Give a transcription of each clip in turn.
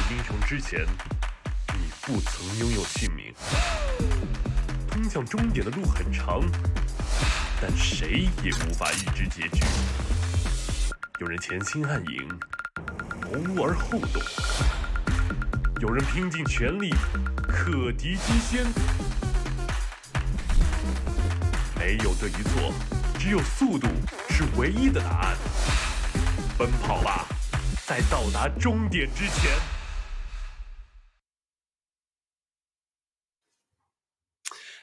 英雄之前，你不曾拥有姓名。通向终点的路很长，但谁也无法预知结局。有人前倾暗影，谋而后动；有人拼尽全力，克敌机先。没有对与错，只有速度是唯一的答案。奔跑吧，在到达终点之前。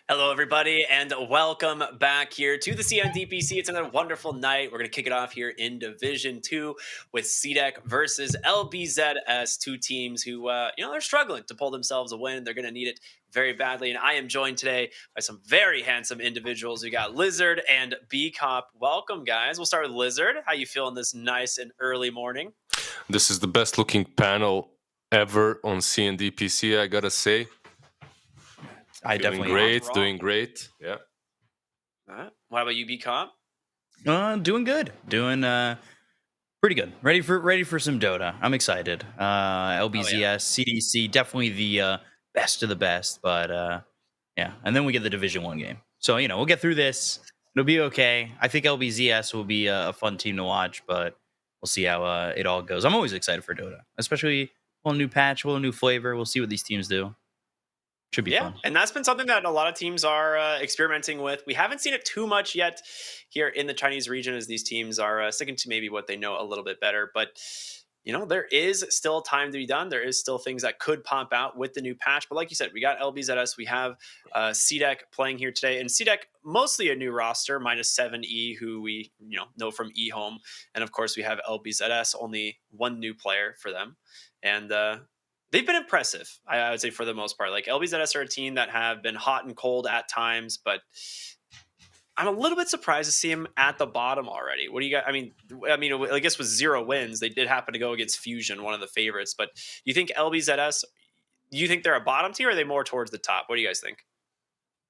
Hello, everybody, and welcome back here to the DPC. It's another wonderful night. We're going to kick it off here in Division 2 with CDEC versus LBZS, two teams who, they're struggling to pull themselves a win. They're going to need it very badly, and I am joined today by some very handsome individuals. We got Lizard and B-Cop. Welcome, guys. We'll start with Lizard. How you feeling this nice and early morning? This is the best-looking panel ever on CDEC, I gotta say. Doing great. Yeah. All right. What about you, B-Cop? Doing good. Doing pretty good. Ready for some Dota. I'm excited. LBZS, CDEC, definitely the best of the best. But yeah, and then we get the Division 1 game. So we'll get through this. It'll be okay. I think LBZS will be a fun team to watch, but we'll see how it all goes. I'm always excited for Dota, especially a new patch, a new flavor. We'll see what these teams do. Should be fun. And that's been something that a lot of teams are experimenting with. We haven't seen it too much yet here in the Chinese region, as these teams are sticking to maybe what they know a little bit better. But there is still time to be done. There is still things that could pop out with the new patch. But like you said, we got LBZS. We have CDEC playing here today. And CDEC, mostly a new roster, minus 7E, who we know from eHome. And of course, we have LBZS, only one new player for them. And they've been impressive, I would say, for the most part. Like, LBZS are a team that have been hot and cold at times, but I'm a little bit surprised to see them at the bottom already. What do you got? I mean, I guess with 0 wins, they did happen to go against Fusion, one of the favorites. But you think LBZS? Do you think they're a bottom tier, or are they more towards the top? What do you guys think?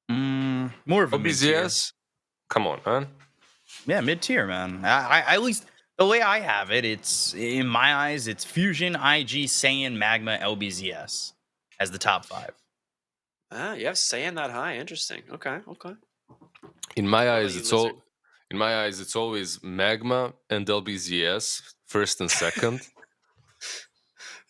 More of a mid-tier. LBZS? Come on, man. Yeah, mid-tier, man. I at least the way I have it, it's in my eyes, it's Fusion, IG, Saiyan, Magma, LBZS as the top 5. You have Saiyan that high. Interesting. Okay. In my eyes, it's always Magma and LBZS, first and second.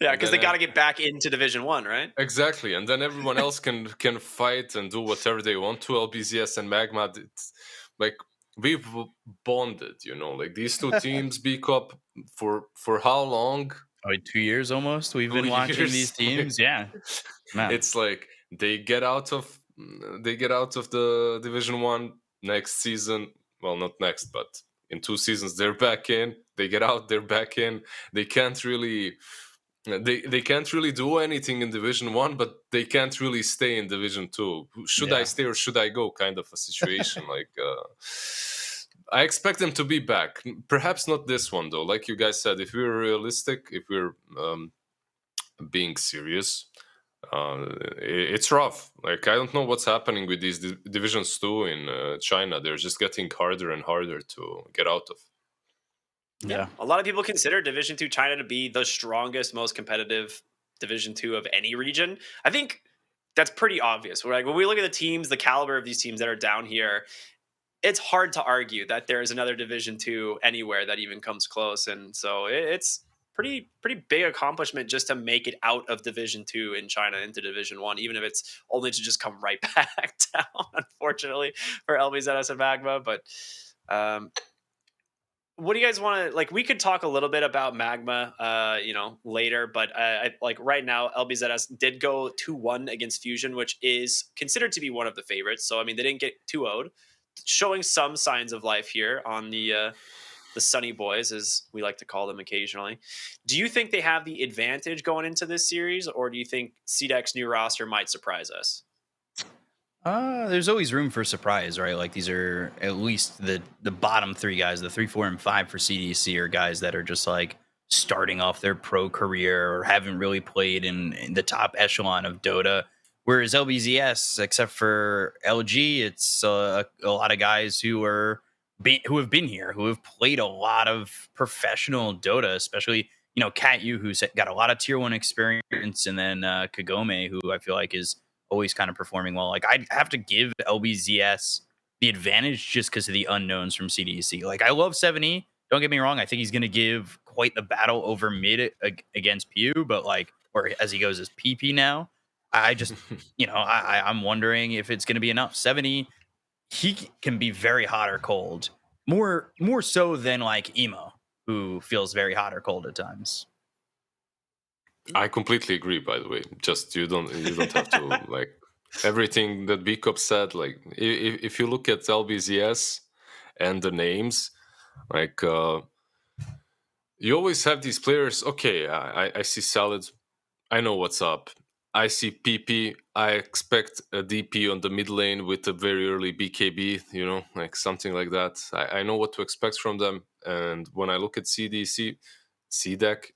Yeah, because they got to get back into Division 1, right? Exactly, and then everyone else can fight and do whatever they want to. LBZS and Magma, it's like we've bonded, like these two teams. B-Cup for how long? 2 years almost. We've been watching these teams. Yeah, man. It's like they get out of the Division 1 next season. Well, not next, but in 2 seasons they're back in. They get out, they're back in. They can't really do anything in Division 1, but they can't really stay in Division 2. Should I stay or should I go? Kind of a situation. Like I expect them to be back. Perhaps not this one though. Like you guys said, if we're realistic, if we're being serious, it's rough. Like, I don't know what's happening with these Divisions 2 in China. They're just getting harder and harder to get out of. Yeah. A lot of people consider Division 2 China to be the strongest, most competitive Division 2 of any region. I think that's pretty obvious. Like, when we look at the teams, the caliber of these teams that are down here, it's hard to argue that there is another Division 2 anywhere that even comes close. And so it's pretty big accomplishment just to make it out of Division 2 in China into Division 1, even if it's only to just come right back down, unfortunately, for LBZS and Magma. But what do you guys want to, like, we could talk a little bit about Magma, later, but like right now, LBZS did go 2-1 against Fusion, which is considered to be one of the favorites. So, I mean, they didn't get 2-0'd, showing some signs of life here on the Sunny Boys, as we like to call them occasionally. Do you think they have the advantage going into this series, or do you think CDEC's new roster might surprise us? There's always room for surprise, right? Like, these are at least the bottom 3 guys, the 3, 4, and 5 for CDEC are guys that are just like starting off their pro career or haven't really played in the top echelon of Dota. Whereas LBZS, except for LG, it's a lot of guys who have been here, who have played a lot of professional Dota, especially Cat Yu, who's got a lot of tier 1 experience, and then Kagome, who I feel like is always kind of performing well. Like, I'd have to give LBZS the advantage just because of the unknowns from CDEC. Like, I love 7E. Don't get me wrong. I think he's going to give quite the battle over mid against Pew, but like, or as he goes as PP now. I just, I'm wondering if it's going to be enough. 7E, he can be very hot or cold, more so than like Emo, who feels very hot or cold at times. I completely agree. By the way, just you don't have to like everything that Bcop said. Like if you look at LBZS and the names, like you always have these players. Okay, I see Salad. I know what's up. I see PP. I expect a DP on the mid lane with a very early BKB, like something like that. I know what to expect from them. And when I look at CDC, CDEC,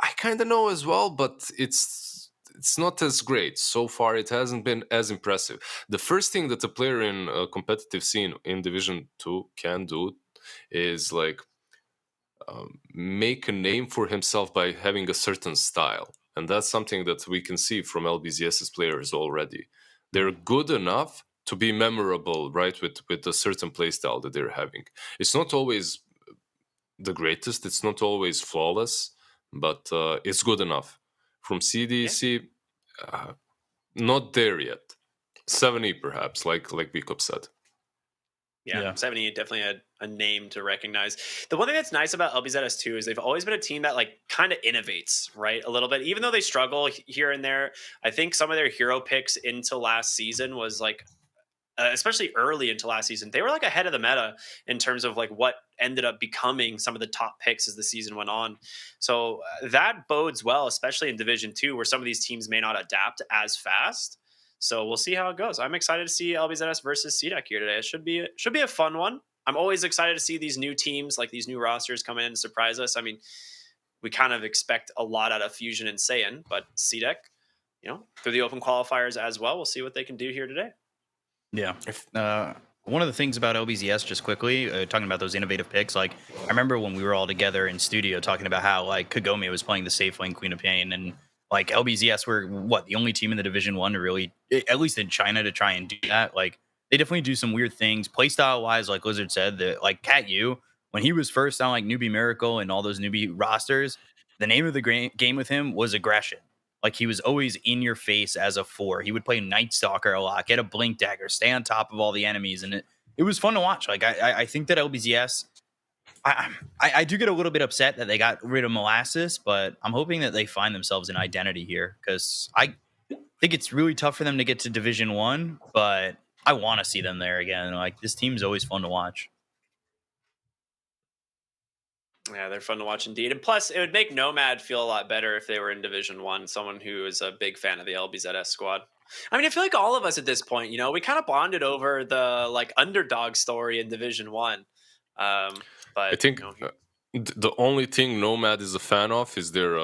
I kind of know as well, but it's not as great. So far, it hasn't been as impressive. The first thing that a player in a competitive scene in Division 2 can do is like make a name for himself by having a certain style. And that's something that we can see from LBZS's players already. They're good enough to be memorable, right, with a certain playstyle that they're having. It's not always the greatest, it's not always flawless, but it's good enough. From CDEC, not there yet. 70 perhaps, like Bcop said. Yeah, 70 definitely a name to recognize. The one thing that's nice about LBZS too is they've always been a team that like kind of innovates, right? A little bit, even though they struggle here and there. I think some of their hero picks into last season was like, especially early into last season, they were like ahead of the meta in terms of like what ended up becoming some of the top picks as the season went on. So that bodes well, especially in Division 2, where some of these teams may not adapt as fast. So we'll see how it goes. I'm excited to see LBZS versus CDEC here today. It should be a fun one. I'm always excited to see these new teams, like these new rosters come in and surprise us. I mean, we kind of expect a lot out of Fusion and Saiyan, but CDEC, through the open qualifiers as well, we'll see what they can do here today. Yeah. One of the things about LBZS, just quickly, talking about those innovative picks, like I remember when we were all together in studio talking about how like Kagome was playing the safe lane Queen of Pain, and like LBZS were the only team in the Division 1 to really, at least in China, to try and do that. Like they definitely do some weird things playstyle wise, like Lizard said, that like Cat Yu, when he was first on like Newbie Miracle and all those newbie rosters, the name of the game with him was aggression. Like he was always in your face as a 4. He would play Night Stalker a lot, get a Blink Dagger, stay on top of all the enemies, and it was fun to watch. Like I think that LBZS, I do get a little bit upset that they got rid of Molasses, but I'm hoping that they find themselves an identity here because I think it's really tough for them to get to Division 1, but I want to see them there again. Like this team's always fun to watch. Yeah, they're fun to watch indeed. And plus, it would make Nomad feel a lot better if they were in Division 1, someone who is a big fan of the LBZS squad. I mean, I feel like all of us at this point, we kind of bonded over the like underdog story in Division 1. But I think the only thing Nomad is a fan of is their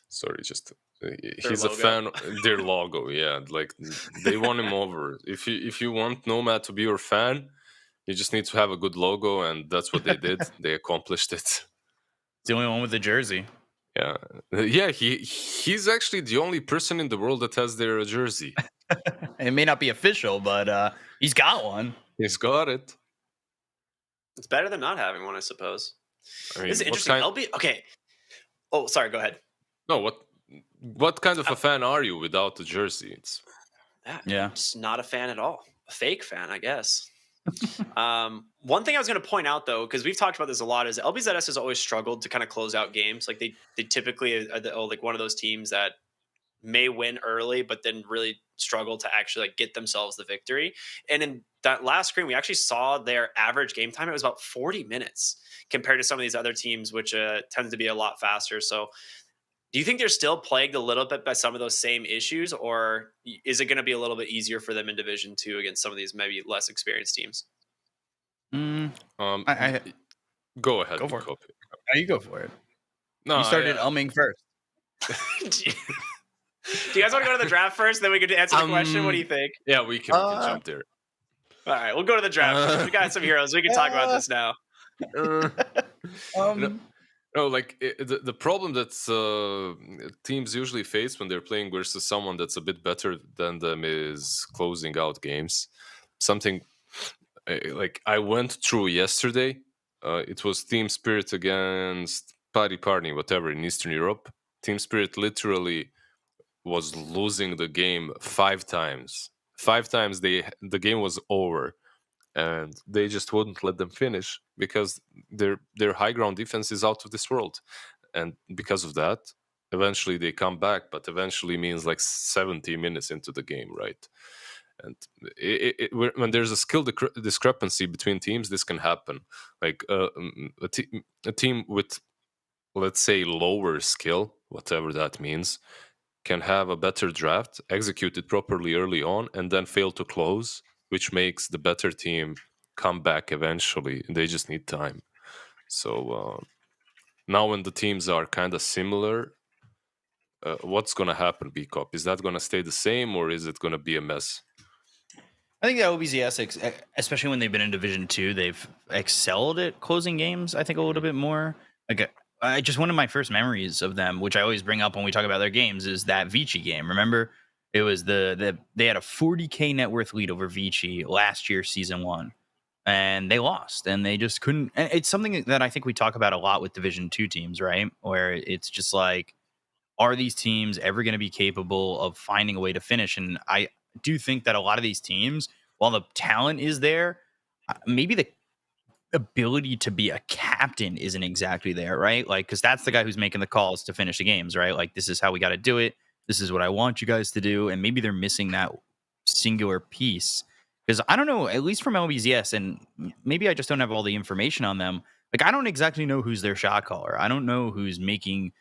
he's logo. a fan of their logo. Yeah, like they won him over. If you want Nomad to be your fan, you just need to have a good logo, and that's what they did. They accomplished it. It's the only one with the jersey. Yeah. He's actually the only person in the world that has their jersey. It may not be official, but he's got one. He's got it. It's better than not having one, I suppose. I mean, this is interesting. Okay. Oh, sorry. Go ahead. No, what kind of a fan are you without the jersey? It's just not a fan at all. A fake fan, I guess. One thing I was going to point out, though, because we've talked about this a lot, is LBZS has always struggled to kind of close out games. Like they typically are like one of those teams that may win early, but then really struggle to actually like get themselves the victory. And in that last screen, we actually saw their average game time. It was about 40 minutes compared to some of these other teams, which tends to be a lot faster. So do you think they're still plagued a little bit by some of those same issues, or is it going to be a little bit easier for them in Division 2 against some of these maybe less experienced teams? I go ahead. Go for it. You go for it. No, you started umming first. Do you guys want to go to the draft first? Then we could answer the question. What do you think? Yeah, we can jump there. All right, we'll go to the draft. We got some heroes. We can talk about this now. No, like the problem that teams usually face when they're playing versus someone that's a bit better than them is closing out games. Something like I went through yesterday. It was Team Spirit against Party, whatever, in Eastern Europe. Team Spirit literally was losing the game 5 times. 5 times the game was over, and they just wouldn't let them finish because their high ground defense is out of this world. And because of that, eventually they come back, but eventually means like 70 minutes into the game, right? And when there's a skill discrepancy between teams, this can happen. Like a team with, let's say, lower skill, whatever that means, can have a better draft, execute it properly early on, and then fail to close, which makes the better team come back eventually. They just need time. So now when the teams are kind of similar, what's going to happen, B-Cop? Is that going to stay the same, or is it going to be a mess? I think that LBZS, especially when they've been in Division 2, they've excelled at closing games, I think, a little bit more. Like, just one of my first memories of them, which I always bring up when we talk about their games, is that Vici game. Remember? It was they had a 40K net worth lead over Vici last year, Season 1. And they lost, and they just couldn't. And it's something that I think we talk about a lot with Division 2 teams, right? Where it's just like, are these teams ever going to be capable of finding a way to finish? And I do think that a lot of these teams, while the talent is there, maybe the ability to be a captain isn't exactly there, right? Like, because that's the guy who's making the calls to finish the games, right? Like, this is how we got to do it. This is what I want you guys to do. And maybe they're missing that singular piece. Because I don't know, at least from LBZS, and maybe I just don't have all the information on them. Like, I don't exactly know who's their shot caller. I don't know who's making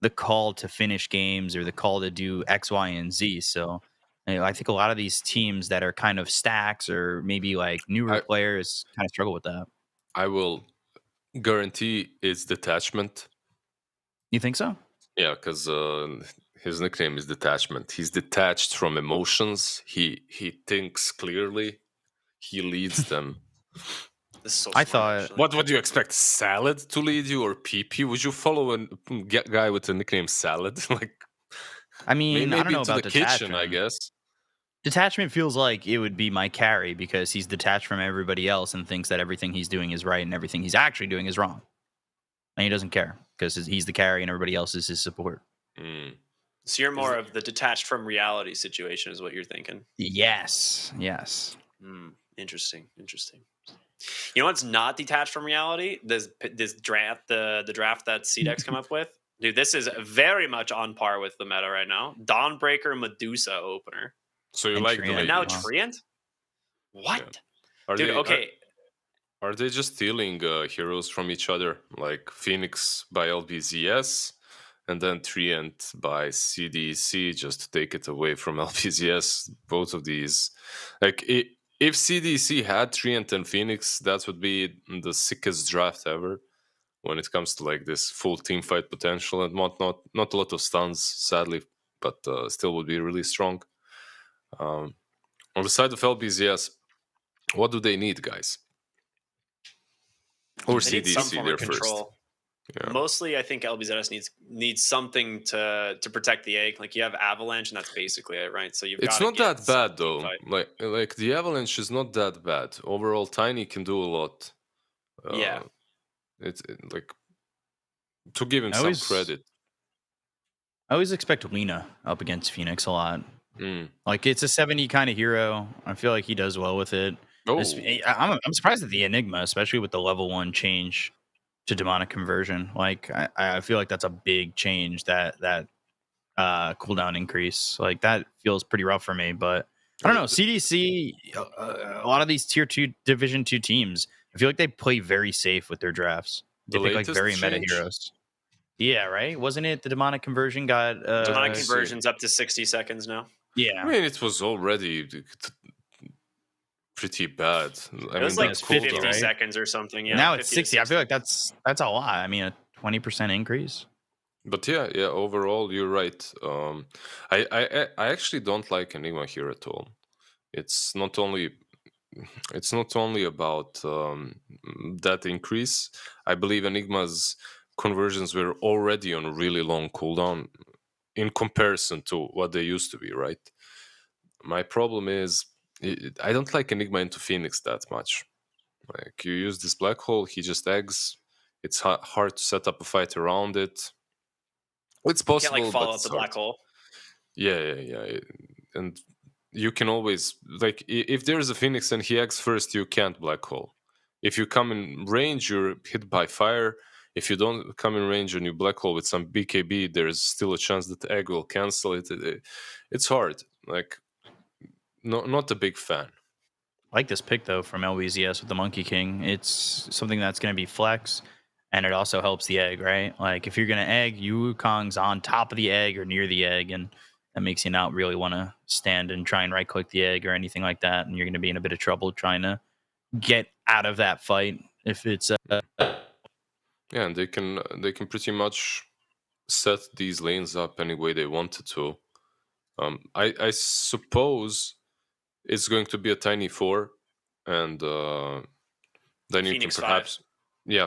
the call to finish games or the call to do X, Y, and Z. So I think a lot of these teams that are kind of stacks or maybe like newer players kind of struggle with that. I will guarantee it's detachment. You think so? Yeah, because his nickname is Detachment. He's detached from emotions. He thinks clearly. He leads them. This is so I smart, thought- actually. What would you expect? Salad to lead you, or PP? Would you follow a guy with the nickname Salad? Like, I mean, maybe I don't know into about the detachment. kitchen, I guess. Detachment feels like it would be my carry because he's detached from everybody else and thinks that everything he's doing is right and everything he's actually doing is wrong. And he doesn't care because he's the carry and everybody else is his support. Mm. So you're more of the detached from reality situation, is what you're thinking. Yes. Interesting. You know what's not detached from reality? This draft, the draft that CDEC come up with. Dude, this is very much on par with the meta right now. Dawnbreaker Medusa opener. So you And like the Treant. And lady? now Wow. Treant? What? Yeah. Are Dude, they, okay. Are they just stealing heroes from each other? Like Phoenix by LBZS and then Treant by CDEC, just to take it away from LBZS. Both of these. Like, if CDEC had Treant and Phoenix, that would be the sickest draft ever when it comes to like this full team fight potential and whatnot. Not a lot of stuns, sadly, but still would be really strong. On the side of LBZS, what do they need, guys? Or They need some CDC, form they're of control. first. Yeah. Mostly, I think LBZS needs something to protect the egg. Like, you have Avalanche, and that's basically it, right? So It's not that bad though. Like the Avalanche is not that bad overall. Tiny can do a lot. Yeah. It's like, to give him I some always- credit. I always expect Lena up against Phoenix a lot. Mm. Like, it's a 70 kind of hero. I feel like he does well with it. Oh, I'm surprised at the Enigma, especially with the level 1 change to demonic conversion. Like, I feel like that's a big change, that cooldown increase. Like, that feels pretty rough for me. But I don't know. CDC, a lot of these tier 2 division 2 teams, I feel like they play very safe with their drafts. They The pick like latest very meta change? heroes. Yeah, right. Wasn't it the demonic conversion got Demonic see. conversion's up to 60 seconds now. Yeah. I mean, it was already pretty bad. It was like it's 50 cooldown, right? seconds or something. Yeah, Now it's 50 to 60. I feel like that's a lot. I mean, a 20% increase. But yeah. Overall, you're right. I actually don't like Enigma here at all. It's not only about that increase. I believe Enigma's conversions were already on a really long cooldown in comparison to what they used to be, right? My problem is I don't like Enigma into Phoenix that much. Like, you use this black hole, he just eggs. It's hard to set up a fight around it. It's You can't like possible, but follow up it's the hard. black hole. Yeah. And you can always, like, if there's a Phoenix and he eggs first, you can't black hole. If you come in range, you're hit by fire. If you don't come in range and you black hole with some BKB, there's still a chance that the egg will cancel it. It's hard. Like, not a big fan. I like this pick though from LBZS with the Monkey King. It's something that's going to be flex, and it also helps the egg, right? Like if you're going to egg, Wukong's on top of the egg or near the egg, and that makes you not really want to stand and try and right click the egg or anything like that, and you're going to be in a bit of trouble trying to get out of that fight if it's Yeah, and they can pretty much set these lanes up any way they wanted to. I suppose it's going to be a tiny 4, and then you Phoenix can 5. perhaps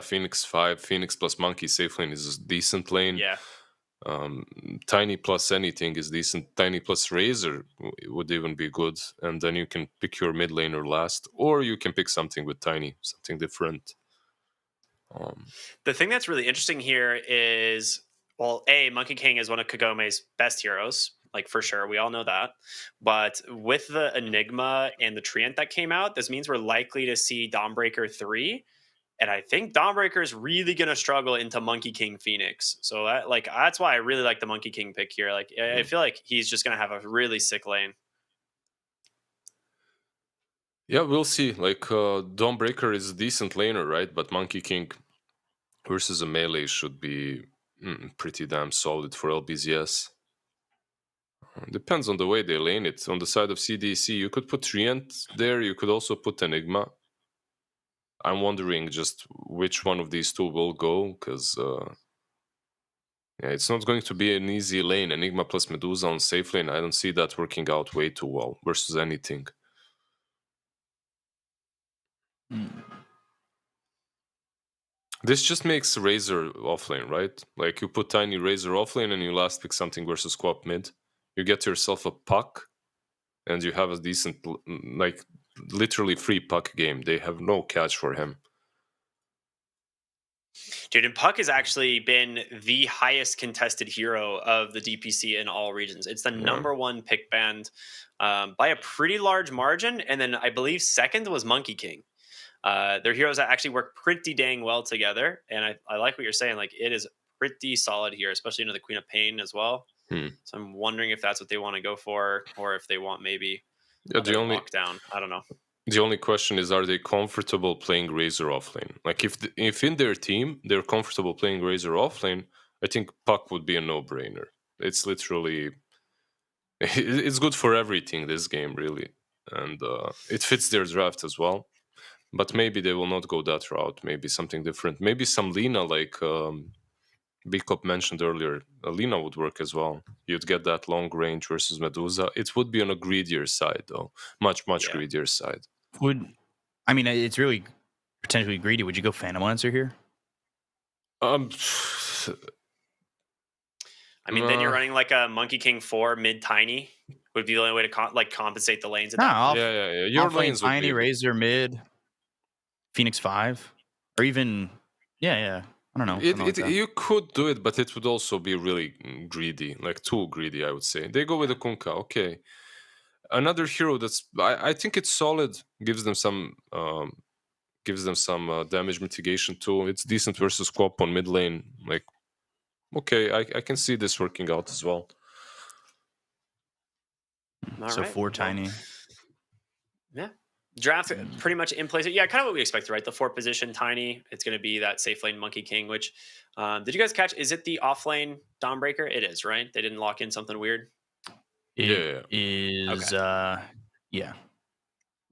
Phoenix 5, Phoenix plus Monkey safe lane is a decent lane. Yeah. Tiny plus anything is decent. Tiny plus Razor would even be good, and then you can pick your mid laner last, or you can pick something with Tiny, something different. The thing that's really interesting here is, well, Monkey King is one of Kagome's best heroes, like for sure. We all know that. But with the Enigma and the Treant that came out, this means we're likely to see Dawnbreaker 3. And I think Dawnbreaker is really going to struggle into Monkey King Phoenix. So that's why I really like the Monkey King pick here. Like, I feel like he's just going to have a really sick lane. Yeah, we'll see. Like, Dawnbreaker is a decent laner, right? But Monkey King versus a melee should be pretty damn solid for LBZS. Depends on the way they lane it. On the side of CDEC, you could put Treant there. You could also put Enigma. I'm wondering just which one of these two will go, because it's not going to be an easy lane. Enigma plus Medusa on safe lane, I don't see that working out way too well versus anything. This just makes Razor offlane, right? Like, you put Tiny Razor offlane and you last pick something versus Squap mid. You get yourself a puck, and you have a decent, like, literally free puck game. They have no catch for him. Dude, and Puck has actually been the highest contested hero of the DPC in all regions. It's the number one pick band by a pretty large margin. And then I believe second was Monkey King. They're heroes that actually work pretty dang well together. And I like what you're saying. Like, it is pretty solid here, especially into the Queen of Pain as well. So I'm wondering if that's what they want to go for, or if they want maybe lockdown. I don't know. The only question is, are they comfortable playing Razor offlane? Like, if in their team they're comfortable playing Razor offlane, I think Puck would be a no-brainer. It's literally, it's good for everything, this game, really. And it fits their draft as well. But maybe they will not go that route. Maybe something different. Maybe some Lina, like Bicop mentioned earlier. Lina would work as well. You'd get that long range versus Medusa. It would be on a greedier side, though. Much greedier side. It's really potentially greedy. Would you go Phantom Lancer here? Then you're running like a Monkey King 4 mid Tiny would be the only way to compensate the lanes. Yeah. Your lanes would Tiny, be Razor mid, Phoenix 5, or even I don't know. You could do it, but it would also be really greedy, like too greedy, I would say. They go with the Kunkka, okay. Another hero that's I think it's solid, gives them some damage mitigation too. It's decent versus Squap on mid lane. Like, okay, I can see this working out as well. So 4 Tiny. Yeah. Draft pretty much in place. Yeah, kind of what we expected, right? The 4 position Tiny. It's going to be that safe lane Monkey King, which did you guys catch? Is it the offlane Dawnbreaker? It is, right? They didn't lock in something weird. It is. Okay. Yeah.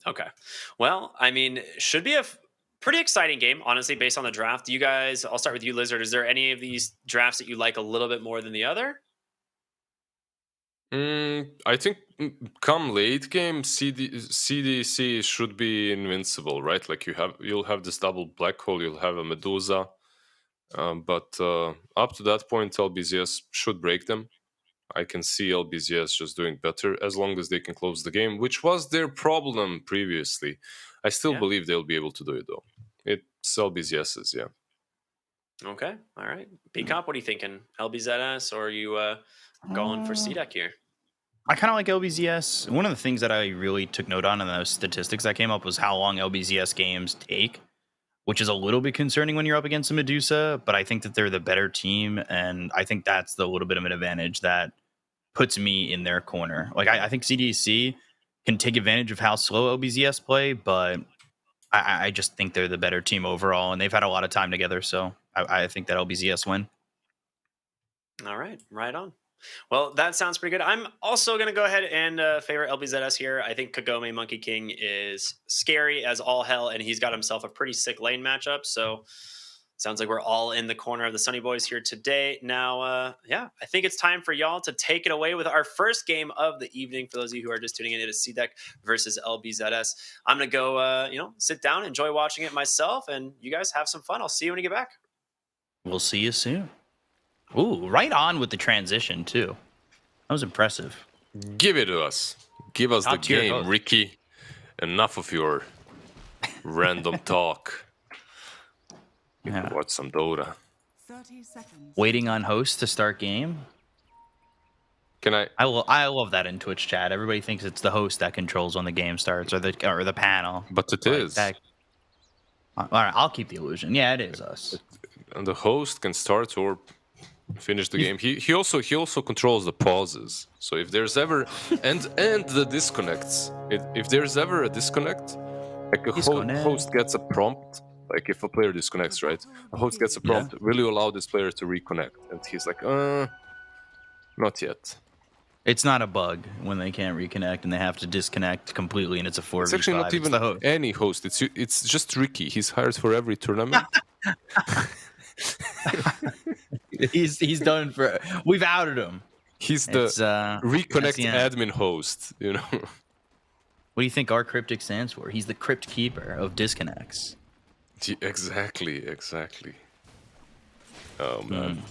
Okay. Well, should be a pretty exciting game, honestly, based on the draft. You guys, I'll start with you, Lizard. Is there any of these drafts that you like a little bit more than the other? I think come late game, CDC should be invincible, right? Like, you'll have this double black hole, you'll have a Medusa. But up to that point, LBZS should break them. I can see LBZS just doing better as long as they can close the game, which was their problem previously. I still believe they'll be able to do it, though. It's LBZS's, yeah. Okay, all right. P-Comp, what are you thinking? LBZS, or are you going for CDEC here? I kind of like LBZS. One of the things that I really took note on in those statistics that came up was how long LBZS games take, which is a little bit concerning when you're up against a Medusa, but I think that they're the better team, and I think that's the little bit of an advantage that puts me in their corner. Like, I think CDEC can take advantage of how slow LBZS play, but I just think they're the better team overall, and they've had a lot of time together, so I think that LBZS win. All right, right on. Well, that sounds pretty good. I'm also going to go ahead and favor LBZS here. I think Kagome Monkey King is scary as all hell, and he's got himself a pretty sick lane matchup. So sounds like we're all in the corner of the Sunny Boys here today. Now, yeah, I think it's time for y'all to take it away with our first game of the evening. For those of you who are just tuning in, it is CDEC versus LBZS. I'm going to go, sit down, enjoy watching it myself, and you guys have some fun. I'll see you when you get back. We'll see you soon. Ooh, right on with the transition, too. That was impressive. Give it to us. Give us the Top-tier game, host. Ricky. Enough of your random talk. You can watch some Dota. 30 seconds. Waiting on host to start game. Can I? I love that in Twitch chat. Everybody thinks it's the host that controls when the game starts, or the panel. But it is. All right, I'll keep the illusion. Yeah, it is us. And the host can start or finish the game. He also controls the pauses. So if there's ever and the disconnects. If there's ever a disconnect, like a host gets a prompt. Like if a player disconnects, right? A host gets a prompt. Will you allow this player to reconnect? And he's like, not yet. It's not a bug when they can't reconnect and they have to disconnect completely, and it's a 4v5. It's actually not even any host. It's just Ricky. He's hired for every tournament. He's done for. We've outed him. He's the reconnect admin host. You know. What do you think our cryptic stands for? He's the crypt keeper of disconnects. Exactly. Oh man.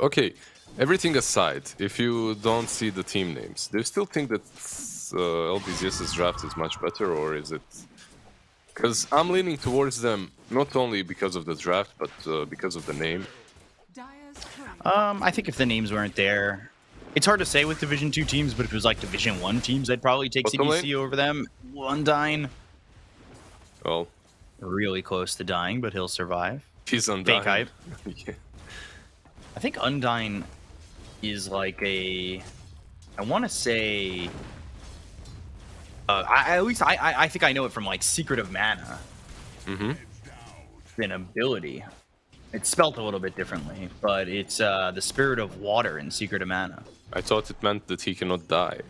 Okay. Everything aside, if you don't see the team names, do you still think that LBZS's draft is much better, or is it? Because I'm leaning towards them not only because of the draft, but because of the name. I think if the names weren't there, it's hard to say with Division 2 teams, but if it was like Division 1 teams, I'd probably take CDC over them. Undyne. Well, really close to dying, but he'll survive. He's Undyne. Fake hype. Yeah. I think Undyne is like a. I want to say. I think I know it from like Secret of Mana. Mm-hmm. An ability. It's spelt a little bit differently, but it's the Spirit of Water in Secret of Mana. I thought it meant that he cannot die.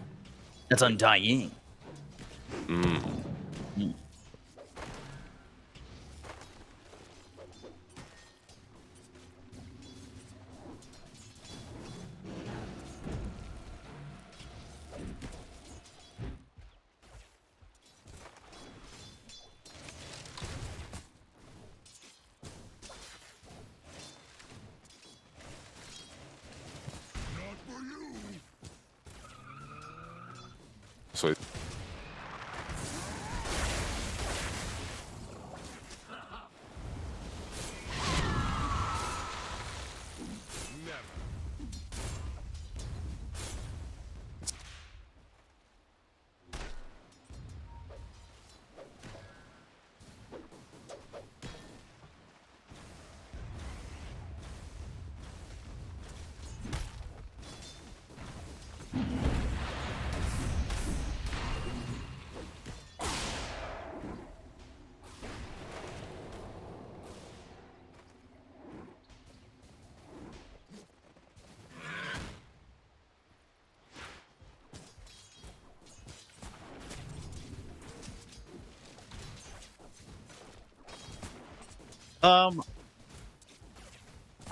That's Undying. So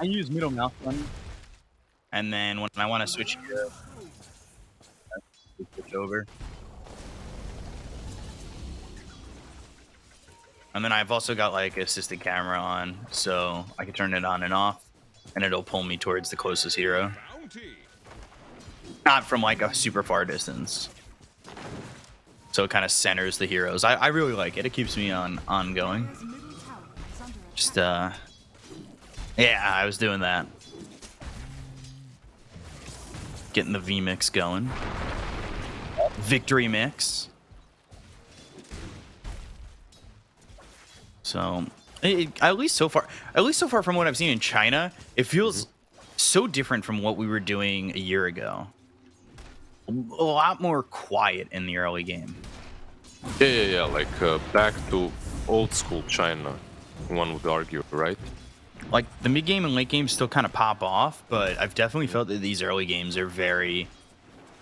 I use middle mouse button, and then when I want to switch over. And then I've also got like assisted camera on, so I can turn it on and off, and it'll pull me towards the closest hero. Not from like a super far distance. So it kind of centers the heroes. I really like it. It keeps me ongoing. Just yeah, I was doing that. Getting the V mix going. Victory mix. So at least so far from what I've seen in China, it feels so different from what we were doing a year ago. A lot more quiet in the early game. Yeah. Like back to old school China, one would argue, right? Like the mid game and late game still kind of pop off, but I've definitely felt that these early games are very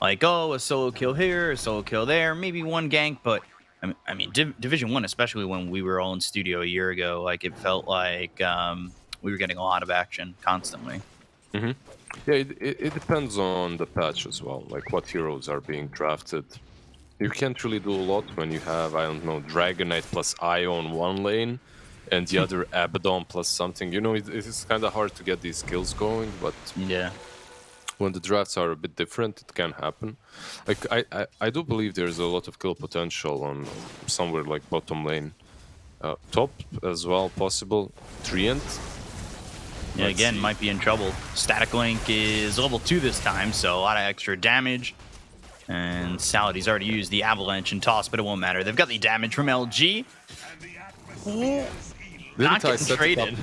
like, oh, a solo kill here, a solo kill there, maybe one gank, but I mean, Division 1, especially when we were all in studio a year ago, like it felt like we were getting a lot of action constantly. Yeah, it depends on the patch as well, like what heroes are being drafted. You can't really do a lot when you have, I don't know, Dragonite plus Io on one lane and the other Abaddon plus something. You know, it is kind of hard to get these kills going, but yeah, when the drafts are a bit different, it can happen. Like I do believe there's a lot of kill potential on somewhere like bottom lane, top as well, possible. Treant. Yeah, again, might be in trouble. Static Link is level 2 this time, so a lot of extra damage. And Salad, he's already used the Avalanche and Toss, but it won't matter. They've got the damage from LG. Not getting traded.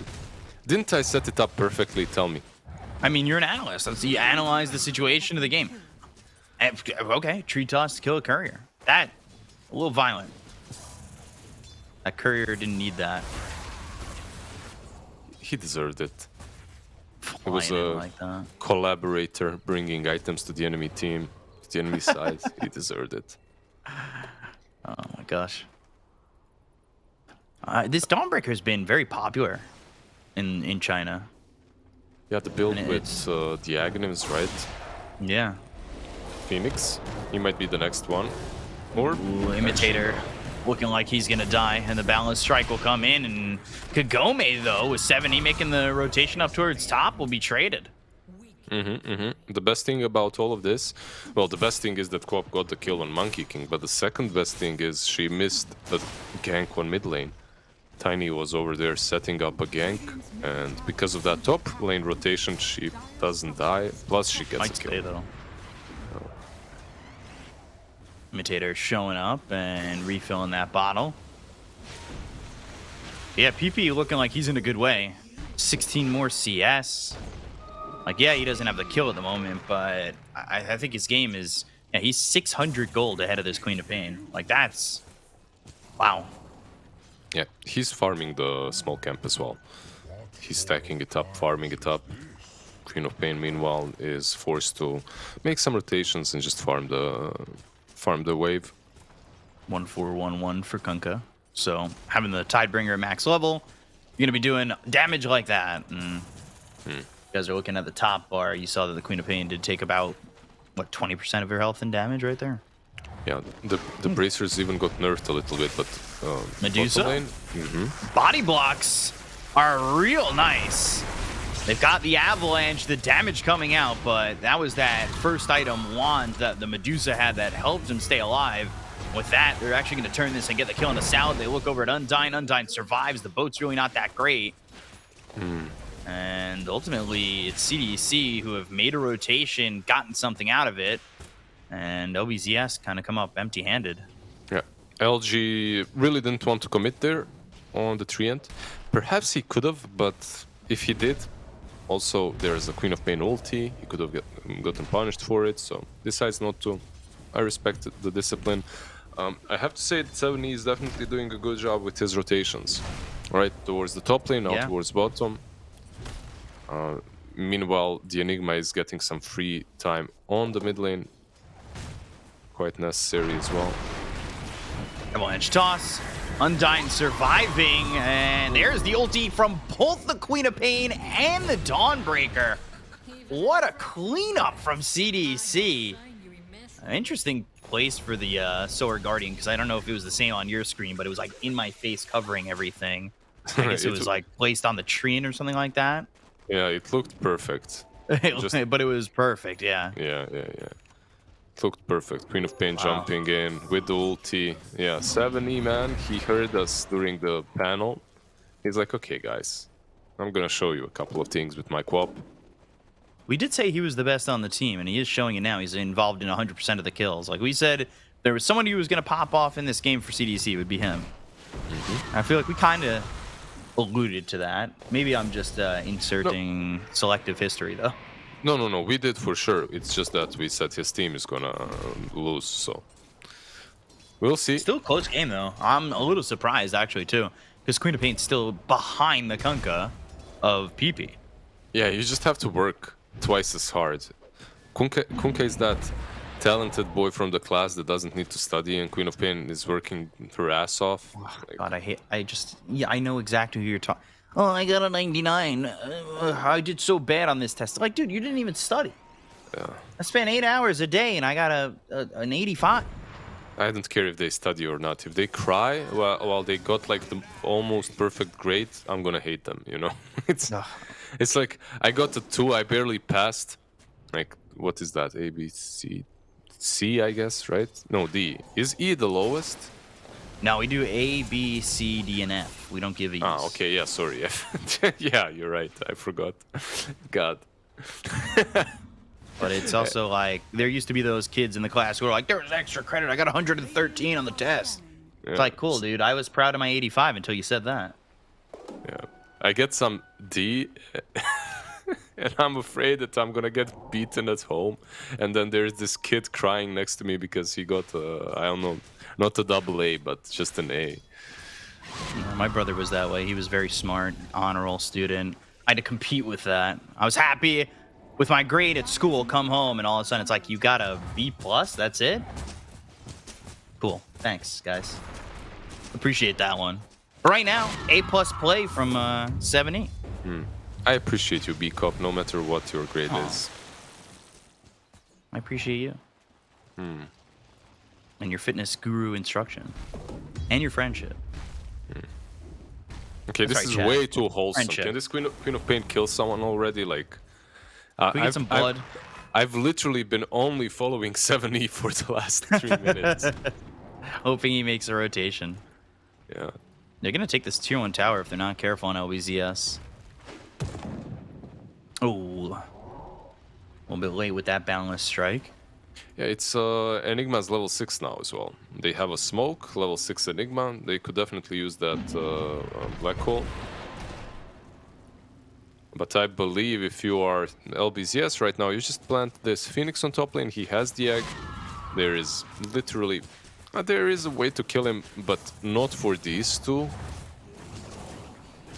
Didn't I set it up perfectly? Tell me. I mean, you're an analyst. So you analyze the situation of the game. Okay, tree toss to kill a courier. That, a little violent. That courier didn't need that. He deserved it. It was a like that. Collaborator bringing items to the enemy team, to the enemy side. He deserved it. Oh my gosh. This Dawnbreaker has been very popular in China. Yeah, the build with the Aghanims, right? Yeah. Phoenix, he might be the next one. Or Imitator looking like he's gonna die, and the Balanced Strike will come in, and Kagome, though, with 70 making the rotation up towards top, will be traded. The best thing about all of this, well, the best thing is that Coop got the kill on Monkey King, but the second best thing is she missed a gank on mid lane. Tiny was over there setting up a gank, and because of that top lane rotation, she doesn't die, plus she gets Might a kill. stay, though. Imitator showing up and refilling that bottle. Yeah, PP looking like he's in a good way. 16 more CS. Like, yeah, he doesn't have the kill at the moment, but I think his game is... Yeah, he's 600 gold ahead of this Queen of Pain. Like, that's... Wow. Yeah, he's farming the small camp as well. He's stacking it up, farming it up. Queen of Pain, meanwhile, is forced to make some rotations and just farm the wave. 1-4-1-1 for Kunkka. So having the Tidebringer at max level, you're gonna be doing damage like that. And you guys are looking at the top bar. You saw that the Queen of Pain did take about what 20% of your health in damage right there. Yeah, the bracers even got nerfed a little bit, but Medusa body blocks are real nice. They've got the avalanche, the damage coming out, but that was that first item wand that the Medusa had that helped him stay alive. With that, they're actually going to turn this and get the kill on the Salad. They look over at Undyne. Undyne survives. The boat's really not that great. And ultimately, it's CDEC who have made a rotation, gotten something out of it, and LBZS kind of come up empty-handed. Yeah, LG really didn't want to commit there on the Treant. Perhaps he could have, but if he did, also there's a Queen of Pain ulti. He could have gotten punished for it, so decides not to. I respect the discipline. I have to say that 70 is definitely doing a good job with his rotations. Right, towards the top lane, now towards bottom. Meanwhile, the Enigma is getting some free time on the mid lane. Quite necessary as well. Avalanche toss. Undyne surviving, and there's the ulti from both the Queen of Pain and the Dawnbreaker. What a cleanup from CDEC. Interesting placed for the Solar Guardian, because I don't know if it was the same on your screen, but it was like in my face covering everything. I guess it was like placed on the tree or something like that. Yeah, it looked perfect. But it was perfect, yeah. Yeah. It looked perfect. Queen of Pain jumping in with the ulti. Yeah, 7E, man. He heard us during the panel. He's like, okay, guys, I'm gonna show you a couple of things with my QoP. We did say he was the best on the team, and he is showing it now. He's involved in 100% of the kills. Like we said, if there was someone who was going to pop off in this game for CDC, it would be him. I feel like we kind of alluded to that. Maybe I'm just inserting selective history, though. No. We did for sure. It's just that we said his team is gonna lose, so we'll see. Still a close game, though. I'm a little surprised, actually, too, because Queen of Pain's still behind the Kunkka of PP. Yeah, you just have to work twice as hard. Kunkka is that talented boy from the class that doesn't need to study, and Queen of Pain is working her ass off. God, I know exactly who you're talking. Oh, I got a 99. I did so bad on this test. Like, dude, you didn't even study. Yeah. I spent 8 hours a day, and I got an 85. I don't care if they study or not. If they cry while they got like the almost perfect grade, I'm gonna hate them. You know, it's like I got a 2, I barely passed. Like, what is that? A, B, C, I guess, right? No, D. Is E the lowest? No, we do A, B, C, D, and F. We don't give E's. Ah, okay, yeah, sorry. Yeah, you're right. I forgot. God. But it's also like, there used to be those kids in the class who were like, there was extra credit. I got 113 on the test. Yeah. It's like, cool, dude. I was proud of my 85 until you said that. Yeah. I get some D, and I'm afraid that I'm gonna get beaten at home. And then there's this kid crying next to me because he got, I don't know, not a double A, but just an A. Yeah, my brother was that way. He was very smart, honor roll student. I had to compete with that. I was happy with my grade at school, come home, and all of a sudden it's like, you got a B+? That's it? Cool. Thanks, guys. Appreciate that one. But right now, A+ play from 7E. I appreciate you, B-Cop, no matter what your grade is. I appreciate you. And your fitness guru instruction. And your friendship. Okay, this is way too wholesome. Can this Queen of Pain kill someone already? Like, can we get some blood? I've literally been only following 7E for the last 3 minutes. Hoping he makes a rotation. Yeah. They're going to take this tier 1 tower if they're not careful on LBZS. Oh. A little bit late with that boundless strike. Yeah, it's Enigma's level 6 now as well. They have a smoke, level 6 Enigma. They could definitely use that black hole. But I believe if you are LBZS right now, you just plant this Phoenix on top lane. He has the egg. There is literally... there is a way to kill him, but not for these two.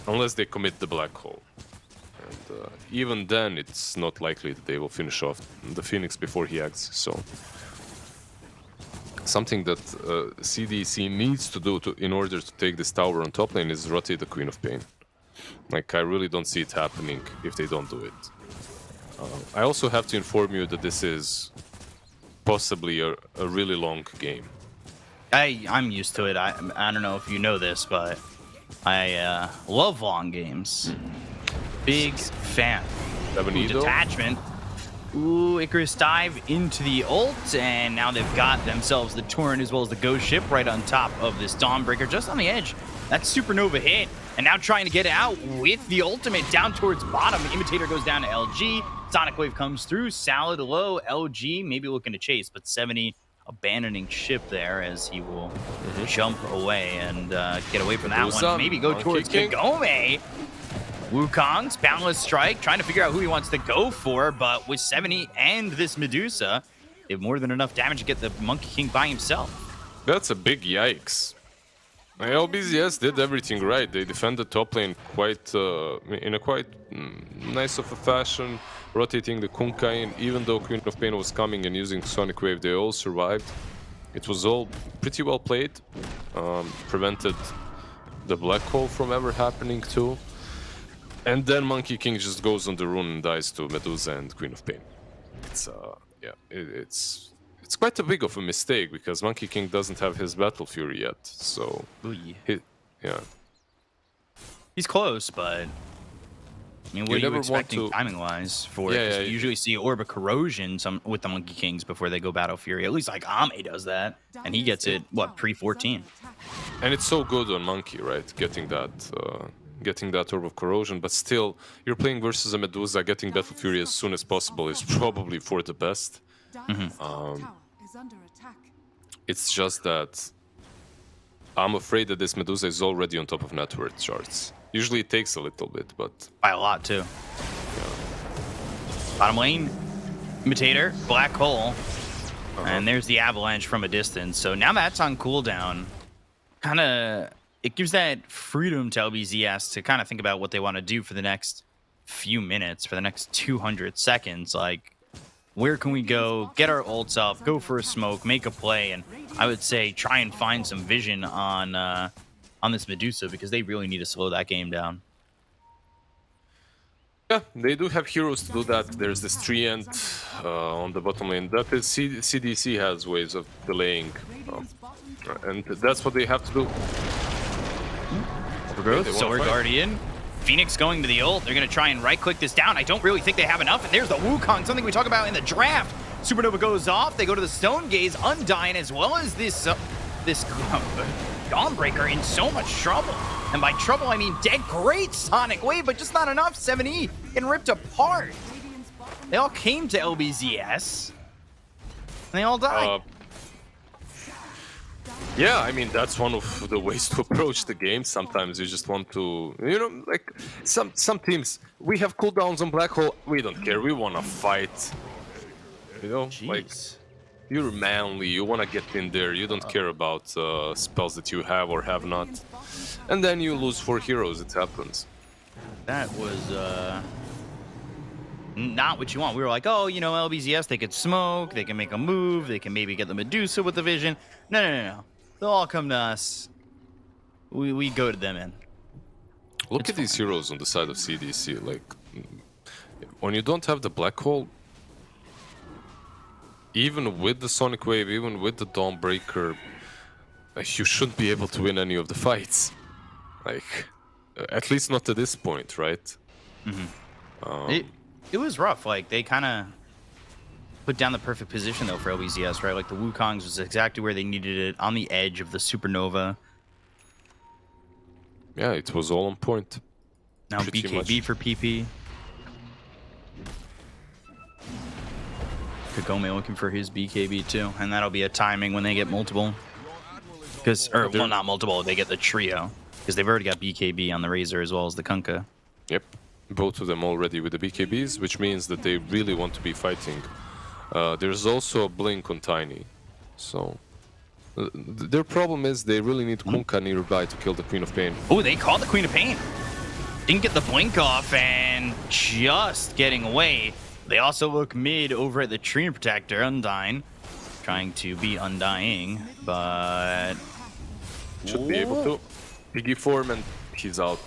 Unless they commit the black hole. And even then, it's not likely that they will finish off the Phoenix before he acts, so... Something that CDEC needs to do in order to take this tower on top lane is rotate the Queen of Pain. Like, I really don't see it happening if they don't do it. I also have to inform you that this is possibly a really long game. I'm used to it. I don't know if you know this, but I love long games. Big fan. Ooh, detachment. Ooh, Icarus dive into the ult, and now they've got themselves the Torrent as well as the Ghost Ship right on top of this Dawnbreaker, just on the edge. That Supernova hit, and now trying to get it out with the ultimate down towards bottom. Imitator goes down to LG. Sonic Wave comes through. Salad low. LG maybe looking to chase, but 70 abandoning ship there as he will jump away and get away from that one. Maybe go towards Kagome. Wukong's Boundless Strike, trying to figure out who he wants to go for, but with 70 and this Medusa, they have more than enough damage to get the Monkey King by himself. That's a big yikes. LBZS did everything right. They defended top lane in a quite nice of a fashion, rotating the Kunkka in. Even though Queen of Pain was coming and using Sonic Wave, they all survived. It was all pretty well played. Prevented the black hole from ever happening too. And then Monkey King just goes on the rune and dies to Medusa and Queen of Pain. It's it's quite a big of a mistake because Monkey King doesn't have his Battle Fury yet. So, yeah. He's close, but I mean, what You are you never want expecting to- timing-wise for it? 'Cause we usually see Orb of Corrosion with the Monkey Kings before they go Battle Fury. At least like Ame does that, and he gets it pre-14. And it's so good on Monkey, right? Getting that Orb of Corrosion, but still, you're playing versus a Medusa. Getting Battle Fury as soon as possible is probably for the best. It's just that I'm afraid that this Medusa is already on top of net worth charts. Usually it takes a little bit, but By a lot too. Bottom lane, Imitator, Black Hole, and there's the Avalanche from a distance. So now that's on cooldown. Kind of, it gives that freedom to LBZS to kind of think about what they want to do for the next few minutes, for the next 200 seconds. Like, where can we go, get our ults up, go for a smoke, make a play, and I would say try and find some vision on this Medusa, because they really need to slow that game down. yeah, they do have heroes to do that. There's this Treant on the bottom lane. That is, CDC has ways of delaying, and that's what they have to do. Overgrowth, They wanna Sword fight. Guardian. Phoenix going to the ult. They're going to try and right-click this down. I don't really think they have enough. And there's the Wukong, something we talk about in the draft. Supernova goes off. They go to the Stone Gaze, Undyne, as well as this Dawnbreaker in so much trouble. And by trouble, I mean dead. Great Sonic Wave, but just not enough. 7E getting ripped apart. They all came to LBZS. And they all died. Yeah, I mean, that's one of the ways to approach the game. Sometimes you just want to, like some teams, we have cooldowns on Black Hole. We don't care. We want to fight. Like, you're manly. You want to get in there. You don't care about spells that you have or have not. And then you lose 4 heroes. It happens. That was not what you want. We were like, oh, LBZS, they could smoke, they can make a move, they can maybe get the Medusa with the vision. No. They'll all come to us. We go to them in. Look at these heroes on the side of CDC. Like, when you don't have the Black Hole, even with the Sonic Wave, even with the Dawnbreaker, you shouldn't be able to win any of the fights. Like, at least not at this point, right? It was rough. Like, they kind of put down the perfect position, though, for LBZS, right? Like, the Wukongs was exactly where they needed it, on the edge of the Supernova. Yeah, it was all on point. Now Pretty BKB much. for PP. Kagome looking for his BKB, too. And that'll be a timing when they get multiple. Well, not multiple, they get the trio. Because they've already got BKB on the Razor as well as the Kunkka. Yep, both of them already with the BKBs, which means that they really want to be fighting. There's also a blink on Tiny, so their problem is they really need Kunkka nearby to kill the Queen of Pain. Oh, they called the Queen of Pain. Didn't get the blink off and just getting away. They also look mid over at the Tree Protector, Undyne, trying to be undying, but Should be able to. Piggy form and he's out.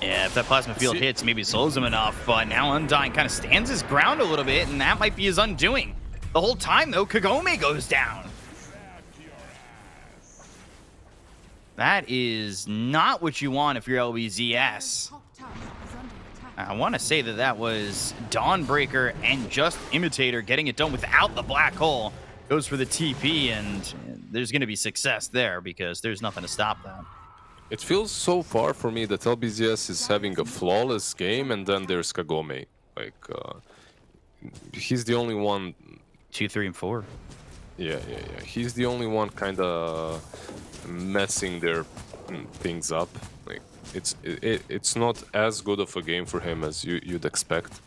yeah, if that plasma field hits, maybe it slows him enough. But now Undyne kind of stands his ground a little bit, and that might be his undoing. The whole time, though, Kagome goes down. That is not what you want if you're LBZS. I want to say that was Dawnbreaker and just Imitator getting it done without the Black Hole. Goes for the TP, and there's going to be success there because there's nothing to stop that. It feels so far for me that LBZS is having a flawless game, and then there's Kagome. Like, he's the only one. 2, 3, and 4. Yeah. He's the only one kind of messing their things up. Like, it's not as good of a game for him as you'd expect.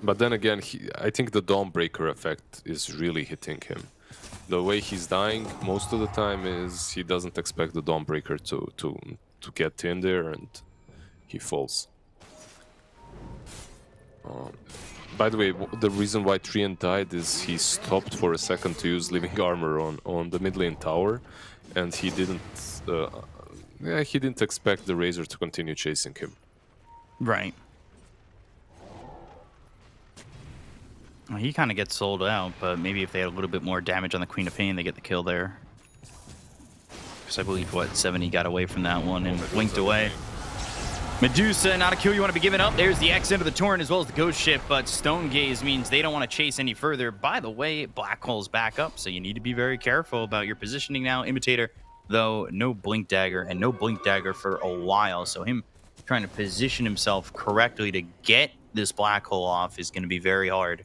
But then again, I think the Dawnbreaker effect is really hitting him. The way he's dying most of the time is he doesn't expect the Dawnbreaker to get in there, and he falls. By the way, the reason why Treant died is he stopped for a second to use Living Armor on the mid lane tower, and he didn't expect the Razor to continue chasing him. Right. Well, he kind of gets sold out, but maybe if they had a little bit more damage on the Queen of Pain, they get the kill there. Because I believe, what, 70 got away from that one and blinked away. Medusa, not a kill you want to be giving up. There's the X into the Torrent as well as the Ghost Ship, but Stone Gaze means they don't want to chase any further. By the way, Black Hole's back up, so you need to be very careful about your positioning now. Imitator, though, no Blink Dagger, and no Blink Dagger for a while, so him trying to position himself correctly to get this Black Hole off is going to be very hard.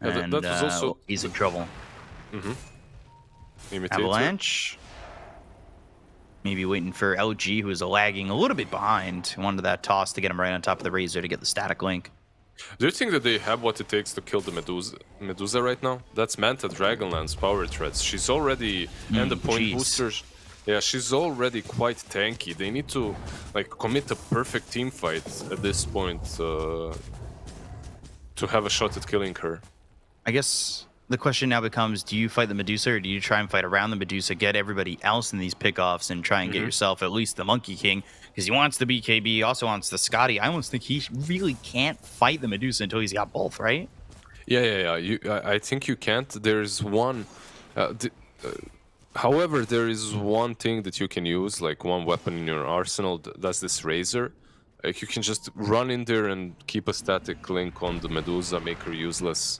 Yeah, And that was also he's in trouble. Imitator. Avalanche. Maybe waiting for LG, who is lagging a little bit behind. Wanted that toss to get him right on top of the Razor to get the static link. Do you think that they have what it takes to kill the Medusa right now? That's Manta Dragonlance power threats. She's already and the point boosters. Yeah, she's already quite tanky. They need to like commit a perfect team fight at this point to have a shot at killing her. I guess the question now becomes, do you fight the Medusa or do you try and fight around the Medusa, get everybody else in these pickoffs and try and get yourself at least the Monkey King? Because he wants the BKB, he also wants the Scotty. I almost think he really can't fight the Medusa until he's got both, right? Yeah. I think you can't. There's one... however, there is one thing that you can use, like one weapon in your arsenal, that's this Razor. Like you can just run in there and keep a static link on the Medusa, make her useless.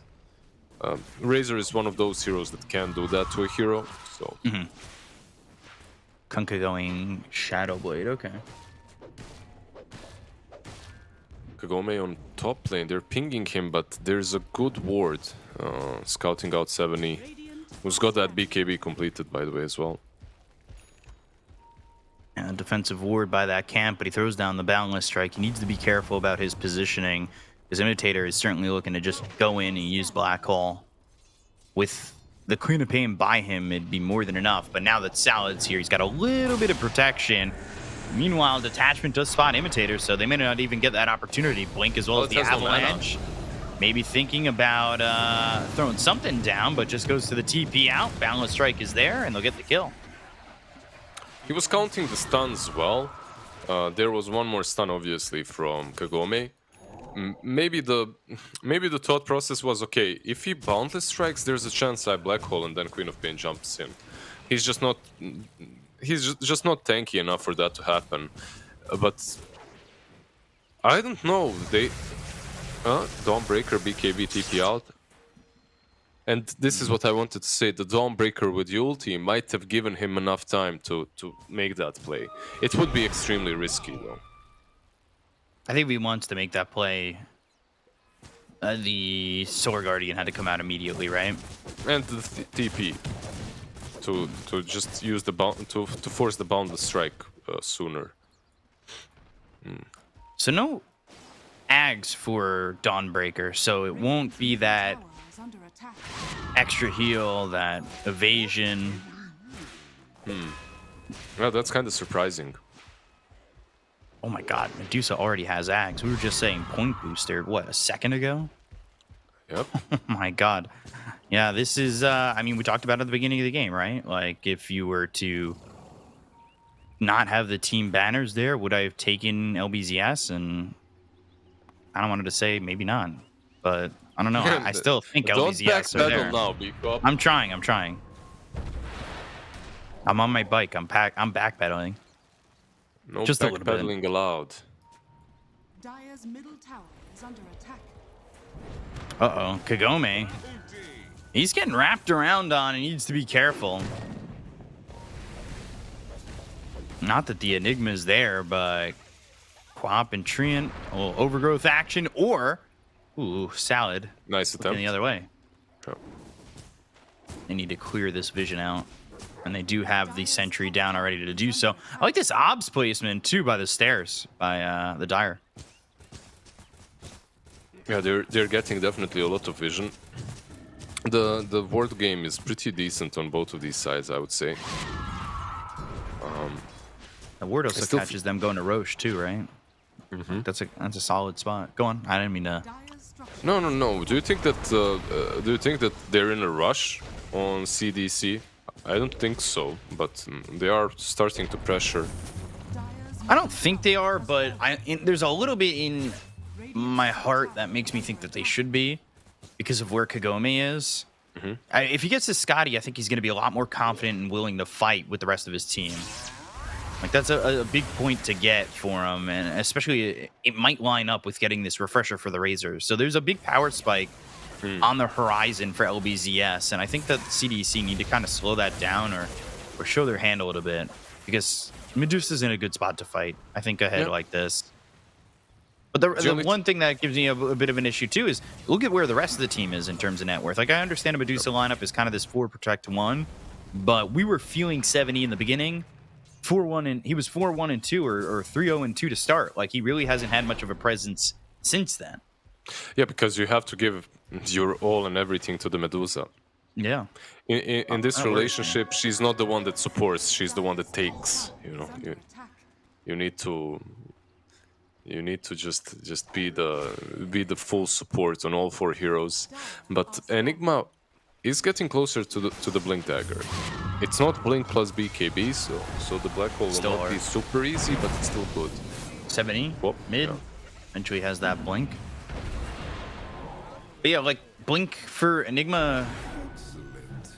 Razor is one of those heroes that can do that to a hero, so... Kunkka going Shadow Blade, okay. Kagome on top lane, they're pinging him, but there's a good ward. Scouting out 70, who's got that BKB completed, by the way, as well. And a defensive ward by that camp, but he throws down the Boundless Strike. He needs to be careful about his positioning. His Imitator is certainly looking to just go in and use Black Hole. With the Queen of Pain by him, it'd be more than enough. But now that Salad's here, he's got a little bit of protection. Meanwhile, Detachment does spot Imitator, so they may not even get that opportunity. Blink as well as the Avalanche. Maybe thinking about throwing something down, but just goes to the TP out. Boundless Strike is there, and they'll get the kill. He was counting the stuns well. There was one more stun, obviously, from Kagome. Maybe the thought process was, okay, if he Boundless Strikes, there's a chance I Black Hole and then Queen of Pain jumps in. He's just not tanky enough for that to happen. But I don't know. They Dawnbreaker BKB TP out. And this is what I wanted to say. The Dawnbreaker with the ulti might have given him enough time to make that play. It would be extremely risky, though. I think if he wants to make that play, the Solar Guardian had to come out immediately, right? And the TP to just use the to force the Boundless Strike sooner. So no Ags for Dawnbreaker, so it won't be that extra heal, that evasion. Well, that's kind of surprising. Oh my god, Medusa already has Ags. We were just saying point booster, what, a second ago? Yep. Oh my god. Yeah, this is, I mean, we talked about it at the beginning of the game, right? Like, if you were to not have the team banners there, would I have taken LBZS? And I don't wanted to say maybe not, but I don't know. I still think LBZS are there. Now, Bebop. I'm trying. I'm on my bike. I'm backpedaling. No Just a little bit. backpedaling allowed. Dire's middle tower is under attack. Uh-oh, Kagome. He's getting wrapped around on and needs to be careful. Not that the Enigma's there, but Quap and Treant, a little overgrowth action, or Salad. Nice attempt. The other way. Oh. They need to clear this vision out. And they do have the sentry down already to do so. I like this obs placement, too, by the stairs, by the Dire. Yeah, they're getting definitely a lot of vision. The ward game is pretty decent on both of these sides, I would say. The ward also catches them going to Roche, too, right? Mm-hmm. That's a solid spot. Go on. I didn't mean to... No. Do you think that they're in a rush on CDC? I don't think so, but they are starting to pressure. I don't think they are, but there's a little bit in my heart that makes me think that they should be. because of where Kagome is. If he gets to Scotty, I think he's going to be a lot more confident and willing to fight with the rest of his team. Like, that's a big point to get for him, and especially it might line up with getting this refresher for the Razors. So there's a big power spike on the horizon for LBZS, and I think that the CDEC need to kind of slow that down or show their hand a little bit, because Medusa's in a good spot to fight, I think, ahead like this. But the one thing that gives me a bit of an issue, too, is look at where the rest of the team is in terms of net worth. Like, I understand a Medusa lineup is kind of this 4 protect 1, but we were feeling 70 in the beginning. 4-1 and he was 4-1-2 or 3-0-2 to start. Like, he really hasn't had much of a presence since then. Yeah, because you have to give your all and everything to the Medusa. Yeah. In this relationship, she's not the one that supports; she's the one that takes. You know, you need to just be the full support on all 4 heroes. But Enigma is getting closer to the Blink Dagger. It's not Blink plus BKB, so the Black Hole will not be super easy, but it's still good. 70 mid. Yeah. Eventually has that Blink. But yeah, like, Blink for Enigma,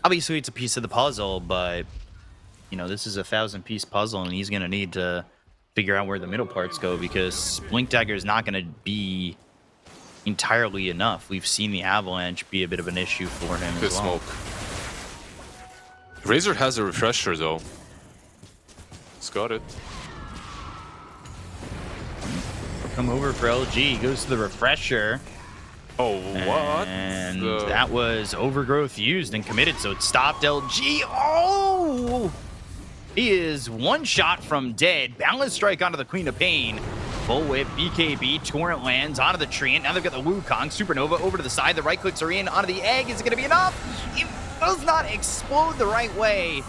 obviously it's a piece of the puzzle, but, you know, this is a 1,000-piece puzzle, and he's going to need to figure out where the middle parts go, because Blink Dagger is not going to be entirely enough. We've seen the Avalanche be a bit of an issue for him as well. Smoke. Razor has a refresher, though. He's got it. Come over for LG. Goes to the refresher. Oh, what? And that was Overgrowth used and committed, so it stopped LG. Oh! He is one shot from dead. Balance strike onto the Queen of Pain. Full whip, BKB, Torrent lands onto the tree, and now they've got the Wukong. Supernova over to the side. The right clicks are in onto the egg. Is it going to be enough? It does not explode the right way.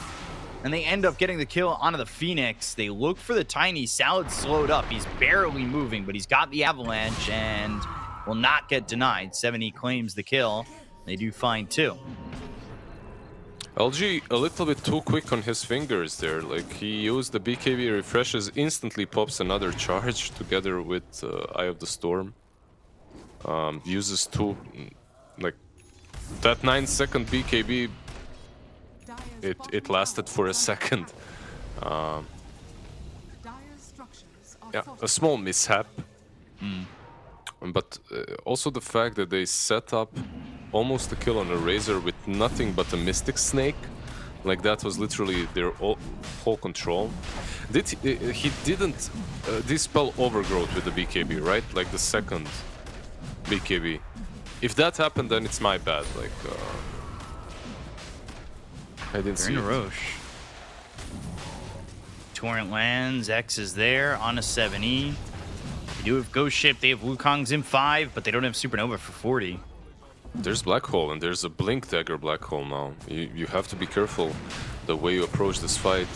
And they end up getting the kill onto the Phoenix. They look for the Tiny. Salad slowed up. He's barely moving, but he's got the Avalanche and will not get denied. 70 claims the kill. They do find 2. LG a little bit too quick on his fingers there. Like, he used the BKB refreshes, instantly pops another charge together with Eye of the Storm. Uses 2, like, that 9-second BKB, it lasted for a second. Yeah, a small mishap. But also the fact that they set up almost a kill on a Razor with nothing but a Mystic Snake. Like, that was literally their whole control. He didn't dispel Overgrowth with the BKB, right? Like the second BKB. If that happened, then it's my bad. Like, I didn't see it. Roche. Torrent lands. X is there on a 7E. They do have Ghost Ship. They have Wukong's in 5, but they don't have Supernova for 40. There's Black Hole, and there's a Blink Dagger Black Hole now. You have to be careful the way you approach this fight.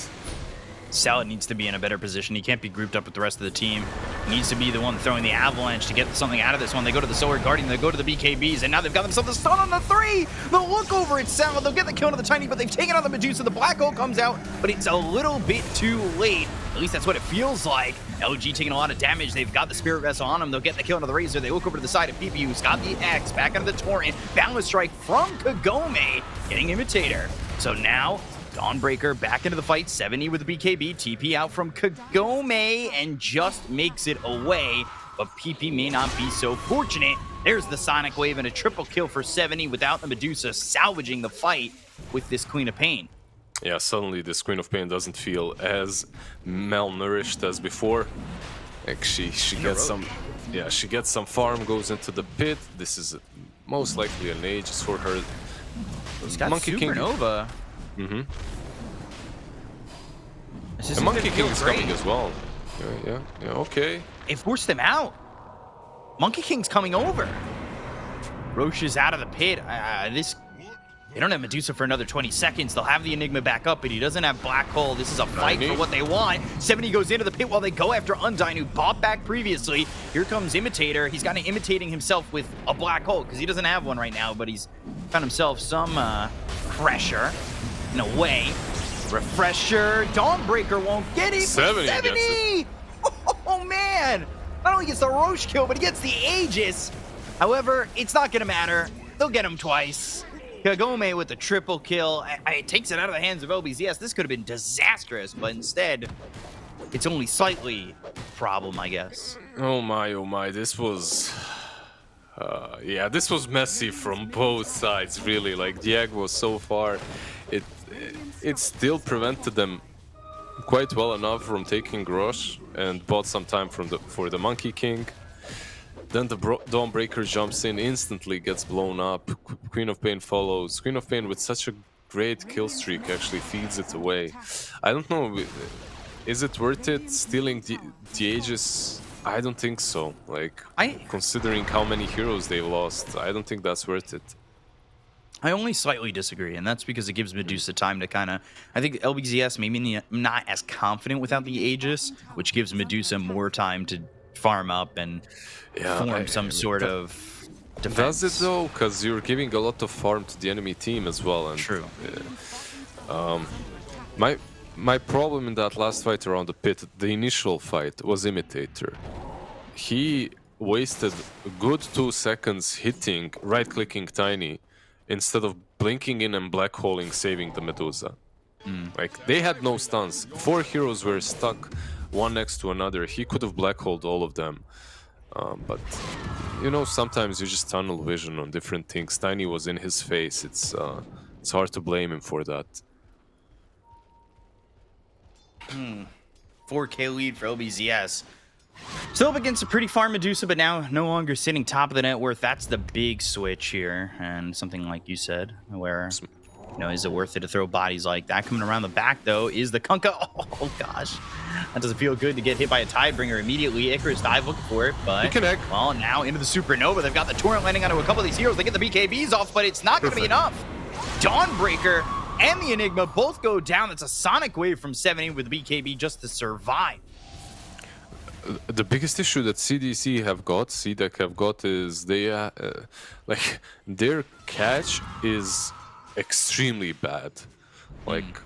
Salad needs to be in a better position. He can't be grouped up with the rest of the team. He needs to be the one throwing the Avalanche to get something out of this one. They go to the Solar Guardian, they go to the BKBs, and now they've got themselves a stun on the 3! They'll look over at Salad, they'll get the kill to the Tiny, but they've taken out the Medusa. The Black Hole comes out, but it's a little bit too late. At least that's what it feels like. LG taking a lot of damage. They've got the Spirit Vessel on him. They'll get the kill into the Razor. They look over to the side of PP, who's got the X, back onto the Torrent. Balance strike from Kagome, getting Imitator. So now, Dawnbreaker back into the fight. 70 with the BKB. TP out from Kagome and just makes it away. But PP may not be so fortunate. There's the Sonic Wave and a triple kill for 70 without the Medusa salvaging the fight with this Queen of Pain. Yeah, suddenly this Queen of Pain doesn't feel as malnourished as before. Like, she gets some, yeah, she gets some farm, goes into the pit. This is most likely an Aegis for her. He's got Monkey Supernova. King. The Monkey King is coming as well. Yeah, okay. It forced them out. Monkey King's coming over. Roche is out of the pit. They don't have Medusa for another 20 seconds. They'll have the Enigma back up, but he doesn't have Black Hole. This is a fight for what they want. 70 goes into the pit while they go after Undyne, who popped back previously. Here comes Imitator. He's kind of imitating himself with a Black Hole, because he doesn't have one right now, but he's found himself some pressure in a way. Refresher. Dawnbreaker won't get it. 70! Oh, man! Not only gets the Roche kill, but he gets the Aegis. However, it's not going to matter. They'll get him twice. Kagome with the triple kill. It takes it out of the hands of LBZS. This could have been disastrous, but instead, it's only slightly a problem, I guess. Oh my, this was... yeah, this was messy from both sides, really. Like, the egg was so far. It still prevented them quite well enough from taking Grosh and bought some time for the Monkey King. Then the Dawnbreaker jumps in, instantly gets blown up. Queen of Pain follows. Queen of Pain with such a great kill streak actually feeds it away. I don't know, is it worth it stealing the Aegis? I don't think so. Like, considering how many heroes they lost, I don't think that's worth it. I only slightly disagree, and that's because it gives Medusa time to kind of... I think LBZS maybe not as confident without the Aegis, which gives Medusa more time to farm up and form some sort of defense. Does it though? Because you're giving a lot of farm to the enemy team as well. And, True. My problem in that last fight around the pit, the initial fight, was Imitator. He wasted a good 2 seconds hitting, right-clicking Tiny, instead of blinking in and black holing, saving the Medusa. Like, they had no stuns. 4 heroes were stuck one next to another. He could have black holed all of them. But, you know, sometimes you just tunnel vision on different things. Tiny was in his face. It's hard to blame him for that. 4K lead for LBZS. Still up against a pretty far Medusa, but now no longer sitting top of the net worth. That's the big switch here. And something like you said, where, you know, is it worth it to throw bodies like that? Coming around the back, though, is the Kunkka. Oh, gosh. That doesn't feel good to get hit by a Tidebringer immediately. Icarus dive looking for it, but, well, now into the Supernova. They've got the Torrent landing onto a couple of these heroes. They get the BKBs off, but it's not going to be enough. Dawnbreaker and the Enigma both go down. That's a Sonic Wave from 70 with the BKB just to survive. The biggest issue that CDEC have got is they like their catch is extremely bad. Like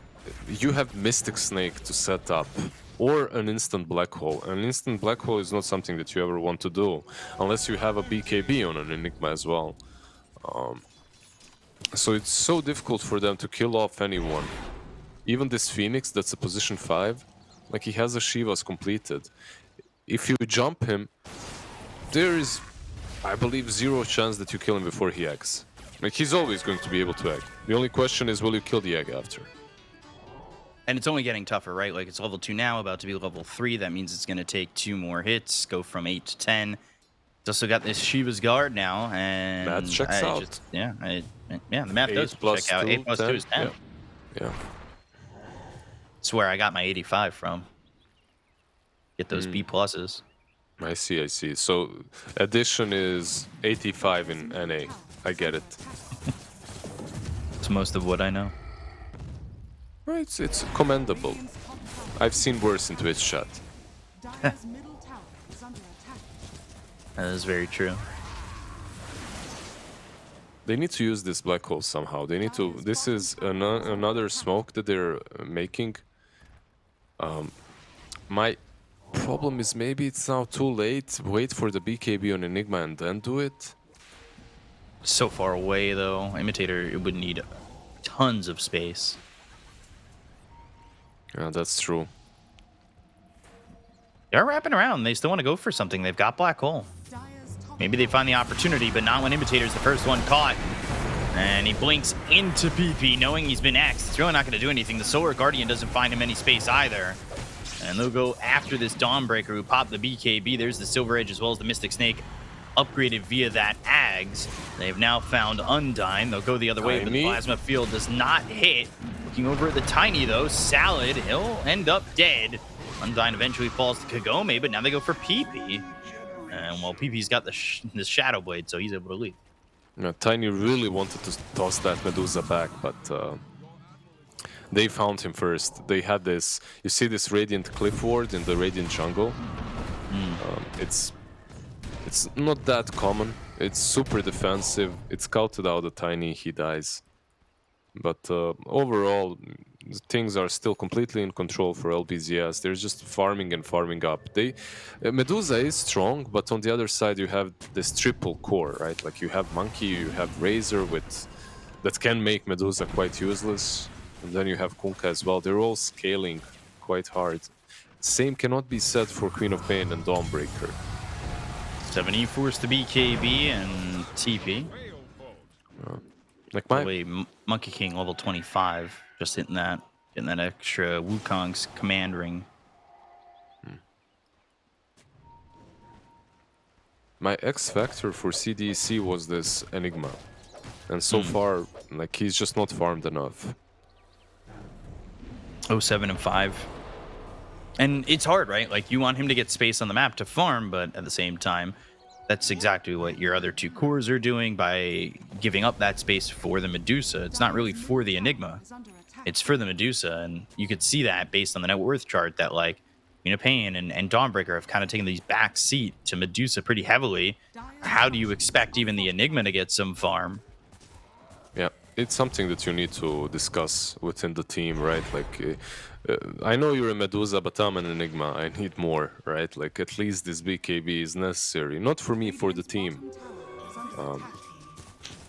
you have Mystic Snake to set up or an instant black hole. An instant black hole is not something that you ever want to do unless you have a BKB on an Enigma as well. So it's so difficult for them to kill off anyone. Even this Phoenix that's a position 5, like he has a Shiva's completed. If you jump him, there is, I believe, 0 chance that you kill him before he eggs. Like, he's always going to be able to egg. The only question is, will you kill the egg after? And it's only getting tougher, right? Like, it's level 2 now, about to be level 3. That means it's going to take 2 more hits, go from 8 to 10. It's also got this Shiva's Guard now, and... Math checks out. The math does check out. 8 plus 2 is 10. Yeah. That's where I got my 85 from. Get those B pluses. I see. So addition is 85 in NA. I get it. It's most of what I know. Right, it's commendable. I've seen worse in Twitch chat. Dire's middle tower is under attack. That is very true. They need to use this black hole somehow. They need to. This is another smoke that they're making. My problem is maybe it's now too late. Wait for the BKB on Enigma and then do it. So far away, though. Imitator, it would need tons of space. Yeah, that's true. They're wrapping around. They still want to go for something. They've got Black Hole. Maybe they find the opportunity, but not when Imitator's the first one caught. And he blinks into PP, knowing he's been axed. It's really not going to do anything. The Solar Guardian doesn't find him any space either. And they'll go after this Dawnbreaker who popped the BKB. There's the Silver Edge as well as the Mystic Snake upgraded via that Ags. They've now found Undyne. They'll go the other way, but the Plasma Field does not hit. Looking over at the Tiny, though, Salad, he'll end up dead. Undyne eventually falls to Kagome, but now they go for PP. And well, PP's got the Shadow Blade, so he's able to leave. Yeah, Tiny really wanted to toss that Medusa back, but they found him first. They had this, you see this Radiant Cliff Ward in the Radiant Jungle? It's not that common. It's super defensive. It's scouted out the Tiny, he dies. But overall, things are still completely in control for LBZS. They're just farming and farming up. Medusa is strong, but on the other side you have this triple core, right? Like you have Monkey, you have Razor that can make Medusa quite useless, and then you have Kunkka as well. They're all scaling quite hard. Same cannot be said for Queen of Pain and Dawnbreaker. 70 forced the BKB and TP. Like By the way, Monkey King level 25, just getting that extra Wukong's command ring. My X factor for CDEC was this Enigma, and so far, like, he's just not farmed enough. 07 and 5. And it's hard, right? Like, you want him to get space on the map to farm, but at the same time, that's exactly what your other two cores are doing by giving up that space for the Medusa. It's not really for the Enigma. It's for the Medusa, and you could see that based on the net worth chart that, like, Queen of Pain and Dawnbreaker have kind of taken these back seat to Medusa pretty heavily. How do you expect even the Enigma to get some farm? Yeah, it's something that you need to discuss within the team, right? Like, I know you're a Medusa, but I'm an Enigma. I need more, right? Like, at least this BKB is necessary. Not for me, for the team.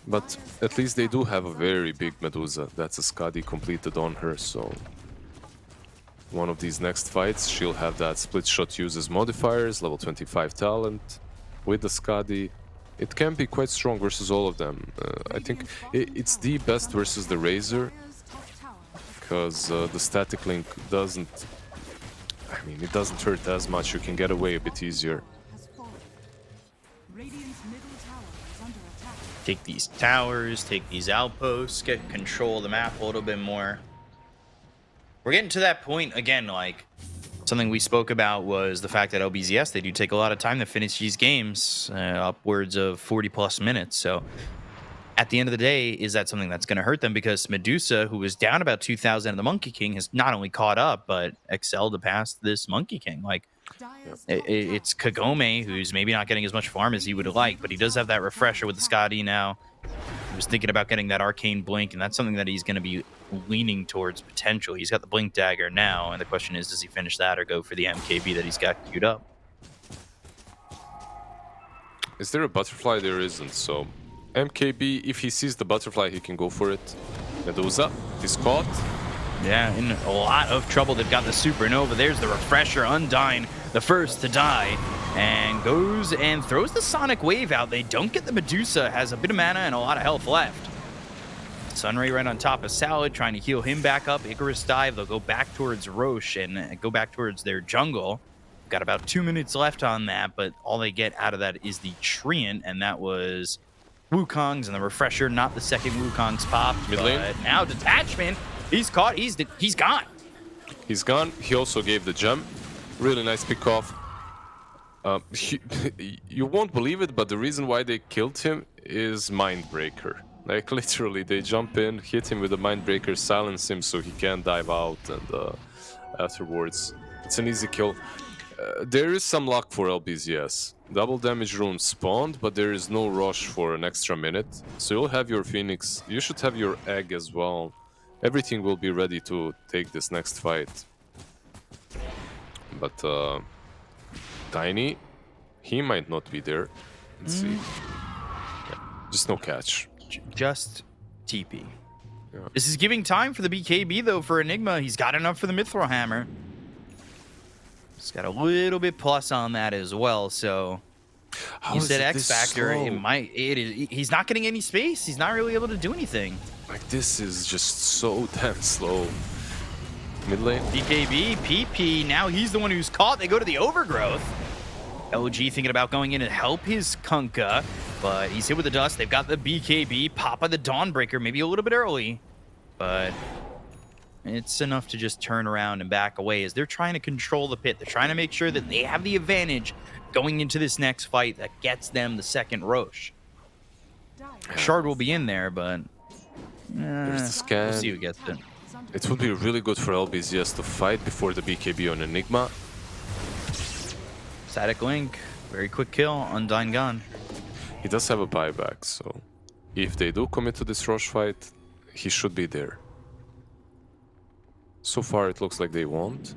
But at least they do have a very big Medusa. That's a Skadi completed on her, so... One of these next fights, she'll have that split shot uses modifiers, level 25 talent, with the Skadi. It can be quite strong versus all of them. I think it's the best versus the Razor, because the static link doesn't... I mean, it doesn't hurt as much, you can get away a bit easier. Take these towers, take these outposts, get control of the map a little bit more. We're getting to that point again, like, something we spoke about was the fact that LBZS, they do take a lot of time to finish these games, upwards of 40 plus minutes. So at the end of the day, is that something that's going to hurt them? Because Medusa, who was down about 2,000 in the Monkey King, has not only caught up, but excelled to pass this Monkey King. Like, it's Kagome, who's maybe not getting as much farm as he would like, but he does have that refresher with the Skadi now. He was thinking about getting that Arcane Blink, and that's something that he's going to be leaning towards potentially. He's got the Blink Dagger now, and the question is, does he finish that or go for the MKB that he's got queued up? Is there a butterfly? There isn't, so... MKB, if he sees the butterfly, he can go for it. Medusa, he's caught. Yeah, in a lot of trouble. They've got the Supernova. There's the Refresher, Undyne, the first to die, and goes and throws the Sonic Wave out. They don't get the Medusa, has a bit of mana and a lot of health left. Sunray right on top of Salad, trying to heal him back up. Icarus dive. They'll go back towards Roche and go back towards their jungle. Got about 2 minutes left on that, but all they get out of that is the Treant, and that was Wukong's and the Refresher, not the second Wukong's pop. Mid lane. But now Detachment. He's caught. He's gone. He's gone. He also gave the gem. Really nice pick off. You won't believe it, but the reason why they killed him is Mindbreaker. Like, literally, they jump in, hit him with a Mindbreaker, silence him so he can't dive out, and afterwards, it's an easy kill. There is some luck for LBZS. Double damage rune spawned, but there is no rush for an extra minute. So you'll have your Phoenix. You should have your egg as well. Everything will be ready to take this next fight. But Tiny, he might not be there. Let's see. Yeah, just no catch. Just TP. Yeah. This is giving time for the BKB, though, for Enigma. He's got enough for the Mithril Hammer. He's got a little bit plus on that as well, so... How you is said it X this Factor, slow? he's not getting any space. He's not really able to do anything. Like, this is just so damn slow. Mid lane. BKB, PP, now he's the one who's caught. They go to the Overgrowth. LG thinking about going in and help his Kunkka, but he's hit with the dust. They've got the BKB, Papa the Dawnbreaker, maybe a little bit early, but it's enough to just turn around and back away as they're trying to control the pit. They're trying to make sure that they have the advantage going into this next fight that gets them the second Roche. Shard will be in there, but There's the scan. we'll see who gets it. It would be really good for LBZS to fight before the BKB on Enigma. Static Link, very quick kill, Undyne gone. He does have a buyback, so if they do commit to this rush fight, he should be there. So far, it looks like they won't.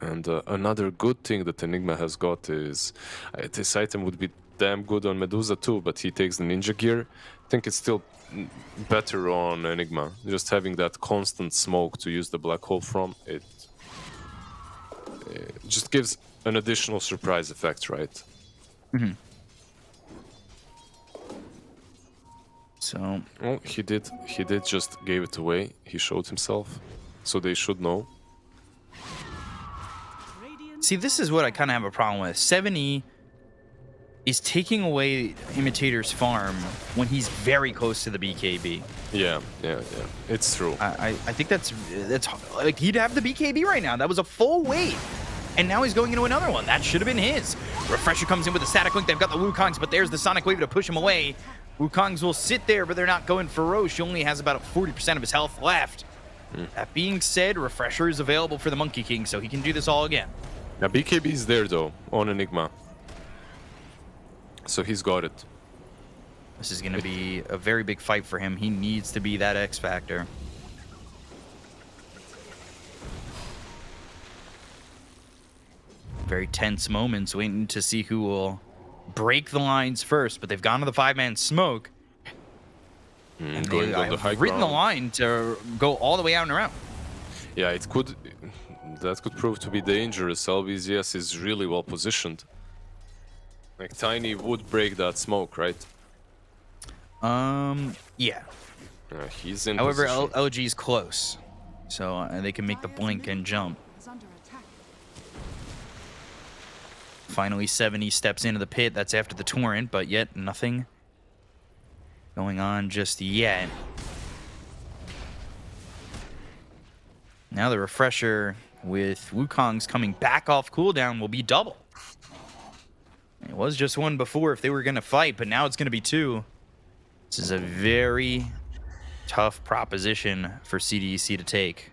And another good thing that Enigma has got is this item would be damn good on Medusa too, but he takes the ninja gear. I think it's still better on Enigma. Just having that constant smoke to use the black hole from, it just gives an additional surprise effect, right? Mm-hmm. So, well, he did just gave it away. He showed himself, so they should know. see, this is what I kind of have a problem with. 70 is taking away Imitator's farm when he's very close to the BKB. Yeah. It's true. I think that's like he'd have the BKB right now. That was a full wave. And now he's going into another one. That should have been his. Refresher comes in with a static link. They've got the Wukongs, but there's the Sonic Wave to push him away. Wukongs will sit there, but they're not going for Roche. He only has about 40% of his health left. That being said, Refresher is available for the Monkey King, so he can do this all again. Now BKB is there though, on Enigma. So he's got it. This is going to be a very big fight for him. He needs to be that X Factor. Very tense moments, waiting to see who will break the lines first, but they've gone to the 5-man smoke. And Going on the high written the ground. line to go all the way out and around. Yeah, that could prove to be dangerous. LBZS is really well positioned. Like Tiny would break that smoke, right? Yeah. He's in However, position. LG's close, so they can make the blink and jump. Is under attack. Finally, 70 steps into the pit. That's after the torrent, but yet nothing going on just yet. Now the refresher with Wukong's coming back off cooldown will be double. It was just one before if they were going to fight, but now it's going to be two. This is a very tough proposition for CDEC to take.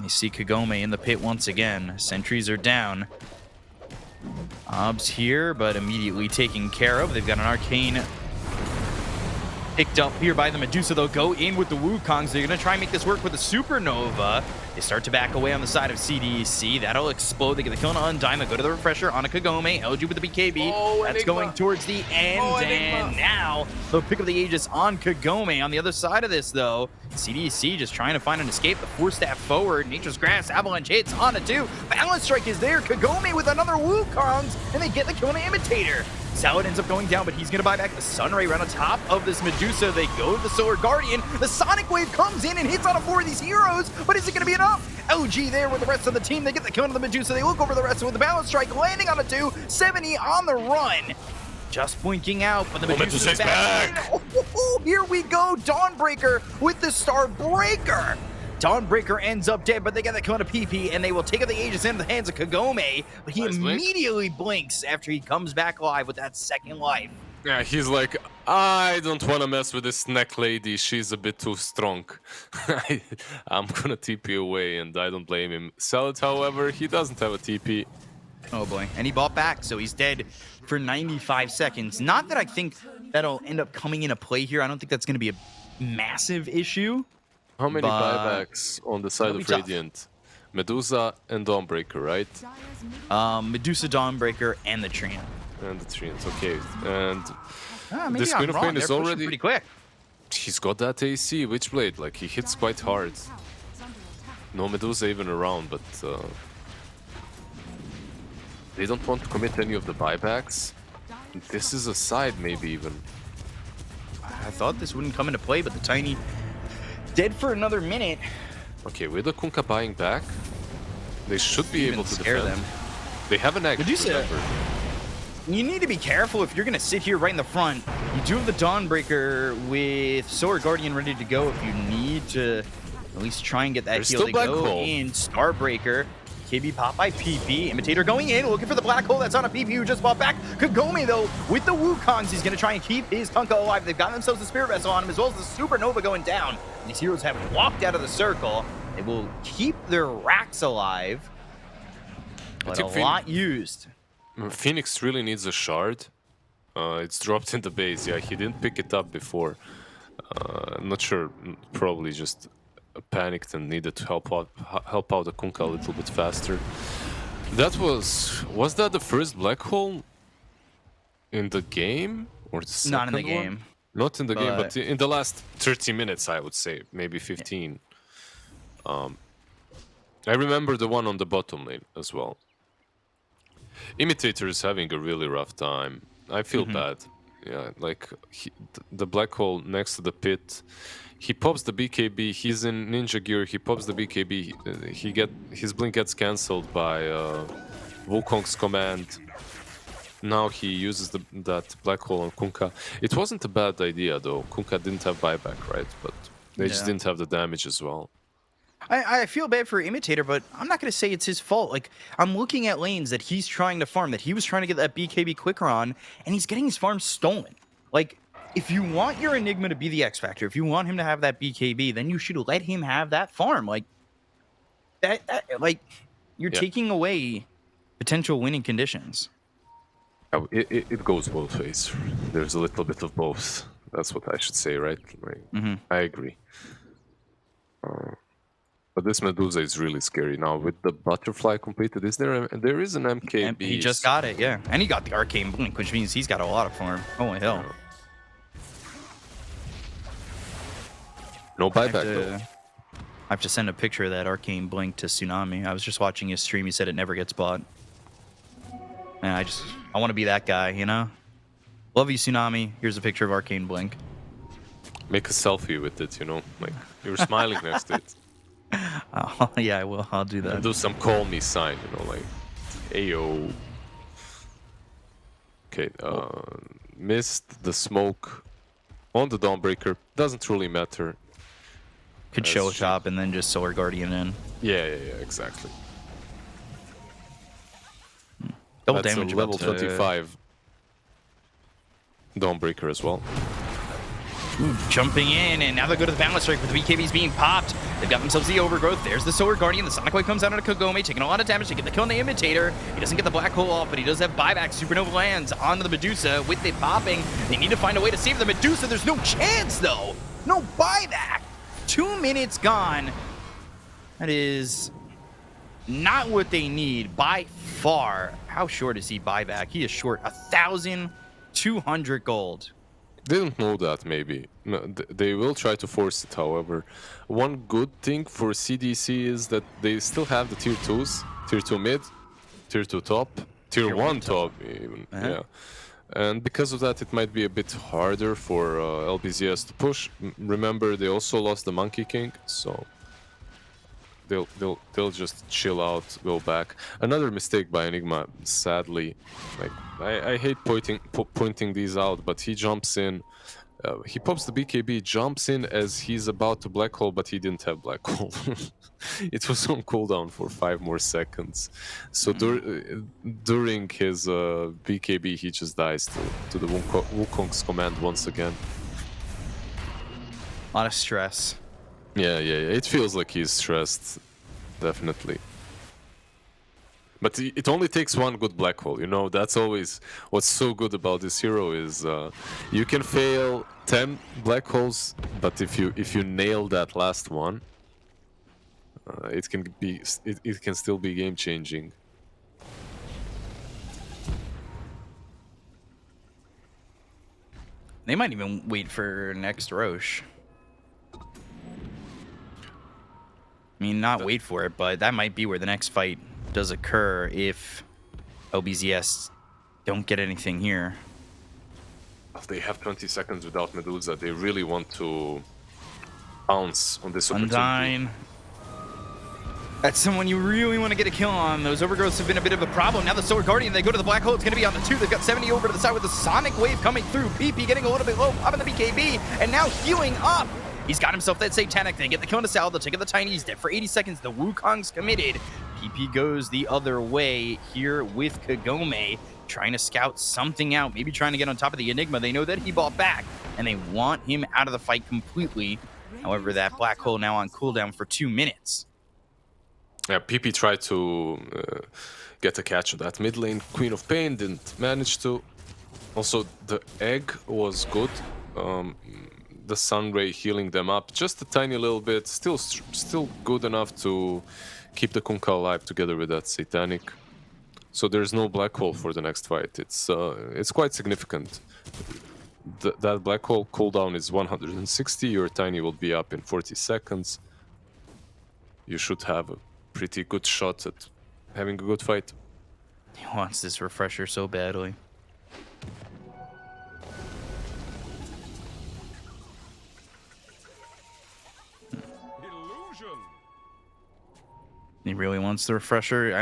You see Kagome in the pit once again. Sentries are down. Ob's here, but immediately taken care of. They've got an arcane picked up here by the Medusa. They'll go in with the Wukongs. They're going to try and make this work with the Supernova. They start to back away on the side of CDEC. That'll explode. They get the kill on Undyne. They go to the Refresher on a Kagome. LG with the BKB. That's going towards the end. And now they'll pick up the Aegis on Kagome. On the other side of this, though, CDEC just trying to find an escape. The 4-staff forward. Nature's Grass. Avalanche hits on a 2. Balance Strike is there. Kagome with another Wukongs. And they get the kill on the Imitator. Salad ends up going down, but he's going to buy back the Sunray right on top of this Medusa. They go to the Solar Guardian. The Sonic Wave comes in and hits on 4 of these heroes, but is it going to be enough? LG there with the rest of the team. They get the kill on the Medusa. They look over the rest with the Balance Strike, landing on a 2. 70 on the run. Just blinking out, but the Medusa's back. Oh, here we go. Dawnbreaker with the Starbreaker. Dawnbreaker ends up dead, but they get the kill on a PP, and they will take out the Aegis into the hands of Kagome. But he immediately blinks after he comes back alive with that second life. Yeah, he's like, I don't want to mess with this neck lady. She's a bit too strong. I'm gonna TP away, and I don't blame him. Salad, however, he doesn't have a TP. Oh boy, and he bought back, so he's dead for 95 seconds. Not that I think that'll end up coming into play here. I don't think that's going to be a massive issue. How many buybacks on the side That'll of be tough. Radiant? Medusa and Dawnbreaker, right? Dyer's middle Medusa, Dawnbreaker, and the Treant. And the Treant, okay. And Maybe this I'm Queen of wrong. Pain They're is pushing already... pretty quick. He's got that AC Witchblade, like he hits quite hard. tower is under attack. No Medusa even around, but they don't want to commit any of the buybacks. This is a side maybe even. I thought this wouldn't come into play, but the Tiny dead for another minute. Okay, with the Kunkka buying back, they should be Even able to scare defend. them. They have an egg, Medusa- remember. You need to be careful if you're going to sit here right in the front. You do have the Dawnbreaker with Solar Guardian ready to go if you need to at least try and get that There's heal. still They Black go Hole. in. Starbreaker. KB pop by PP. Imitator going in, looking for the Black Hole. That's on a PP who just bought back. Kagome, though, with the Wukongs, he's going to try and keep his Kunkka alive. They've got themselves a Spirit Vessel on him, as well as the Supernova going down. These heroes have walked out of the circle. They will keep their racks alive, but a think lot used. Phoenix really needs a shard. It's dropped in the base. Yeah, he didn't pick it up before. I'm not sure. Probably just panicked and needed to help out the Kunkka a little bit faster. That was that the first black hole in the game or the second Not in the one? game. Not in the game, but But- in the last 30 minutes, I would say, maybe 15. I remember the one on the bottom lane as well. Imitator is having a really rough time. I feel bad. Yeah, like the black hole next to the pit. He pops the BKB. He's in ninja gear. He pops the BKB. His blink gets cancelled by Wukong's command. Now he uses that black hole on Kunkka. It wasn't a bad idea though. Kunkka didn't have buyback, right? But they just didn't have the damage as well. I feel bad for Imitator, but I'm not going to say it's his fault. Like, I'm looking at lanes that he's trying to farm, that he was trying to get that BKB quicker on, and he's getting his farm stolen. Like, if you want your Enigma to be the X Factor, if you want him to have that BKB, then you should let him have that farm. Like, you're taking away potential winning conditions. It goes both ways. There's a little bit of both. That's what I should say, right? I agree. But this Medusa is really scary now. With the butterfly completed, there is an MK And he beast. just got it, yeah. And he got the Arcane Blink, which means he's got a lot of farm. Holy hell. No I buyback have though. to- I have to send a picture of that Arcane Blink to Tsunami. I was just watching his stream. He said it never gets bought. And I want to be that guy, you know? Love you, Tsunami. Here's a picture of Arcane Blink. Make a selfie with it, you know? Like, you're smiling next to it. Oh, yeah, I will. I'll do And that. do some call me sign, you know, like, ayo. Okay, missed the smoke on the Dawnbreaker. Doesn't really matter. Could As show she- shop and then just Solar Guardian in. Yeah, exactly. Double That's damage a level about to- 25 Dawnbreaker as well. Ooh, jumping in, and now they go to the balance strike with the BKBs being popped. They've got themselves the overgrowth. There's the Solar Guardian. The Sonic Wave comes out on a Kagome, taking a lot of damage to get the kill on the Imitator. He doesn't get the black hole off, but he does have buyback. Supernova lands onto the Medusa with it popping. They need to find a way to save the Medusa. There's no chance, though. No buyback. 2 minutes gone. That is not what they need by far. How short is he buyback? He is short 1,200 gold. Didn't know that, maybe. No, they will try to force it, however. One good thing for CDC is that they still have the tier 2s. Tier 2 mid, tier 2 top, tier 1 top even. Yeah. And because of that, it might be a bit harder for LBZS to push. Remember, they also lost the Monkey King, so they'll just chill out, go back. Another mistake by Enigma, sadly. Like, I hate pointing these out, but he jumps in. He pops the BKB, jumps in as he's about to black hole, but he didn't have black hole. It was on cooldown for 5 more seconds. So during his BKB, he just dies to the Wukong's command once again. A lot of stress. Yeah. It feels like he's stressed, definitely. But it only takes one good black hole, you know. That's always what's so good about this hero is you can fail 10 black holes, but if you nail that last one, it can still be game changing. They might even wait for next Roche. I mean, not wait for it, but that might be where the next fight does occur if LBZS don't get anything here. If they have 20 seconds without Medusa, they really want to pounce on this opportunity. Undyne. That's someone you really want to get a kill on. Those overgrowths have been a bit of a problem. Now the Solar Guardian, they go to the black hole. It's going to be on the 2. They've got 70 over to the side with the Sonic Wave coming through. PP getting a little bit low, popping the BKB, and now healing up. He's got himself that Satanic. They get the kill on the Sal. They'll take out the Tiny. He's dead for 80 seconds. The Wukong's committed. PP goes the other way here with Kagome, trying to scout something out. Maybe trying to get on top of the Enigma. They know that he bought back, and they want him out of the fight completely. However, that black hole now on cooldown for 2 minutes. Yeah, PP tried to get a catch of that mid lane. Queen of Pain didn't manage to. Also, the egg was good. the sun ray healing them up just a tiny little bit. Still good enough to keep the Kunkka alive together with that Satanic. So there's no black hole for the next fight. It's quite significant. That black hole cooldown is 160. Your tiny will be up in 40 seconds. You should have a pretty good shot at having a good fight. He wants this refresher so badly. He really wants the refresher.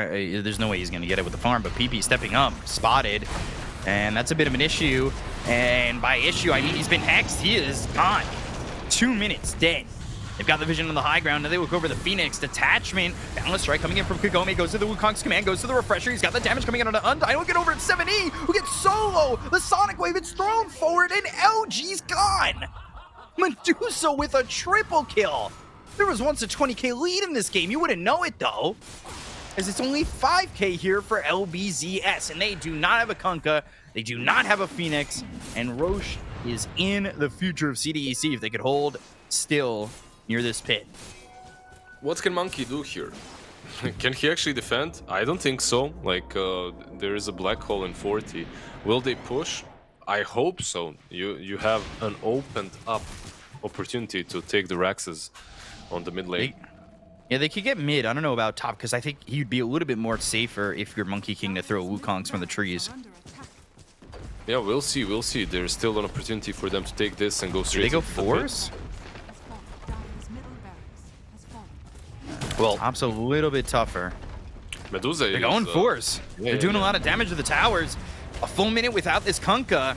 There's no way he's going to get it with the farm, but PP stepping up, spotted, and that's a bit of an issue. And by issue, I mean he's been hexed. He is gone. 2 minutes, dead. They've got the vision on the high ground. Now they look over the Phoenix. Detachment. Boundless strike coming in from Kagome. Goes to the Wukong's command. Goes to the refresher. He's got the damage coming in on the Undyne. Look at over at 7E. Who gets solo. The Sonic Wave. It's thrown forward and LG's gone. Medusa with a triple kill. There was once a 20k lead in this game. You wouldn't know it though, as it's only 5k here for LBZS, and they do not have a Kunkka, they do not have a Phoenix, and Roche is in the future of CDEC if they could hold still near this pit. What can Monkey do here? Can he actually defend? I don't think so. Like, there is a black hole in 40. Will they push? I hope so. You have an opened up opportunity to take the Raxes on the mid lane. Yeah, they could get mid. I don't know about top, because I think he'd be a little bit more safer if you're Monkey King to throw Wukongs from the trees. Yeah, we'll see, we'll see. There's still an opportunity for them to take this and go straight. Did they go to the force? Well, Top's a little bit tougher. Medusa They're going force. Yeah, They're doing yeah. a lot of damage to the towers. A full minute without this Kunkka.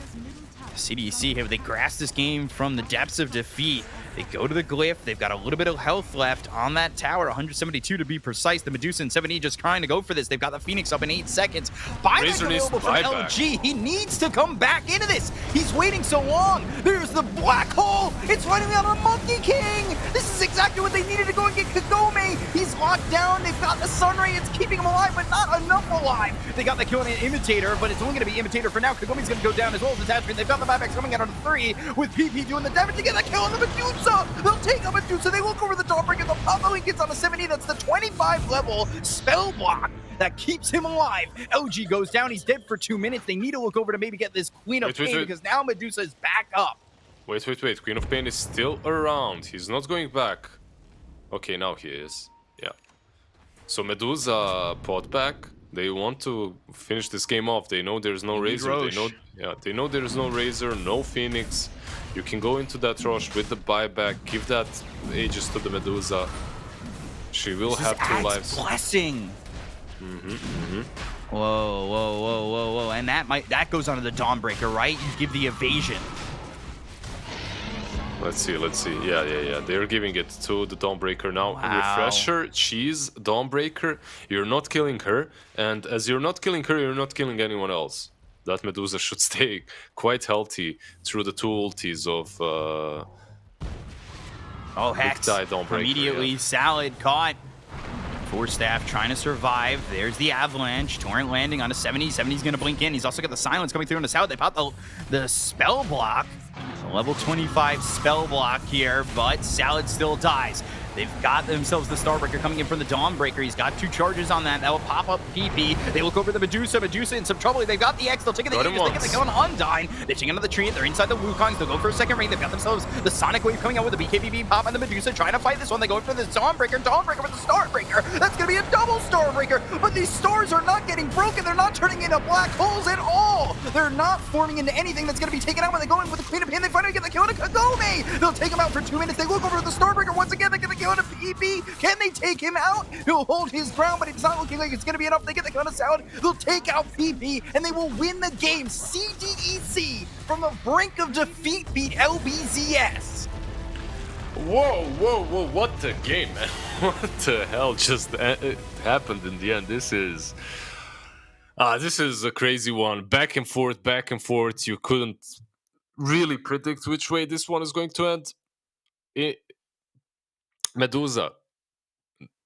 CDEC here, they grasp this game from the depths of defeat. They go to the glyph. They've got a little bit of health left on that tower, 172 to be precise. The Medusa and 7E just trying to go for this. They've got the Phoenix up in 8 seconds. Buyback available from LG. He needs to come back into this. He's waiting so long. There's the black hole. It's finally out on Monkey King. This is exactly what they needed to go and get Kagome. He's locked down. They've got the Sunray. It's keeping him alive, but not enough alive. They got the kill on an Imitator, but it's only going to be Imitator for now. Kagome's going to go down as well as Detachment. They've got the buybacks coming out on 3 with PP doing the damage to get that kill on the Medusa. They'll take out Medusa. They look over the Dawnbreaker. The pop gets on a 70. That's the 25 level spell block that keeps him alive. LG goes down. He's dead for 2 minutes. They need to look over to maybe get this Queen of Pain because now Medusa is back up. Wait. Queen of Pain is still around. He's not going back. Okay, now he is. Yeah. So Medusa pot back. They want to finish this game off. They know there's no Razor. They know there's no Razor, no Phoenix. You can go into that rush with the buyback, give that Aegis to the Medusa. She will have 2 lives. Blessing. Whoa. And that goes onto the Dawnbreaker, right? You give the evasion. Let's see. Yeah. They're giving it to the Dawnbreaker now. Wow. Refresher, she's Dawnbreaker. You're not killing her. And as you're not killing her, you're not killing anyone else. That Medusa should stay quite healthy through the 2 ultis of Hex. Immediately, yeah. Salad caught. Force Staff trying to survive. There's the Avalanche. Torrent landing on a 70. 70's going to blink in. He's also got the Silence coming through on the Salad. They popped the spell block. A level 25 spell block here, but Salad still dies. They've got themselves the Starbreaker coming in from the Dawnbreaker. He's got 2 charges on that. That will pop up PP. They look over the Medusa. Medusa in some trouble. They've got the X. They'll take it. They get the kill on Undyne. They're taking out the tree. They're inside the Wukongs. They'll go for a second ring. They've got themselves the Sonic Wave coming out with the BKBB pop and the Medusa trying to fight this one. They go for the Dawnbreaker. Dawnbreaker with the Starbreaker. That's going to be a double Starbreaker. But these stars are not getting broken. They're not turning into black holes at all. They're not forming into anything that's going to be taken out when they go in with the Queen of Pain. They finally get the kill on Kagome. They'll take him out for 2 minutes. They look over at the Starbreaker once again. They get the kill on PP. Can they take him out? He'll hold his ground, but it's not looking like it's going to be enough. They get the count of Salad. They'll take out PP, and they will win the game. CDEC from the brink of defeat beat LBZS. Whoa. What a game, man. What the hell just happened in the end? This is a crazy one. Back and forth. You couldn't really predict which way this one is going to end. Medusa,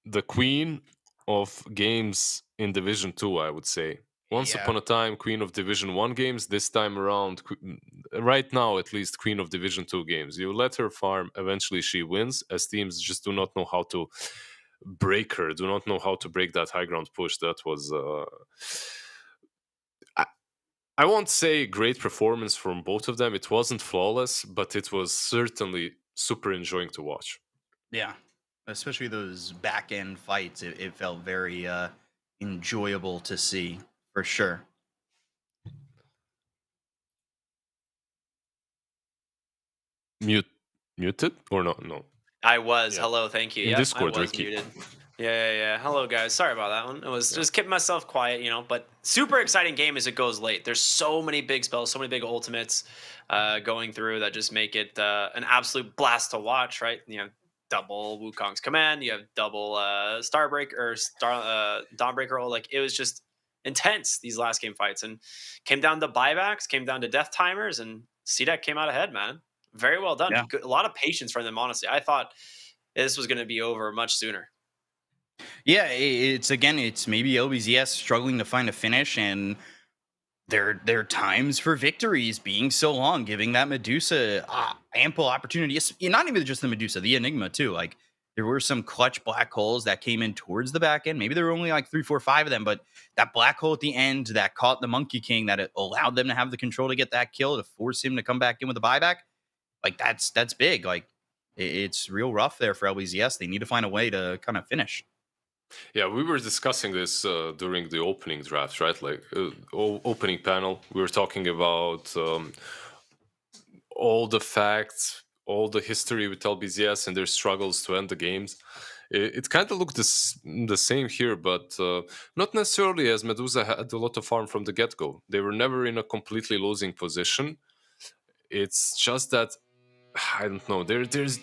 the queen of games in Division 2, I would say. Once upon a time, queen of Division 1 games. This time around, right now at least, queen of Division 2 games. You let her farm, eventually she wins, as teams just do not know how to break her, do not know how to break that high ground push. That was I won't say great performance from both of them. It wasn't flawless, but it was certainly super enjoying to watch. Yeah, especially those back end fights. It felt very enjoyable to see for sure. Muted or no? No. I was. Yeah. Hello, thank you. In Yep, Discord, I was Ricky. muted. Yeah. Hello, guys. Sorry about that one. It was just keeping myself quiet, But super exciting game as it goes late. There's so many big spells, so many big ultimates going through that just make it an absolute blast to watch. Right? You have double Wukong's command. You have double Starbreaker or Dawnbreaker. Like it was just intense these last game fights, and came down to buybacks, came down to death timers, and CDEC came out ahead, man. Very well done. Yeah. A lot of patience from them, honestly. I thought this was going to be over much sooner. Yeah, it's maybe LBZS struggling to find a finish, and their times for victories being so long, giving that Medusa ample opportunity. Not even just the Medusa, the Enigma too. Like there were some clutch black holes that came in towards the back end. Maybe there were only like 3, 4, 5 of them, but that black hole at the end that caught the Monkey King, that it allowed them to have the control to get that kill, to force him to come back in with a buyback. Like that's big. Like it's real rough there for LBZS. They need to find a way to kind of finish. Yeah, we were discussing this during the opening draft, right? Like opening panel, we were talking about all the facts, all the history with LBZS and their struggles to end the games. It kind of looked the same here, but not necessarily, as Medusa had a lot of farm from the get-go. They were never in a completely losing position. It's just that I don't know. There's.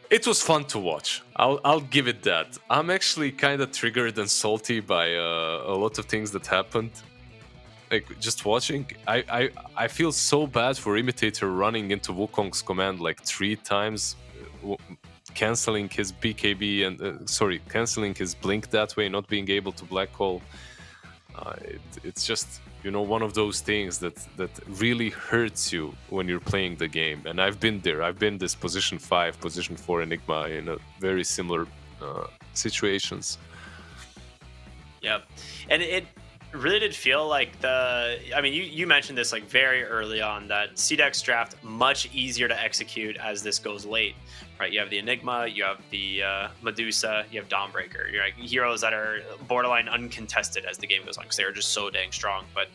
It was fun to watch. I'll give it that. I'm actually kind of triggered and salty by a lot of things that happened. Like just watching, I feel so bad for Imitator running into Wukong's command like 3 times, canceling his BKB and canceling his blink that way, not being able to black hole. It's just one of those things that really hurts you when you're playing the game. And I've been there. I've been this position 5, position 4 Enigma in a very similar situations. Yep. And it really did feel like you mentioned this like very early on, that CDEC's draft much easier to execute as this goes late, right? You have the Enigma, you have the Medusa, you have Dawnbreaker. You're like heroes that are borderline uncontested as the game goes on because they're just so dang strong. But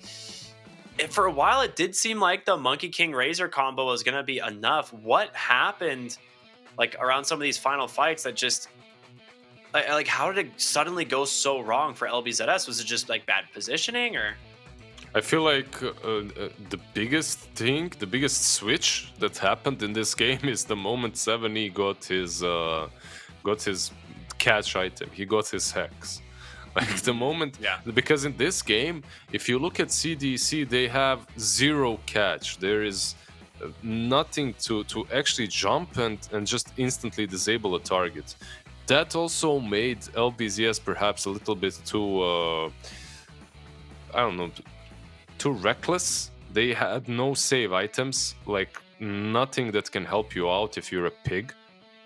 for a while, it did seem like the Monkey King Razor combo was going to be enough. What happened like around some of these final fights that just like how did it suddenly go so wrong for LBZS? Was it just like bad positioning, or? I feel like the biggest switch that happened in this game is the moment 7E got his catch item. He got his hex. Like the moment, because in this game, if you look at CDEC, they have 0 catch. There is nothing to actually jump and just instantly disable a target. That also made LBZS perhaps a little bit too, too reckless. They had no save items, like nothing that can help you out if you're a pig.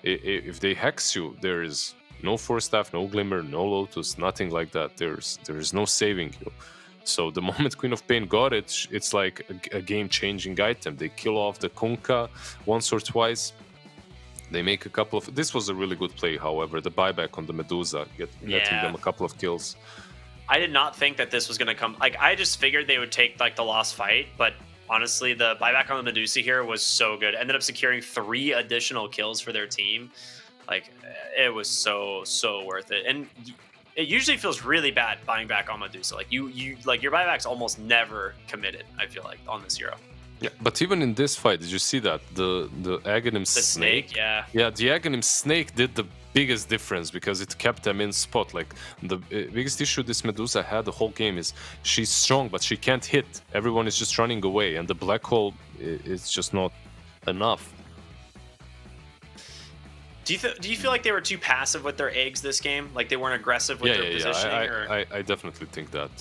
If they hex you, there is no Force Staff, no Glimmer, no Lotus, nothing like that. There is no saving you. So the moment Queen of Pain got it, it's like a game-changing item. They kill off the Kunkka once or twice. They make a couple of... This was a really good play, however. The buyback on the Medusa, getting them a couple of kills. I did not think that this was going to come... Like, I just figured they would take, like, the lost fight, but honestly, the buyback on the Medusa here was so good. Ended up securing 3 additional kills for their team. Like, it was so worth it. And it usually feels really bad buying back on Medusa. Like, your buyback's almost never committed, I feel like, on this hero. Yeah, but even in this fight, did you see that the Aghanim snake? Yeah, the Aghanim snake did the biggest difference because it kept them in spot. Like the biggest issue this Medusa had the whole game is she's strong, but she can't hit. Everyone is just running away, and the black hole is just not enough. Do you feel like they were too passive with their eggs this game? Like they weren't aggressive with their positioning? I definitely think that.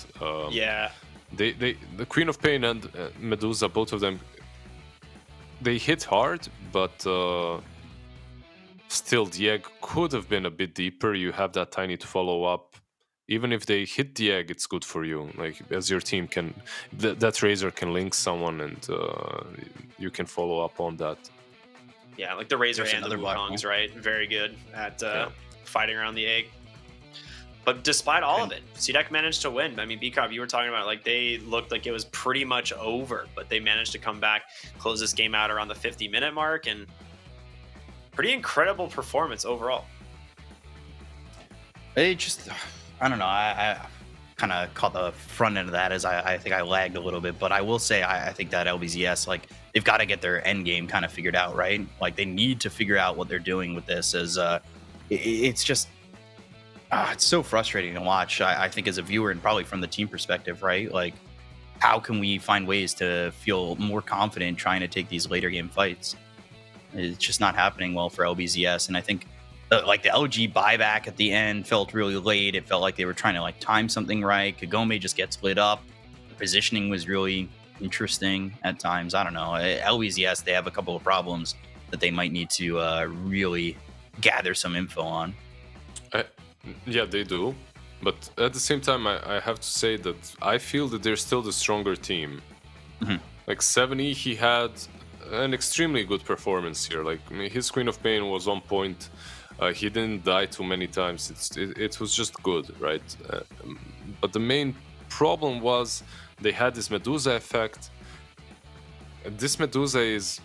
the Queen of Pain and Medusa, both of them, they hit hard, but still the egg could have been a bit deeper. You have that tiny to follow up. Even if they hit the egg, it's good for you. Like, as your team can, that razor can link someone, and you can follow up on that. Yeah, like the Razor There's and the another black Wukongs, hole. right? Very good at fighting around the egg. But despite all of it, CDEC managed to win. I mean, BCOP, you were talking about, like, they looked like it was pretty much over, but they managed to come back, close this game out around the 50-minute mark, and pretty incredible performance overall. It just, I don't know. I kind of caught the front end of that as I think I lagged a little bit, but I will say I think that LBZS, like, they've got to get their end game kind of figured out, right? Like, they need to figure out what they're doing with this. As it's just, it's so frustrating to watch. I think as a viewer and probably from the team perspective, right? Like, how can we find ways to feel more confident trying to take these later game fights? It's just not happening well for LBZS, and I think like the LG buyback at the end felt really late. It felt like they were trying to like time something right. Kagome just gets lit up. The positioning was really interesting at times. I don't know. LBZS, they have a couple of problems that they might need to really gather some info on. Yeah, they do. But at the same time, I have to say that I feel that they're still the stronger team. Mm-hmm. Like 70, he had an extremely good performance here. Like, I mean, his Queen of Pain was on point. He didn't die too many times. It was just good, right? But the main problem was they had this Medusa effect. This Medusa is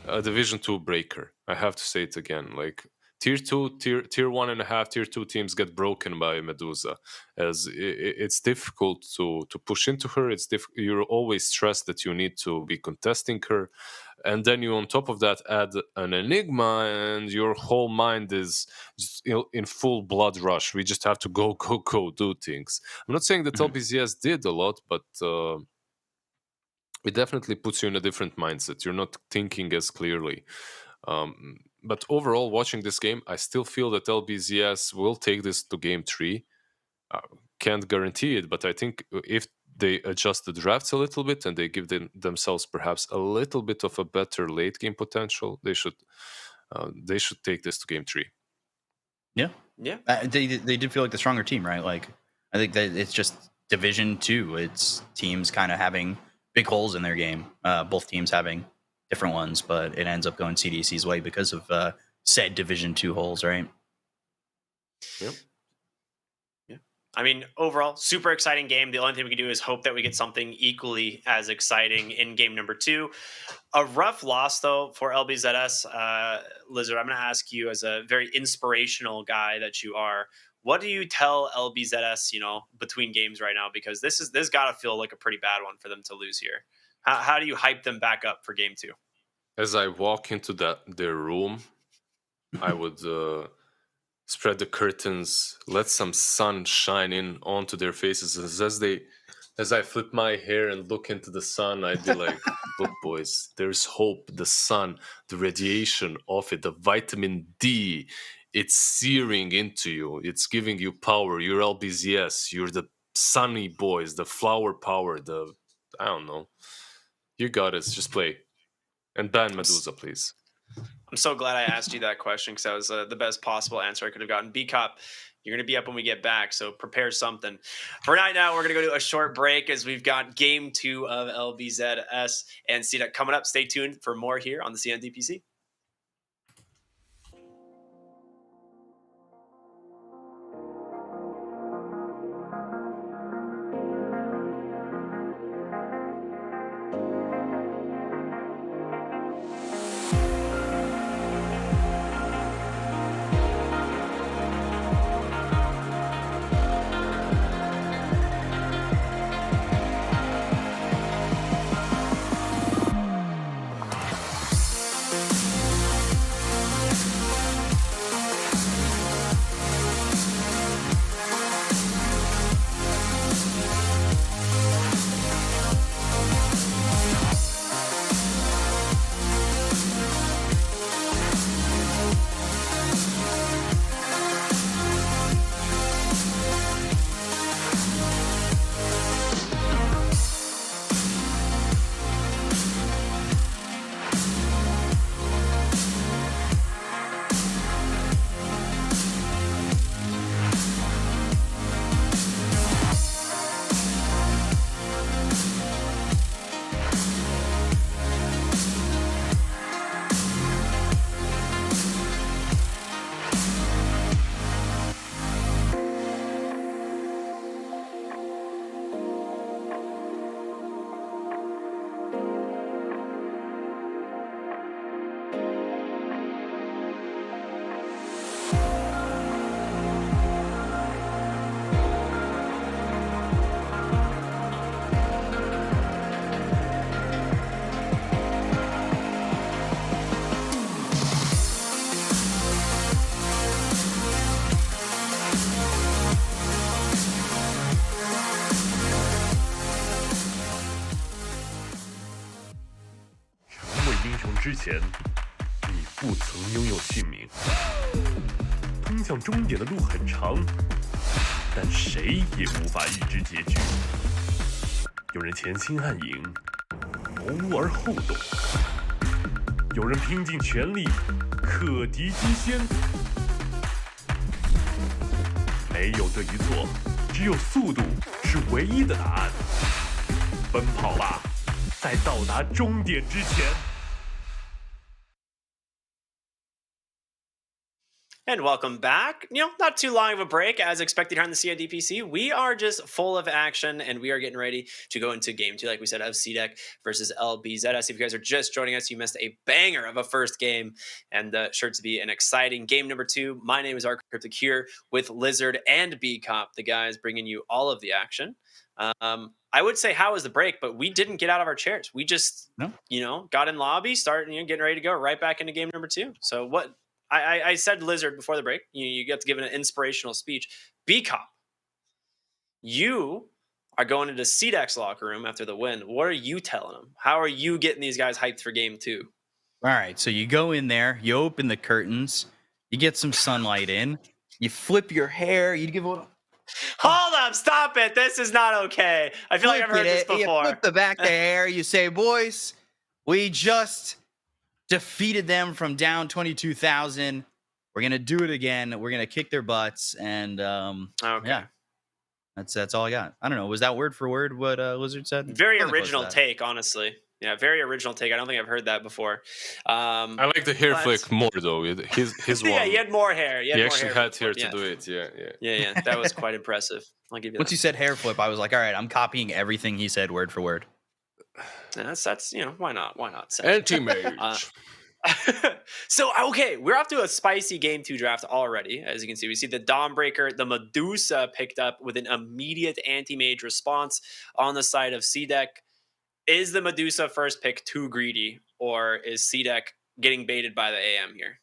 a Division 2 breaker. I have to say it again. Like, Tier 2, Tier 1.5, Tier 2 teams get broken by Medusa, as it's difficult to push into her. You're always stressed that you need to be contesting her. And then you, on top of that, add an Enigma, and your whole mind is just in full blood rush. We just have to go, do things. I'm not saying that LBZS did a lot, but it definitely puts you in a different mindset. You're not thinking as clearly. But overall, watching this game, I still feel that LBZS will take this to game 3. Can't guarantee it, but I think if they adjust the drafts a little bit and they give themselves perhaps a little bit of a better late game potential, they should take this to game 3. Yeah. They did feel like the stronger team, right? Like, I think that it's just Division 2. It's teams kind of having big holes in their game. Both teams having different ones, but it ends up going CDEC's way because of said Division 2 holes, right? Yep. I mean, overall, super exciting game. The only thing we can do is hope that we get something equally as exciting in game number 2. A rough loss, though, for LBZS. Lizard, I'm going to ask you, as a very inspirational guy that you are, what do you tell LBZS, between games right now? Because this got to feel like a pretty bad one for them to lose here. How do you hype them back up for game 2? As I walk into their room, I would spread the curtains, let some sun shine in onto their faces. As I flip my hair and look into the sun, I'd be like, look, boys, there's hope. The sun, the radiation of it, the vitamin D, it's searing into you. It's giving you power. You're LBZS. You're the sunny boys, the flower power, I don't know. You got it. Just play. And ban Medusa, please. I'm so glad I asked you that question, because that was the best possible answer I could have gotten. B-Cop, you're going to be up when we get back, so prepare something. For right now, we're going to go to a short break as we've got game 2 of LBZS and CDEC coming up. Stay tuned for more here on the DPC. 城之前，你不曾拥有姓名。通向终点的路很长，但谁也无法预知结局。有人前倾暗影，谋而后动；有人拼尽全力，克敌机先。没有对与错，只有速度是唯一的答案。奔跑吧，在到达终点之前。And welcome back. Not too long of a break as expected here on the CDPC. We are just full of action and we are getting ready to go into game 2, like we said, of CDEC versus LBZS. If you guys are just joining us, you missed a banger of a first game and sure to be an exciting game number 2. My name is Cryptic here with Lizard and B-Cop, the guys bringing you all of the action. I would say how was the break, but we didn't get out of our chairs. We just, got in lobby, started, getting ready to go right back into game number 2. So what... I said Lizard before the break. You get to give an inspirational speech. B-Cop, you are going into CDEC's locker room after the win. What are you telling them? How are you getting these guys hyped for game 2? All right, so you go in there, you open the curtains, you get some sunlight in, you flip your hair, you give a little... Hold up, stop it. This is not okay. I feel like I've heard this before. You flip the back of the hair, you say, boys, we just... defeated them from down 22,000. We're gonna do it again. We're gonna kick their butts, and yeah, that's all I got. I don't know. Was that word for word what Lizard said? Very original take, honestly. Yeah, very original take. I don't think I've heard that before. I like the hair flick more though. His one. Yeah, he had more hair. He actually had hair to do it. Yeah. That was quite impressive. I'll give you that. Once he said hair flip, I was like, all right, I'm copying everything he said word for word. That's why not? Why not? Anti-mage. So, okay, we're off to a spicy game 2 draft already. As you can see, we see the Dawnbreaker, the Medusa picked up with an immediate anti-mage response on the side of CDEC. Is the Medusa first pick too greedy, or is CDEC getting baited by the AM here?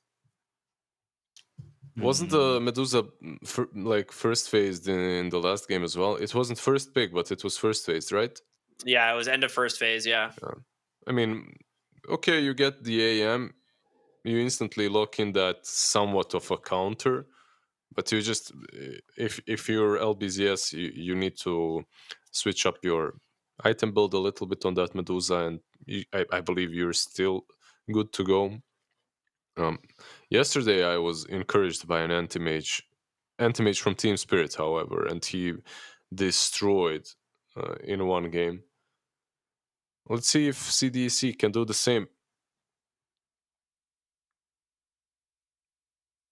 Wasn't the Medusa first phased in the last game as well? It wasn't first pick, but it was first phased, right? Yeah, it was end of first phase, yeah. I mean, okay, you get the AM, you instantly lock in that somewhat of a counter, but you just, if you're LBZS, you need to switch up your item build a little bit on that Medusa, and I believe you're still good to go. Yesterday, I was encouraged by an anti-mage from Team Spirit, however, and he destroyed in one game. Let's see if CDEC can do the same.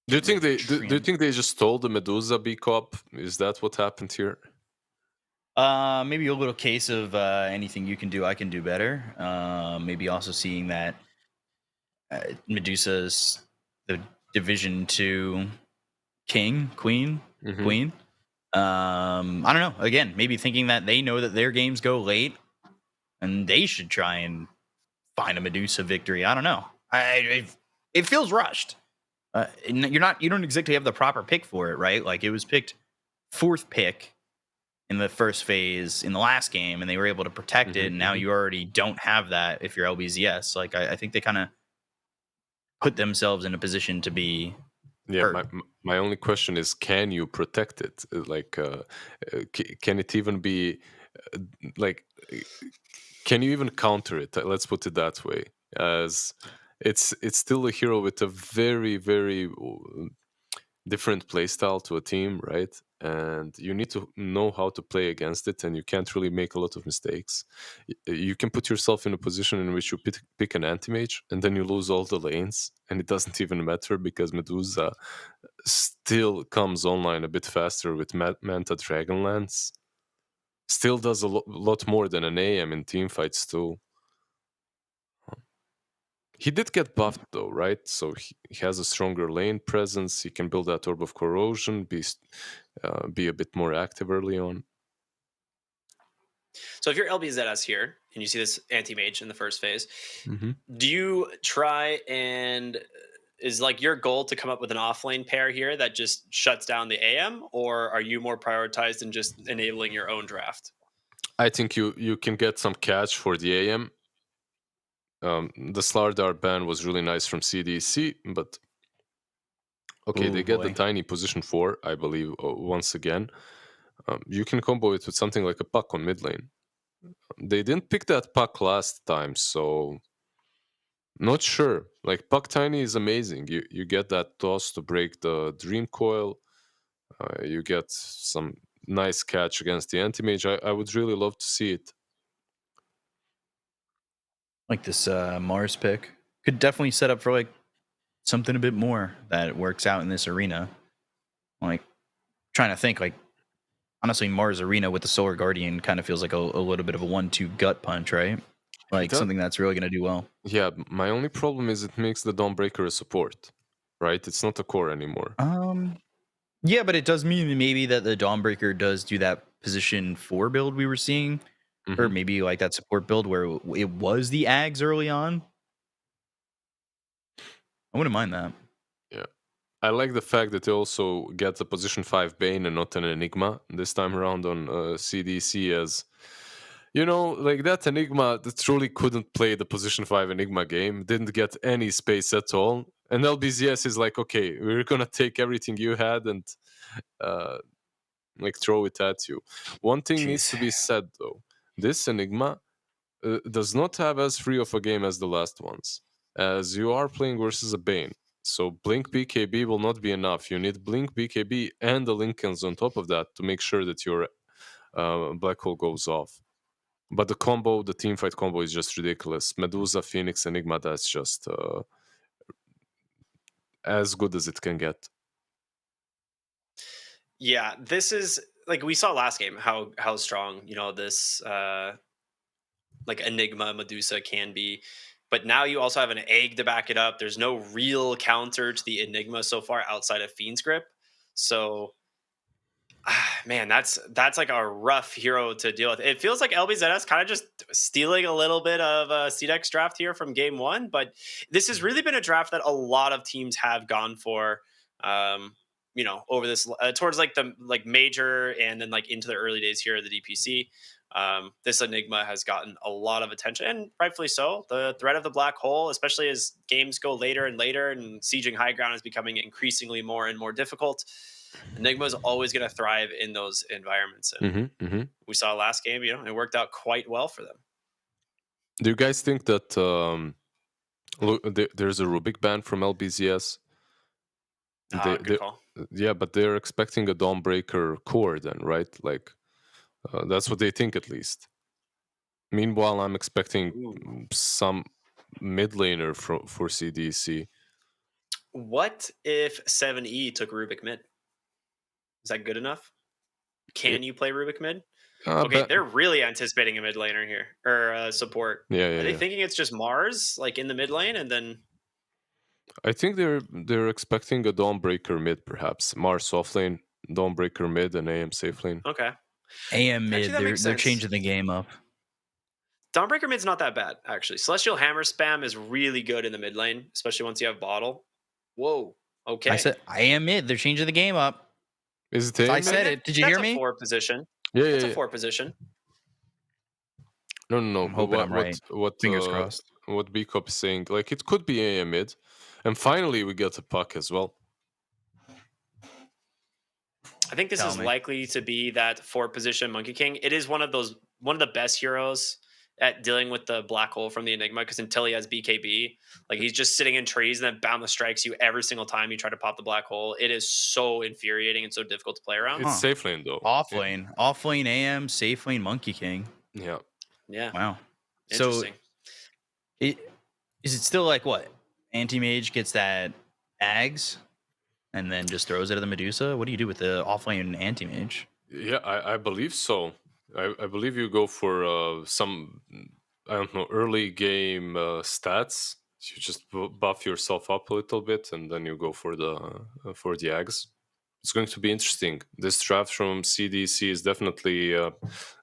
Do you think they just stole the Medusa B-Cop? Is that what happened here? Maybe a little case of anything you can do, I can do better. Maybe also seeing that Medusa's the Division 2 queen. I don't know. Again, maybe thinking that they know that their games go late, and they should try and find a Medusa victory. I don't know. It feels rushed. You don't exactly have the proper pick for it, right? Like, it was picked 4th pick in the first phase in the last game, and they were able to protect it. And now you already don't have that if you're LBZS. Like, I think they kind of put themselves in a position to be. Yeah, my only question is, can you protect it? Like, can it even be can you even counter it? Let's put it that way. As it's still a hero with a very, very different playstyle to a team, right? And you need to know how to play against it, and you can't really make a lot of mistakes. You can put yourself in a position in which you pick an anti-mage, and then you lose all the lanes, and it doesn't even matter because Medusa still comes online a bit faster with Manta Dragonlance. Still does a lot more than an AM in teamfights too. He did get buffed though, right? So he has a stronger lane presence. He can build that Orb of Corrosion, be a bit more active early on. So if you're LBZS here and you see this anti-mage in the first phase, do you try and is like your goal to come up with an off-lane pair here that just shuts down the AM, or are you more prioritized in just enabling your own draft? I think you can get some catch for the AM, The Slardar ban was really nice from CDEC, but okay, Ooh, they get the boy. tiny position 4, I believe, once again. You can combo it with something like a puck on mid lane. They didn't pick that puck last time, so not sure. Like puck tiny is amazing. You get that toss to break the dream coil. You get some nice catch against the anti-mage. I would really love to see it. Like this Mars pick could definitely set up for like something a bit more that works out in this arena. Like trying to think, like honestly, Mars Arena with the Solar Guardian kind of feels like a little bit of a 1-2 gut punch, right? Like That- something that's really going to do well. Yeah, my only problem is it makes the Dawnbreaker a support, right? It's not a core anymore. Yeah, but it does mean maybe that the Dawnbreaker does do that position 4 build we were seeing, or Mhm. maybe like that support build where it was the Ags early on. I wouldn't mind that. Yeah. I like the fact that they also get the position 5 Bane and not an Enigma this time around on CDC, as like that Enigma that truly couldn't play the position 5 Enigma game, didn't get any space at all. And LBZS is like, okay, we're gonna take everything you had and uh, like throw it at you. One thing needs Jeez. to be said though: this Enigma does not have as free of a game as the last ones, as you are playing versus a Bane. So Blink BKB will not be enough. You need Blink BKB and the Lincolns on top of that to make sure that your Black Hole goes off. But the combo, the teamfight combo is just ridiculous. Medusa, Phoenix, Enigma, that's just as good as it can get. Yeah, this is like we saw last game how strong this like Enigma Medusa can be. But now you also have an egg to back it up. There's no real counter to the Enigma so far outside of Fiend's Grip. So man, that's like a rough hero to deal with. It feels like LBZS kind of just stealing a little bit of a CDEC draft here from game one, but this has really been a draft that a lot of teams have gone for. Over this towards like the like major and then like into the early days here of the DPC. This Enigma has gotten a lot of attention, and rightfully so. The threat of the black hole, especially as games go later and later, and sieging high ground is becoming increasingly more and more difficult. Enigma is always going to thrive in those environments, and we saw last game. It worked out quite well for them. Do you guys think that there's a Rubik ban from LBZS? Good call. Yeah, but they're expecting a Dawnbreaker core then, right? Like that's what they think at least. Meanwhile, I'm expecting some mid laner for CDC. What if 7E took Rubik mid? Is that good enough? Can you play Rubik mid? Okay, they're really anticipating a mid laner here or support. Yeah. Are they thinking it's just Mars like in the mid lane and then? I think they're expecting a Dawnbreaker mid, perhaps Mars soft lane, Dawnbreaker mid, and AM safe lane. Okay. AM mid, Actually, that makes they're sense. changing the game up. Dawnbreaker mid's not that bad, actually. Celestial Hammer spam is really good in the mid lane, especially once you have bottle. Whoa. Okay. I said AM mid, they're changing the game up. Is it AM I mid? said it. Did you hear me? That's a 4 position. Yeah, That's yeah. a 4 position. No. I'm hoping I'm right. What Fingers crossed. What Bcop is saying, like it could be AM mid, and finally we get a puck as well. I think this is likely to be that 4 position Monkey King. It is one of the best heroes at dealing with the black hole from the Enigma, because until he has BKB, like he's just sitting in trees and then boundless strikes you every single time you try to pop the black hole. It is so infuriating and so difficult to play around. It's safe lane though. Off lane AM, safe lane Monkey King. Yeah. Wow. Interesting. So, is it still like what? Anti-mage gets that Ags and then just throws it at the Medusa? What do you do with the offlane anti-mage? Yeah, I believe so. I believe you go for some, I don't know, early game stats. You just buff yourself up a little bit, and then you go for the Ags. It's going to be interesting. This draft from CDC is definitely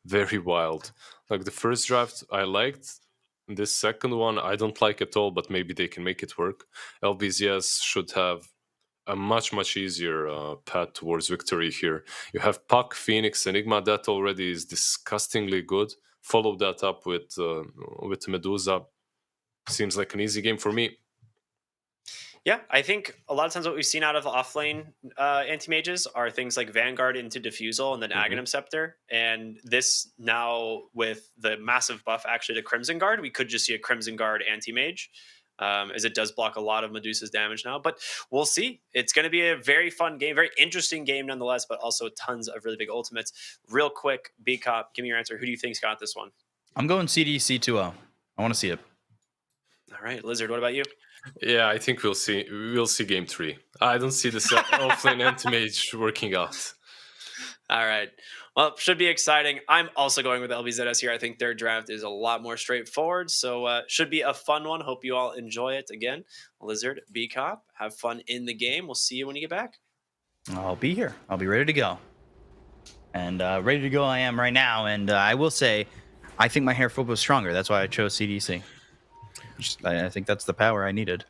very wild. Like the first draft, I liked. This second one, I don't like at all, but maybe they can make it work. LBZS should have a much easier path towards victory here. You have Puck, Phoenix, Enigma. That already is disgustingly good. Follow that up with Medusa. seems like an easy game for me. Yeah, I think a lot of times what we've seen out of offlane anti-mages are things like Vanguard into Diffusal and then Aghanim Scepter. And this now, with the massive buff actually to Crimson Guard, we could just see a Crimson Guard anti-mage, as it does block a lot of Medusa's damage now. But we'll see. It's going to be a very fun game, very interesting game nonetheless, but also tons of really big ultimates. Real quick, B-Cop, give me your answer. Who do you think's got this one? I'm going CDC 2-0. I want to see it. All right, Lizard, what about you? Yeah, I think we'll see game 3. I don't see this offlane anti-mage working out. All right. Well, should be exciting. I'm also going with LBZS here. I think their draft is a lot more straightforward, so should be a fun one. Hope you all enjoy it. Again, Lizard, B-Cop, have fun in the game. We'll see you when you get back. I'll be here. I'll be ready to go. And ready to go I am right now. And I will say, I think my hair flip was stronger. That's why I chose CDC. I think that's the power I needed.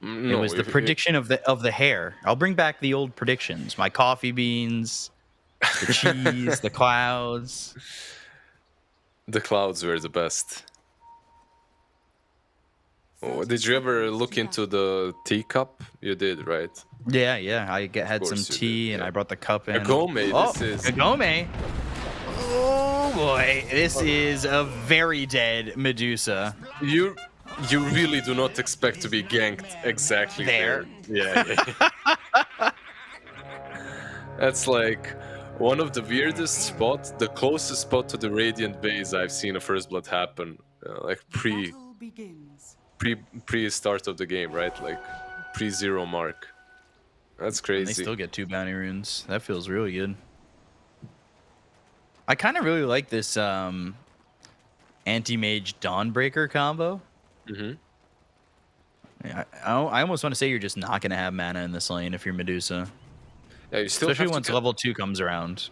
No, it was the prediction of the hair. I'll bring back the old predictions. My coffee beans, the cheese, the clouds. The clouds were the best. Oh, did you ever look into the teacup? You did, right? Yeah. I had some course you tea did, and yeah. I brought the cup in. Kagome, Oh, this is... Kagome. Oh boy, this is a very dead Medusa. You really do not expect to be ganked exactly there. Yeah. That's like one of the weirdest spots, the closest spot to the Radiant base I've seen a First Blood happen, like pre start of the game, right? Like pre-0 mark. That's crazy. And they still get 2 bounty runes. That feels really good. I kind of really like this anti-mage Dawnbreaker combo. Yeah, I almost want to say you're just not going to have mana in this lane if you're Medusa. Yeah, you still especially have once level 2 comes around.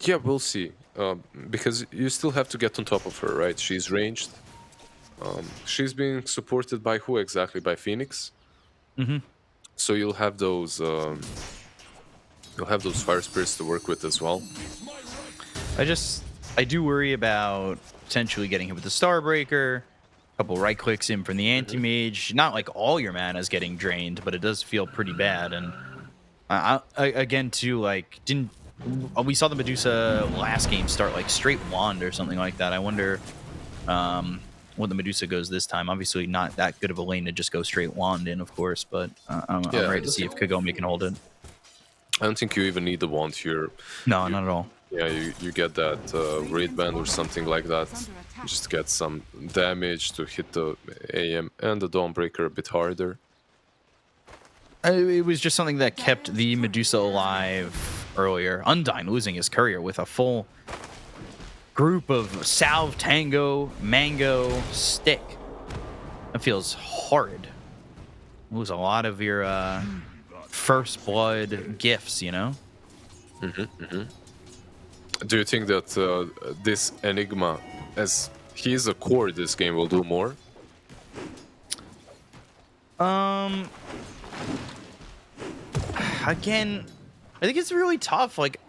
Yeah, we'll see. Because you still have to get on top of her, right? She's ranged. She's being supported by who exactly? By Phoenix. So you'll have those fire spirits to work with as well. I do worry about potentially getting hit with the Starbreaker. A couple right clicks in from the anti-mage. Not like all your mana is getting drained, but it does feel pretty bad. And again, too, like we saw the Medusa last game start like straight wand or something like that. I wonder what the Medusa goes this time. Obviously, not that good of a lane to just go straight wand in, of course, but I'm ready to see if Kagome can hold it. I don't think you even need the wand here. No, not at all. Yeah, you get that raid band or something like that. Just get some damage to hit the AM and the Dawnbreaker a bit harder. It was just something that kept the Medusa alive earlier. Undyne losing his courier with a full group of Salve, Tango, Mango, Stick. That feels horrid. Lose a lot of your first blood gifts, you know? Do you think that this Enigma, as he is a core this game, will do more? Again, I think it's really tough. Like,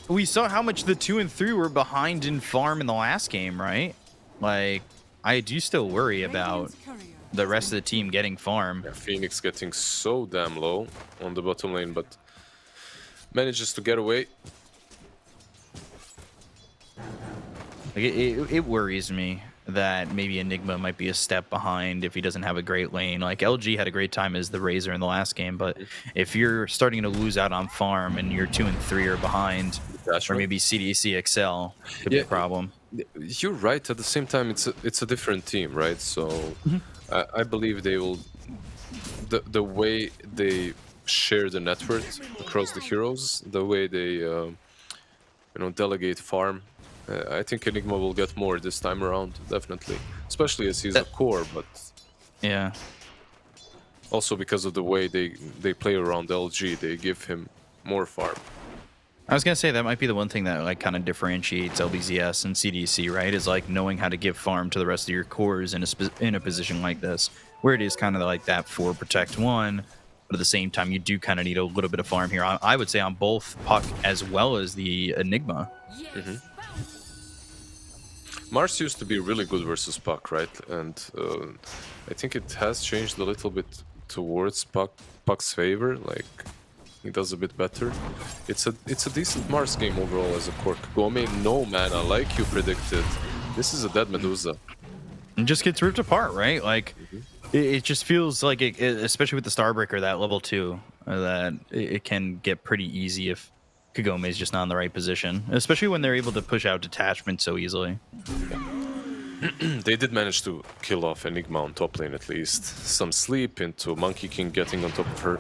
we saw how much the 2 and 3 were behind in farm in the last game, right? Like, I do still worry about the rest of the team getting farm. Yeah, Phoenix getting so damn low on the bottom lane, but manages to get away. Like, it worries me that maybe Enigma might be a step behind if he doesn't have a great lane. Like, LG had a great time as the Razor in the last game, but if you're starting to lose out on farm and your 2 and 3 are behind, or maybe CDEC Excel could be a problem. You're right. At the same time, it's a different team, right? So I believe they will. The way they share the network across the heroes, the way they delegate farm. I think Enigma will get more this time around, definitely. Especially as he's a core, but... Yeah. Also because of the way they play around LG, they give him more farm. I was going to say, that might be the one thing that like kind of differentiates LBZS and CDC, right? Is like knowing how to give farm to the rest of your cores in a position like this, where it is kind of like that 4 protect 1, but at the same time, you do kind of need a little bit of farm here. I would say on both Puck as well as the Enigma. Mars used to be really good versus Puck, right? And I think it has changed a little bit towards Puck's favor. Like, he does a bit better. It's a decent Mars game overall as a core. Kagome, no mana, like you predicted. This is a dead Medusa. It just gets ripped apart, right? Like, it just feels like, especially with the Starbreaker, that level 2, that it can get pretty easy if Kagome is just not in the right position, especially when they're able to push out detachment so easily. They did manage to kill off Enigma on top lane at least. Some sleep into Monkey King getting on top of her.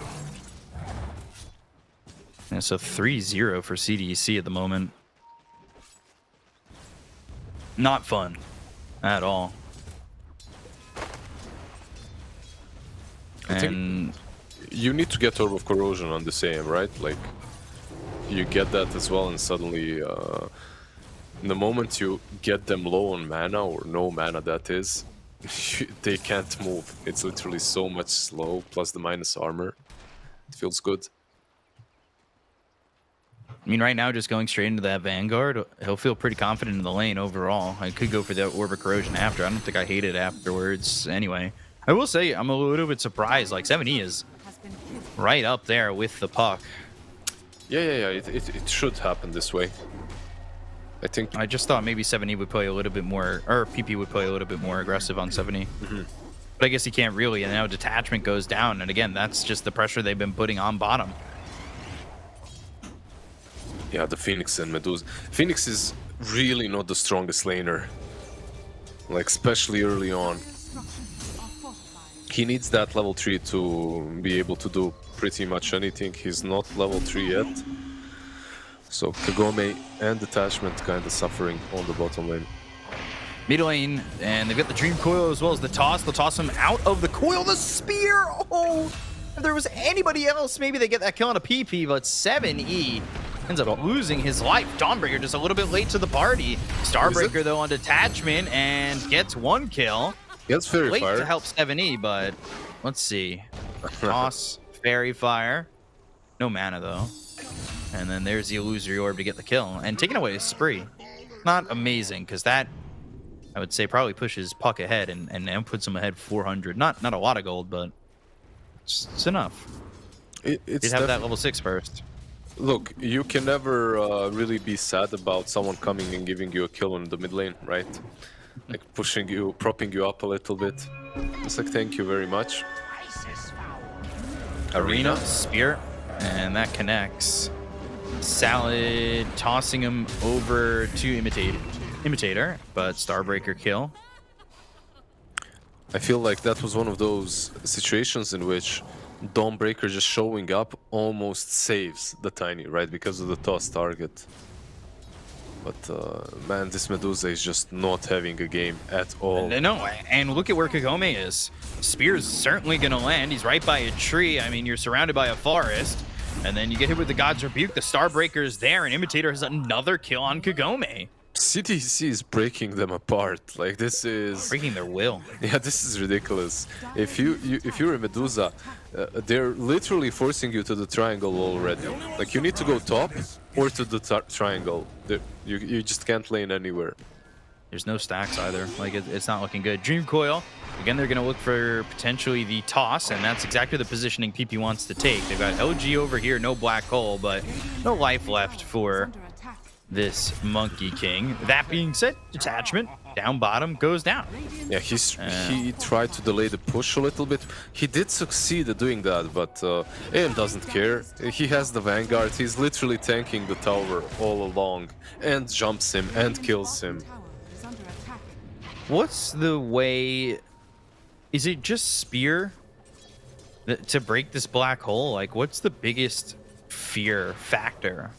And so 3-0 for CDEC at the moment. Not fun at all. think you need to get Orb of Corrosion on the same, right? Like, you get that as well, and suddenly, the moment you get them low on mana, or no mana that is, they can't move. It's literally so much slow, plus the minus armor. It feels good. I mean, right now, just going straight into that Vanguard, he'll feel pretty confident in the lane overall. I could go for the Orb of Corrosion after. I don't think I hate it afterwards anyway. I will say, I'm a little bit surprised. Like, 7E is right up there with the Puck. Yeah. It should happen this way. I think... I just thought maybe 7E would play a little bit more, or PP would play a little bit more aggressive on 7E. But I guess he can't really, and now detachment goes down. And again, that's just the pressure they've been putting on bottom. Yeah, the Phoenix and Medusa. Phoenix is really not the strongest laner. Like, especially early on. He needs that level 3 to be able to do pretty much anything. He's not level 3 yet. So Kagome and Detachment kind of suffering on the bottom lane. Mid lane, and they've got the Dream Coil as well as the Toss. They'll toss him out of the coil. The Spear! Oh! If there was anybody else, maybe they get that kill on a PP, but 7E ends up losing his life. Dawnbreaker just a little bit late to the party. Starbreaker, though, on Detachment, and gets one kill. Gets Fairy Late Fire. to help 7E, but let's see. Toss, Fairy Fire. No mana, though. And then there's the Illusory Orb to get the kill. And taking away a Spree. Not amazing, because that, I would say, probably pushes Puck ahead and puts him ahead 400. Not a lot of gold, but it's enough. It's He'd have that level 6 first. Look, you can never really be sad about someone coming and giving you a kill in the mid lane, right? Like pushing you, propping you up a little bit. It's like, thank you very much. Arena, Spear, and that connects. Salad tossing him over to Imitator, but Starbreaker kill. I feel like that was one of those situations in which Dawnbreaker just showing up almost saves the Tiny, right? Because of the toss target. But man, this Medusa is just not having a game at all. No, and look at where Kagome is. Spear's certainly going to land. He's right by a tree. I mean, you're surrounded by a forest. And then you get hit with the God's Rebuke. The Starbreaker is there, and Imitator has another kill on Kagome. CDEC is breaking them apart. Like, this is Breaking their will. Yeah, this is ridiculous. If you're a Medusa, they're literally forcing you to the triangle already. Like, you need to go top or to the triangle. You just can't lane anywhere. There's no stacks either. Like, it's not looking good. Dream Coil. Again, they're going to look for potentially the Toss, and that's exactly the positioning PP wants to take. They've got LG over here, no Black Hole, but no life left for this Monkey King. That being said, Detachment down bottom goes down. Yeah, he tried to delay the push a little bit. He did succeed at doing that, but AM doesn't care. He has the Vanguard. He's literally tanking the tower all along and jumps him and kills him. What's the way? Is it just Spear to break this black hole? Like, what's the biggest fear factor?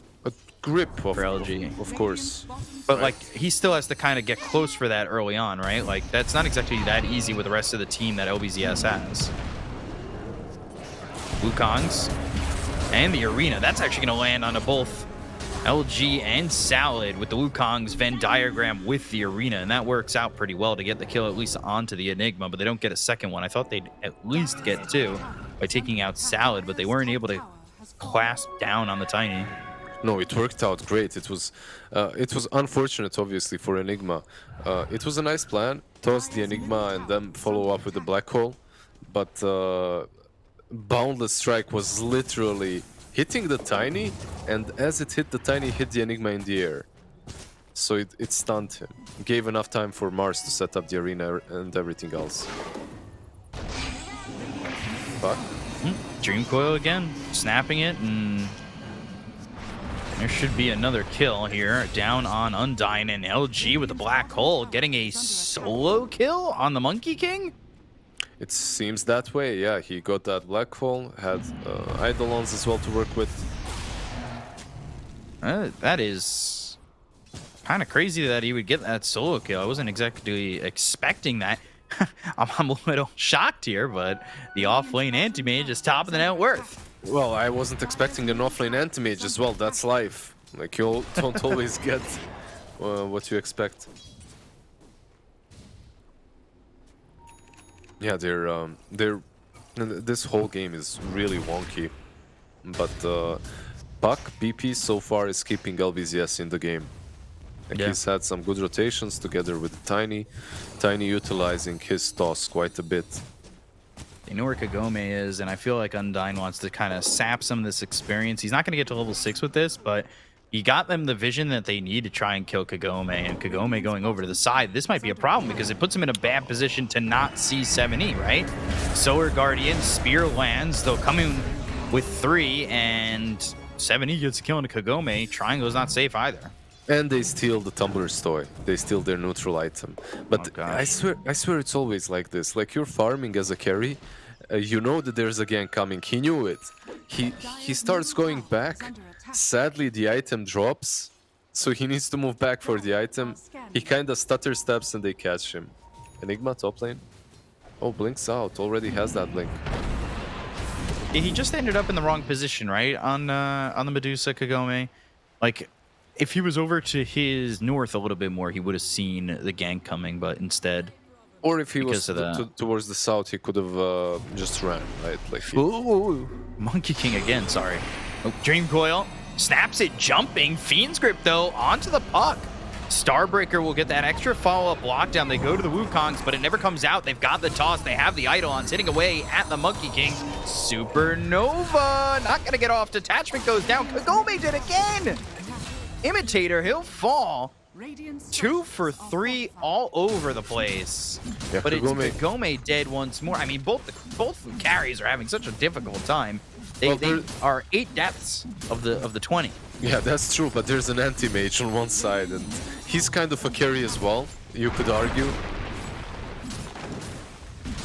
Grip for LG, of course, but like he still has to kind of get close for that early on, right? Like that's not exactly that easy with the rest of the team that LBZS has. Wukongs and the Arena. That's actually going to land onto both LG and Salad with the Wukong's Venn diagram with the Arena, and that works out pretty well to get the kill at least onto the Enigma, but they don't get a second one. I thought they'd at least get two by taking out Salad, but they weren't able to clasp down on the Tiny. No, it worked out great. It was unfortunate, obviously, for Enigma. It was a nice plan. Toss the Enigma and then follow up with the black hole. But Boundless Strike was literally hitting the Tiny, and as it hit the Tiny, hit the Enigma in the air. So it stunned him. Gave enough time for Mars to set up the arena and everything else. But Dream Coil again, snapping it, and there should be another kill here. Down on Undyne, and LG with the black hole getting a solo kill on the Monkey King. it seems that way, yeah. He got that black hole, had Eidolons as well to work with. That is kind of crazy that he would get that solo kill. I wasn't exactly expecting that. I'm a little shocked here, but the offlane anti-mage is top of the net worth. Well, I wasn't expecting an offlane anti-mage as well. That's life. Like, you don't always get what you expect. Yeah, this whole game is really wonky. But Puck, BP so far is keeping LBZS in the game. Like, Yeah. he's had some good rotations together with Tiny. Tiny utilizing his toss quite a bit. They know where Kagome is, and I feel like Undyne wants to kind of sap some of this experience. He's not going to get to level 6 with this, but he got them the vision that they need to try and kill Kagome, and Kagome going over to the side. This might be a problem because it puts him in a bad position to not see 7E, right? Solar Guardian, Spear lands, they'll come in with 3, and 7E gets a kill into Kagome. Triangle's not safe either. And they steal the Tumbler's toy. They steal their neutral item. But Oh, I swear it's always like this. Like, you're farming as a carry, you know that there's a gang coming. He knew it. He starts going back. Sadly, the item drops, so he needs to move back for the item. He kind of stutter steps and they catch him. Enigma top lane. Oh, blinks out. Already has that blink. He just ended up in the wrong position, right? On the Medusa Kagome. Like, if he was over to his north a little bit more, he would have seen the gang coming, but instead... Or if he was Because of towards the south, he could have just ran, right? Like, Ooh, Monkey King again, sorry. Oh, Dream Coil snaps it, jumping. Fiend's Grip, though, onto the Puck. Starbreaker will get that extra follow-up lockdown. They go to the Wukongs, but it never comes out. They've got the toss. They have the Eidolons hitting away at the Monkey King. Supernova, not going to get off. Detachment goes down. Kagome did again. Imitator, he'll fall. 2 for 3 all over the place. Yeah, But Kagome. it's Kagome dead once more. I mean, both carries are having such a difficult time. They Well, are 8 deaths of the 20. yeah, that's true, but there's an anti-mage on one side, and he's kind of a carry as well, you could argue. You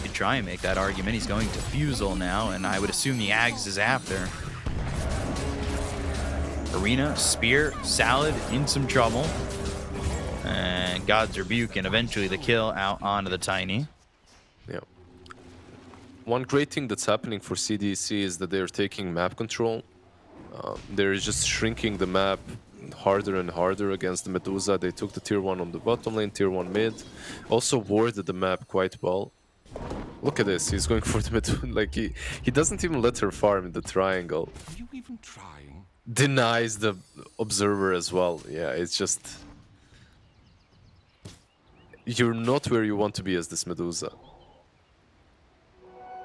could try and make that argument. He's going to Fusel now, and I would assume the Ags is after. Arena, Spear, Salad in some trouble. And God's Rebuke, and eventually the kill out onto the Tiny. Yeah. One great thing that's happening for CDEC is that they're taking map control. They're just shrinking the map harder and harder against the Medusa. They took the tier 1 on the bottom lane, tier 1 mid. Also warded the map quite well. Look at this, he's going for the Medusa. Like, he doesn't even let her farm in the triangle. Are you even trying? Denies the observer as well. Yeah, it's just... You're not where you want to be as this Medusa.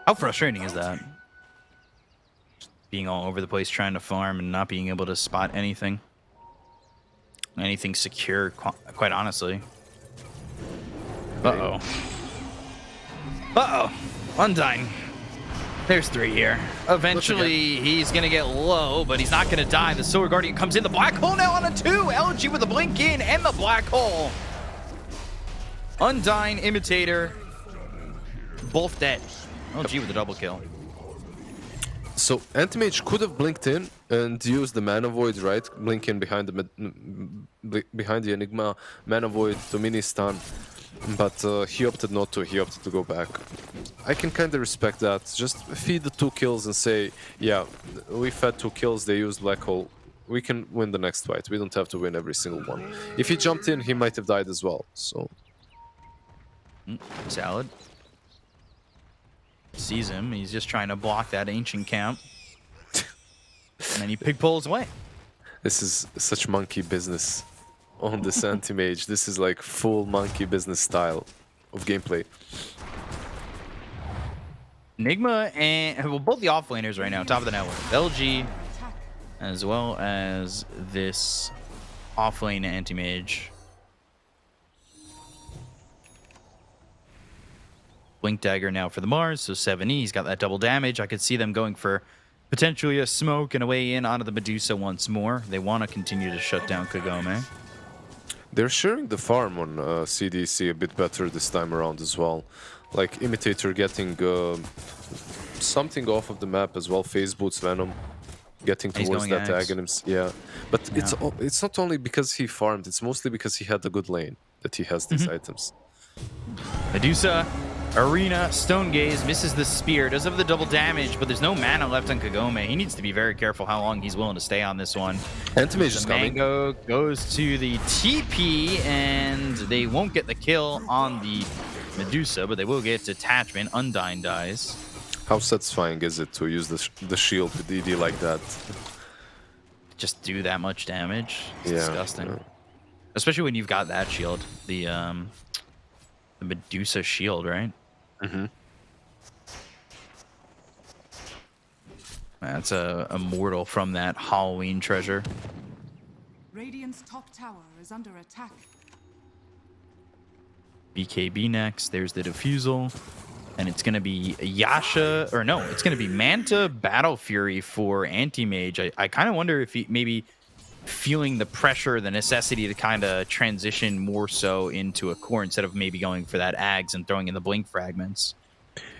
How frustrating is that? Being all over the place trying to farm and not being able to spot anything. Anything secure, quite honestly. Uh-oh. Uh-oh. Undyne. There's 3 here. Eventually, he's going to get low, but he's not going to die. The Solar Guardian comes in. The black hole now on a 2. LG with the blink in and the black hole. Undyne, Imitator, both dead. LG with the double kill. So Anti-Mage could have blinked in and used the Mana Void, right? Blink in behind the Enigma Mana Void to mini stun, but he opted not to. He opted to go back. I can kind of respect that. Just feed the 2 kills and say, yeah, we've had 2 kills. They used Black Hole. We can win the next fight. We don't have to win every single one. If he jumped in, he might have died as well. So Salad. Sees him. He's just trying to block that ancient camp. And then he pig pulls away. This is such monkey business on this anti-mage. This is like full monkey business style of gameplay. Enigma and well, both the offlaners right now, top of the network. LG, Attack. as well as this offlane anti-mage. Blink Dagger now for the Mars, so 7E. He's got that double damage. I could see them going for potentially a smoke and a way in onto the Medusa once more. They want to continue to shut down Kagome. They're sharing the farm on CDEC a bit better this time around as well. Like Imitator getting something off of the map as well. Phase Boots Venom getting He's towards going that Axe. Aghanims. Yeah, but Yeah. it's not only because he farmed. It's mostly because he had a good lane that he has these items. Medusa, Arena, Stone Gaze, misses the spear, does have the double damage, but there's no mana left on Kagome. He needs to be very careful how long he's willing to stay on this one. Anti-mage is The coming. Mango goes to the TP, and they won't get the kill on the Medusa, but they will get detachment. Undyne dies. How satisfying is it to use the shield with DD like that? Just do that much damage. It's Yeah, disgusting. yeah. Especially when you've got that shield, the Medusa shield, right? Mm-hmm. That's a immortal from that Halloween treasure. Radiant's top tower is under attack. BKB next. There's the defusal. And it's going to be Yasha, or no, it's going to be Manta Battle Fury for Anti-Mage. I kind of wonder if he maybe feeling the pressure, the necessity to kind of transition more so into a core instead of maybe going for that Ags and throwing in the Blink fragments.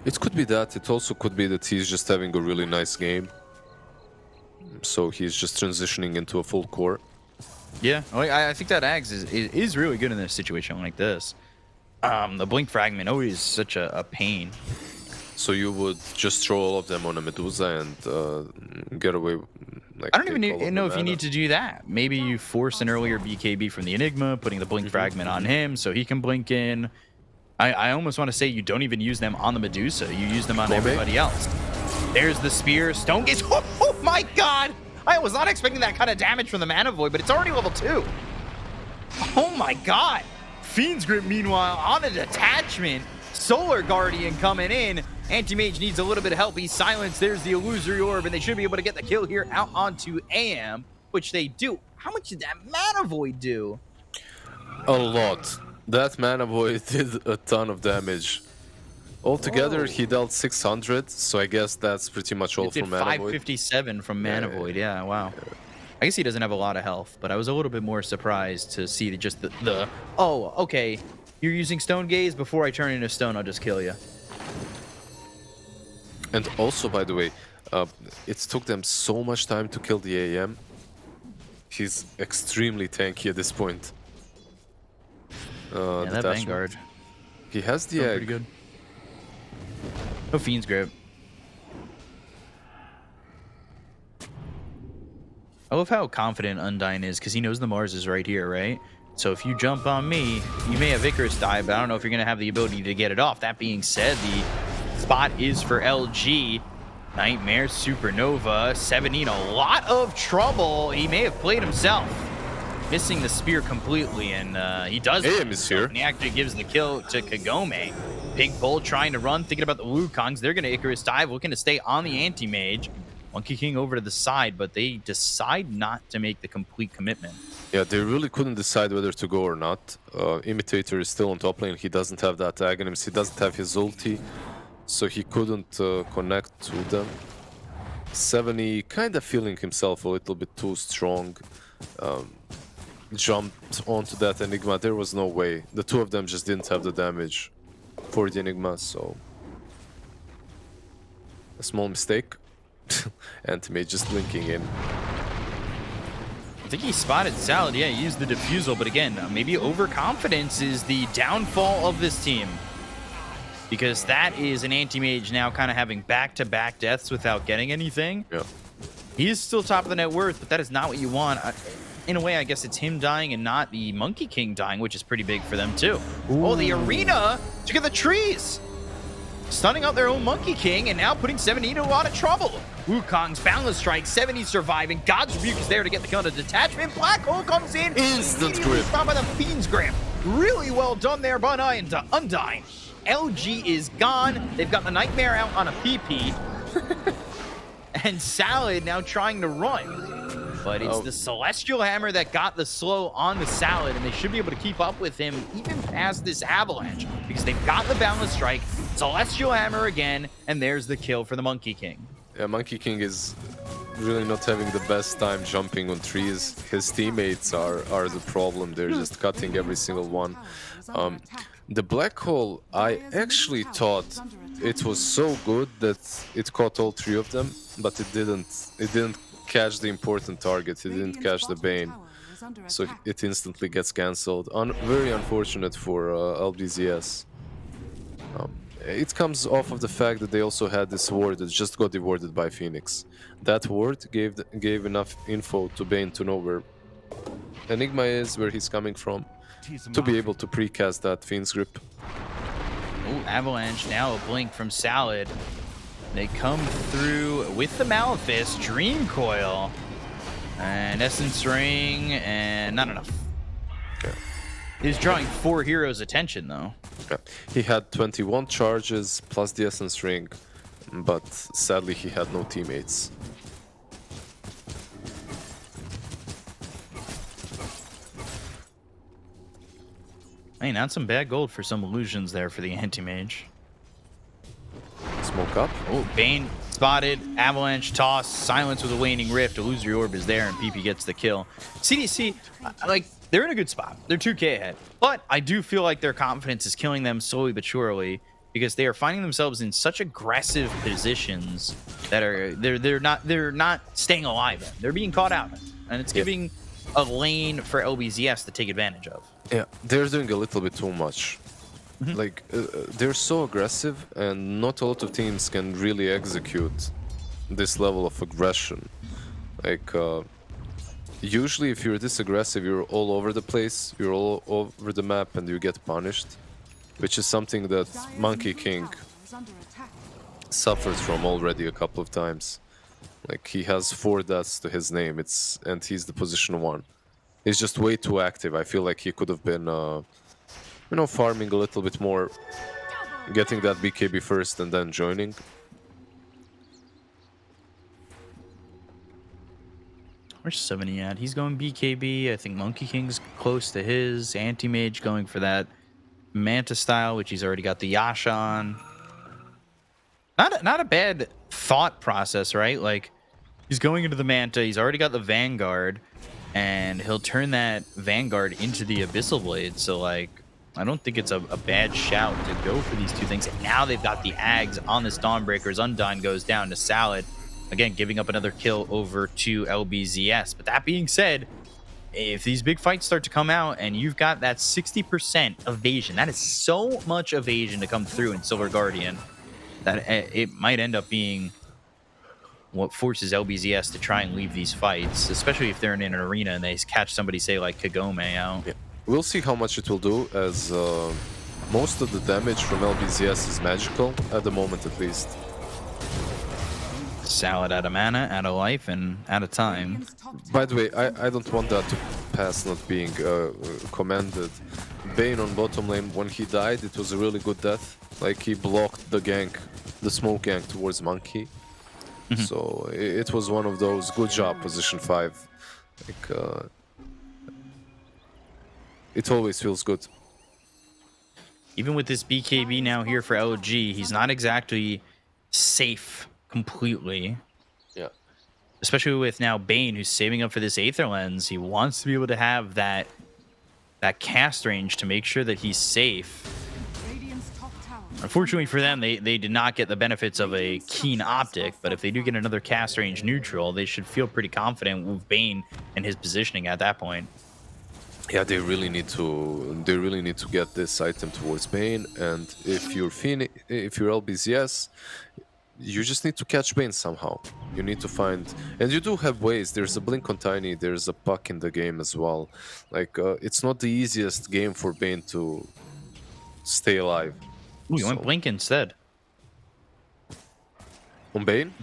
It could be that. It also could be that he's just having a really nice game. So he's just transitioning into a full core. Yeah, I think that Ags is really good in this situation like this. The Blink fragment always such a pain. So you would just throw all of them on a Medusa and get away. Like, I don't even know if you need to do that. Maybe you force an earlier BKB from the Enigma, putting the Blink fragment on him so he can blink in. I almost want to say you don't even use them on the Medusa. You use them on everybody else. There's the spear. Stone Gaze. Oh my god! I was not expecting that kind of damage from the Mana Void, but it's already level 2. Oh my god! Fiend's Grip, meanwhile, on a detachment. Solar Guardian coming in. Anti-Mage needs a little bit of help. He's silenced. There's the Illusory Orb, and they should be able to get the kill here out onto AM, which they do. How much did that Mana Void do? A lot. That Mana Void did a ton of damage. Altogether, he dealt 600, so I guess that's pretty much all It did from Mana Void. 557 from Mana Void. Yeah, wow. I guess he doesn't have a lot of health, but I was a little bit more surprised to see just the oh, okay, you're using Stone Gaze. Before I turn into stone, I'll just kill you. And also, by the way, it took them so much time to kill the AM. He's extremely tanky at this point. Yeah, that detachment. Vanguard. He has the Doing egg. pretty good. No Fiend's Grip. I love how confident Undyne is because he knows the Mars is right here, right? So if you jump on me, you may have Icarus die, but I don't know if you're going to have the ability to get it off. That being said, the spot is for LG. Nightmare, Supernova, 7E in a lot of trouble. He may have played himself. Missing the spear completely, and he does. AM is here. And he actually gives the kill to Kagome. Big Bull trying to run, thinking about the Wukongs. They're going to Icarus dive, looking to stay on the Anti-Mage. Monkey King over to the side, but they decide not to make the complete commitment. Yeah, they really couldn't decide whether to go or not. Imitator is still on top lane. He doesn't have that Aghanims. He doesn't have his ulti, so he couldn't connect to them. 7E kind of feeling himself a little bit too strong. Jumped onto that Enigma. There was no way. The two of them just didn't have the damage for the Enigma, so a small mistake. Anti-Mage just blinking in. I think he spotted Salad. Yeah, he used the defusal, but again, maybe overconfidence is the downfall of this team. Because that is an Anti-Mage now kind of having back-to-back deaths without getting anything. Yeah. He is still top of the net worth, but that is not what you want. In a way, I guess it's him dying and not the Monkey King dying, which is pretty big for them too. Oh, the Arena! Look at the trees! stunning out their own Monkey King and now putting 70 in a lot of trouble. Wukong's Boundless Strike, 70 surviving. God's Rebuke is there to get the kill on a detachment. Black Hole comes in. Instant immediately grip. stopped by the Fiend's Grip. Really well done there by Undyne. LG is gone. They've got the Nightmare out on a PP. And Salad now trying to run. But it's the Celestial Hammer that got the slow on the Salad, and they should be able to keep up with him even past this Avalanche because they've got the Boundless Strike, Celestial Hammer again, and there's the kill for the Monkey King. Yeah, Monkey King is really not having the best time jumping on trees. His teammates are the problem. They're just cutting every single one. The Black Hole, I actually thought it was so good that it caught all three of them, but it didn't. It didn't catch the important target. It didn't catch the Bane, so it instantly gets cancelled. Very unfortunate for LBZS. It comes off of the fact that they also had this ward that just got rewarded by Phoenix. That ward gave enough info to Bane to know where Enigma is, where he's coming from, to be able to precast that Fiend's Grip. Ooh, Avalanche now a blink from Salad. They come through with the Malefice, Dream Coil, and Essence Ring, and not enough. Okay. He's drawing 4 heroes' attention, though. Yeah. He had 21 charges plus the Essence Ring, but sadly he had no teammates. Hey, not some bad gold for some illusions there for the Anti-Mage. Smoke up. Oh, Bane spotted, Avalanche toss, Silence with a Waning Rift, Illusory Orb is there, and PP gets the kill. CDC, like, they're in a good spot. They're 2k ahead. But I do feel like their confidence is killing them slowly but surely because they are finding themselves in such aggressive positions that are they're not staying alive in. They're being caught out. And it's giving a lane for LBZS to take advantage of. Yeah, they're doing a little bit too much. Like, they're so aggressive, and not a lot of teams can really execute this level of aggression. Like, usually if you're this aggressive, you're all over the place, you're all over the map, and you get punished, which is something that Monkey King suffers from already a couple of times. Like, he has 4 deaths to his name, and he's the position 1. He's just way too active. I feel like he could have been, you know, farming a little bit more, getting that BKB first and then joining. Where's 70 at? He's going BKB. I think Monkey King's close to his. Anti-Mage going for that Manta style, which he's already got the Yasha on. Not a bad thought process, right? Like, he's going into the Manta. He's already got the Vanguard. And he'll turn that Vanguard into the Abyssal Blade. So, like, I don't think it's a bad shout to go for these 2 things. And now they've got the Ags on this Dawnbreakers. Undyne goes down to Salad. Again, giving up another kill over to LBZS. But that being said, if these big fights start to come out and you've got that 60% evasion, that is so much evasion to come through in Silver Guardian that it might end up being what forces LBZS to try and leave these fights, especially if they're in an arena and they catch somebody, say, like Kagome out. Yeah. We'll see how much it will do, as most of the damage from LBZS is magical, at the moment at least. Salad out of mana, out of life, and out of time. By the way, I don't want that to pass not being commended. Bane on bottom lane, when he died, it was a really good death. Like, he blocked the gank, the smoke gank towards Monkey. So it was one of those, good job, position 5. Like, it always feels good. Even with this BKB now here for LG, he's not exactly safe completely. Yeah. Especially with now Bane, who's saving up for this Aether Lens. He wants to be able to have that cast range to make sure that he's safe. Unfortunately for them, they did not get the benefits of a keen optic, but if they do get another cast range neutral, they should feel pretty confident with Bane and his positioning at that point. Yeah, they really need to get this item towards Bane, and if you're LBZS, you just need to catch Bane somehow. You need to find, and you do have ways. There's a blink on Tiny, there's a puck in the game as well. Like, it's not the easiest game for Bane to stay alive. Ooh, you went blink instead. On Bane,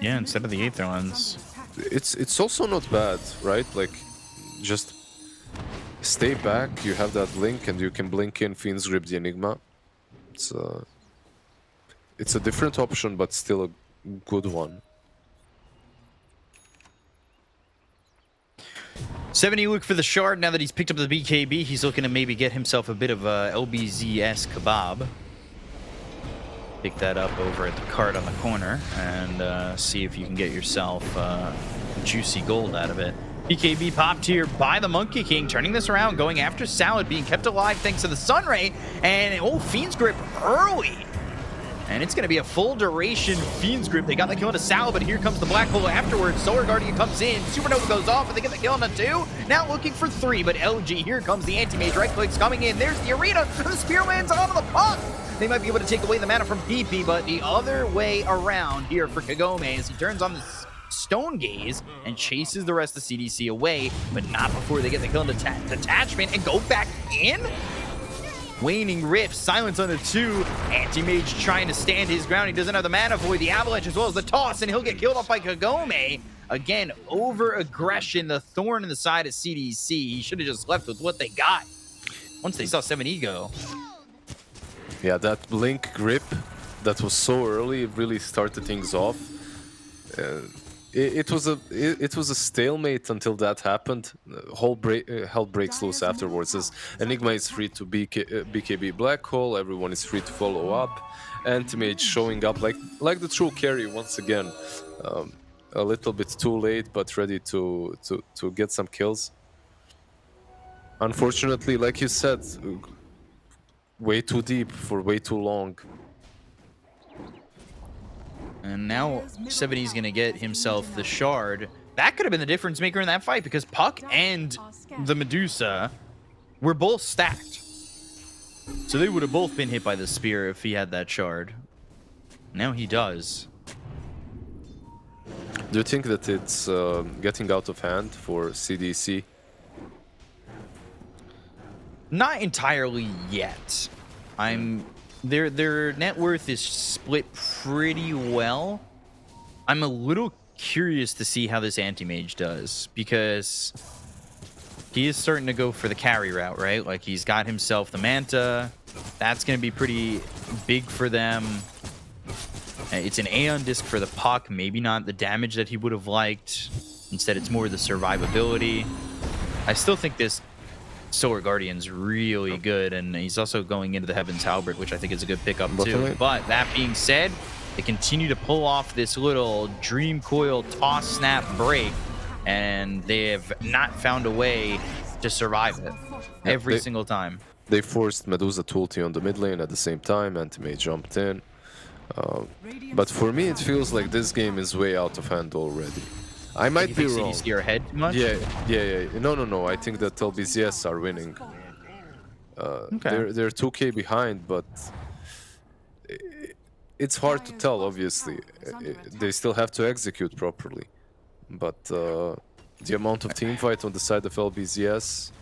Yeah, instead of the Aether Lens. it's also not bad, right? Like, just stay back. You have that blink, and you can blink in Fiend's Grip the Enigma. It's a different option, but still a good one. 70 look for the shard. Now that he's picked up the BKB, he's looking to maybe get himself a bit of a LBZS kebab. Pick that up over at the cart on the corner and see if you can get yourself juicy gold out of it. BKB popped here by the Monkey King, turning this around, going after Salad, being kept alive thanks to the Sunray, and Fiend's Grip early. And it's going to be a full duration Fiend's Grip. They got the kill into Salad, but here comes the Black Hole afterwards. Solar Guardian comes in, Supernova goes off, and they get the kill into 2. Now looking for 3, but LG, here comes the Anti-Mage, right clicks coming in. There's the Arena, the Spear lands onto the puck. They might be able to take away the mana from PP, but the other way around here for Kagome as he turns on the Stone Gaze and chases the rest of CDC away, but not before they get the kill into Detachment and go back in. Waning Rift, silence on the 2. Anti-Mage trying to stand his ground. He doesn't have the mana void, the Avalanche as well as the toss, and he'll get killed off by Kagome. Again, over aggression, the thorn in the side of CDC. He should have just left with what they got once they saw 7E go. Yeah, that blink grip that was so early, it really started things off. It was a stalemate until that happened. Hell breaks loose afterwards. As Enigma is free to BKB Black Hole, everyone is free to follow up. Anti-Mage showing up like the true carry once again. A little bit too late, but ready to get some kills. Unfortunately, like you said, way too deep for way too long. And now 70's going to get himself the shard. That could have been the difference maker in that fight because Puck and the Medusa were both stacked. So they would have both been hit by the spear if he had that shard. Now he does. Do you think that it's getting out of hand for CDC? Not entirely yet. Their net worth is split pretty well. I'm a little curious to see how this Anti-Mage does because he is starting to go for the carry route, right? Like he's got himself the Manta. That's going to be pretty big for them. It's an Aeon disc for the Puck, maybe not the damage that he would have liked. Instead, it's more the survivability. I still think this Solar Guardian's really good, and he's also going into the Heaven's Halberd, which I think is a good pickup too. But that being said, they continue to pull off this little Dream Coil toss snap break, and they have not found a way to survive it every single time. They forced Medusa to ulti on the mid lane at the same time, Anti-Mage jumped in. But for me, it feels like this game is way out of hand already. I might be wrong. CDC are ahead too much? Yeah. No. I think that LBZS are winning. Okay. They're 2k behind, but it's hard to tell. Obviously, they still have to execute properly. But the amount of team fight on the side of LBZS,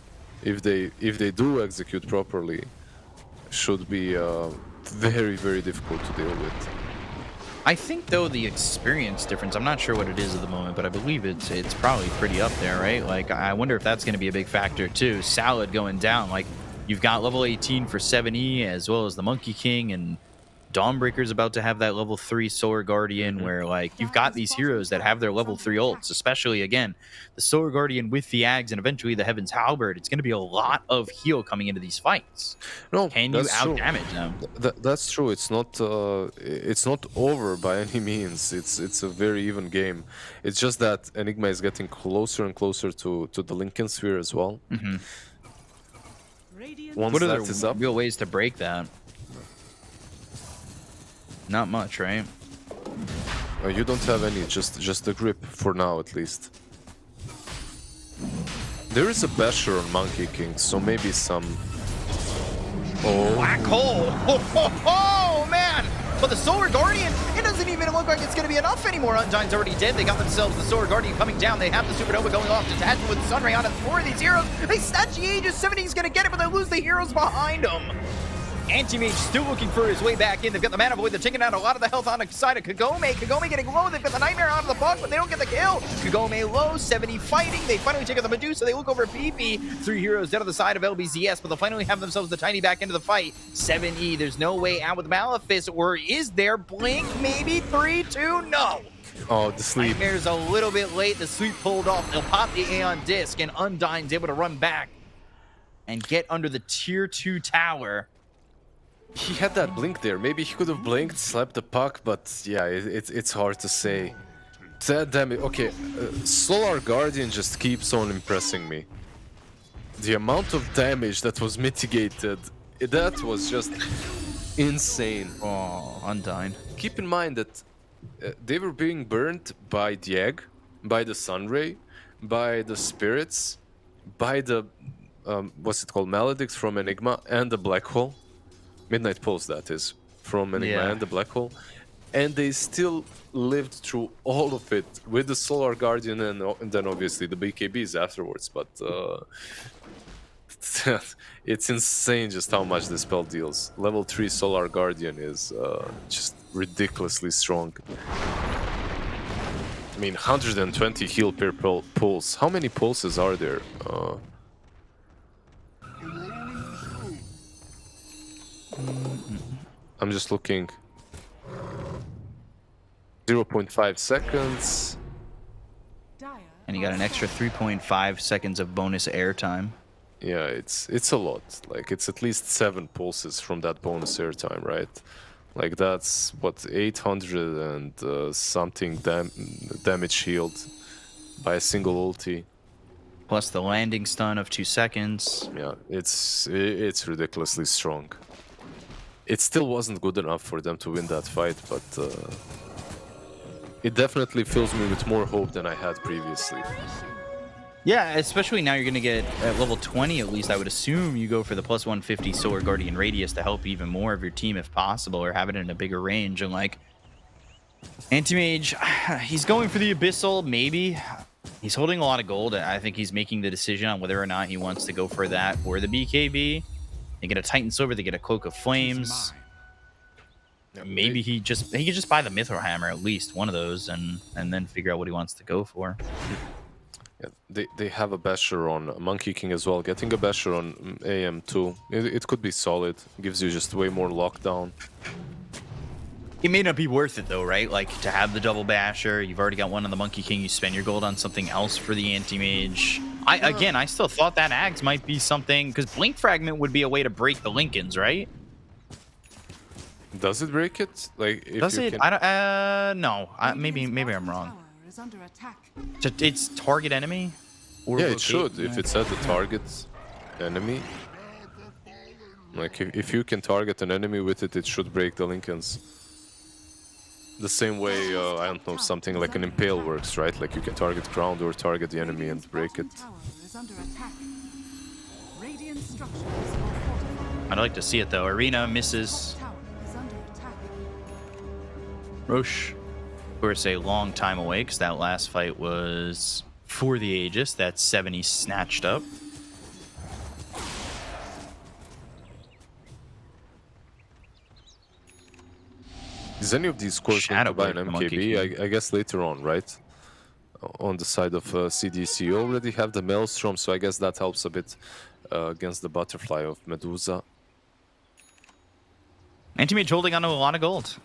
if they do execute properly, should be very, very difficult to deal with. I think, though, the experience difference, I'm not sure what it is at the moment, but I believe it's probably pretty up there, right? Like, I wonder if that's going to be a big factor, too. Salad going down. Like, you've got level 18 for 7E, as well as the Monkey King, and Dawnbreaker's about to have that level 3 Solar Guardian, where, like, you've got these heroes that have their level 3 ults, especially, again, the Solar Guardian with the Ags and eventually the Heaven's Halberd. It's going to be a lot of heal coming into these fights. No, can you out-damage them? That's true. It's not over by any means. It's a very even game. It's just that Enigma is getting closer and closer to the Lincoln Sphere as well. Mm-hmm. Once what are that is up, real ways to break that? Not much, right? you don't have any, just the grip for now at least. There is a basher on Monkey King, so maybe some. Oh, Black hole! Oh, man! But the Solar Guardian, it doesn't even look like it's going to be enough anymore. Undyne's already dead. They got themselves the Solar Guardian coming down. They have the Supernova going off. Detachment with the Sunray on it. 4 of these heroes. They snatch the Aegis. 70's going to get it, but they lose the heroes behind them. Anti-Mage still looking for his way back in. They've got the Mana Void. They're taking out a lot of the health on the side of Kagome. Kagome getting low. They've got the Nightmare out of the box, but they don't get the kill. Kagome low, 70 fighting. They finally take out the Medusa. They look over PP. 3 heroes down to the side of LBZS, but they'll finally have themselves the Tiny back into the fight. 7E, there's no way out with Malefice, or is there? Blink, maybe? 3, 2, no. Oh, the sleep. Nightmare's a little bit late. The sleep pulled off. They'll pop the Aeon Disc, and Undyne's able to run back and get under the tier 2 tower. He had that blink there. Maybe he could have blinked, slapped the puck, but yeah, it's hard to say. That damage. Okay, Solar Guardian just keeps on impressing me. The amount of damage that was mitigated, that was just insane. Oh, Undyne. Keep in mind that they were being burnt by the egg, by the Sunray, by the spirits, by the what's it called, Maledicts from Enigma, and the Black Hole. Midnight Pulse, that is, from Enigma and the Black Hole. And they still lived through all of it with the Solar Guardian and then obviously the BKBs afterwards. But it's insane just how much this spell deals. Level 3 Solar Guardian is just ridiculously strong. I mean, 120 heal per pulse. How many pulses are there? I'm just looking. 0.5 seconds. And you got an extra 3.5 seconds of bonus airtime. Yeah, it's a lot. Like, it's at least 7 pulses from that bonus airtime, right? Like, that's what, 800 and something damage healed by a single ulti. Plus the landing stun of 2 seconds. Yeah, it's ridiculously strong. It still wasn't good enough for them to win that fight, but it definitely fills me with more hope than I had previously. Yeah, especially now you're going to get at level 20 at least. I would assume you go for the plus 150 Solar Guardian Radius to help even more of your team if possible, or have it in a bigger range. And like, Anti-Mage, he's going for the Abyssal, maybe. He's holding a lot of gold. I think he's making the decision on whether or not he wants to go for that or the BKB. They get a Titan Silver, they get a Cloak of Flames. Maybe he could just buy the Mithril Hammer, at least one of those, and then figure out what he wants to go for. Yeah, they have a Basher on Monkey King as well. Getting a Basher on AM too, it could be solid. Gives you just way more lockdown. It may not be worth it though, right? Like, to have the double Basher, you've already got one on the Monkey King, you spend your gold on something else for the Anti-Mage. I still thought that Ags might be something, because Blink Fragment would be a way to break the Lincolns, right? Does it break it? Like, if does it? Can... I don't. No. Maybe I'm wrong. It's target enemy. Or yeah, it should if it's at the target enemy. Like, if you can target an enemy with it, it should break the Lincolns. The same way, I don't know, something like an Impale works, right? Like, you can target ground or target the enemy and break it. I'd like to see it though. Arena misses. Roche, of course, a long time away because that last fight was for the Aegis. That 70 snatched up. Is any of these scores going to buy an MKB? I guess later on, right? On the side of CDEC. You already have the Maelstrom, so I guess that helps a bit against the Butterfly of Medusa. Anti-Mage holding onto a lot of gold.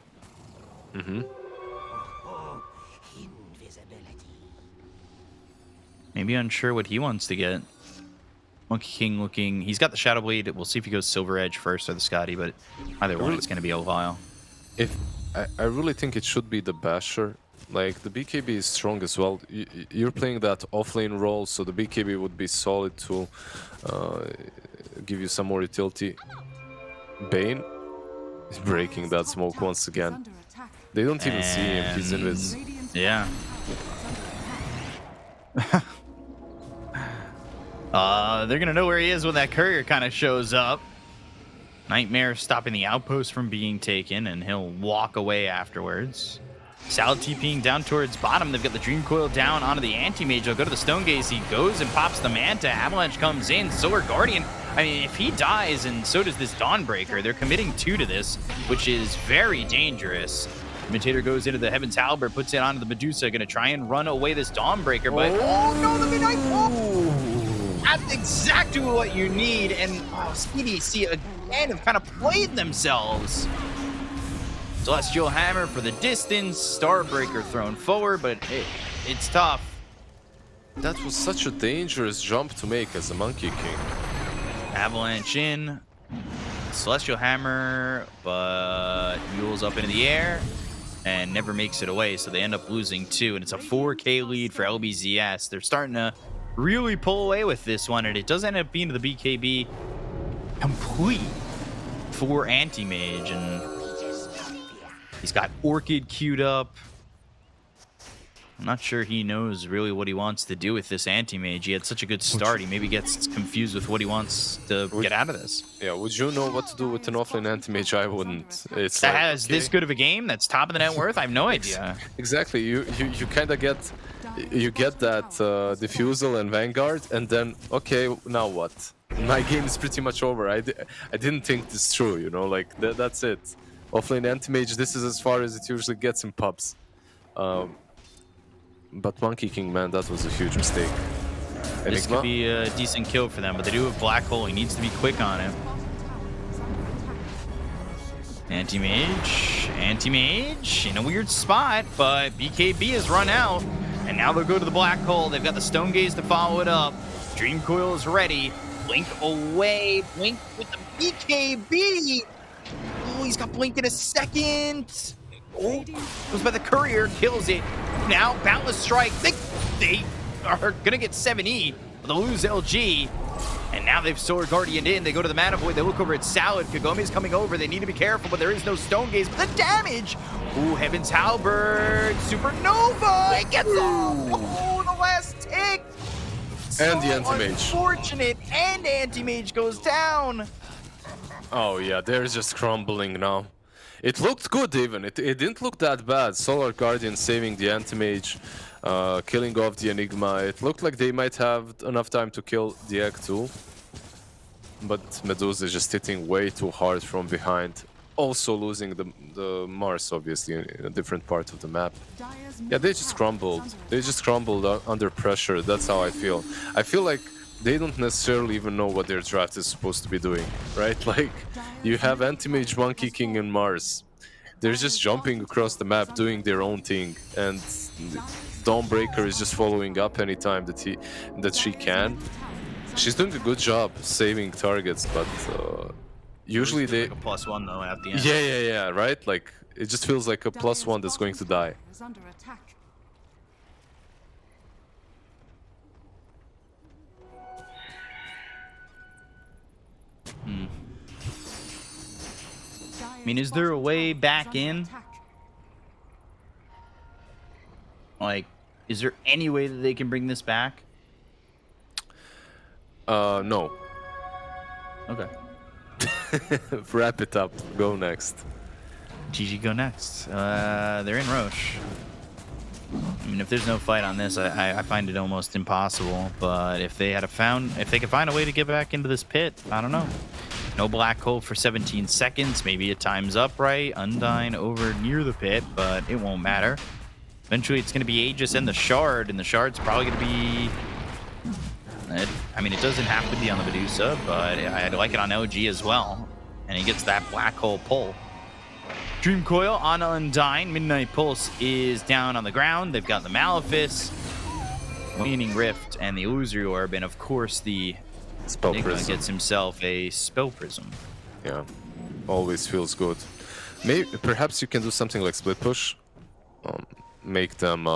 Mm-hmm. Maybe unsure what he wants to get. Monkey King looking... He's got the Shadow Blade. We'll see if he goes Silver Edge first or the Scotty, but either one, it's going to be a while. I really think it should be the Basher. Like, the BKB is strong as well. You're playing that offlane role, so the BKB would be solid to give you some more utility. Bane is breaking that smoke once again. They don't even see him, he's invis. Yeah. They're gonna know where he is when that courier kind of shows up. Nightmare stopping the outpost from being taken, and he'll walk away afterwards. Salad TPing down towards bottom. They've got the Dream Coil down onto the Anti-Mage. They'll go to the Stone Gaze. He goes and pops the Manta. Avalanche comes in. Solar Guardian I mean, if he dies and so does this Dawnbreaker, they're committing 2 to this, which is very dangerous. Imitator goes into the Heaven's Halberd, puts it onto the Medusa, going to try and run away this Dawnbreaker, but oh no, the Midnight Pulse! That's exactly what you need, and CDEC again have kind of played themselves. Celestial Hammer for the distance, Starbreaker thrown forward, but it's tough. That was such a dangerous jump to make as a Monkey King. Avalanche in, Celestial Hammer, but mules up into the air and never makes it away, so they end up losing 2, and it's a 4K lead for LBZS. They're starting to really pull away with this one, and it does end up being the BKB complete for Anti-Mage, and he's got Orchid queued up. I'm not sure he knows really what he wants to do with this Anti-Mage. He had such a good start. He maybe gets confused with what he wants to get out of this. Yeah, would you know what to do with an offlane Anti-Mage? I wouldn't. It's that like, has okay. this good of a game that's top of the net worth? I have no idea. Exactly. You kind of get that Diffusal and Vanguard, and then okay, now what? My game is pretty much over. I didn't think this through, you know, like that's it. Offlane Anti-Mage, this is as far as it usually gets in pubs. But Monkey King, man, that was a huge mistake. This could be a decent kill for them, but they do have Black Hole. He needs to be quick on it. Anti-Mage in a weird spot, but BKB has run out, and now they'll go to the Black Hole. They've got the Stone Gaze to follow it up. Dream Coil is ready. Blink away. Blink with the BKB. Oh, he's got Blink in a second. Oh, goes by the Courier, kills it. Now, Boundless Strike. They are going to get 7E, but they'll lose LG. And now they've Solar Guardian in. They go to the Mana Void. They look over at Salad. Kagome's coming over. They need to be careful, but there is no Stone Gaze. But the damage! Ooh, Heaven's Halberd. Supernova! It gets off! Oh, the last tick! And the Anti-Mage. Unfortunate. And Anti-Mage goes down. Oh, yeah, they're just crumbling now. It looked good even. It didn't look that bad. Solar Guardian saving the Anti-Mage, killing off the Enigma. It looked like they might have enough time to kill the Egg too. But Medusa is just hitting way too hard from behind. Also losing the Mars, obviously, in a different part of the map. Yeah, they just crumbled. They just crumbled under pressure. That's how I feel. I feel like they don't necessarily even know what their draft is supposed to be doing, right? Like, you have Anti-Mage, Monkey King, and Mars. They're just jumping across the map, doing their own thing, and Dawnbreaker is just following up anytime that she can. She's doing a good job saving targets, but usually they... Like a +1 though at the end. Yeah, right? Like, it just feels like a +1 that's going to die. I mean, is there a way back in? Like, is there any way that they can bring this back? No. Okay. Wrap it up. Go next. GG go next. They're in Roche. I mean, if there's no fight on this, I find it almost impossible. But if they could find a way to get back into this pit, I don't know. No Black Hole for 17 seconds. Maybe it times up right. Undyne over near the pit, but it won't matter. Eventually, it's going to be Aegis and the Shard, and the Shard's probably going to be... I mean, it doesn't have to be on the Medusa, but I'd like it on LG as well. And he gets that Black Hole pull. Dream Coil on Undyne. Midnight Pulse is down on the ground. They've got the Malefice, Waning Rift, and the Illusory Orb, and of course the Spell Enigma Prism gets himself a Spell Prism. Yeah, always feels good. Maybe perhaps you can do something like split push, make them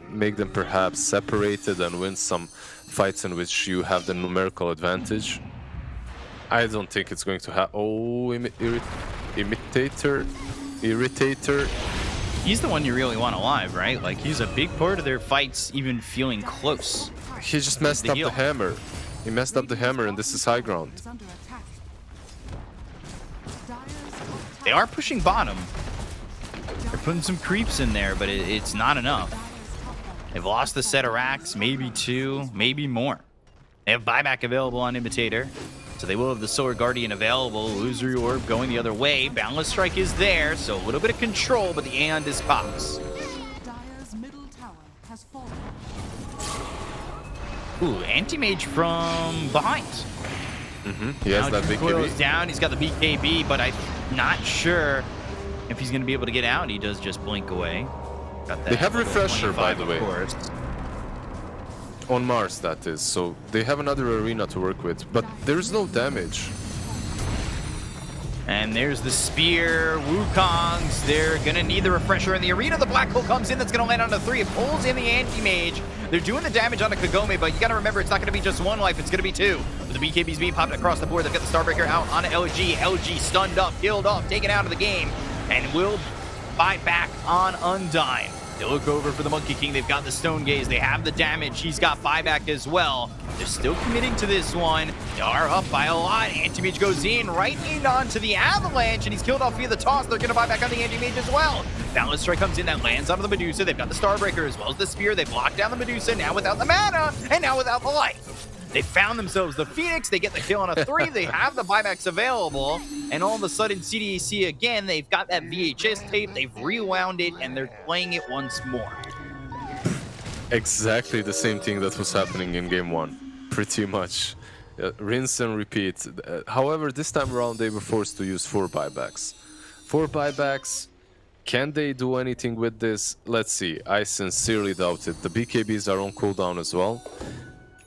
make them perhaps separated and win some fights in which you have the numerical advantage. I don't think it's going to happen. Oh, Irritator. He's the one you really want alive, right? Like, he's a big part of their fights even feeling close. He just messed up the hammer. He messed up the hammer, and this is high ground. They are pushing bottom. They're putting some creeps in there, but it's not enough. They've lost the set of racks, maybe 2, maybe more. They have buyback available on Imitator. So they will have the Solar Guardian available. Illusory Orb going the other way. Boundless Strike is there, so a little bit of control, but the Aeon Disc pops. Dire's middle tower has fallen. Ooh, Anti-Mage from behind. He has Now that big Coil is BKB. down. He's got the BKB, but I'm not sure if he's going to be able to get out. He does just blink away. Got that They have level Refresher, by 25, the of way. course. On Mars, that is. So they have another arena to work with, but there's no damage. And there's the spear. Wukongs. They're going to need the refresher in the arena. The black hole comes in. That's going to land on the 3. It pulls in the anti-mage. They're doing the damage on a Kagome, but you got to remember it's not going to be just 1 life. It's going to be 2. With the BKBs being popped across the board, they've got the Starbreaker out on LG. LG stunned up, killed off, taken out of the game, and will fight back on Undyne. They look over for the Monkey King. They've got the Stone Gaze. They have the damage. He's got buyback as well. They're still committing to this one. They are up by a lot. Anti-Mage goes in, right in onto the Avalanche, and he's killed off via the toss. They're going to buy back on the Anti-Mage as well. Boundless Strike comes in. That lands onto the Medusa. They've got the Starbreaker as well as the Spear. They've locked down the Medusa, now without the mana, and now without the life. They found themselves the Phoenix. They get the kill on a 3. They have the buybacks available. And all of a sudden, CDEC again, they've got that VHS tape. They've rewound it, and they're playing it once more. Exactly the same thing that was happening in game 1. Pretty much. Rinse and repeat. However, this time around, they were forced to use 4 buybacks. 4 buybacks. Can they do anything with this? Let's see. I sincerely doubt it. The BKBs are on cooldown as well.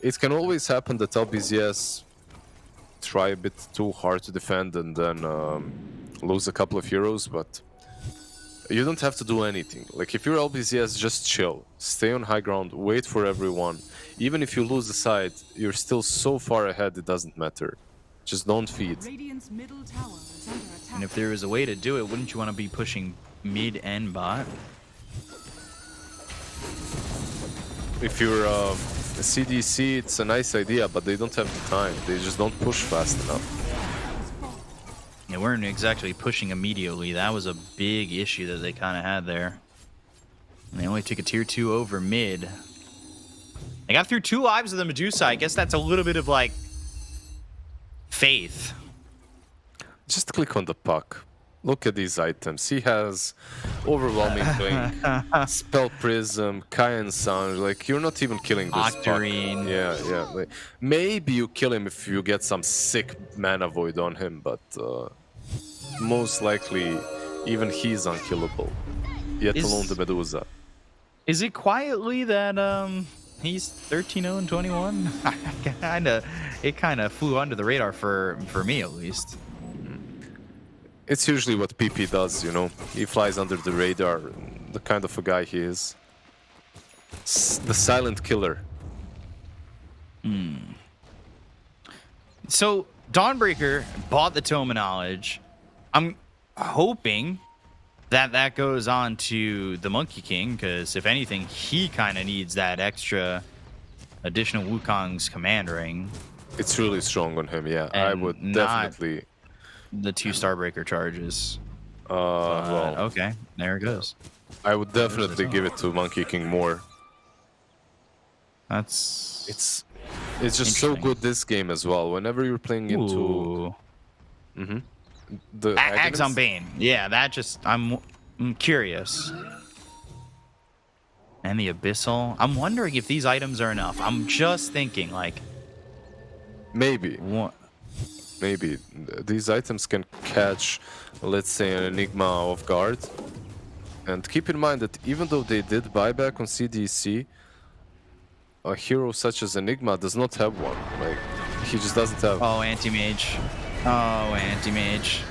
It can always happen that LBZS try a bit too hard to defend and then lose a couple of heroes, but you don't have to do anything. Like, if you're LBZS, just chill. Stay on high ground, wait for everyone. Even if you lose the side, you're still so far ahead, it doesn't matter. Just don't feed. Radiant's middle tower is under attack. And if there was a way to do it, wouldn't you want to be pushing mid and bot? If you're a CDC, it's a nice idea, but they don't have the time. They just don't push fast enough. They weren't exactly pushing immediately. That was a big issue that they kind of had there. And they only took a tier 2 over mid. They got through 2 lives of the Medusa. I guess that's a little bit of, like, faith. Just click on the puck. Look at these items. He has Overwhelming Blink, Spell Prism, Kayan Sound. Like, you're not even killing this puck. Octarine. Yeah. Like, maybe you kill him if you get some sick mana void on him, but most likely even he's unkillable. Yet alone the Medusa. Is it quietly that he's 13-0-21? It kind of flew under the radar for me at least. It's usually what PP does, you know. He flies under the radar, the kind of a guy he is. The silent killer. So Dawnbreaker bought the Tome of Knowledge. I'm hoping that goes on to the Monkey King, because if anything, he kind of needs that extra additional Wukong's command ring. It's really strong on him, yeah. I And would not definitely... the 2 Starbreaker charges. well, Okay, there it goes. I would definitely give it to Monkey King more. That's It's just so good this game as well. Whenever you're playing into the Axon Bane. Yeah, that just I'm curious. And the Abyssal. I'm wondering if these items are enough. I'm just thinking, like, maybe what? maybe these items can catch, let's say, an Enigma off guard. And keep in mind that even though they did buyback on CDEC, a hero such as Enigma does not have one. Like, he just doesn't have. Oh, Anti-Mage. Oh, Anti-Mage.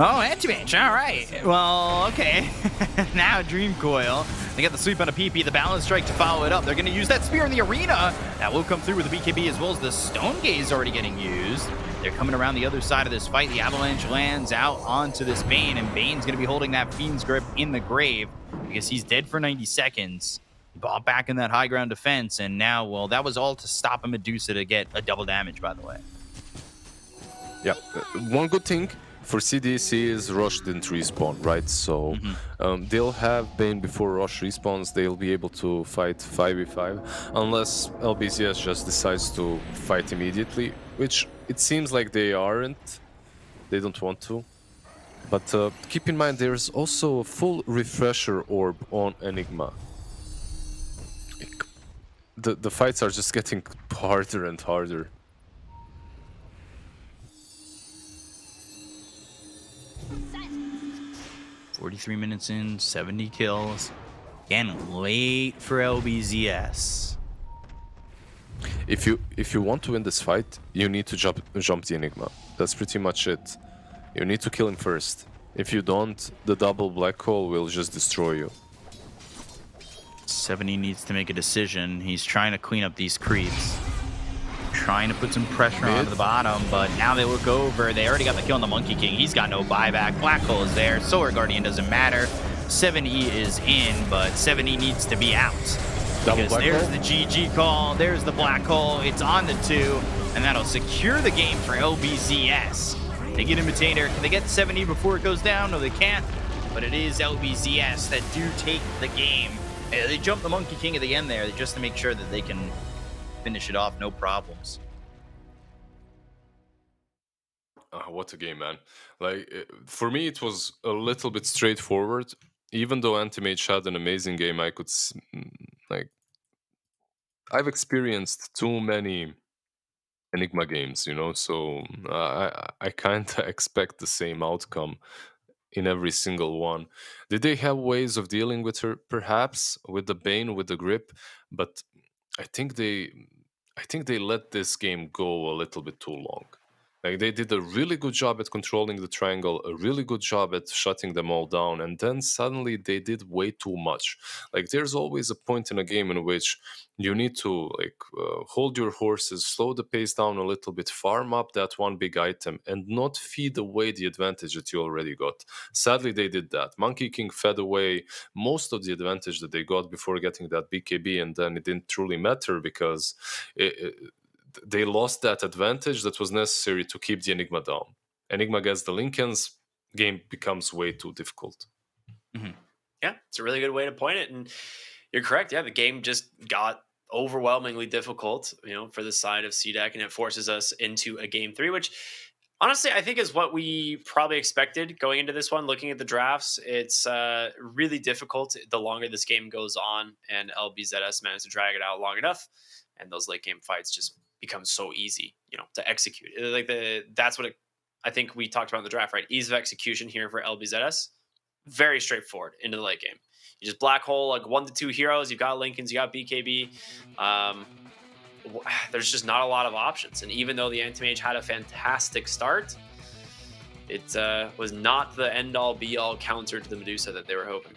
Oh, Anti-Mage. All right. Well, okay. Now Dream Coil. They got the sweep on a PP, the Balance Strike to follow it up. They're going to use that Spear in the arena. That will come through with the BKB, as well as the Stone Gaze already getting used. They're coming around the other side of this fight. The Avalanche lands out onto this Bane, and Bane's going to be holding that Fiend's Grip in the grave because he's dead for 90 seconds. He bought back in that high ground defense, and now, well, that was all to stop a Medusa to get a double damage, by the way. Yeah, one good thing, for CDEC is Rosh didn't respawn, right? So they'll have Bane before Rosh respawns. They'll be able to fight 5v5 unless LBZS just decides to fight immediately, which it seems like they aren't. They don't want to. But keep in mind, there's also a full refresher orb on Enigma. The fights are just getting harder and harder. Set. 43 minutes in, 70 kills. Again, late for LBZS. If you want to win this fight, you need to jump the Enigma. That's pretty much it. You need to kill him first. If you don't, the double black hole will just destroy you. 70 needs to make a decision. He's trying to clean up these creeps. Trying to put some pressure onto the bottom, but now they look over. They already got the kill on the Monkey King. He's got no buyback. Black hole is there. Solar Guardian doesn't matter. 7E is in, but 7E needs to be out. Because there's the GG call. There's the black hole. It's on the 2, and that'll secure the game for LBZS. They get Imitator. Can they get 7E before it goes down? No, they can't. But it is LBZS that do take the game. They jump the Monkey King at the end there just to make sure that they can finish it off, no problems. What a game, man. Like, for me, it was a little bit straightforward. Even though Anti-Mage had an amazing game, I could, like, I've experienced too many Enigma games, you know, so I kind of expect the same outcome in every single one. Did they have ways of dealing with her? Perhaps with the Bane, with the grip, but I think they let this game go a little bit too long. Like, they did a really good job at controlling the triangle, a really good job at shutting them all down, and then suddenly they did way too much. Like, there's always a point in a game in which you need to hold your horses, slow the pace down a little bit, farm up that one big item, and not feed away the advantage that you already got. Sadly, they did that. Monkey King fed away most of the advantage that they got before getting that BKB, and then it didn't truly matter because they lost that advantage that was necessary to keep the Enigma down. Enigma gets the Lincolns, game becomes way too difficult. Mm-hmm. Yeah, it's a really good way to point it. And you're correct. Yeah, the game just got overwhelmingly difficult, you know, for the side of CDEC, and it forces us into a game 3, which honestly, I think is what we probably expected going into this one. Looking at the drafts, it's really difficult the longer this game goes on, and LBZS managed to drag it out long enough, and those late game fights just become so easy, you know, to execute. Like that's what I think we talked about in the draft, right? Ease of execution here for LBZS, very straightforward into the late game. You just black hole like 1 to 2 heroes. You've got Lincolns, you got BKB. There's just not a lot of options. And even though the Anti-Mage had a fantastic start, it was not the end-all be-all counter to the Medusa that they were hoping.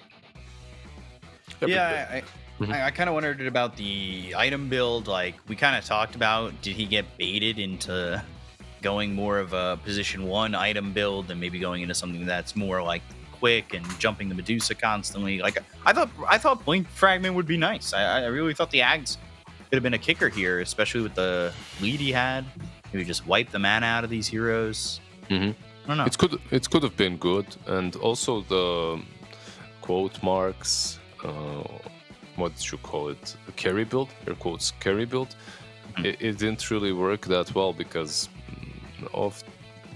Yeah, I kind of wondered about the item build. Like, we kind of talked about, did he get baited into going more of a position 1 item build and maybe going into something that's more like quick and jumping the Medusa constantly? Like, I thought Blink Fragment would be nice. I really thought the Ags could have been a kicker here, especially with the lead he had. Maybe just wipe the mana out of these heroes. I don't know. It could have been good, and also the quote marks. What did you call it? A carry build? Air quotes carry build. It didn't really work that well because of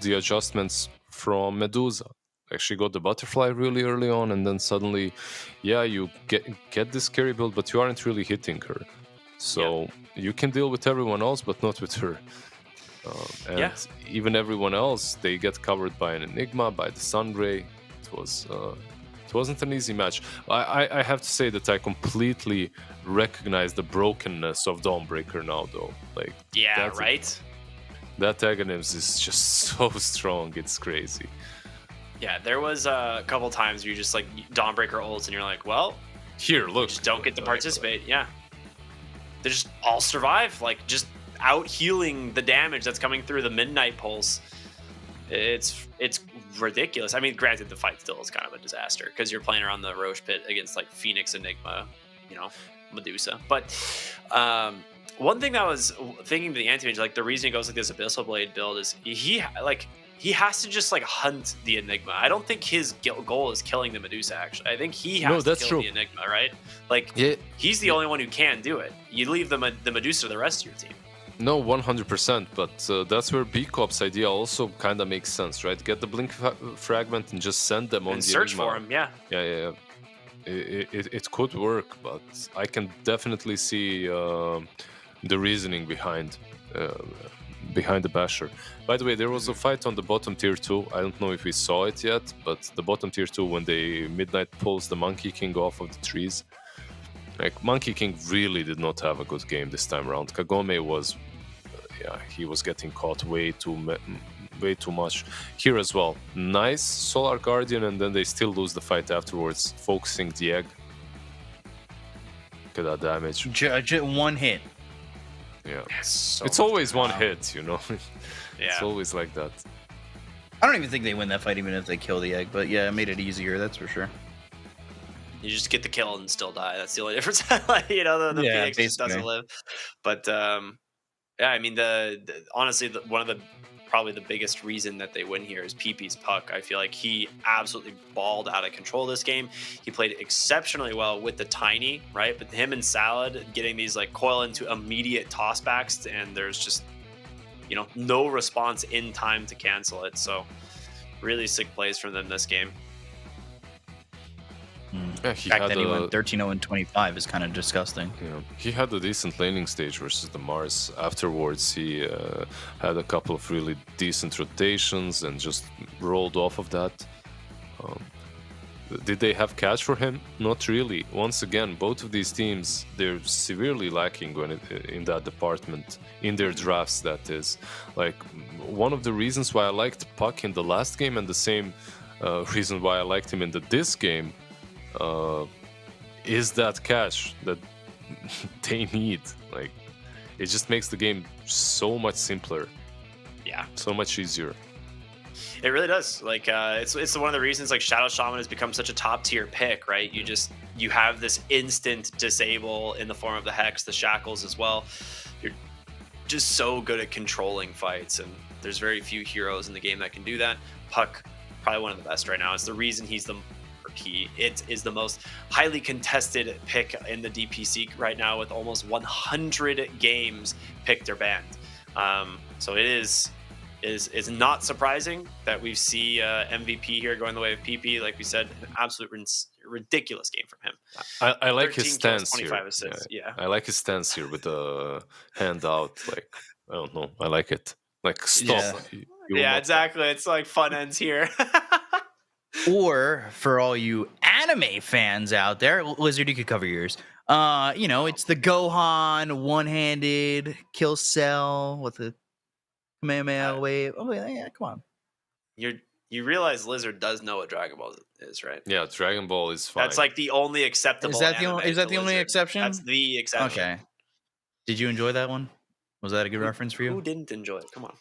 the adjustments from Medusa. Like, she got the butterfly really early on, and then suddenly, yeah, you get this carry build, but you aren't really hitting her. So you can deal with everyone else, but not with her. And even everyone else, they get covered by an Enigma, by the Sunray. It wasn't an easy match. I have to say that I completely recognize the brokenness of Dawnbreaker now, though. Like, Right? That agonism is just so strong. It's crazy. Yeah, there was a couple times where you just like Dawnbreaker ults and you're like, well, here, look. Just don't get to participate. Yeah. They just all survive, like just out healing the damage that's coming through the Midnight Pulse. It's ridiculous. I mean, granted, the fight still is kind of a disaster because you're playing around the Roche Pit against like Phoenix, Enigma, you know, Medusa. But one thing that I was thinking to the Anti-Mage, like the reason he goes like this Abyssal Blade build is he like he has to just like hunt the Enigma. I don't think his goal is killing the Medusa. Actually, I think he has to that's kill true. the Enigma, right? Like Yeah. he's the only one who can do it. You leave the Medusa to the rest of your team. No, 100%, but that's where B-Cop's idea also kind of makes sense, right? Get the Blink fragment and just send them on And the search Enigma. for him, yeah. Yeah. It could work, but I can definitely see the reasoning behind the Basher. By the way, there was a fight on the bottom tier 2. I don't know if we saw it yet, but the bottom tier 2, when they Midnight pulls the Monkey King off of the trees, like Monkey King really did not have a good game this time around. Kagome was, he was getting caught way too much here as well. Nice Solar Guardian, and then they still lose the fight afterwards, focusing the egg. Look at that damage. One hit. Yeah, So it's always one Wow. hit, you know. Yeah. It's always like that. I don't even think they win that fight, even if they kill the egg. But yeah, it made it easier. That's for sure. You just get the kill and still die. That's the only difference. Like, you know, the Yeah, Phoenix just doesn't basically. live. But yeah, I mean, honestly, one of the probably the biggest reason that they win here is PP's puck. I feel like he absolutely balled out of control this game. He played exceptionally well with the tiny, right? But him and Salad getting these like coil into immediate tossbacks, and there's just, you know, no response in time to cancel it. So really sick plays from them this game. Yeah, he The fact had that he a, went 13-0-25 is kind of disgusting. he had a decent laning stage versus the Mars. Afterwards, he had a couple of really decent rotations and just rolled off of that. Did they have catch for him? Not really. Once again, both of these teams, they're severely lacking in that department, in their drafts, that is. Like, one of the reasons why I liked Puck in the last game, and the same reason why I liked him in this game, is that catch that they need. Like, it just makes the game so much simpler, Yeah. so much easier. It really does. Like, it's one of the reasons like Shadow Shaman has become such a top tier pick, right? You have this instant disable in the form of the Hex, the Shackles as well. You're just so good at controlling fights, and there's very few heroes in the game that can do that. Puck, probably one of the best right now. It's the reason he's the it is the most highly contested pick in the DPC right now, with almost 100 games picked or banned. So it is not surprising that we see MVP here going the way of PP. Like we said, an absolute ridiculous game from him. I like his 13 kills, stance 25 here. assists. Yeah. I like his stance here with the hand out. Like, I don't know. I like it. Like, stop. Yeah. You will Yeah, not- exactly. It's like fun ends here. Or for all you anime fans out there, Lizard, you could cover yours. You know, it's the Gohan one-handed kill cell with the Kamehameha wave. Oh yeah, come on. You realize Lizard does know what Dragon Ball is, right? Yeah, Dragon Ball is fine. That's like the only acceptable. Is that the anime only? Is that to the only Lizard. exception? That's the exception. Okay. Did you enjoy that one? Was that a good reference for Who you? didn't enjoy it? Come on.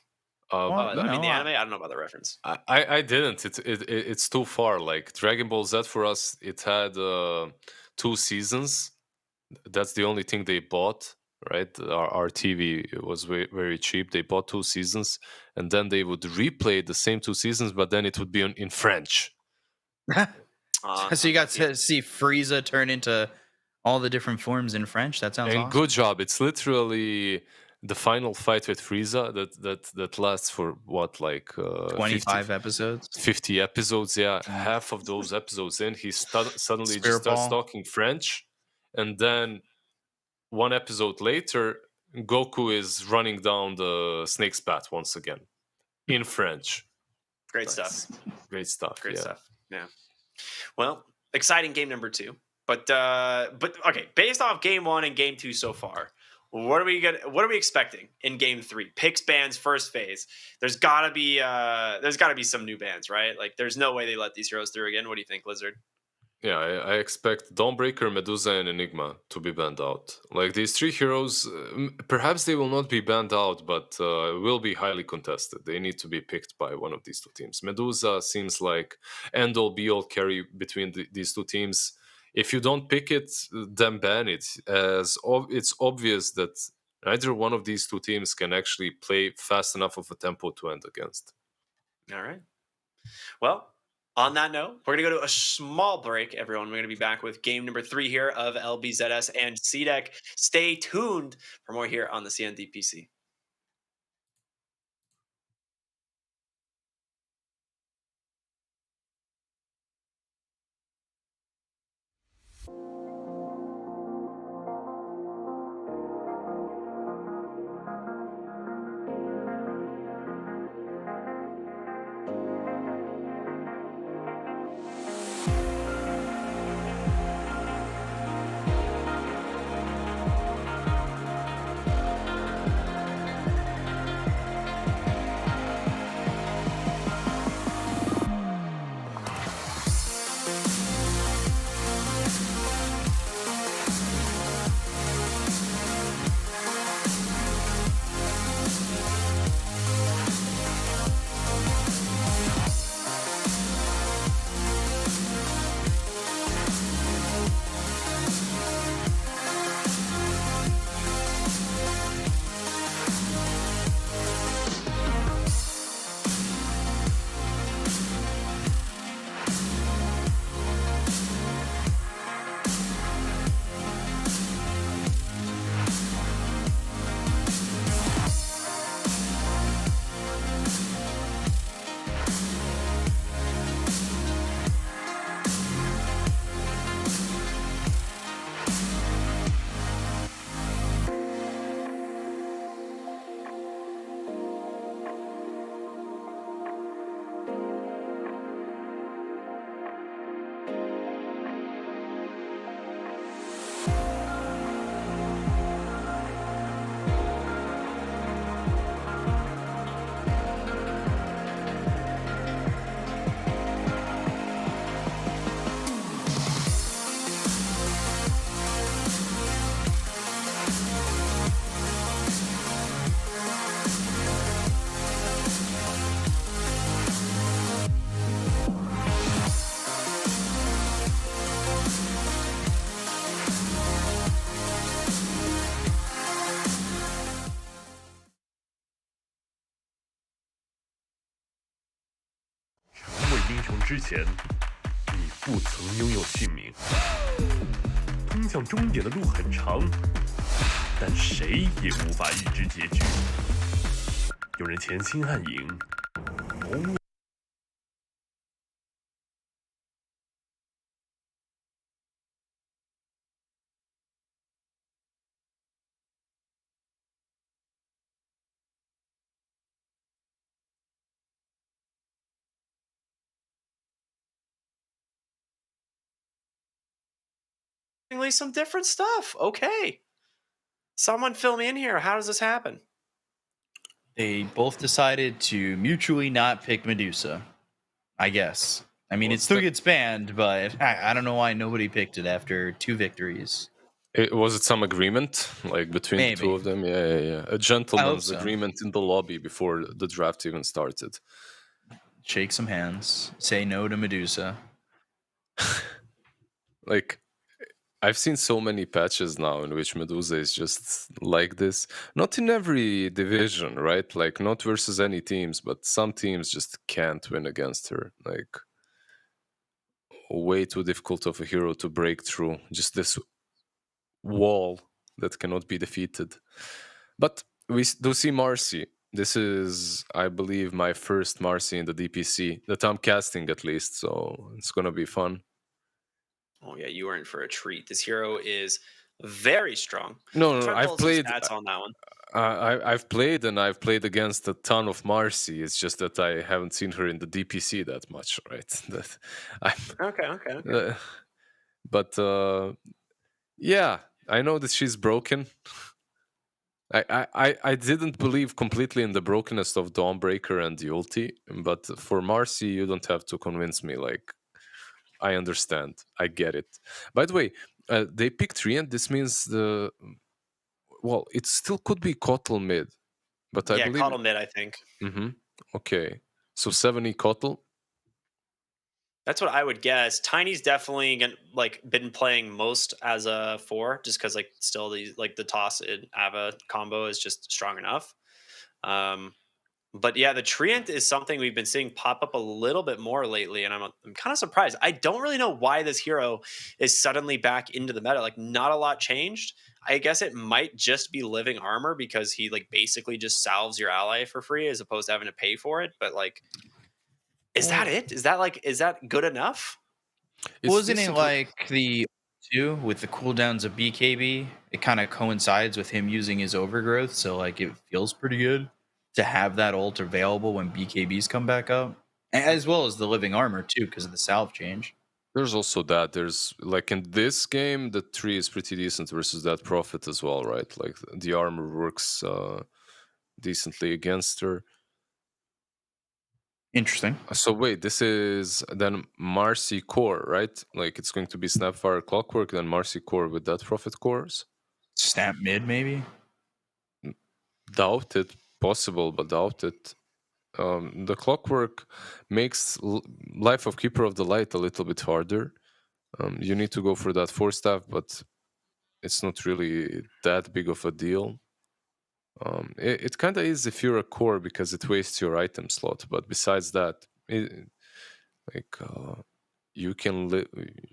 Uh, Well, I mean, no, the anime. I don't know about the reference. I didn't. It's too far. Like, Dragon Ball Z for us, it had 2 seasons. That's the only thing they bought, right? Our TV was very, very cheap. They bought 2 seasons, and then they would replay the same 2 seasons, but then it would be in French. So you got to see Frieza turn into all the different forms in French. That sounds And awesome. good job. It's literally the final fight with Frieza that lasts for what, like 25 episodes. 50 episodes. Yeah, half of those episodes in, he suddenly just starts Spearball. talking French, and then 1 episode later, Goku is running down the snake's path once again in French. Great stuff. Great stuff. Great yeah. stuff. Yeah. Well, exciting game number 2. But okay, based off game 1 and game 2 so far, what are we expecting in game 3? Picks, bans, first phase. There's gotta be some new bans, right? Like, there's no way they let these heroes through again. What do you think, Lizard? Yeah, I expect Dawnbreaker, Medusa, and Enigma to be banned out. Like, these 3 heroes, perhaps they will not be banned out, but will be highly contested. They need to be picked by one of these 2 teams. Medusa seems like end-all be-all carry between these 2 teams. If you don't pick it, then ban it, as it's obvious that neither one of these 2 teams can actually play fast enough of a tempo to end against. All right. Well, on that note, we're going to go to a small break, everyone. We're going to be back with game number 3 here of LBZS and CDEC. Stay tuned for more here on the CNDPC.之前，你不曾拥有姓名。通向终点的路很长，但谁也无法预知结局。有人潜心暗影，谋略。Some different stuff. Okay. Someone fill me in here. How does this happen? They both decided to mutually not pick Medusa, I guess. I mean, it still gets banned, but I don't know why nobody picked it after 2 victories. Was it some agreement like between the two of them? Yeah. A gentleman's agreement in the lobby before the draft even started. Shake some hands. Say no to Medusa. Like, I've seen so many patches now in which Medusa is just like this. Not in every division, right? Like, not versus any teams, but some teams just can't win against her. Like, way too difficult of a hero to break through. Just this wall that cannot be defeated. But we do see Marcy. This is, I believe, my first Marcy in the DPC that I'm casting at least, so it's gonna be fun. Oh yeah, you are in for a treat. This hero is very strong. No, I've played. Stats on that one. I've played and I've played against a ton of Marcy. It's just that I haven't seen her in the DPC that much, right? That Okay. But yeah, I know that she's broken. I didn't believe completely in the brokenness of Dawnbreaker and the ulti, but for Marcy, you don't have to convince me. Like, I understand. I get it. By the way, they picked 3, and this means well, it still could be Kotl mid, but I believe Kotl mid, I think. Mm-hmm. Okay, so 70 Kotl. That's what I would guess. Tiny's definitely been playing most as a 4, just because still the toss in Ava combo is just strong enough. But yeah, the Treant is something we've been seeing pop up a little bit more lately, and I'm kind of surprised. I don't really know why this hero is suddenly back into the meta. Like, not a lot changed. I guess it might just be living armor because he like basically just salves your ally for free as opposed to having to pay for it. But like, is that it? Is that good enough? It's Wasn't it decent. like the two with the cooldowns of BKB? It kind of coincides with him using his overgrowth, so like it feels pretty good to have that ult available when BKBs come back up, as well as the living armor too, because of the salve change. There's also that. There's like in this game, the tree is pretty decent versus that prophet as well, right? Like the armor works decently against her. Interesting. So wait, this is then Marcy core, right? Like it's going to be Snapfire Clockwork, then Marcy core with that prophet cores. Snap mid maybe. Doubt it, possible, but doubt it. The Clockwork makes Life of Keeper of the Light a little bit harder. You need to go for that 4-staff, but it's not really that big of a deal. It kind of is if you're a core because it wastes your item slot, but besides that, like you can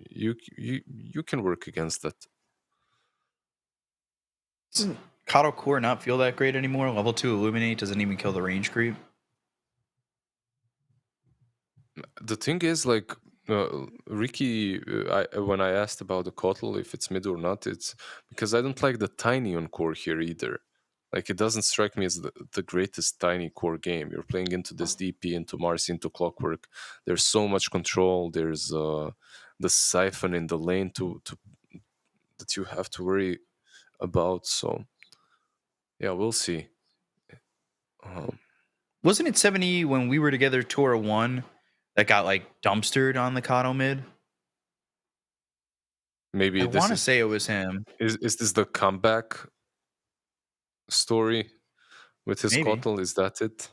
you can work against that. Doesn't Kato core not feel that great anymore? Level 2 Illuminate doesn't even kill the range creep. The thing is, like Ricky, when I asked about the Kotl, if it's mid or not, it's because I don't like the tiny on core here either. Like it doesn't strike me as the greatest tiny core game. You're playing into this DP, into Mars, into Clockwork. There's so much control. There's the siphon in the lane to that you have to worry about. So yeah, we'll see. Wasn't it 70 when we were together, Tora 1, that got like dumpstered on the Kato mid? Maybe I this want to is say it was him. is this the comeback story with his Maybe. Kotl? Is that it?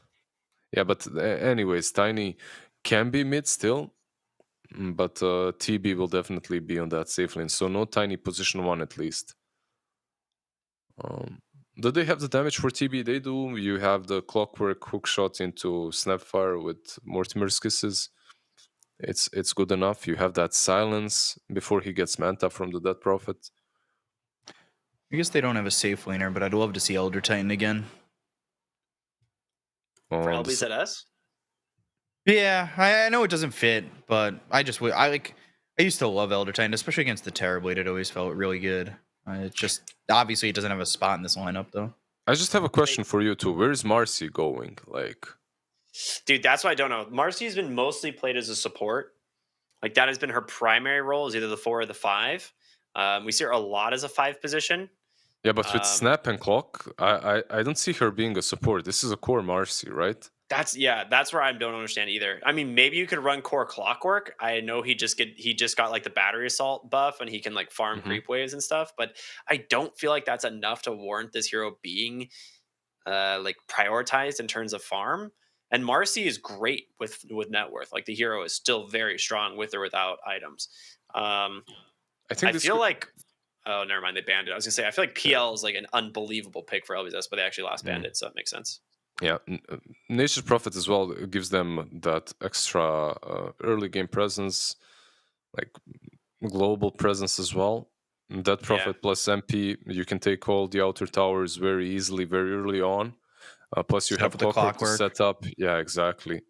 Yeah, but anyways, Tiny can be mid still, but TB will definitely be on that safe lane. So no Tiny position 1 at least. Do they have the damage for TB? They do. You have the Clockwork hook shot into Snapfire with Mortimer's Kisses. It's good enough. You have that silence before he gets Manta from the Dead Prophet. I guess they don't have a safe laner, but I'd love to see Elder Titan again. For On the s- LBZS? Yeah, I know it doesn't fit, but I used to love Elder Titan, especially against the Terrorblade. It always felt really good. It just obviously it doesn't have a spot in this lineup though. I just have a question for you too. Where's Marcy going? Like, Dude, that's what I don't know. Marcy's been mostly played as a support. Like that has been her primary role, is either the 4 or the 5. We see her a lot as a 5 position. yeah, but with Um, Snap and Clock, I don't see her being a support. This is a core Marcy, right? That's where I don't understand either. I mean, maybe you could run core Clockwork. I know he just got like the battery assault buff and he can like farm Mhm. creep waves and stuff, but I don't feel like that's enough to warrant this hero being like prioritized in terms of farm. And Marcy is great with net worth. Like the hero is still very strong with or without items. I I think this feel could- like oh, never mind, they banned it. I was gonna say I feel like PL is like an unbelievable pick for LBZS, but they actually last banned it, so that makes sense. yeah, Nature's Prophet as well gives them that extra early game presence, like global presence as well. That Prophet plus MP, you can take all the outer towers very easily, very early on. Plus, you Set up have with the Clockwork to Clockwork. set up. Yeah, exactly.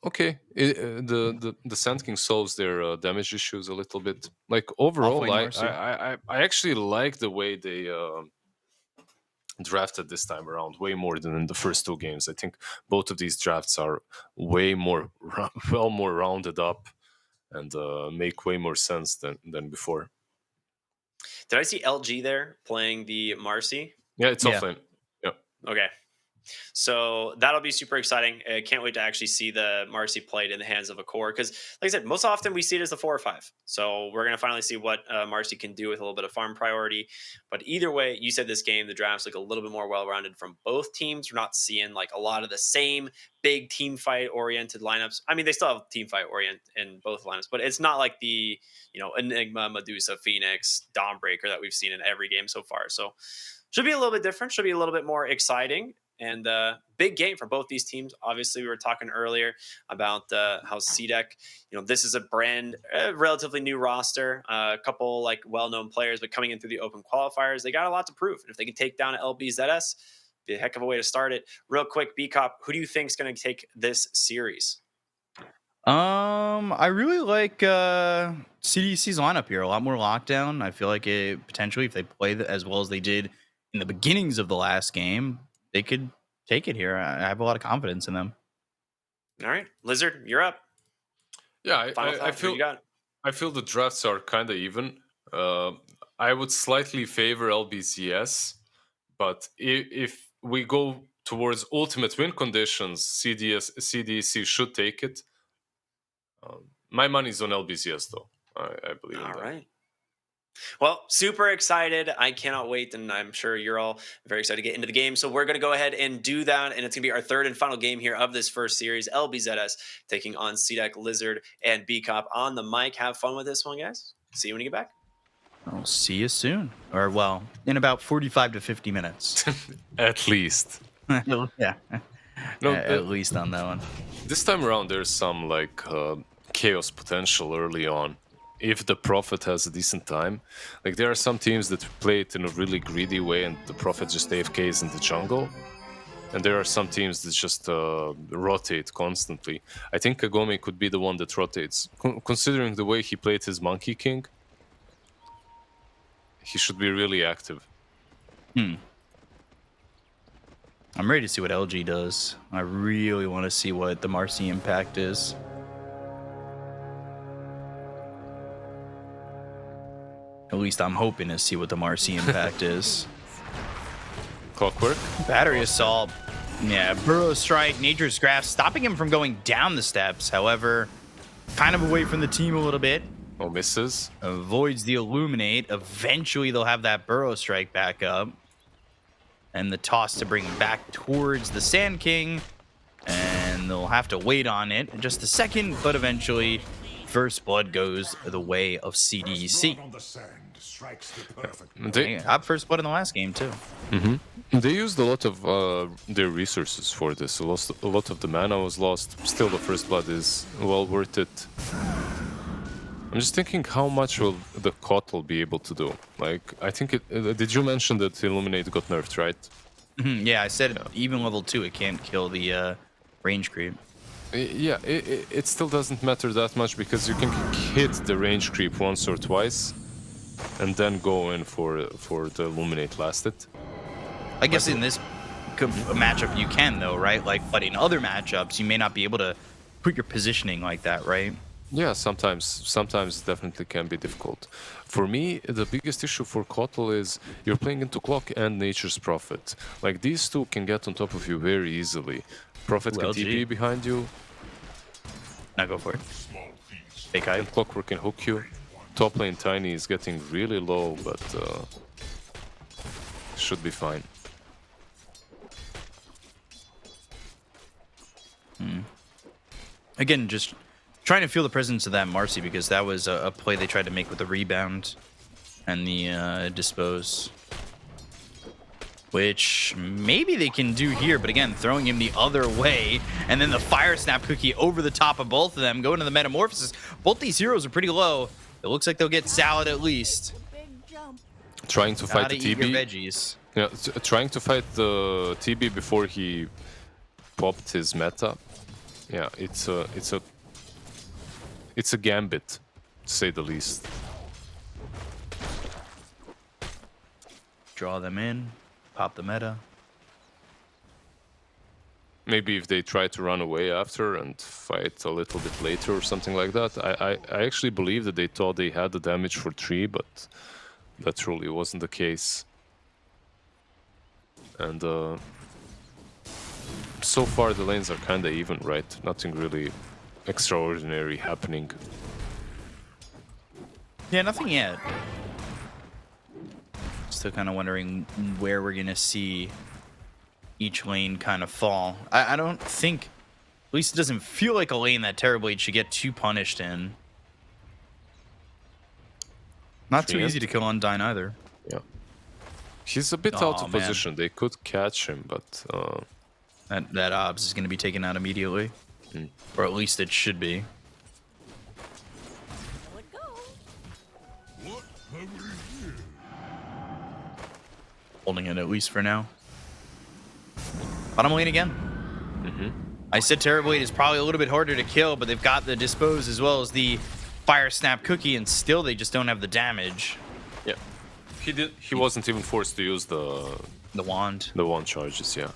Okay, the Sand King solves their damage issues a little bit. Like overall, Offlane I Marcy. I actually like the way they drafted this time around way more than in the first 2 games. I think both of these drafts are way more well more rounded up and make way more sense than before. Did I see LG there playing the Marcy? Yeah, it's Yeah. offlane. Yeah. Okay. So that'll be super exciting. I can't wait to actually see the Marcy played in the hands of a core because, like I said, most often we see it as the 4 or 5. So we're going to finally see what Marcy can do with a little bit of farm priority. But either way, you said this game, the drafts look a little bit more well-rounded from both teams. We're not seeing like a lot of the same big team fight oriented lineups. I mean, they still have team fight orient in both lineups, but it's not like the, Enigma, Medusa, Phoenix, Dawnbreaker that we've seen in every game so far. So Should be a little bit different. Should be a little bit more exciting. And big game for both these teams. Obviously, we were talking earlier about how CDEC, this is a brand, relatively new roster, a couple like well-known players, but coming in through the open qualifiers, they got a lot to prove. And if they can take down LBZS, be a heck of a way to start it. Real quick, B-Cop, who do you think is going to take this series? I really like CDEC's lineup here. A lot more lockdown. I feel like it potentially, if they play as well as they did in the beginnings of the last game, they could take it here. I have a lot of confidence in them. All right, Lizard, you're up. Yeah, I feel the drafts are kind of even. I would slightly favor LBZS, but if we go towards ultimate win conditions, CDEC should take it. My money's on LBZS, though. I believe in that. All right. Well, super excited. I cannot wait, and I'm sure you're all very excited to get into the game. So we're going to go ahead and do that, and it's going to be our third and final game here of this first series. LBZS taking on CDEC, Lizard, and B-Cop on the mic. Have fun with this one, guys. See you when you get back. I'll see you soon. Or, well, in about 45 to 50 minutes. At least. Yeah. No, at least on that one. This time around, there's some like chaos potential early on. If the Prophet has a decent time, like there are some teams that play it in a really greedy way, and the Prophet just AFKs in the jungle, and there are some teams that just rotate constantly. I think Kagome could be the one that rotates, considering the way he played his Monkey King. He should be really active. I'm ready to see what LG does. I really want to see what the Marcy impact is. At least I'm hoping to see what the Marcy impact is. Clockwork? Battery Assault. Yeah, Burrow Strike, Nature's Grasp, stopping him from going down the steps. However, kind of away from the team a little bit. Oh, misses. Avoids the Illuminate. Eventually, they'll have that Burrow Strike back up. And the toss to bring him back towards the Sand King. And they'll have to wait on it in just a second, but eventually, First Blood goes the way of CDEC. They got First Blood in the last game, too. They used a lot of their resources for this. A lot of the mana was lost. Still, the First Blood is well worth it. I'm just thinking, how much will the Kotl be able to do? Like, I think it... did you mention that Illuminate got nerfed, right? Yeah, I said even level 2, it can't kill the range creep. Yeah, it still doesn't matter that much, because you can hit the range creep once or twice, and then go in for the Illuminate lasted. I guess in this matchup you can, though, right? Like, but in other matchups, you may not be able to put your positioning like that, right? Yeah, sometimes it definitely can be difficult. For me, the biggest issue for Kotl is you're playing into Clock and Nature's Prophet. Like, these two can get on top of you very easily. Prophet can TP behind you. Now go for it. Fake eye. And Clockwork can hook you. Top lane Tiny is getting really low, but should be fine. Again, just trying to feel the presence of that Marcy, because that was a play they tried to make with the rebound and the dispose, which maybe they can do here, but again, throwing him the other way, and then the Fire Snap Cookie over the top of both of them, going to the Metamorphosis. Both these heroes are pretty low. It looks like they'll get Salad at least. Trying to fight the Gotta eat your TB. veggies. Yeah, trying to fight the TB before he popped his meta. Yeah, it's a gambit, to say the least. Draw them in, pop the meta. Maybe if they try to run away after and fight a little bit later or something like that. I actually believe that they thought they had the damage for 3, but that truly wasn't the case. And so far the lanes are kind of even, right? Nothing really extraordinary happening. Yeah, nothing yet. Still kind of wondering where we're going to see each lane kind of fall. I don't think, at least it doesn't feel like a lane that Terrorblade should get too punished in. Not too easy to kill Undyne either. Yeah. He's a bit out Aw, of man. position. They could catch him, but That obs is going to be taken out immediately. Or at least it should be. Holding it at least for now. Bottom lane again. I said Terrorblade is probably a little bit harder to kill, but they've got the Dispose as well as the Fire Snap Cookie, and still they just don't have the damage. yeah, he wasn't even forced to use the wand. wand charges. Yeah.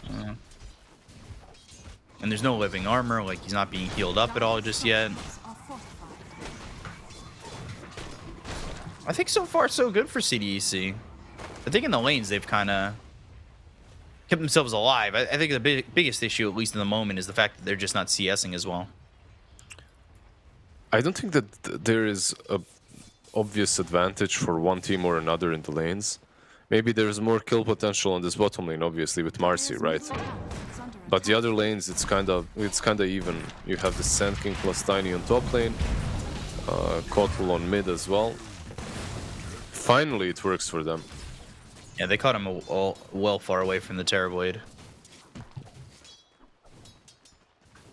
And there's no living armor, like he's not being healed up at all just yet. Are fortified. I think so far so good for CDEC. I think in the lanes they've kind of kept themselves alive. I think the biggest issue, at least in the moment, is the fact that they're just not CSing as well. I don't think that there is a obvious advantage for one team or another in the lanes. Maybe there's more kill potential on this bottom lane, obviously, with Marcy, right? But the other lanes, it's kind of even. You have the Sand King plus Tiny on top lane, Kotl on mid as well. Finally, it works for them. Yeah, they caught him well far away from the Terrorblade.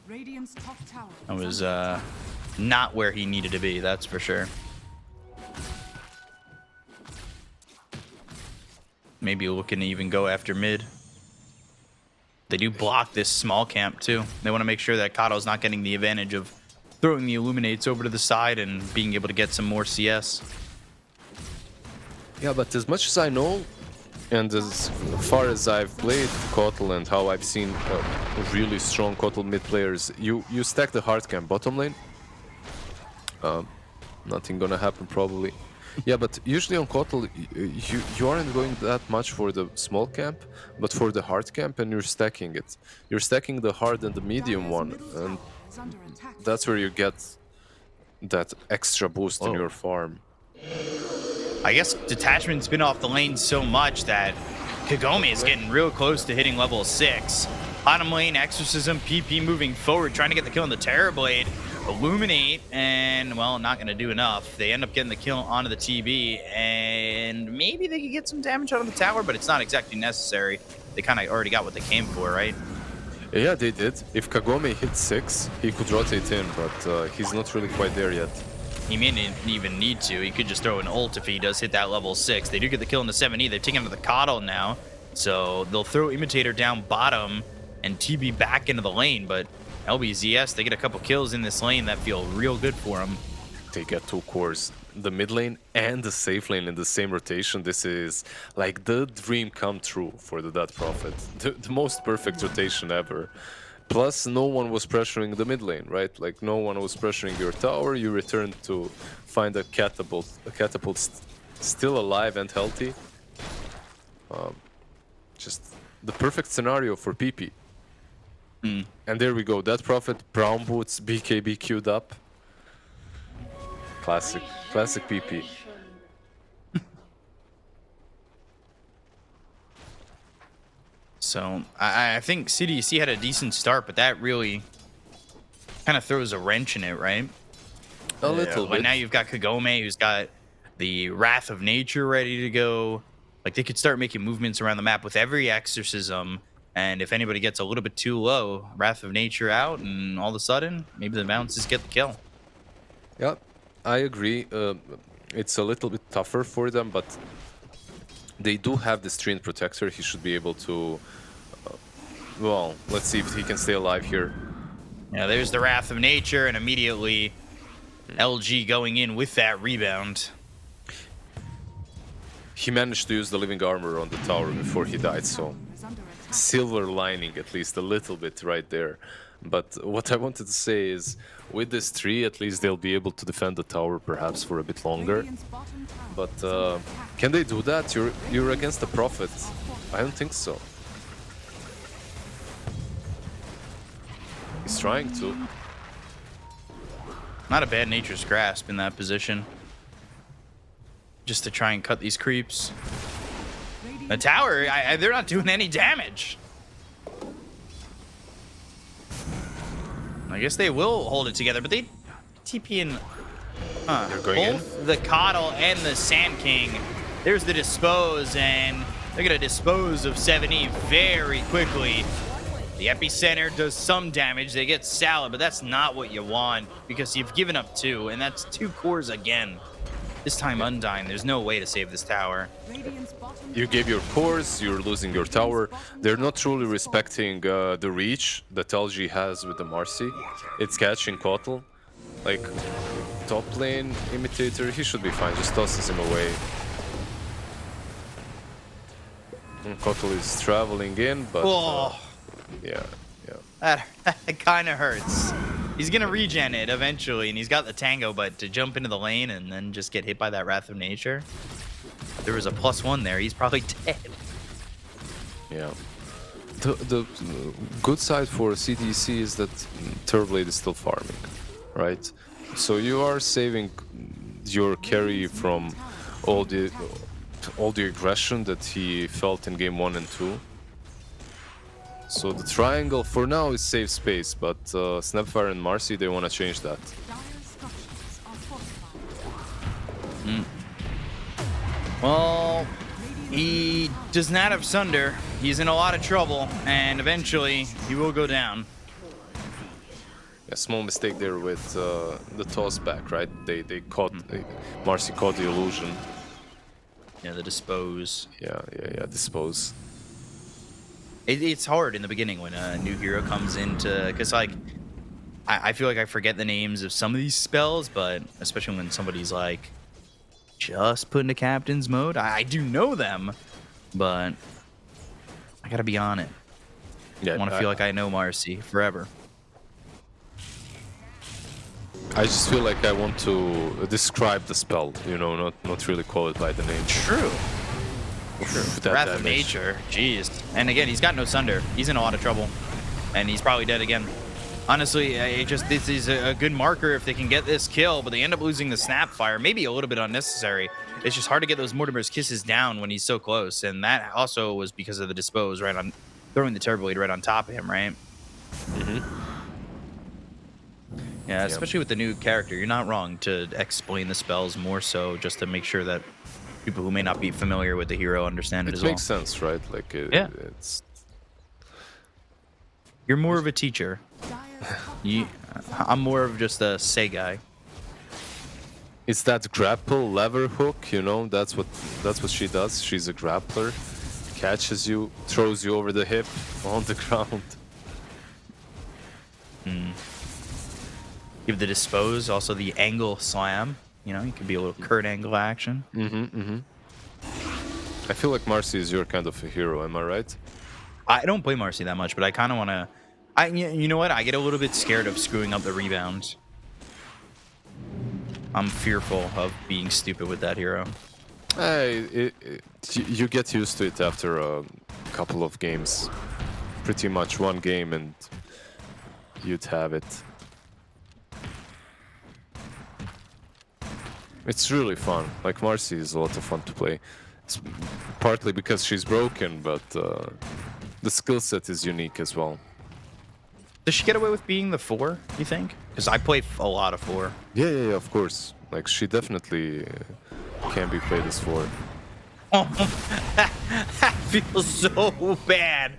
Radiant's top tower That is was under attack. not where he needed to be, that's for sure. Maybe looking to even go after mid. They do block this small camp too. They want to make sure that Kato's not getting the advantage of throwing the Illuminates over to the side and being able to get some more CS. Yeah, but as much as I know, and as far as I've played Kotl and how I've seen really strong Kotl mid players, you stack the hard camp bottom lane. Nothing gonna happen probably. Yeah, but usually on Kotl, you aren't going that much for the small camp, but for the hard camp, and you're stacking it. You're stacking the hard and the medium Dire's one, middle and tower is under attack. that's where you get that extra boost in Whoa. your farm. I guess Detachment's been off the lane so much that Kagome is getting real close to hitting level 6. Bottom lane, Exorcism, PP moving forward, trying to get the kill on the Terrorblade. Illuminate, and, well, not going to do enough. They end up getting the kill onto the TB, and maybe they could get some damage out of the tower, but it's not exactly necessary. They kind of already got what they came for, right? Yeah, they did. If Kagome hit 6, he could rotate in, but he's not really quite there yet. He may not even need to. He could just throw an ult if he does hit that level 6. They do get the kill in the 7E. They're taking him to the Coddle now, so they'll throw Imitator down bottom and TB back into the lane, but LBZS, they get a couple kills in this lane that feel real good for them. They get 2 cores, the mid lane and the safe lane in the same rotation. This is like the dream come true for the Dead Prophet. The most perfect rotation ever. Plus, no one was pressuring the mid lane, right? Like, no one was pressuring your tower. You returned to find a catapult still alive and healthy. Just the perfect scenario for PP. And there we go, Dead Prophet, Brown Boots, BKB queued up. Classic PP. So I think CDEC had a decent start, but that really kind of throws a wrench in it, right? A little But bit. now you've got Kagome, who's got the Wrath of Nature ready to go. Like, they could start making movements around the map with every Exorcism. And if anybody gets a little bit too low, Wrath of Nature out, and all of a sudden, maybe the Bounces get the kill. Yeah, I agree. It's a little bit tougher for them, but they do have this Treant Protector. He should be able to... well, let's see if he can stay alive here. Yeah, there's the Wrath of Nature, and immediately LG going in with that rebound. He managed to use the Living Armor on the tower before he died, so... Is under attack. silver lining at least a little bit right there. But what I wanted to say is, with this tree, at least they'll be able to defend the tower perhaps for a bit longer. Radiant's bottom tower But is under attack. can they do that? You're against the Prophet. I don't think so. He's trying to. Not a bad Nature's Grasp in that position. Just to try and cut these creeps. The tower, they're not doing any damage. I guess they will hold it together, but they TP in They're going in? both the Coddle and the Sand King. There's the Dispose, and They're going to dispose of 7E very quickly. The epicenter does some damage. They get salad, but that's not what you want because you've given up 2, and that's 2 cores again. This time Undyne. There's no way to save this tower. You gave your cores, you're losing your tower. They're not truly respecting the reach that LG has with the Marcy. It's catching Kotal. Like, top lane imitator, he should be fine. Just tosses him away. Kotal is traveling in, but yeah. That kind of hurts. He's going to regen it eventually, and he's got the tango, but to jump into the lane and then just get hit by that Wrath of Nature, there was a +1 there. He's probably dead. Yeah. The good side for CDEC is that Turblade is still farming, right? So you are saving your carry from all the aggression that he felt in game 1 and 2. So the triangle for now is safe space, but Snapfire and Marcy, they want to change that. Well, he does not have Sunder. He's in a lot of trouble, and eventually he will go down. A small mistake there with the toss back, right? They caught Marcy caught the illusion. Yeah, the dispose. Yeah, dispose. It's hard in the beginning when a new hero comes into, because like I feel like I forget the names of some of these spells, but especially when somebody's like just put into captain's mode, I do know them, but I gotta be on it. Yeah, I want to feel like I know Marcy forever. I just feel like I want to describe the spell, you know, not really call it by the name. True. That Wrath of damage. Nature, jeez. And again, he's got no Sunder. He's in a lot of trouble, and he's probably dead again. Honestly, this is a good marker if they can get this kill, but they end up losing the Snapfire. Maybe a little bit unnecessary. It's just hard to get those Mortimer's Kisses down when he's so close, and that also was because of the dispose right on throwing the Turboblade right on top of him, right? Yeah, especially with the new character, you're not wrong to explain the spells more so just to make sure that people who may not be familiar with the hero understand it as well. It makes sense, right? Like, it's... You're more of a teacher. I'm more of just a say guy. It's that grapple lever hook, you know, that's what she does. She's a grappler. Catches you, throws you over the hip on the ground. Give the dispose, also the angle slam. You know, it could be a little Kurt Angle action. I feel like Marcy is your kind of a hero, am I right? I don't play Marcy that much, but I kind of want to... You know what? I get a little bit scared of screwing up the rebounds. I'm fearful of being stupid with that hero. You get used to it after a couple of games. Pretty much one game and you'd have it. It's really fun. Like, Marcy is a lot of fun to play. It's partly because she's broken, but the skill set is unique as well. Does she get away with being the 4, you think? Because I play a lot of 4. Yeah, of course. Like, she definitely can be played as 4. Oh, that feels so bad.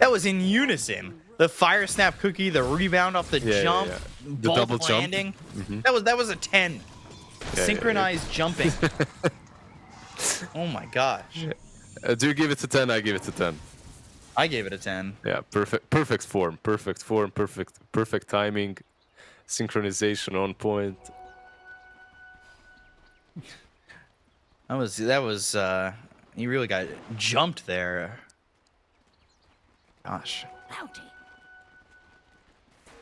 That was in unison. The fire snap cookie, the rebound off the jump, the double landing. Jump. That was a 10. Synchronized jumping. Oh my gosh. Do you give it a 10? I give it a 10. I gave it a 10. Yeah, perfect form, perfect timing, synchronization on point. That was he really got jumped there. Gosh.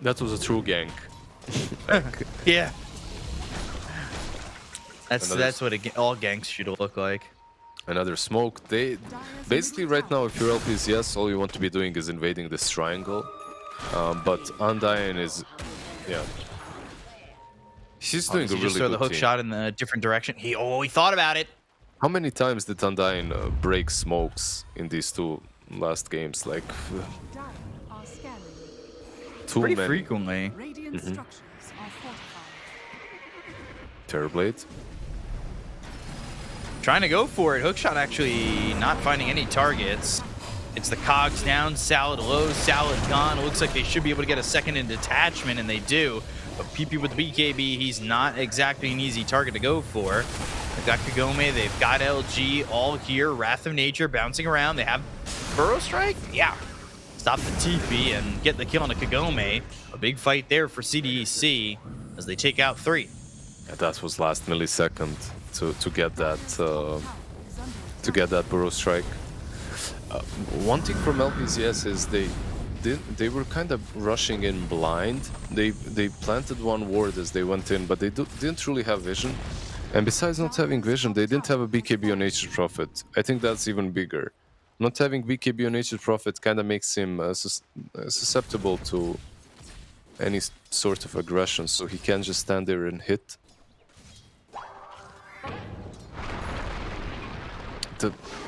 That was a true gank. Yeah. That's what all ganks should look like. Another smoke. They basically right now, if you're LBZS, all you want to be doing is invading this triangle. But Undyne is, she's doing a really just throw good the hook team. shot in a different direction. He thought about it. How many times did Undyne break smokes in these 2 last games? Like too Pretty many. frequently. Radiant structures are fortified. Terrorblade. Trying to go for it. Hookshot actually not finding any targets. It's the cogs down, Salad low, Salad gone. It looks like they should be able to get a second in detachment, and they do. But PP with the BKB, he's not exactly an easy target to go for. They've got Kagome, they've got LG all here. Wrath of Nature bouncing around. They have Burrow Strike? Yeah. Stop the TP and get the kill on a Kagome. A big fight there for CDEC as they take out 3. Yeah, that was last millisecond to get that Burrow Strike. One thing from LBZS is they were kind of rushing in blind. They planted one ward as they went in, but they didn't really have vision. And besides not having vision, they didn't have a BKB on Nature's Prophet. I think that's even bigger. Not having BKB on Nature's Prophet kind of makes him susceptible to any sort of aggression, so he can just stand there and hit.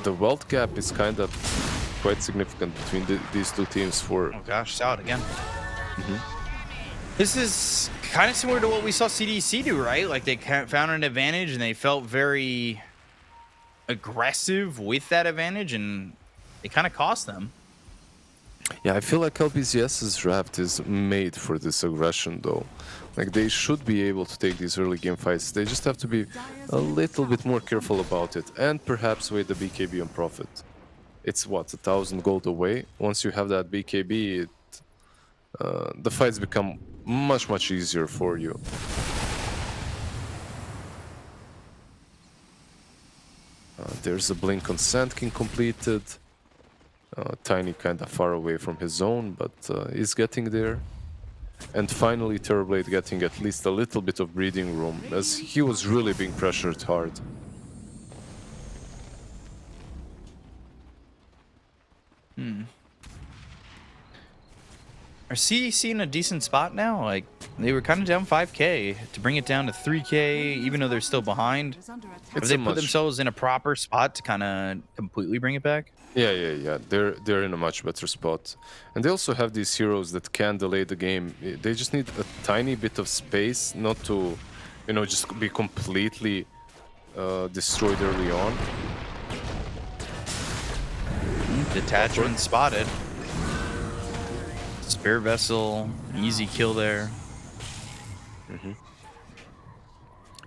The wealth gap is kind of quite significant between these two teams for... Oh gosh, Salad again. This is kind of similar to what we saw CDC do, right? Like they found an advantage and they felt very aggressive with that advantage, and it kind of cost them. Yeah, I feel like LBZS's draft is made for this aggression, though. Like, they should be able to take these early game fights. They just have to be a little bit more careful about it, and perhaps wait the BKB on Prophet. It's what, 1,000 gold away? Once you have that BKB, the fights become much easier for you. There's a blink on Sand King completed. Tiny kind of far away from his zone, but he's getting there. And finally Terrorblade getting at least a little bit of breathing room, as he was really being pressured hard. Are CDC in a decent spot now? Like, they were kind of down 5k to bring it down to 3k, even though they're still behind. Have they put themselves in a proper spot to kind of completely bring it back? Yeah. They're in a much better spot. And they also have these heroes that can delay the game. They just need a tiny bit of space, not to, just be completely destroyed early on. Detachment spotted. Spare Vessel, easy kill there.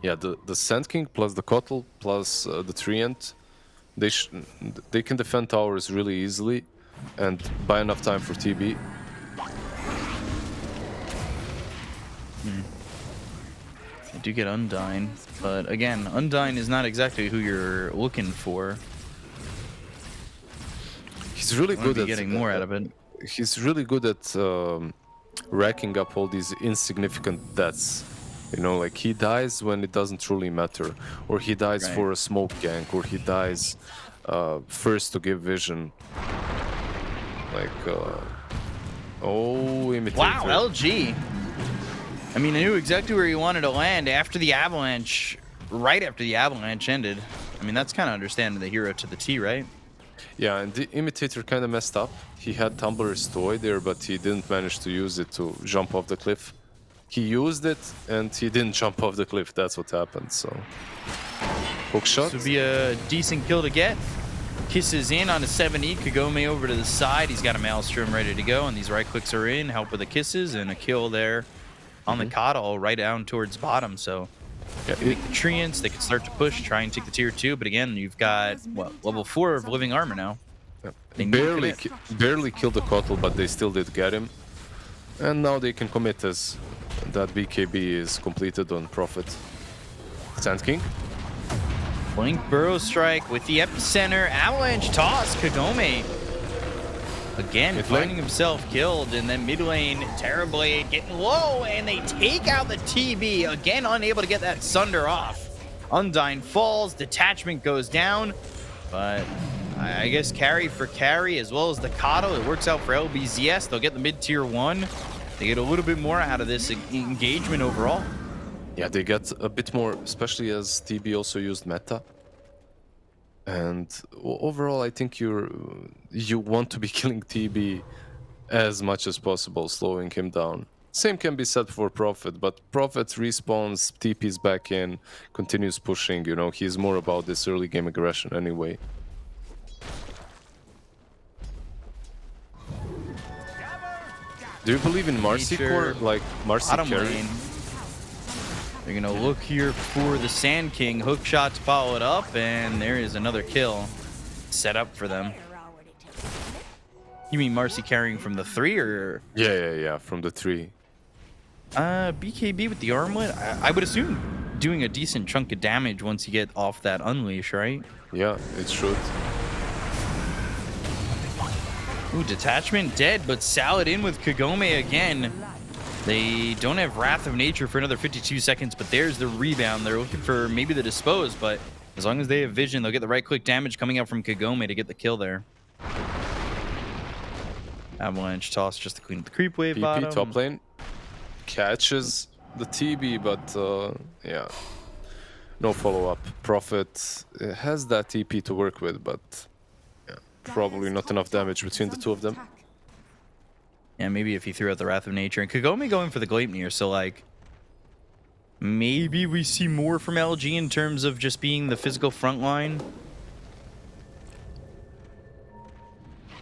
Yeah, the Sand King plus the Kotl plus the Treant, they can defend towers really easily and buy enough time for TB. They do get Undyne, but again, Undyne is not exactly who you're looking for. He's really good at getting more out of it. He's really good at racking up all these insignificant deaths. Like he dies when it doesn't truly matter, or he dies for a smoke gank, or he dies first to give vision. Like, Imitator. Wow, LG. I mean, I knew exactly where he wanted to land after the avalanche, right after the avalanche ended. I mean, that's kind of understanding the hero to the T, right? Yeah, and the Imitator kind of messed up. He had Tumbler's toy there, but he didn't manage to use it to jump off the cliff. He used it, and he didn't jump off the cliff. That's what happened, so... Hookshot. This would be a decent kill to get. Kisses in on a 7E. Kagome over to the side. He's got a Maelstrom ready to go, and these right clicks are in. Help with the kisses, and a kill there on the Coddle right down towards bottom, so... Yeah, the Treants, they can start to push, try and take the tier 2, but again, you've got, what, level 4 of living armor now. Yeah. Barely killed the Kotl, but they still did get him. And now they can commit as that BKB is completed on Prophet. Sand King. Blink Burrow Strike with the Epicenter. Avalanche toss. Kagome again finding himself killed, and then mid lane Terrorblade getting low, and they take out the TB. Again, unable to get that Sunder off. Undyne falls, detachment goes down, but I guess carry for carry as well as the Coddle. It works out for LBZS. They'll get the mid tier 1. They get a little bit more out of this engagement overall. Yeah, they get a bit more, especially as TB also used meta. And overall, I think you want to be killing TB as much as possible, slowing him down. Same can be said for Prophet, but Prophet respawns, TP's back in, continues pushing, you know, he's more about this early game aggression anyway. Do you believe in Marcy core? Like Marcy Bottom carry? lane. They're gonna look here for the Sand King. Hook shots followed up, and there is another kill set up for them. You mean Marcy carrying from the 3 or? Yeah, from the 3. BKB with the armlet? I would assume doing a decent chunk of damage once you get off that unleash, right? Yeah, it should. Ooh, detachment dead, but Salad in with Kagome again. They don't have Wrath of Nature for another 52 seconds, but there's the rebound. They're looking for maybe the dispose, but as long as they have vision, they'll get the right-click damage coming out from Kagome to get the kill there. Avalanche toss just to clean up the creep wave PP bottom. top lane catches the TB, but yeah, no follow-up. Prophet has that TP to work with, but yeah, probably not enough damage between the two of them. Yeah, maybe if he threw out the Wrath of Nature. And Kagome going for the Gleipnir, so like maybe we see more from LG in terms of just being the physical front line.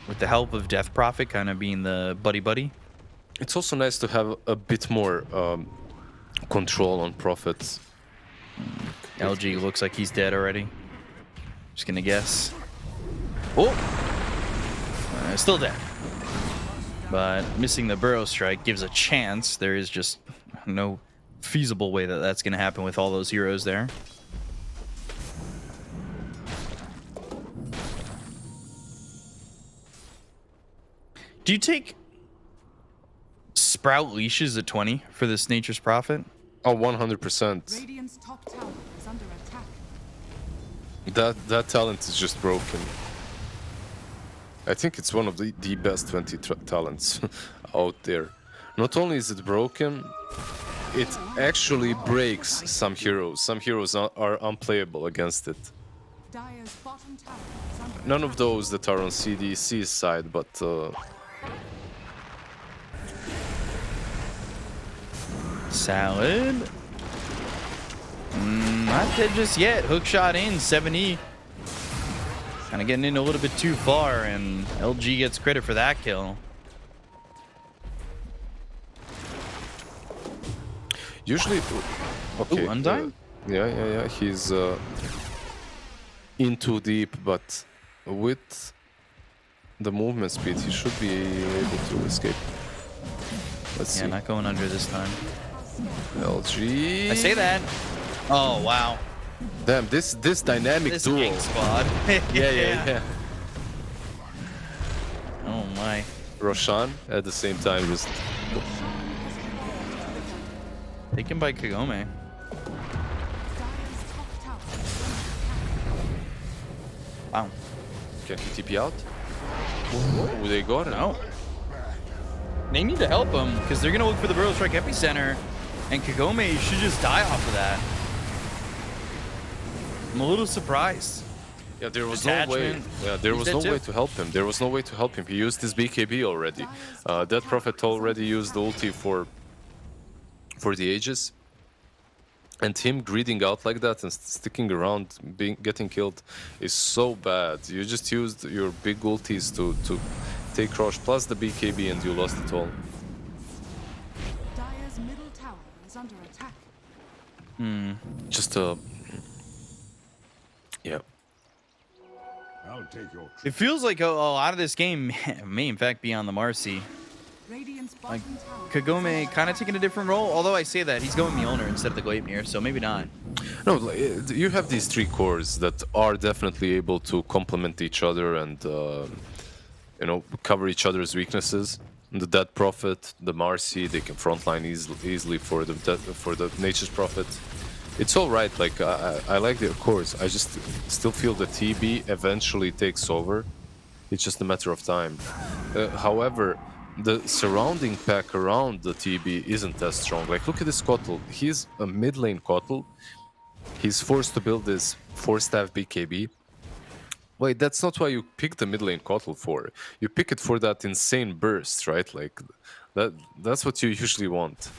With the help of Death Prophet kind of being the buddy-buddy. It's also nice to have a bit more control on Prophets. LG looks like he's dead already. Just gonna guess. Oh! Still dead. But missing the Burrow Strike gives a chance. There is just no feasible way that that's gonna happen with all those heroes there. Do you take Sprout leashes at 20 for this Nature's Prophet? Oh, 100%. Radiant's top tower is under attack. That talent is just broken. I think it's one of the best 20 talents out there. Not only is it broken, it actually breaks some heroes. Some heroes are unplayable against it. Dire's bottom tower is under None of those that are on CDEC's side, but Salad. Not dead just yet. Hook shot in, 70. Kind of getting in a little bit too far, and LG gets credit for that kill. usually... Okay. Ooh, Undyne? Yeah. He's in too deep, but with the movement speed, he should be able to escape. Let's see. Not going under this time. LG. I say that. Oh, wow. Damn, this dynamic This duo. gang squad. Yeah. Oh, my. Roshan at the same time just Taken by Kagome. Dire's top tower is under attack. Wow. can he TP out? Oh, they got it. No. They need to help him, because they're going to look for the Burrow Strike Epicenter, and Kagome should just die off of that. I'm a little surprised. Yeah, there was no way. Detachment. Yeah, there He's was dead no too. way to help him. There was no way to help him. He used his BKB already. That Prophet already used the ulti for the Aegis. And him greeding out like that and sticking around, getting killed, is so bad. You just used your big ultis to take Rosh plus the BKB and you lost it all. Dire's middle tower is under attack. Just yeah. I'll take your It feels like a lot of this game may, in fact, be on the Marcy. Radiant's Like, bottom tower. Kagome kind of taking a different role, although I say that he's going Mjolnir instead of the Gleipnir, so maybe not. No, like, you have these three cores that are definitely able to complement each other and cover each other's weaknesses. The Dead Prophet, the Marcy, they can frontline easily for the Nature's Prophet. It's all right. Like I like their cores. I just still feel the TB eventually takes over. It's just a matter of time. However, the surrounding pack around the TB isn't as strong. Like, look at this Kotl. He's a mid lane Kotl. He's forced to build this 4-staff BKB. Wait, that's not why you pick the mid lane Kotl for. You pick it for that insane burst, right? Like that's what you usually want.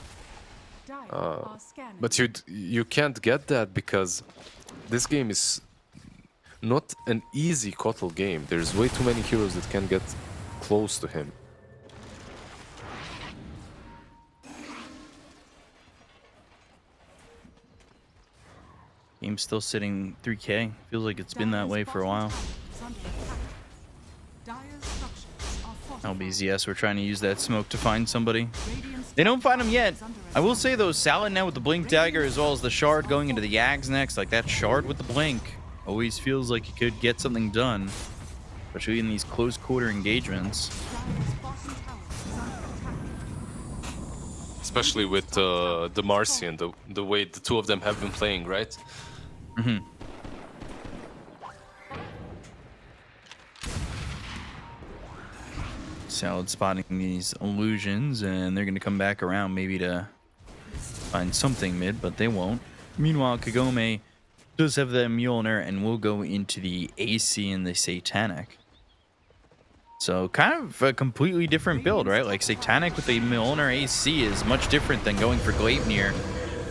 Dire are scanning. But you can't get that because this game is not an easy Kotl game. There's way too many heroes that can get close to him. Game's still sitting 3K. Feels like it's been that way for a while. LBZS, we're trying to use that smoke to find somebody. They don't find him yet. I will say though, Salad now with the Blink Dagger as well as the Shard going into the Yags next. Like that Shard with the Blink always feels like he could get something done, especially in these close quarter engagements. Especially with the Marcy and the way the two of them have been playing, right? Mm-hmm. Salad spotting these illusions, and they're going to come back around maybe to find something mid, but they won't. Meanwhile, Kagome does have the Mjolnir and will go into the AC and the Satanic. So kind of a completely different build, right? Like Satanic with the Mjolnir AC is much different than going for Gleipnir.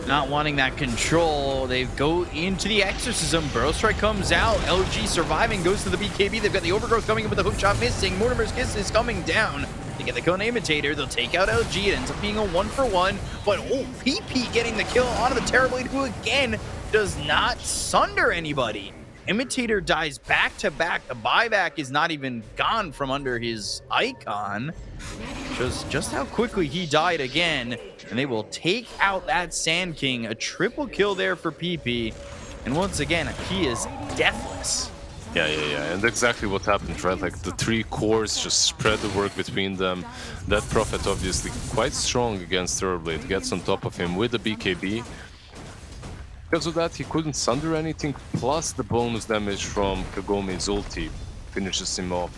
Not wanting that control, they go into the Exorcism. Burrow Strike comes out. LG surviving, goes to the BKB. They've got the Overgrowth coming in with the hook shot missing. Mortimer's Kiss is coming down. They get the Cone Imitator. They'll take out LG. It ends up being a 1-for-1. But oh, PP getting the kill onto the Terrorblade, who again does not sunder anybody. Imitator dies back to back. The buyback is not even gone from under his icon. Shows just how quickly he died again. And they will take out that Sand King. A triple kill there for PP. And once again, he is deathless. Yeah. And exactly what happened, right? Like the three cores just spread the work between them. That Prophet obviously quite strong against Terrorblade. Gets on top of him with the BKB. Because of that, he couldn't sunder anything, plus the bonus damage from Kagome's ulti finishes him off.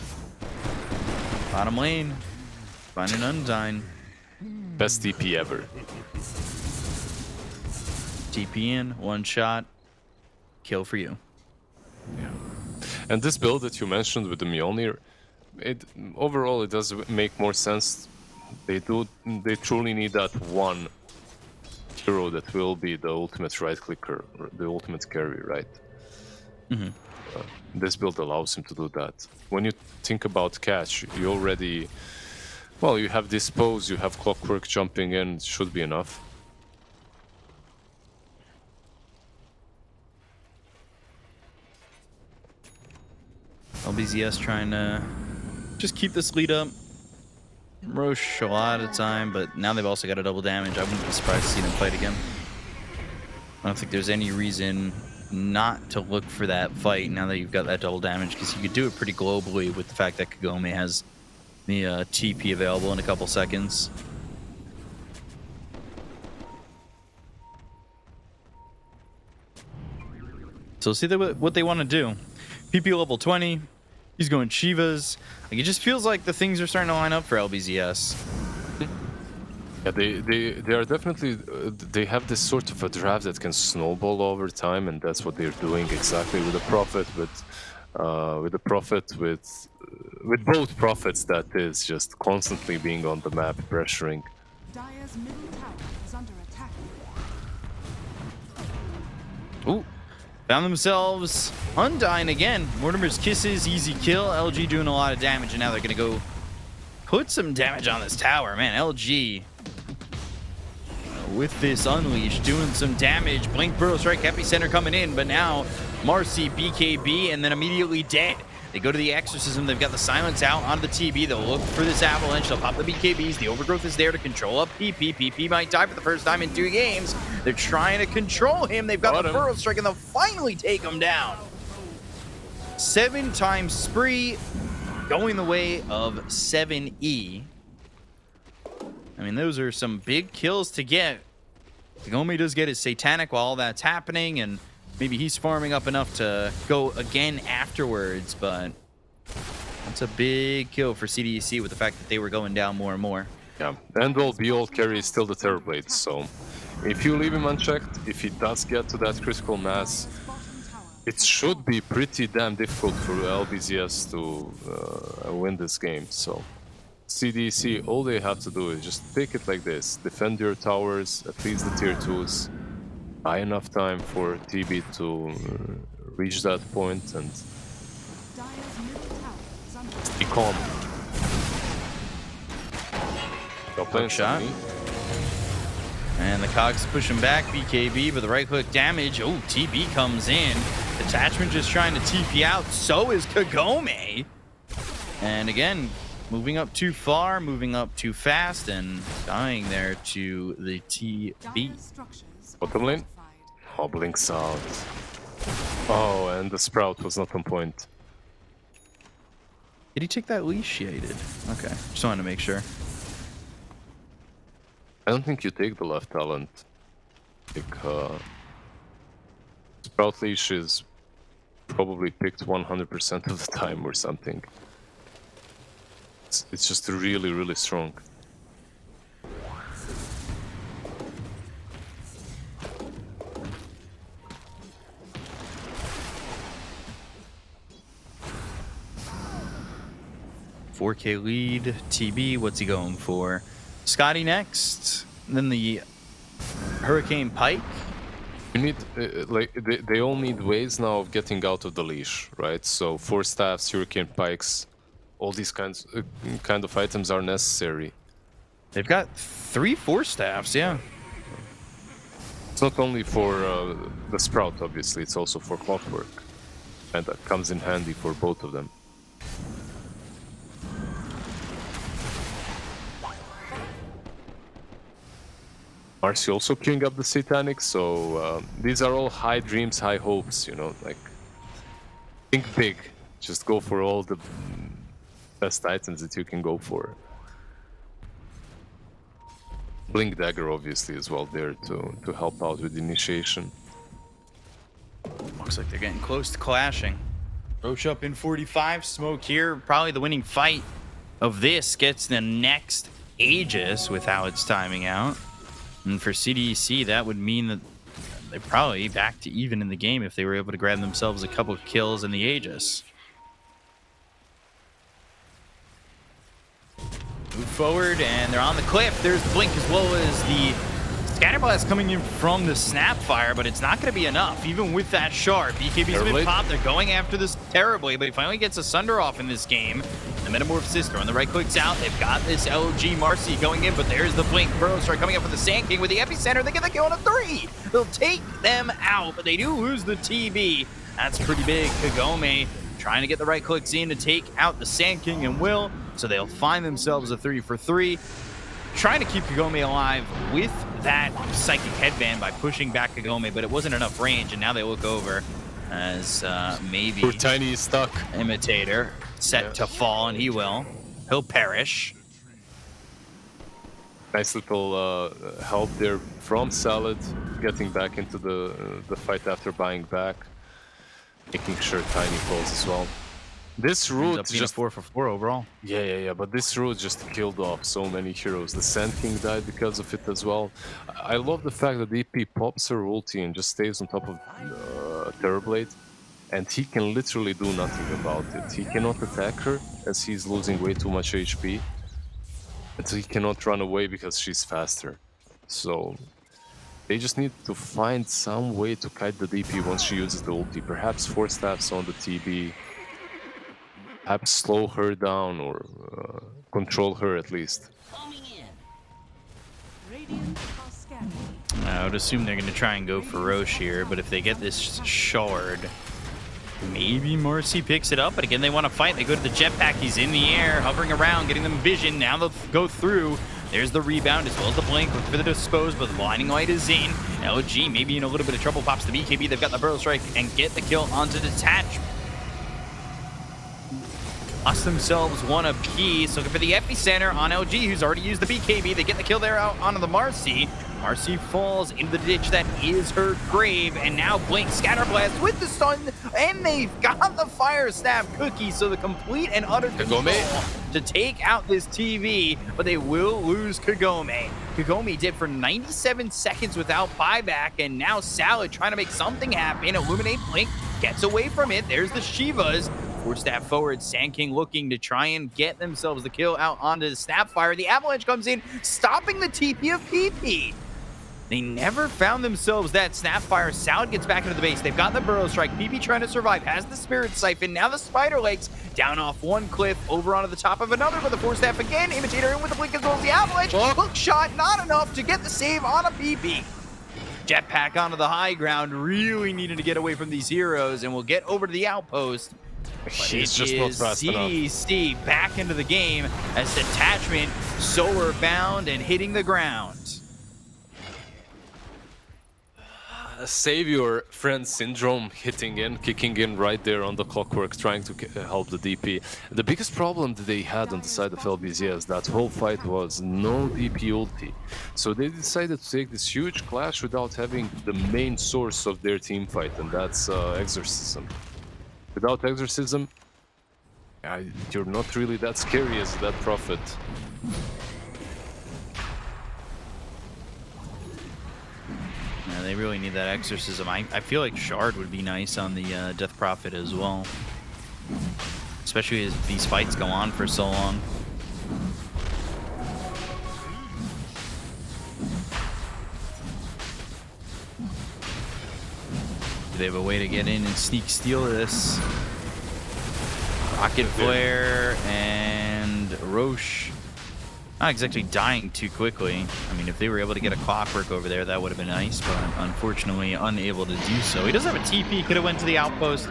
Bottom lane. Find an Undyne. Best DP ever. TP in, one shot. Kill for you. Yeah. And this build that you mentioned with the Mjolnir, overall it does make more sense. They truly need that one hero that will be the ultimate right clicker, or the ultimate carry, right? Mm-hmm. This build allows him to do that. When you think about catch, you already, well, you have Dispose, you have Clockwork jumping in, it should be enough. LBZS trying to just keep this lead up. Roche a lot of time, but now they've also got a double damage. I wouldn't be surprised to see them fight again. I don't think there's any reason not to look for that fight now that you've got that double damage, because you could do it pretty globally with the fact that Kagome has the TP available in a couple seconds. So see what they want to do. PP level 20. He's going Shivas. Like, it just feels like the things are starting to line up for LBZS. Yeah, they are definitely they have this sort of a draft that can snowball over time, and that's what they're doing exactly with the Prophet, with both Prophets. That is just constantly being on the map, pressuring. Dire's middle tower is under attack. Ooh. Found themselves Undyne again. Mortimer's Kisses, easy kill. LG doing a lot of damage, and now they're going to go put some damage on this tower. Man, LG with this Unleash doing some damage. Blink, Burrow Strike, Epicenter coming in, but now Marcy, BKB, and then immediately dead. They go to the Exorcism. They've got the Silence out onto the TB. They'll look for this Avalanche. They'll pop the BKBs. The Overgrowth is there to control up PP. PP might die for the first time in 2 games. They're trying to control him. They've got the Burrow Strike, and they'll finally take him down. 7 times spree, going the way of 7E. I mean, those are some big kills to get. Kagome does get his Satanic while all that's happening, and maybe he's farming up enough to go again afterwards, but that's a big kill for CDEC with the fact that they were going down more and more. Yeah, and all be-all carry is still the Terrorblade, so if you leave him unchecked, if he does get to that critical mass, It should be pretty damn difficult for LBZS to win this game. So CDEC, all they have to do is just take it like this. Defend your towers, at least the tier 2s. Buy enough time for TB to reach that point and Dire's middle tower is under be calm. Got playing shot. me. And the Cogs pushing back BKB, but the right click damage. Oh, TB comes in. Detachment just trying to TP out. So is Kagome. And again, moving up too far, moving up too fast, and dying there to the TB. Dire's structures are Bottom lane. fortified. Oh, blinks out. Oh, and the Sprout was not on point. Did he take that leash? Yeah, he did. Okay, just wanted to make sure. I don't think you take the left talent. Like, Sprout leash is probably picked 100% of the time or something. It's just really, really strong. $4K lead. TB, what's he going for? Scotty next. Then the Hurricane Pike. You need, like, they all need ways now of getting out of the leash, right? So, 4 staffs, Hurricane Pikes, all these kind of items are necessary. They've got 3 4 staffs, yeah. It's not only for the Sprout, obviously, it's also for Clockwork. And that comes in handy for both of them. Marcy also queuing up the Satanic, so these are all high dreams, high hopes, you know, like, think big, just go for all the best items that you can go for. Blink Dagger obviously as well there to help out with initiation. Looks like they're getting close to clashing. Roche up in 45, Smoke here, probably the winning fight of this gets the next Aegis with how it's timing out. And for CDEC, that would mean that they're probably back to even in the game if they were able to grab themselves a couple of kills in the Aegis. Move forward, and they're on the cliff. There's the blink as well as the Scatterblast coming in from the Snapfire, but it's not going to be enough, even with that shard. BKB's been popped. They're going after this terribly, but he finally gets a Sunder off in this game. The Metamorph Sister on the right clicks out. They've got this LG Marcy going in, but there's the blink. Burrow start coming up with the Sand King with the epicenter. They get the kill on a 3. They'll take them out, but they do lose the TB. That's pretty big. Kagome trying to get the right clicks in to take out the Sand King and Will, so they'll find themselves a 3 for 3. Trying to keep Kagome alive with that Psychic Headband by pushing back Kagome, but it wasn't enough range, and now they look over as maybe Poor Tiny is stuck. Imitator set to fall, and he'll perish. Nice little help there from Salad, getting back into the fight after buying back, making sure Tiny falls as well. This route just 4 for 4 overall. Yeah, but this route just killed off so many heroes. The Sand King died because of it as well. I love the fact that DP pops her ulti and just stays on top of Terrorblade, and he can literally do nothing about it. He cannot attack her as he's losing way too much HP, and he cannot run away because she's faster. So they just need to find some way to kite the DP once she uses the ulti. Perhaps 4 staffs on the TB. Perhaps slow her down or control her at least. Radiant are scanning. I would assume they're going to try and go for Roche here, but if they get this shard, maybe Marcy picks it up. But again, they want to fight. They go to the jetpack. He's in the air, hovering around, getting them vision. Now they'll go through. There's the rebound as well as the blink. Look for the dispose, but the blinding light is in. LG maybe in a little bit of trouble. Pops the BKB. They've got the Burrow Strike and get the kill onto Detachment. Lost themselves one apiece. Looking for the epicenter on LG, who's already used the BKB. They get the kill there out onto the Marcy. Marcy falls into the ditch that is her grave, and now Blink Scatterblast with the stun, and they've got the Fire Staff Cookie, so the complete and utter control to take out this TV, but they will lose Kagome. Kagome did for 97 seconds without buyback, and now Salad trying to make something happen. Illuminate Blink Gets away from it. There's the Shivas. Force that forward. Sand King looking to try and get themselves the kill out onto the Snapfire. The Avalanche comes in, stopping the TP of PP. They never found themselves that Snapfire. Salad gets back into the base. They've got the Burrow Strike. PP trying to survive. Has the Spirit Siphon. Now the Spider Legs down off one cliff, over onto the top of another, but the Force Staff again. Imitator in with the blink as well as the Avalanche. Hook shot, not enough to get the save on a PP. Jetpack onto the high ground. Really needing to get away from these heroes, and we'll get over to the outpost. He's just not fast enough. CDEC back into the game as Detachment solar bound and hitting the ground. Save your friend Syndrome hitting in, kicking in right there on the clockwork, trying to help the DP. The biggest problem that they had on the side of LBZS, that whole fight, was no DP ulti. So they decided to take this huge clash without having the main source of their team fight, and that's Exorcism. Without Exorcism, you're not really that scary as that Prophet. Yeah, they really need that Exorcism. I feel like Shard would be nice on the Death Prophet as well. Especially as these fights go on for so long. Do they have a way to get in and sneak steal this? Rocket Flare and Roche. Not exactly dying too quickly. I mean, if they were able to get a clockwork over there, that would have been nice, but unfortunately unable to do so. He doesn't have a TP, could have went to the outpost.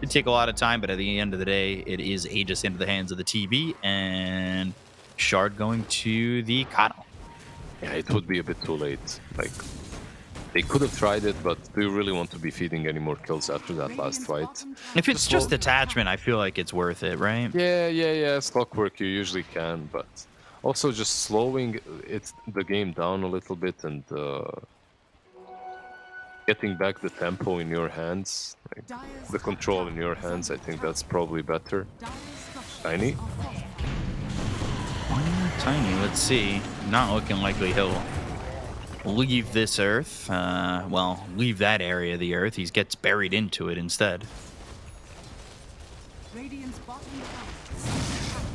It'd take a lot of time, but at the end of the day, it is Aegis into the hands of the TB, and Shard going to the Kano. Yeah, it would be a bit too late. Like, they could have tried it, but do you really want to be feeding any more kills after that last fight? If it's just attachment, I feel like it's worth it, right? Yeah. Clockwork you usually can, but also just slowing the game down a little bit and getting back the tempo in your hands, like the control in your hands. I think that's probably better. Tiny? Tiny, let's see. Not looking likely he'll leave this earth. Well, leave that area of the earth. He gets buried into it instead.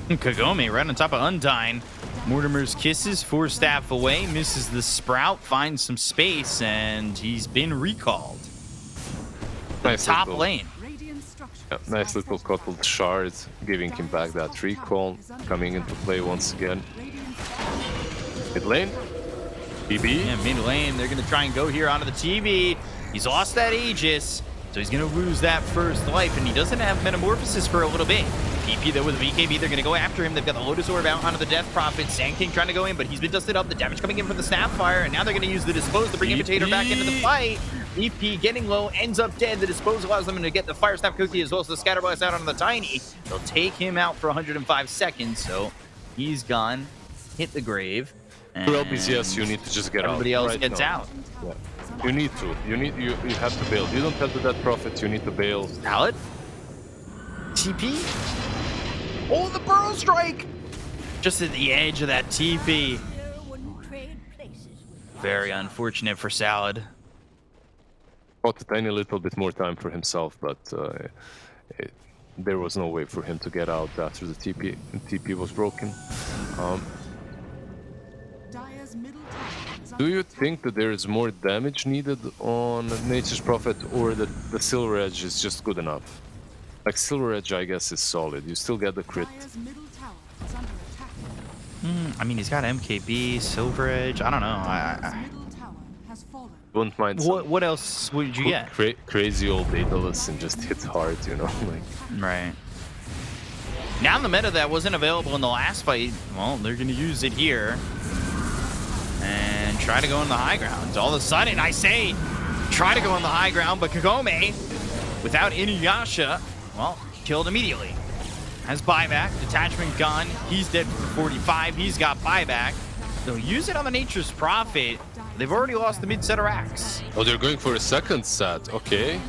Kagome right on top of Undyne. Mortimer's kisses, Force Staff away, misses the Sprout, finds some space, and he's been recalled. Nice Top little, lane. yeah, nice little coupled shard, giving him back that recall, coming into play once again. Mid lane, TB. Yeah, mid lane, they're going to try and go here onto the TV. He's lost that Aegis, so he's going to lose that first life, and he doesn't have Metamorphosis for a little bit. PP though with a BKB, they're going to go after him. They've got the Lotus Orb out onto the Death Prophet. Sand King trying to go in, but he's been dusted up. The damage coming in from the Snapfire, and now they're going to use the Dispose to bring Imitator back into the fight. EP getting low, ends up dead. The Dispose allows them to get the Fire Snap Cookie as well as the Scatter Blast out on the Tiny. They'll take him out for 105 seconds, so he's gone. Hit the grave. For LBZS, you need to just get everybody out. Everybody else right gets now. out. Yeah. You need to. You have to bail. You don't have the Death Prophet, you need to bail. Salad? TP? Oh, the Burrow Strike! Just at the edge of that TP. Very unfortunate for Salad. Got a tiny little bit more time for himself, but there was no way for him to get out after the TP was broken. Do you think that there is more damage needed on Nature's Prophet, or that the Silver Edge is just good enough? Like, Silver Edge, I guess, is solid. You still get the crit. I mean, he's got MKB, Silver Edge. I don't know. I Wouldn't mind what else would you get? Crazy old Daedalus and just hit hard, you know? Like, right. Now the meta that wasn't available in the last fight, well, they're going to use it here. And try to go in the high ground. All of a sudden, I say, try to go in the high ground, but Kagome, without Inuyasha, well, killed immediately. Has buyback, detachment gone. He's dead for 45. He's got buyback. They'll use it on the Nature's Prophet. They've already lost the mid-set of racks. oh, they're going for a second set. Okay.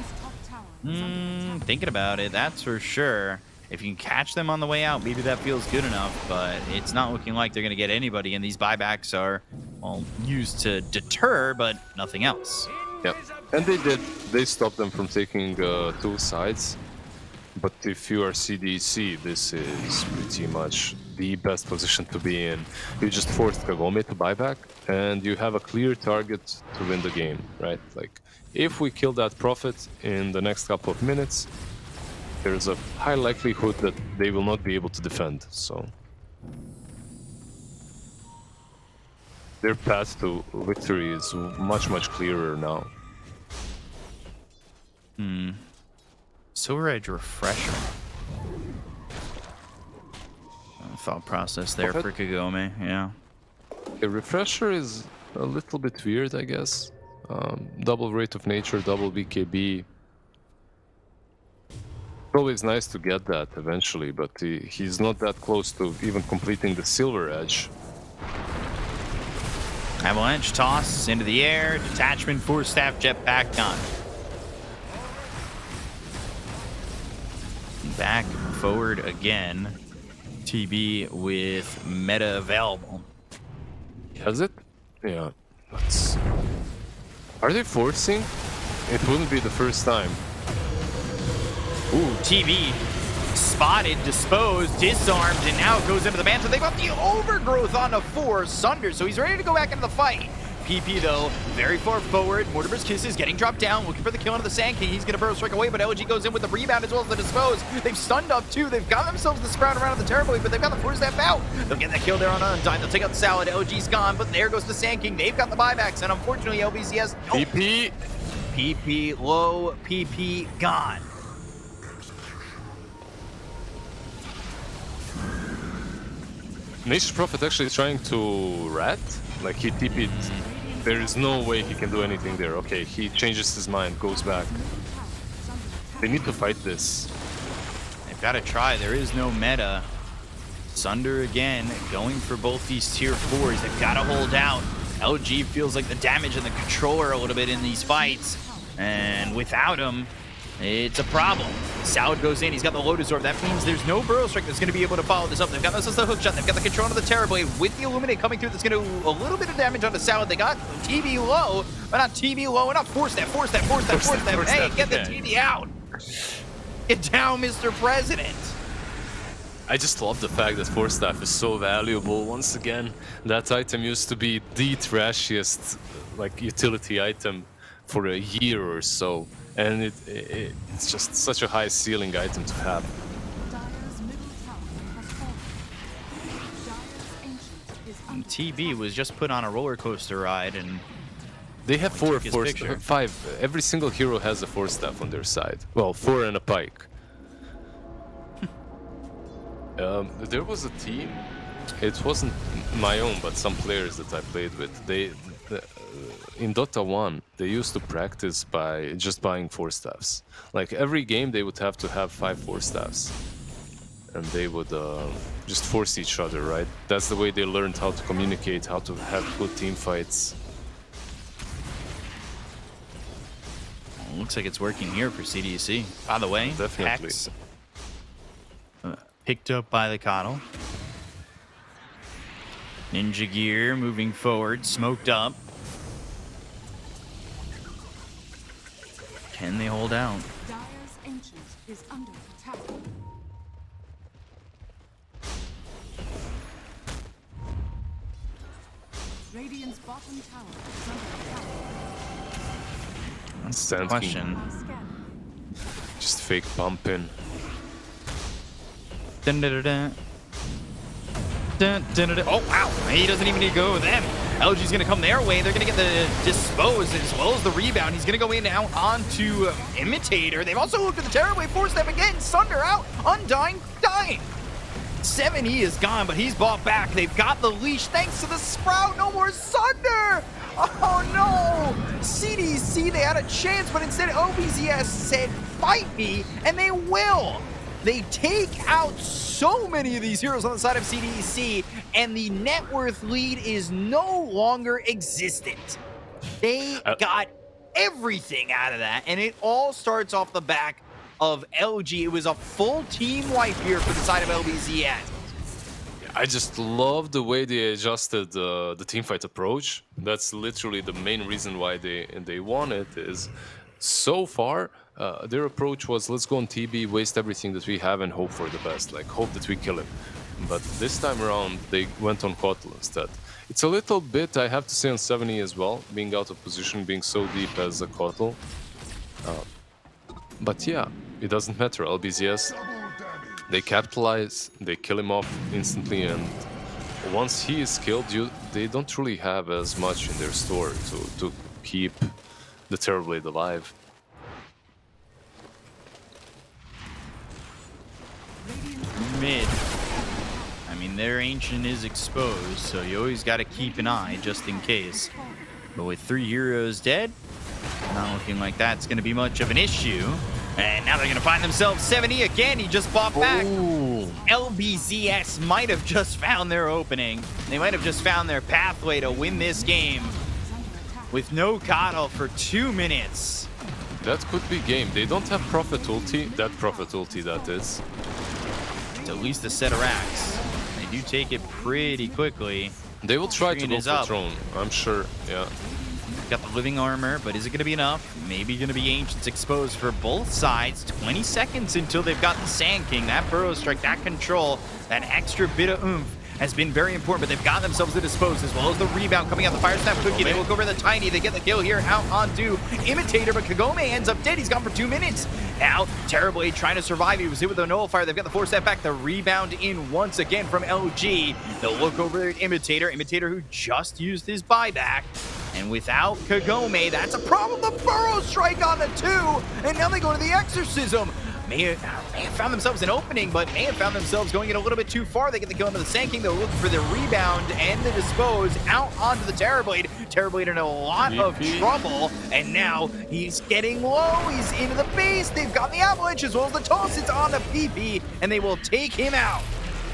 Thinking about it, that's for sure. If you can catch them on the way out, maybe that feels good enough, but it's not looking like they're going to get anybody, and these buybacks are, well, used to deter, but nothing else. Yep. And they did. They stopped them from taking 2 sides. But if you are CDEC, this is pretty much the best position to be in. You just forced Kagome to buy back, and you have a clear target to win the game, right? Like, if we kill that Prophet in the next couple of minutes, there's a high likelihood that they will not be able to defend, so... Their path to victory is much, much clearer now. Silver Edge Refresher. Thought process there for Kagome, yeah. A Refresher is a little bit weird, I guess. Double Rate of Nature, double BKB. It's always nice to get that eventually, but he's not that close to even completing the Silver Edge. Avalanche toss into the air. Detachment, Force Staff, Jetpack, gone. Back forward again. TB with meta available. Has it? Yeah. Are they forcing? It wouldn't be the first time. Ooh, TB spotted, disposed, disarmed, and now goes into the man. So they've got the overgrowth on the 4 Sunder, so he's ready to go back into the fight. PP, though, very far forward. Mortimer's Kisses getting dropped down, looking for the kill into the Sand King. He's going to burrow strike away, but LG goes in with the rebound as well as the dispose. They've stunned up, too. They've got themselves the sprout around the Terrible, but they've got the Force Staff out. They'll get that kill there on Undyne. They'll take out the Salad. LG's gone, but there goes the Sand King. They've got the buybacks, and unfortunately, LBZS... PP! PP low, PP gone. Nature's Prophet actually is trying to rat. Like, he TP'd. There is no way he can do anything there. Okay, he changes his mind, goes back. They need to fight this. They've got to try. There is no meta. Sunder again, going for both these tier 4s. They've got to hold out. LG feels like the damage in the controller a little bit in these fights. And without him, it's a problem. Salad goes in. He's got the Lotus Orb. That means there's no Burrow Strike that's going to be able to follow this up. They've got this as the hook shot. They've got the control of the Terror Blade with the Illuminate coming through. That's going to do a little bit of damage on the Salad. They got TV low, but not TV low enough. Force that. Hey, get the TV out. Get down, Mr. President. I just love the fact that Force Staff is so valuable. Once again, that item used to be the trashiest, like, utility item for a year or so. And it's just such a high ceiling item to have. Dire's middle tower has fallen. Dire's ancient is under TB was just put on a roller coaster ride, and They have picture. 5. Every single hero has a Force Staff on their side. Well, 4 and a Pike. There was a team. It wasn't my own, but some players that I played with. In Dota 1, they used to practice by just buying Force Staffs. Like, every game they would have to have 5 Force Staffs. And they would just force each other, right? That's the way they learned how to communicate, how to have good team fights. looks like it's working here for CDEC. By the way, Definitely. Hex, picked up by the Coddle. Ninja Gear moving forward, smoked up. Can they hold out? Dire's ancient is under attack. Radiant's bottom tower is under attack. That's the Sand question. By scanning. Just fake pumping. Dun, dun, dun, dun. Dun, dun, dun, dun. Oh, wow. He doesn't even need to go with them. LG's going to come their way. They're going to get the dispose as well as the rebound. He's going to go in now onto Imitator. They've also looked at the Terror Wave, forced them again. Sunder out. Undyne dying. 7E is gone, but he's bought back. They've got the leash thanks to the Sprout. No more Sunder. Oh, no. CDC, they had a chance, but instead LBZS said, fight me, and they will. They take out so many of these heroes on the side of CDEC, and the net worth lead is no longer existent. They got everything out of that, and it all starts off the back of LG. It was a full team wipe here for the side of LBZS. I just love the way they adjusted the teamfight approach. That's literally the main reason why they won it. Is so far their approach was let's go on TB, waste everything that we have, and hope for the best. Like hope that we kill him. But this time around, they went on Kotal instead. It's a little bit, I have to say, on 70 as well, being out of position, being so deep as a Kotal. But yeah, it doesn't matter. LBZS, they capitalize, they kill him off instantly, and once he is killed, they don't really have as much in their store to keep the Terrorblade alive. Mid. I mean, their Ancient is exposed, so you always got to keep an eye just in case. But with 3 heroes dead, not looking like that's going to be much of an issue. And now they're going to find themselves 70 again. He just bought back. LBZS might have just found their opening. They might have just found their pathway to win this game with no Kotal for 2 minutes. That could be game. They don't have Prophet ulti. That Prophet ulti, that is. It's at least a set of racks. They do take it pretty quickly. They will try to go for up. Throne, I'm sure. Yeah. Got the living armor, but is it going to be enough? Maybe going to be Ancients exposed for both sides. 20 seconds until they've got the Sand King. That Burrow Strike, that control, that extra bit of oomph has been very important, but they've got themselves to dispose, as well as the rebound coming out the Fire Snap Cookie. They look over the Tiny. They get the kill here out onto Imitator, but Kagome ends up dead. He's gone for 2 minutes. Now, Terrorblade trying to survive. He was hit with a Nullifier. They've got the 4-step back. The rebound in once again from LG. They'll look over at Imitator. Imitator who just used his buyback. And without Kagome, that's a problem. The Burrow Strike on the 2. And now they go to the Exorcism. May have found themselves an opening, but may have found themselves going in a little bit too far. They get the kill into the Sand King. They'll look for the rebound and the dispose out onto the Terrorblade. Terrorblade in a lot of trouble, and now he's getting low. He's into the base. They've got the Avalanche as well as the toss. It's on the PP, and they will take him out.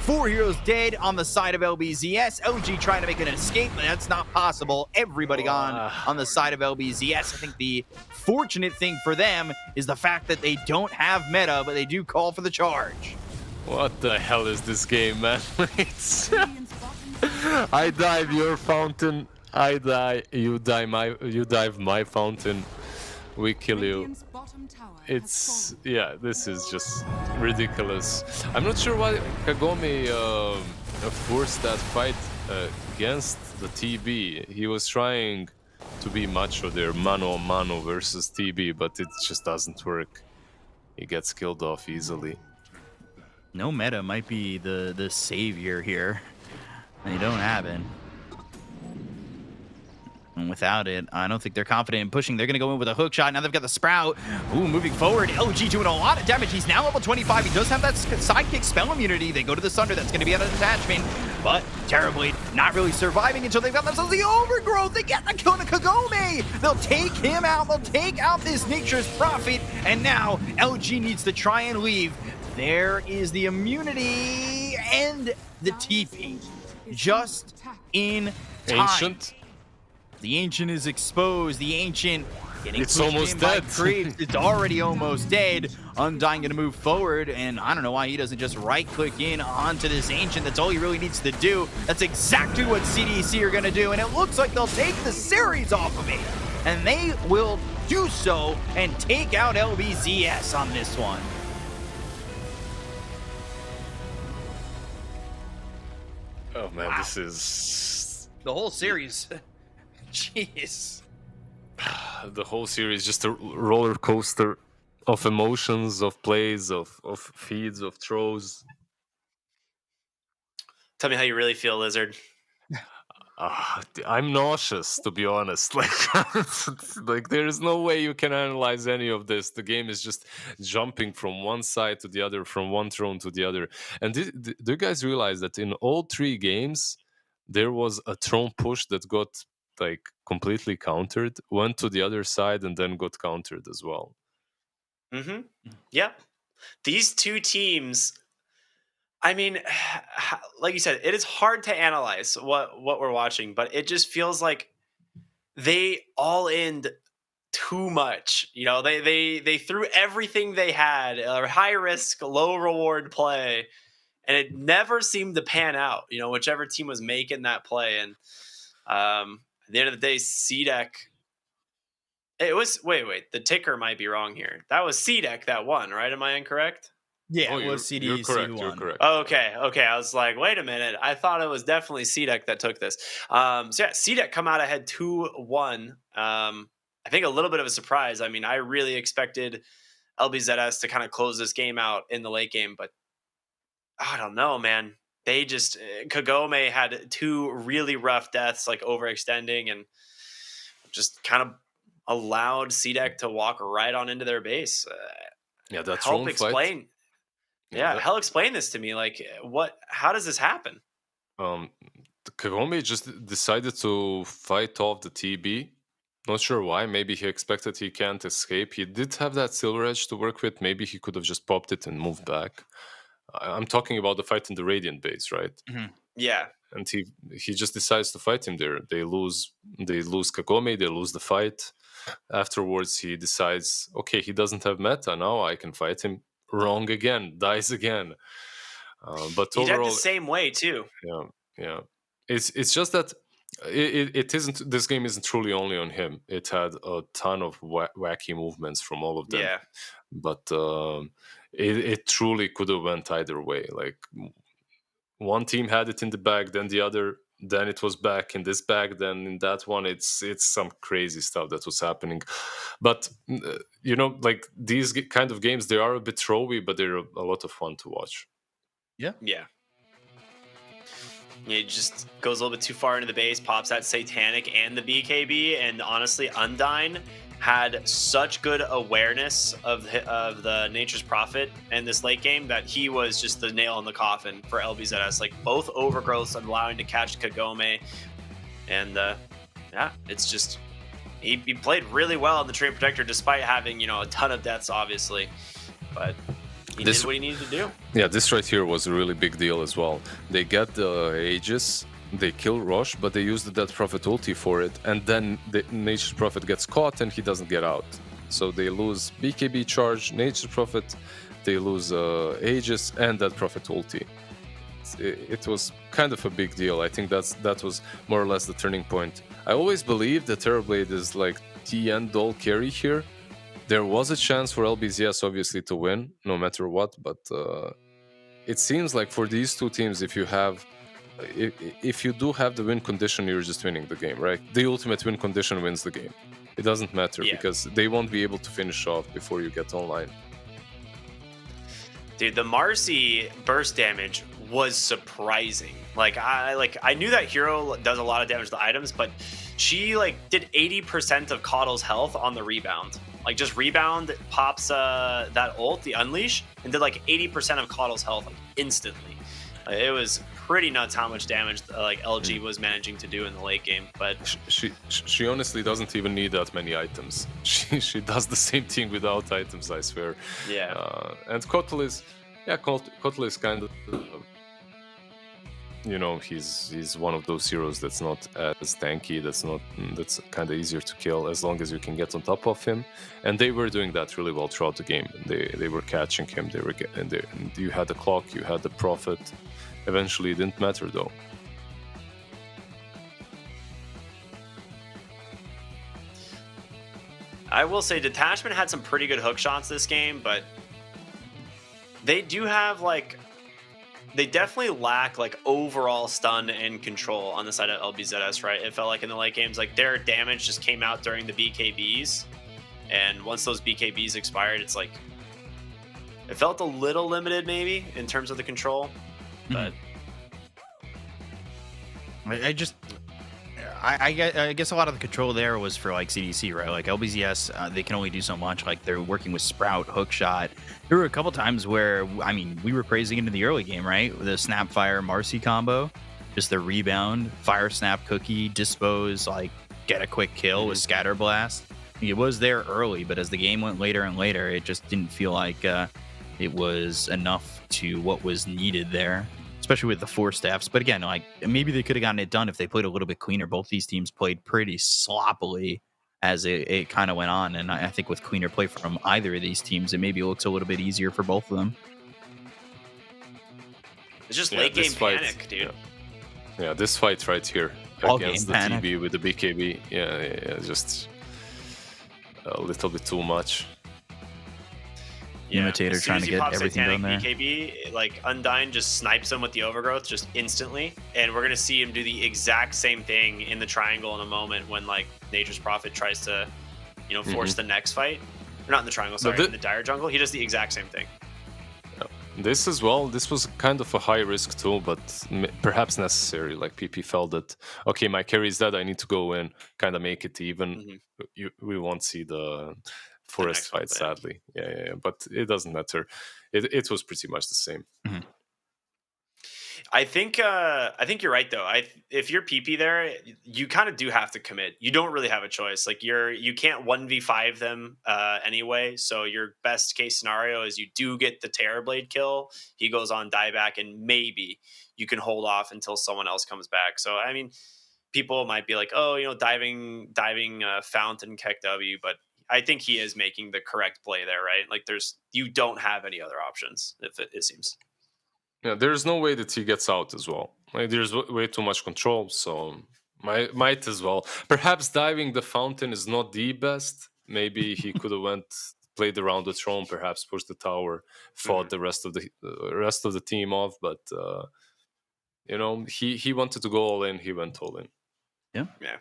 4 heroes dead on the side of LBZS. LG trying to make an escape, but that's not possible. Everybody gone on the side of LBZS. I think the fortunate thing for them is the fact that they don't have meta, but they do call for the charge. What the hell is this game, man? I dive your fountain. I die. You dive my fountain. We kill you. It's, yeah, this is just ridiculous. I'm not sure why Kagome forced that fight against the TB. He was trying to be macho there, mano a mano versus TB, but it just doesn't work. He gets killed off easily. No meta might be the savior here. They don't have it. And without it, I don't think they're confident in pushing. They're going to go in with a hook shot. Now they've got the Sprout. Ooh, moving forward. LG doing a lot of damage. He's now level 25. He does have that sidekick spell immunity. They go to the Sunder. That's going to be out of detachment. But Terrorblade not really surviving until they've got themselves the Overgrowth. They get the kill to Kagome. They'll take him out. They'll take out this Nature's Prophet. And now LG needs to try and leave. There is the immunity and the TP. Just in time. Ancient. The Ancient is exposed. The Ancient getting It's pushed almost in by dead. creeps. It's already almost dead. Undying going to move forward, and I don't know why he doesn't just right-click in onto this Ancient. That's all he really needs to do. That's exactly what CDEC are going to do, and it looks like they'll take the series off of me. And they will do so and take out LBZS on this one. Oh man, Wow. this is The whole series. Jeez. the whole series just a roller coaster of emotions, of plays, of feeds, of throws. Tell me how you really feel, Lizard. I'm nauseous, to be honest. Like, like there is no way you can analyze any of this. The game is just jumping from one side to the other, from one throne to the other. And do you guys realize that in all 3 games, there was a throne push that got like completely countered, went to the other side, and then got countered as well. Mm-hmm. Yeah. These 2 teams, I mean, like you said, it is hard to analyze what we're watching, but it just feels like they all end too much. You know, they threw everything they had, high risk, low reward play, and it never seemed to pan out. Whichever team was making that play, and at the end of the day, CDEC. It was wait. The ticker might be wrong here. That was CDEC that won, right? Am I incorrect? Yeah, Oh, it was you're CDEC correct. who You're won. correct. Okay. I was like, wait a minute. I thought it was definitely CDEC that took this. So yeah, CDEC come out ahead 2-1. I think a little bit of a surprise. I mean, I really expected LBZS to kind of close this game out in the late game, but I don't know, man. They just Kagome had 2 really rough deaths, like overextending, and just kind of allowed CDEC to walk right on into their base. Yeah, that's Help wrong explain. fight. Yeah, that- hell, explain this to me. Like, how does this happen? um, Kagome just decided to fight off the TB. Not sure why. Maybe he expected he can't escape. He did have that silver edge to work with. Maybe he could have just popped it and moved back. I'm talking about the fight in the Radiant base, right? Yeah, And he just decides to fight him there. They lose Kagome, they lose the fight. Afterwards he decides, okay, he doesn't have meta, now I can fight him. Wrong again, dies again. But he did overall, the same way too. yeah, it's just that it isn't, this game isn't truly only on him. It had a ton of wacky movements from all of them. Yeah, But it truly could have went either way. Like, one team had it in the bag, then the other, then it was back in this bag, then in that one. It's some crazy stuff that was happening. But like these kind of games, they are a bit throwy, but they're a lot of fun to watch. yeah. He just goes a little bit too far into the base, pops that Satanic and the BKB, and honestly, Undyne had such good awareness of the Nature's Prophet in this late game that he was just the nail in the coffin for LBZS. Like, both overgrowths allowing to catch Kagome, and yeah, it's just he played really well in the Trade Protector despite having a ton of deaths, obviously, but he did what he needed to do. Yeah, this right here was a really big deal as well. They get the Aegis, they kill Roche, but they use the Death Prophet ulti for it, and then the Nature's Prophet gets caught and he doesn't get out. So they lose BKB charge, Nature's Prophet, they lose Aegis and Death Prophet ulti. It was kind of a big deal. I think that was more or less the turning point. I always believed that Terrorblade is like the end-all carry here. There was a chance for LBZS obviously to win, no matter what, but it seems like for these two teams, if you do have the win condition, you're just winning the game, right? The ultimate win condition wins the game. It doesn't matter because they won't be able to finish off before you get online. Dude, the Marcy burst damage was surprising. I knew that hero does a lot of damage to items, but she did 80% of Coddle's health on the rebound. Like, just rebound, pops that ult, the unleash, and did 80% of Coddle's health instantly. It was pretty nuts how much damage LG was managing to do in the late game. But she honestly doesn't even need that many items. She does the same thing without items, I swear. Yeah. And Kotal is kind of he's one of those heroes that's not as tanky, that's kind of easier to kill as long as you can get on top of him, and they were doing that really well throughout the game. They were catching him, and you had the clock, you had the Prophet. Eventually it didn't matter though. I will say Detachment had some pretty good hook shots this game, but they do have they definitely lack overall stun and control on the side of LBZS, right? It felt like in the late games, their damage just came out during the BKBs, and once those BKBs expired, it's it felt a little limited maybe in terms of the control, but I guess a lot of the control there was for CDC, right? LBZS, they can only do so much. They're working with Sprout, Hookshot. There were a couple times where, we were praising into the early game, right? The Snapfire Marcy combo, just the rebound, Fire Snap Cookie, Dispose, get a quick kill with Scatter Blast. It was there early, but as the game went later and later, it just didn't feel like it was enough to what was needed there, especially with the 4 steps. But again, maybe they could have gotten it done if they played a little bit cleaner. Both these teams played pretty sloppily as it kind of went on, and I think with cleaner play from either of these teams, it maybe looks a little bit easier for both of them. It's just Yeah, late game this fight, panic, dude. Yeah, this fight right here All against the game panic. TB with the BKB, just a little bit too much. Imitator as soon trying as to he get pops everything Satanic done there. BKB, like Undyne just snipes him with the overgrowth just instantly, and we're gonna see him do the exact same thing in the triangle in a moment when like Nature's Prophet tries to, force the next fight. Or not in the triangle, sorry, in the dire jungle. He does the exact same thing. This as well, this was kind of a high risk too, but perhaps necessary. Like PP felt that, okay, my carry is dead, I need to go in, kind of make it even. We won't see the forest fight, sadly. Yeah, but it doesn't matter. It was pretty much the same. I think you're right though. If you're PP there, you kind of do have to commit. You don't really have a choice. Like you can't 1v5 them anyway. So your best case scenario is you do get the Terrorblade kill. He goes on dieback, and maybe you can hold off until someone else comes back. So I mean, people might be like, oh, diving Fountain Keck W, but I think he is making the correct play there, right? Like you don't have any other options. It seems. Yeah, there's no way that he gets out as well. Like there's way too much control, so might as well. Perhaps diving the fountain is not the best. Maybe he could have played around the throne, perhaps pushed the tower, fought the rest of the team off. But he wanted to go all in. He went all in. Yeah.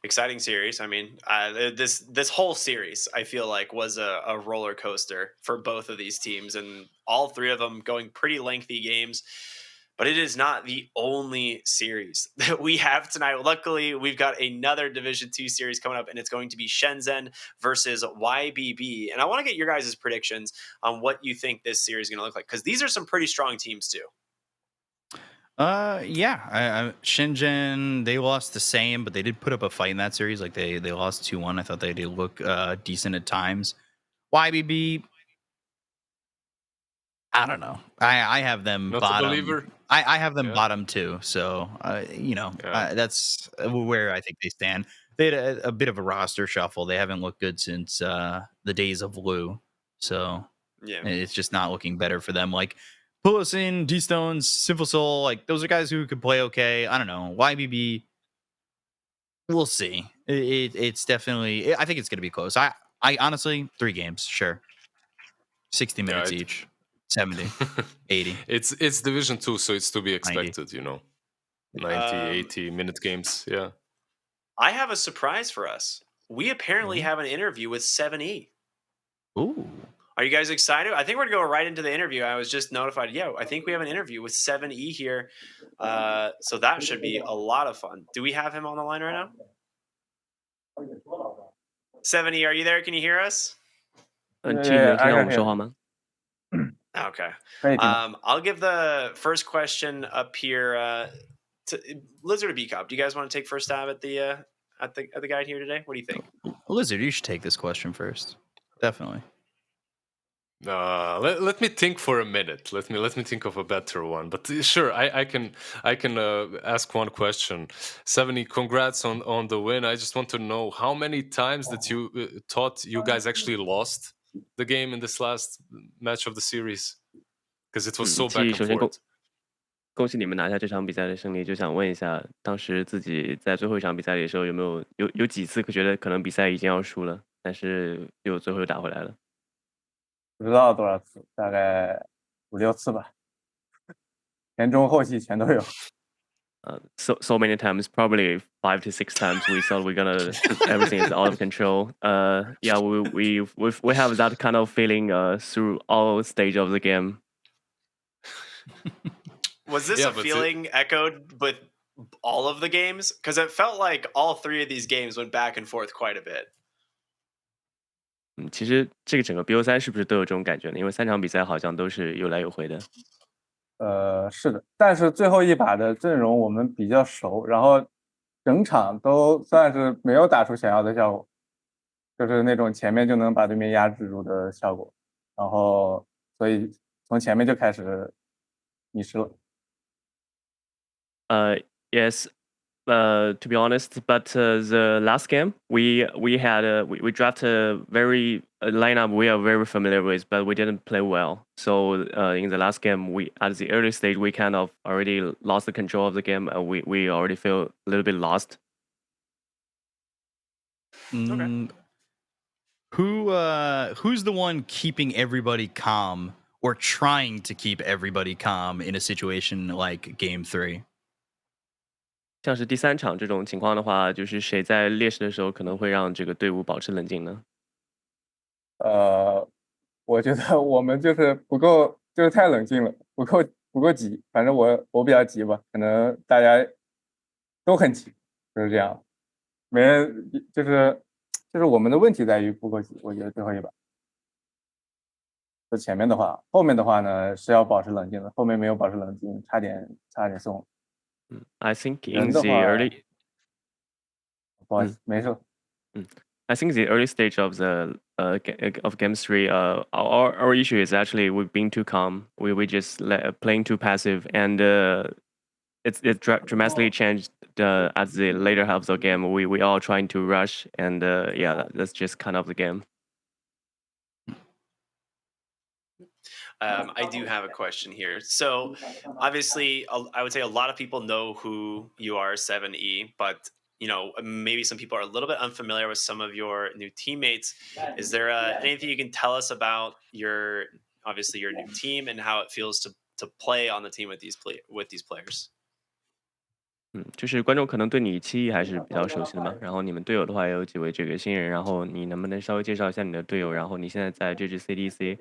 Exciting series. I mean, this whole series, I feel like, was a roller coaster for both of these teams, and all three of them going pretty lengthy games. But it is not the only series that we have tonight. Luckily, we've got another Division 2 series coming up, and it's going to be Shenzhen versus YBB. And I want to get your guys' predictions on what you think this series is going to look like, because these are some pretty strong teams too. Yeah. Shenzhen, they lost the same, but they did put up a fight in that series. Like they lost 2-1. I thought they did look decent at times. YBB, I don't know. I have them Not bottom. a believer. I have them bottom too. So that's where I think they stand. They had a bit of a roster shuffle. They haven't looked good since the days of Lou. So it's just not looking better for them. Like Pulisin, D-Stones, Simple Soul, like those are guys who could play okay. I don't know. YBB, we'll see. It's definitely, I think it's going to be close. I honestly, 3 games, sure. 60 minutes each. 70, 80. It's Division 2, so it's to be expected, 90. 90, 80-minute games, yeah. I have a surprise for us. We apparently have an interview with 7E. Ooh. Are you guys excited? I think we're going to go right into the interview. I was just notified. Yeah, I think we have an interview with 7E here. So that should be a lot of fun. Do we have him on the line right now? 7E, are you there? Can you hear us? Okay. I'll give the first question up here to Lizard or B-Cop. Do you guys want to take first stab at the guide here today? What do you think? Lizard, you should take this question first. Definitely. Let me think for a minute. Let me think of a better one. But sure, I can ask one question. 70, congrats on the win. I just want to know how many times that you thought you guys actually lost the game in this last match of the series, because it was so back and forth. 恭喜你们拿下这场比赛的胜利，就想问一下，当时自己在最后一场比赛里的时候，有几次觉得可能比赛已经要输了，但是又最后又打回来了？不知道多少次，大概5、6次吧，前中后期全都有。So many times, probably 5 to 6 times. We thought everything is out of control. Yeah, we have that kind of feeling through all stage of the game. Was this a feeling echoed with all of the games? Because it felt like all 3 of these games went back and forth quite a bit. 其实这个整个 BO3 是不是都有这种感觉呢？因为3场比赛好像都是有来有回的。是的，但是最后一把的阵容我们比较熟，然后整场都算是没有打出想要的效果，就是那种前面就能把对面压制住的效果，然后所以从前面就开始迷失了。Yes, To be honest, but the last game we drafted a very lineup we are very familiar with, but we didn't play well. So in the last game, we at the early stage we kind of already lost the control of the game. We already feel a little bit lost. Okay. Who's the one keeping everybody calm or trying to keep everybody calm in a situation like Game 3? 像是第3场这种情况的话，就是谁在劣势的时候可能会让这个队伍保持冷静呢？我觉得我们就是不够，就是太冷静了，不够急。反正我比较急吧，可能大家都很急，就是这样。没人就是我们的问题在于不够急，我觉得最后一把。就前面的话，后面的话呢是要保持冷静的，后面没有保持冷静，差点送。I think in 人的 the 话， early 不好意思，没事。I think the early stage of the of game 3, our issue is actually we've been too calm. We just playing too passive, and it dramatically changed at the later half of the game. We all trying to rush, and yeah, that's just kind of the game. I do have a question here. So, obviously, I would say a lot of people know who you are, 7E, but maybe some people are a little bit unfamiliar with some of your new teammates. Is there anything you can tell us about your new team and how it feels to play on the team with these players? 就是观众可能对你7还是比较熟悉的嘛，然后你们队友的话也有几位这个新人，然后你能不能稍微介绍一下你的队友，然后你现在在这支 CDC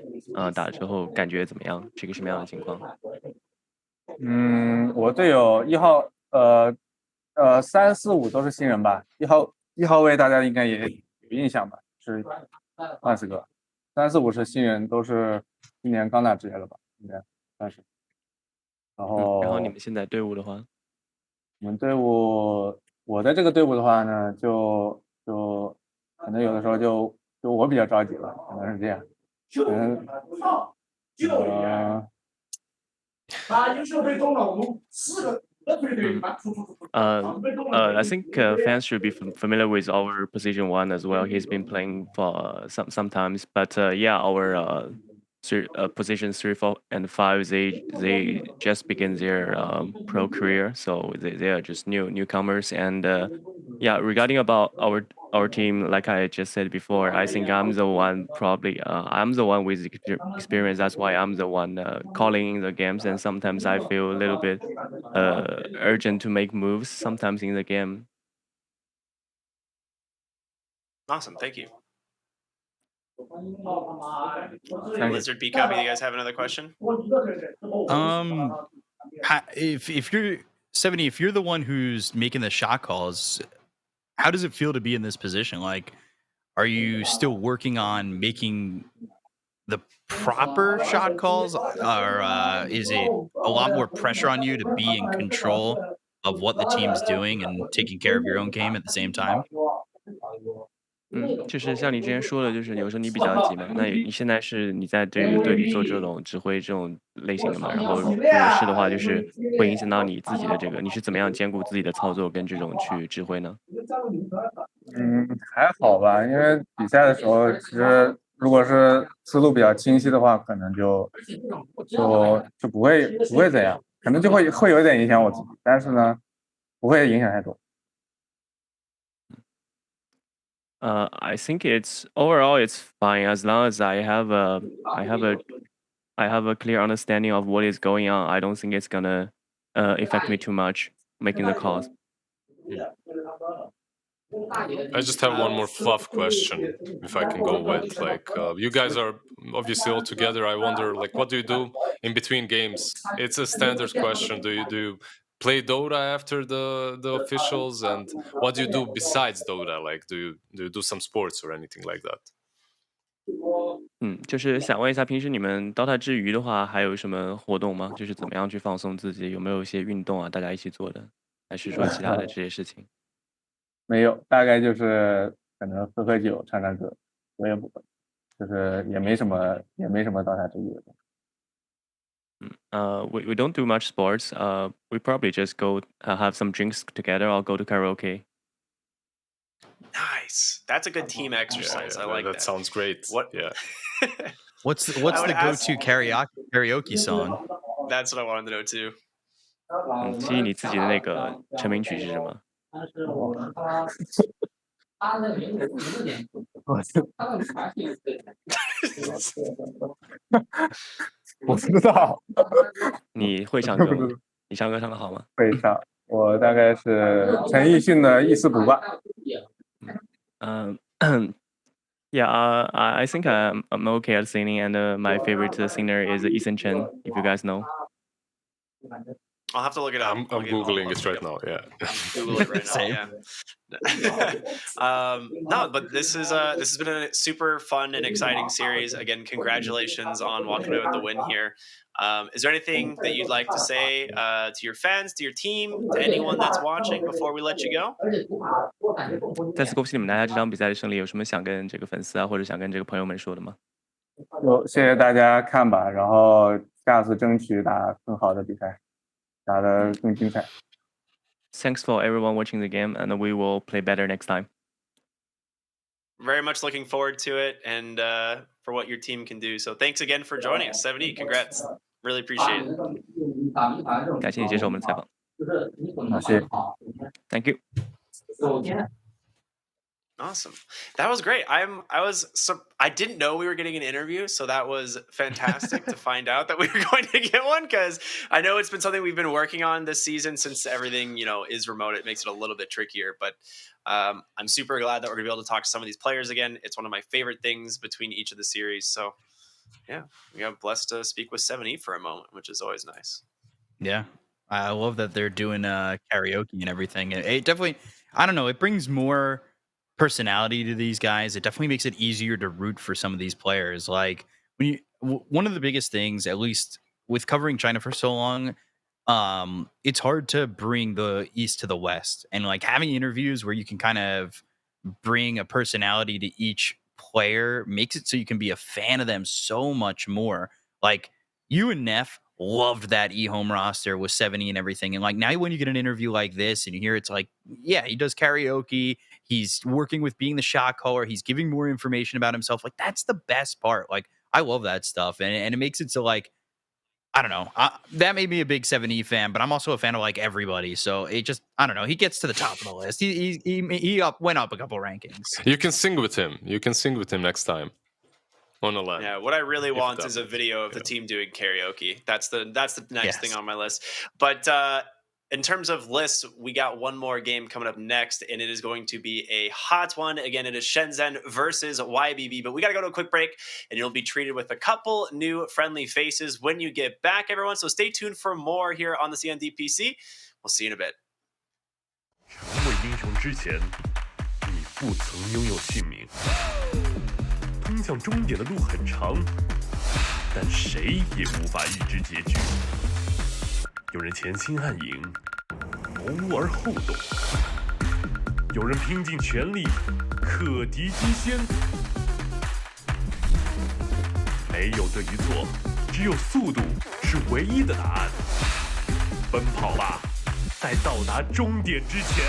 打之后感觉怎么样？是个什么样的情况？我队友1号3、4、5都是新人吧，一号位大家应该也有印象吧，是万斯哥。3、4、5是新人，都是今年刚打职业了吧，应该算是。然后你们现在队伍的话，我们队伍，我在这个队伍的话呢，就可能有的时候就我比较着急了，可能是这样。I think fans should be familiar with our position 1 as well. He's been playing for sometimes, but yeah, our position 3, 4, and 5 they just begin their pro career, so they are just newcomers. And yeah, regarding about our team, like I just said before, I think I'm the one I'm the one with experience. That's why I'm the one calling the games, and sometimes I feel a little bit urgent to make moves sometimes in the game. Awesome, thank you. Lizard B copy. You guys have another question? If you're 70, if you're the one who's making the shot calls, how does it feel to be in this position? Like, are you still working on making the proper shot calls, or is it a lot more pressure on you to be in control of what the team's doing and taking care of your own game at the same time? 就是像你之前说的，就是有时候你比较急嘛，那你现在是你在这个队里做这种指挥这种类型的嘛？然后如果是的话，就是会影响到你自己的这个，你是怎么样兼顾自己的操作跟这种去指挥呢？还好吧，因为比赛的时候，其实如果是思路比较清晰的话，可能就不会怎样，可能就会有一点影响我自己，但是呢，不会影响太多。I think overall it's fine as long as I have a clear understanding of what is going on. I don't think it's gonna affect me too much making the calls. I just have one more fluff question, if I can go with. Like, you guys are obviously all together. I wonder, like, what do you do in between games? It's a standard question. Do you play Dota after the officials, and what do you do besides Dota? Like, do you do some sports or anything like that? 就是想问一下，平时你们 DOTA 之余的话，还有什么活动吗？就是怎么样去放松自己？有没有一些运动啊，大家一起做的？还是说其他的这些事情？没有，大概就是可能喝酒、唱歌，我也不会，就是也没什么DOTA之余的。We don't do much sports. We probably just go have some drinks together or go to karaoke. Nice. That's a good team exercise. I like that. That sounds great. What? Yeah. What's I the would ask- go-to karaoke song? That's what I wanted to know too. 其实你自己的那个成名曲是什么？我不知道，你会唱歌吗？你唱歌唱得好吗？会唱。我大概是陈奕迅的《一丝不挂》。Yeah, I think I'm okay at singing, and my favorite singer is SHENZHEN, if you guys know. I'll have to look it up. I'm I'll googling look it right now. Yeah. Google it right now. Same. Yeah. No, but this has been a super fun and exciting series. Again, congratulations on walking away with the win here. Is there anything that you'd like to say to your fans, to your team, to anyone that's watching before we let you go? 再次恭喜你们拿下这场比赛的胜利，有什么想跟这个粉丝啊，或者想跟这个朋友们说的吗？谢谢大家看吧，然后下次争取打更好的比赛，打得更精彩。Thanks for everyone watching the game, and we will play better next time. Very much looking forward to it and for what your team can do. So thanks again for joining us. 7E, congrats. Really appreciate it. 感谢你接受我们的采访。谢谢。 Thank you. Awesome. That was great. I didn't know we were getting an interview, so that was fantastic to find out that we were going to get one, because I know it's been something we've been working on this season since everything, is remote. It makes it a little bit trickier, but I'm super glad that we're going to be able to talk to some of these players again. It's one of my favorite things between each of the series. So yeah, we got blessed to speak with 7E for a moment, which is always nice. Yeah, I love that they're doing karaoke and everything. It definitely, I don't know, it brings more personality to these guys. It definitely makes it easier to root for some of these players. Like one of the biggest things, at least with covering China for so long, it's hard to bring the East to the West, and like having interviews where you can kind of bring a personality to each player makes it so you can be a fan of them so much more. Like you and Neff loved that eHome roster with 7E and everything. And like now when you get an interview like this and you hear it's like, yeah, he does karaoke, he's working with being the shot caller, he's giving more information about himself. Like that's the best part. Like I love that stuff. And it makes it so like, I don't know, that made me a big 7E fan, but I'm also a fan of like everybody. So it just, I don't know, he gets to the top of the list. He went up a couple rankings. You can sing with him. You can sing with him next time. On the line. Yeah, what I really want is a video of the team doing karaoke. That's the next thing on my list. But in terms of lists, we got one more game coming up next, and it is going to be a hot one. Again, it is Shenzhen versus YBB. But we got to go to a quick break, and you'll be treated with a couple new friendly faces when you get back, everyone. So stay tuned for more here on the CNDPC. We'll see you in a bit. 成为英雄之前，你不曾拥有姓名。通向终点的路很长，但谁也无法预知结局。有人前倾暗影，谋而后动；有人拼尽全力，克敌机先。没有对与错，只有速度是唯一的答案。奔跑吧，在到达终点之前。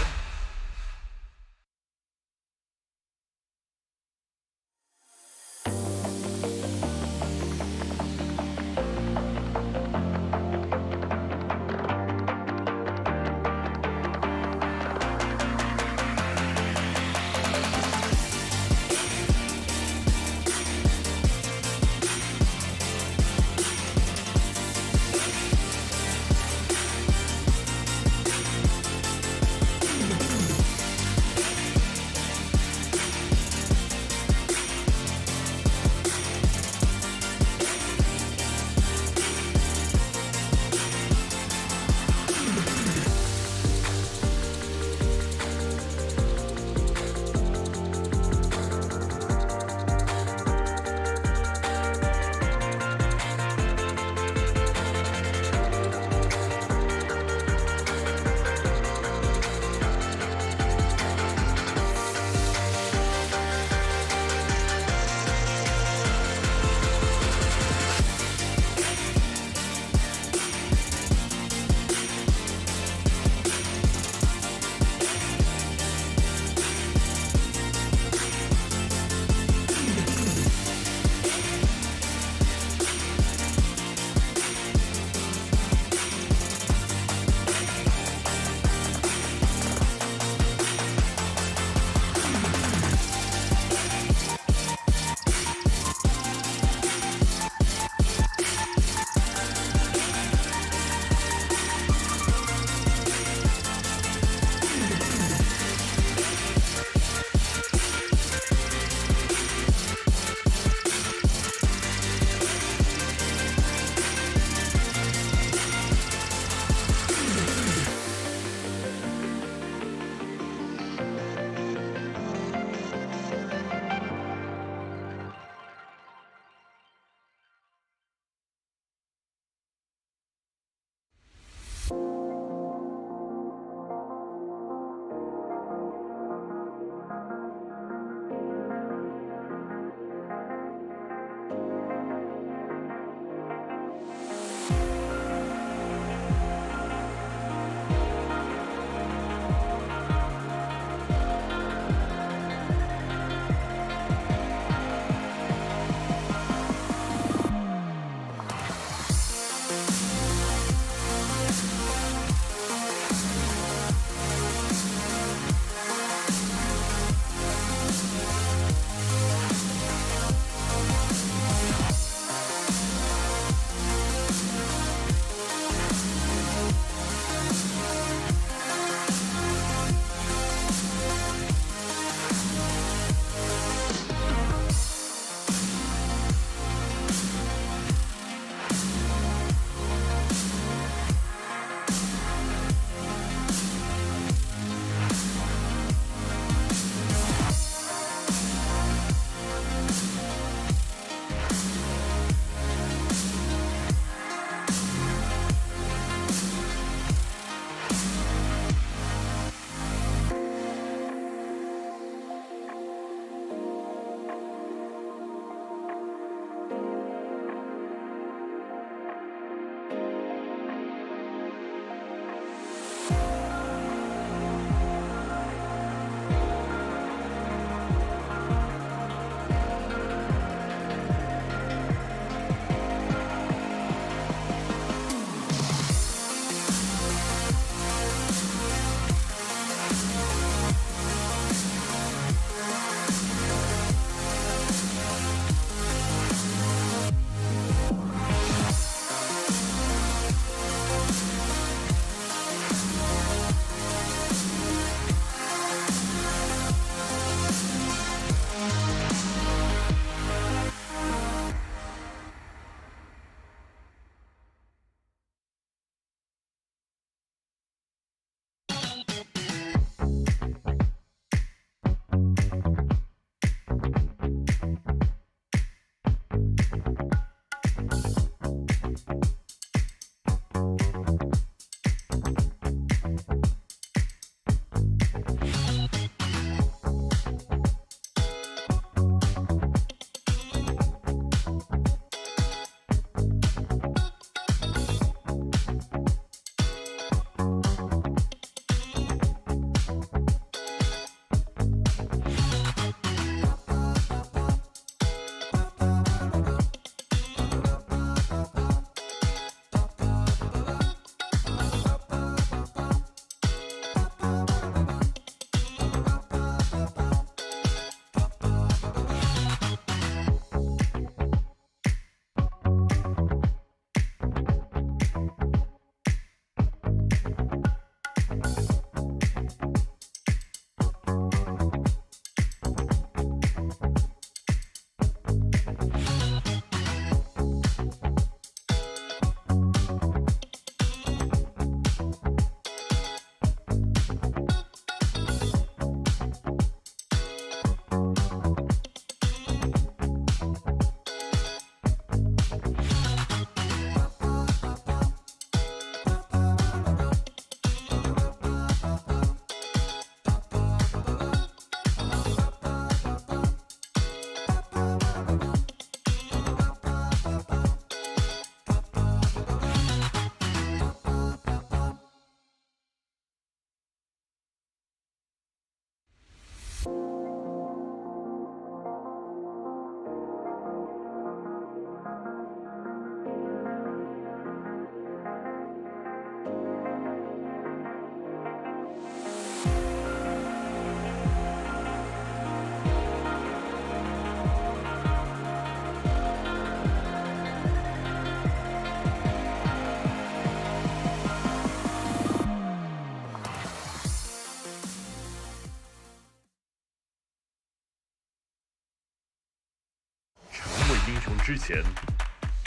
英雄之前，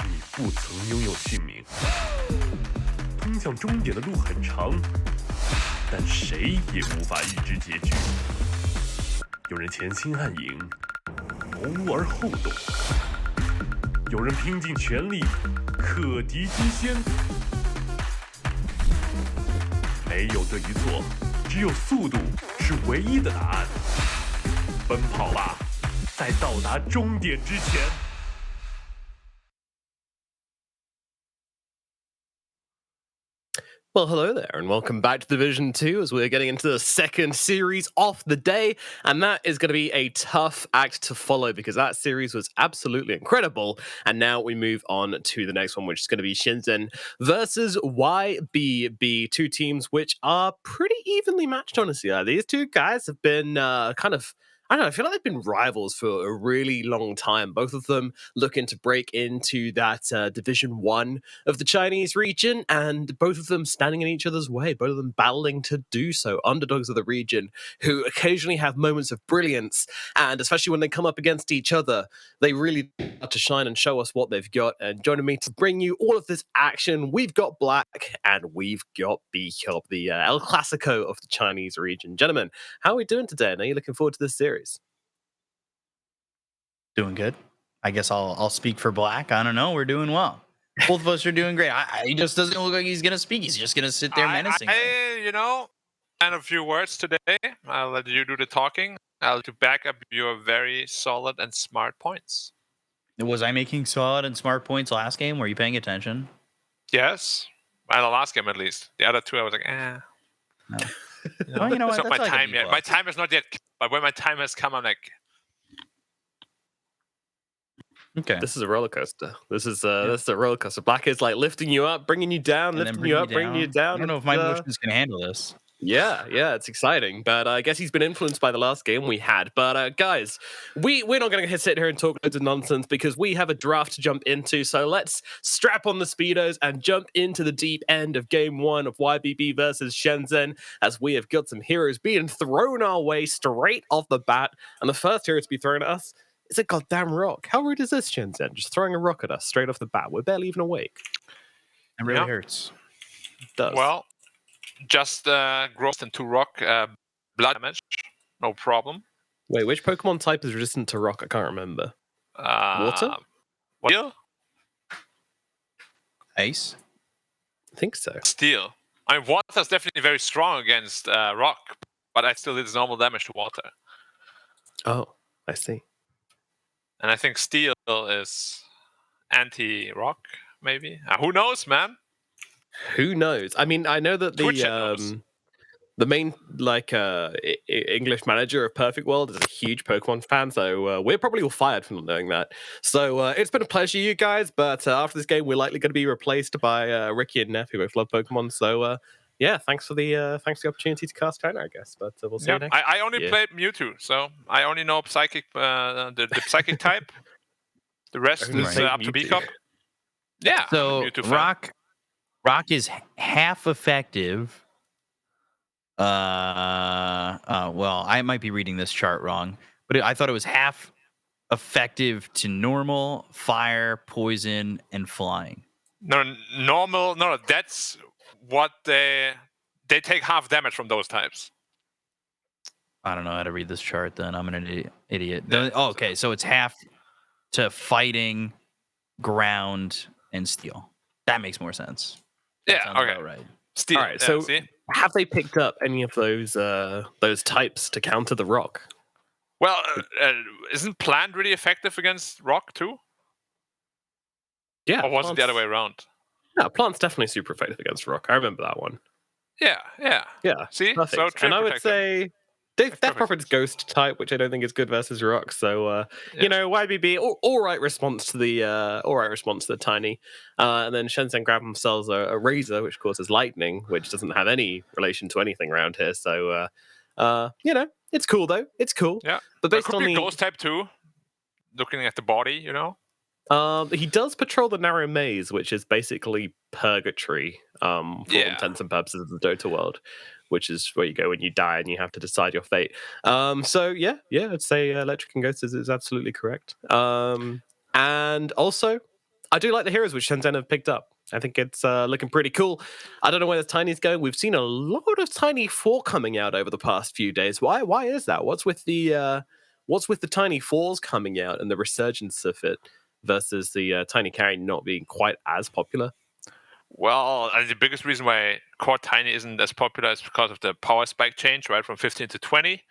你不曾拥有姓名。通向终点的路很长，但谁也无法预知结局。有人前心暗影，谋而后动；有人拼尽全力，克敌机先。没有对与错，只有速度是唯一的答案。奔跑吧，在到达终点之前。Well, hello there, and welcome back to Division 2 as we're getting into the second series of the day. And that is going to be a tough act to follow because that series was absolutely incredible. And now we move on to the next one, which is going to be SHENZHEN versus YBB, two teams which are pretty evenly matched, honestly. These two guys have been I don't know, I feel like they've been rivals for a really long time. Both of them looking to break into that Division 1 of the Chinese region, and both of them standing in each other's way, both of them battling to do so. Underdogs of the region who occasionally have moments of brilliance, and especially when they come up against each other, they really have to shine and show us what they've got. And joining me to bring you all of this action, we've got Black and we've got B-Cup, the El Clasico of the Chinese region. Gentlemen, how are we doing today? And are you looking forward to this series? Doing good. I guess I'll speak for Black. I don't know. We're doing well. Both of us are doing great. He just doesn't look like he's gonna speak. He's just gonna sit there menacing. And a few words today. I'll let you do the talking. I'll to back up your very solid and smart points. Was I making solid and smart points last game? Were you paying attention? Yes. Well, the last game at least. The other two, I was like, eh. No. Well, you know what? It's not That's my like a time B yet. plus. My time is not yet. But when my time has come, I'm like, Okay. This is a roller coaster. This is a roller coaster. Black is like lifting you up, bringing you down, And then lifting you up, bringing you down. I don't know if my emotions can handle this. Yeah, it's exciting. But I guess he's been influenced by the last game we had. But guys, we're not going to sit here and talk loads of nonsense because we have a draft to jump into. So let's strap on the speedos and jump into the deep end of game 1 of YBB versus SHENZHEN, as we have got some heroes being thrown our way straight off the bat. And the first hero to be thrown at us is a goddamn rock. How rude is this, SHENZHEN? Just throwing a rock at us straight off the bat. We're barely even awake. It really hurts. It does. well, just growth into rock, blood damage, no problem. Wait, which Pokemon type is resistant to rock? I can't remember. Water? Steel? Ice? I think so. Steel. I mean, water is definitely very strong against rock, but I still did normal damage to water. Oh, I see. And I think steel is anti-rock, maybe. Who knows, man? Who knows? I mean, I know that Twitch knows. the main English manager of Perfect World is a huge Pokemon fan, so we're probably all fired for not knowing that. So it's been a pleasure, you guys. But after this game, we're likely going to be replaced by Ricky and Neff, who both love Pokemon. So yeah, thanks for the opportunity to cast trainer, I guess. But we'll see you next. I only played Mewtwo, so I only know psychic, the psychic type. The rest is up to B-Cup. Yeah. So I'm a Mewtwo fan. Rock is half effective. Well, I might be reading this chart wrong, but I thought it was half effective to normal, fire, poison, and flying. No, normal. No, that's what they take half damage from those types. I don't know how to read this chart. Then I'm an idiot. Yeah. Okay, so it's half to fighting, ground, and steel. That makes more sense. That sounds about right. Steel. All right, so see? have they picked up any of those types to counter the rock? Well, isn't plant really effective against rock too? Yeah. Or was it the other way around? No, plant's definitely super effective against rock. I remember that one. Yeah. See, Perfect. so and I would effective. say Death Prophet's ghost type, which I don't think is good versus rock. So you know, YBB, all right response to the tiny, and then Shenzhen grab themselves a razor, which causes lightning, which doesn't have any relation to anything around here. So you know, it's cool though. It's cool. Yeah, but based could on be the ghost type too. Looking at the body, you know. He does patrol the narrow maze, which is basically purgatory for all intents and purposes of the Dota world, which is where you go when you die and you have to decide your fate. So yeah, I'd say Electric and Ghost is absolutely correct. And also, I do like the heroes which Shenzhen have picked up. I think it's looking pretty cool. I don't know where the Tiny's going. We've seen a lot of Tiny 4 coming out over the past few days. Why is that? What's with the Tiny 4s coming out and the resurgence of it versus the Tiny Carry not being quite as popular? Well, the biggest reason why Core Tiny isn't as popular is because of the power spike change, right, from 15 to 20.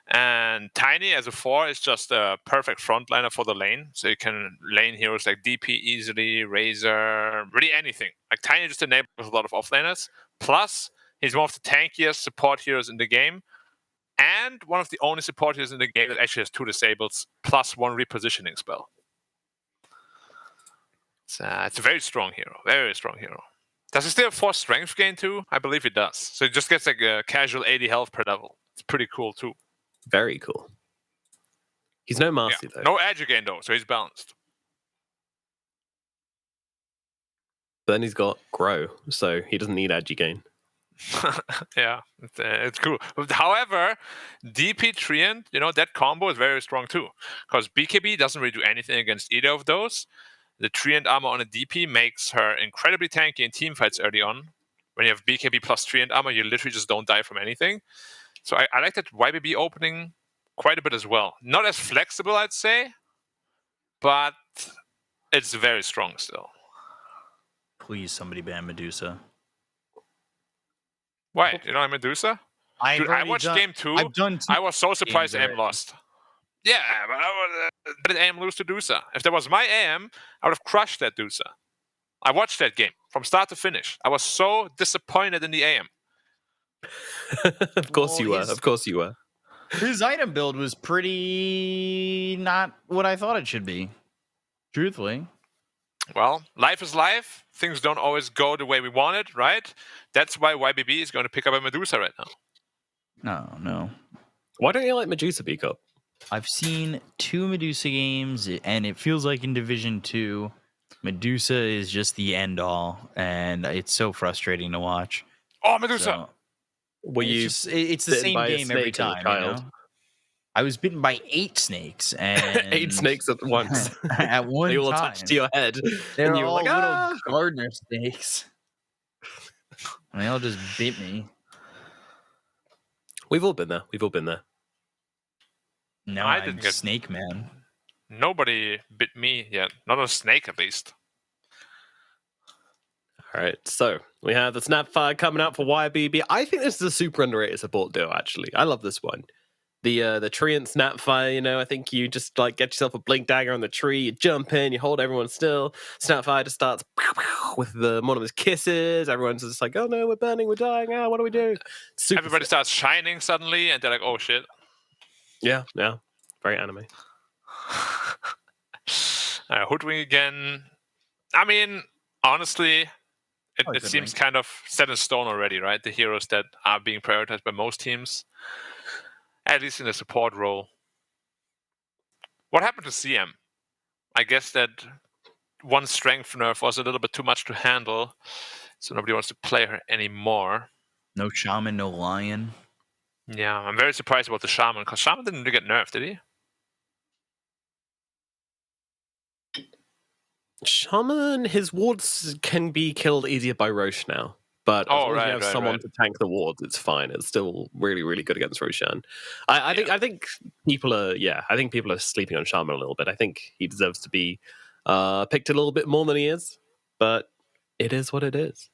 And Tiny as a 4 is just a perfect frontliner for the lane. So you can lane heroes like DP easily, Razor, really anything. Like Tiny just enables a lot of offlaners. Plus, he's one of the tankiest support heroes in the game. And one of the only support heroes in the game that actually has 2 disables plus 1 repositioning spell. It's a very strong hero. Very strong hero. Does he still have 4 strength gain too? I believe he does. So he just gets like a casual 80 health per level. It's pretty cool too. Very cool. He's no Marcy, though. No edge again, though, so he's balanced. But then he's got Grow, so he doesn't need edge again. Yeah, it's cool. However, DP Treant, that combo is very strong too. Because BKB doesn't really do anything against either of those. The Treant armor on a DP makes her incredibly tanky in teamfights early on. When you have BKB plus Treant armor, you literally just don't die from anything. So I like that YBB opening quite a bit as well. Not as flexible, I'd say, but it's very strong still. Please, somebody ban Medusa. Why? You don't have Medusa? Dude, I watched game 2. I was so surprised AM lost. Yeah, but did AM lose to Dusa? If that was my AM, I would have crushed that Dusa. I watched that game from start to finish. I was so disappointed in the AM. Of course you were. Of course you were. His item build was pretty not what I thought it should be. Truthfully. Well, life is life. Things don't always go the way we want it, right? That's why YBB is going to pick up a Medusa right now. No. Why don't you like Medusa pick up? I've seen 2 Medusa games, and it feels like in Division 2, Medusa is just the end all, and it's so frustrating to watch. Oh, Medusa! So, it's the same game every time. I was bitten by 8 snakes, and 8 snakes at once. At one time, they all attached to your head. They're and you were all like, little gardener snakes, and they all just bit me. We've all been there. No, I I'm didn't get Snake Man. Nobody bit me yet. Not a snake, at least. All right, so we have the Snapfire coming out for YBB. I think this is a super underrated support duo, actually. I love this one. The Treant Snapfire, I think you just like get yourself a Blink Dagger on the tree, you jump in, you hold everyone still. Snapfire just starts with the one of his kisses. Everyone's just like, oh no, we're burning, we're dying, what do we do? Everybody starts shining suddenly, and they're like, oh shit. Yeah. Very anime. Hoodwink again. I mean, honestly, it seems kind of set in stone already, right? The heroes that are being prioritized by most teams, at least in the support role. What happened to CM? I guess that one strength nerf was a little bit too much to handle, so nobody wants to play her anymore. No Shaman, no Lion. Yeah, I'm very surprised about the Shaman, because Shaman didn't really get nerfed, did he? Shaman, his wards can be killed easier by Roche now. But as long as you have someone to tank the wards, it's fine. It's still really, really good against Roshan. I think people are sleeping on Shaman a little bit. I think he deserves to be picked a little bit more than he is. But it is what it is.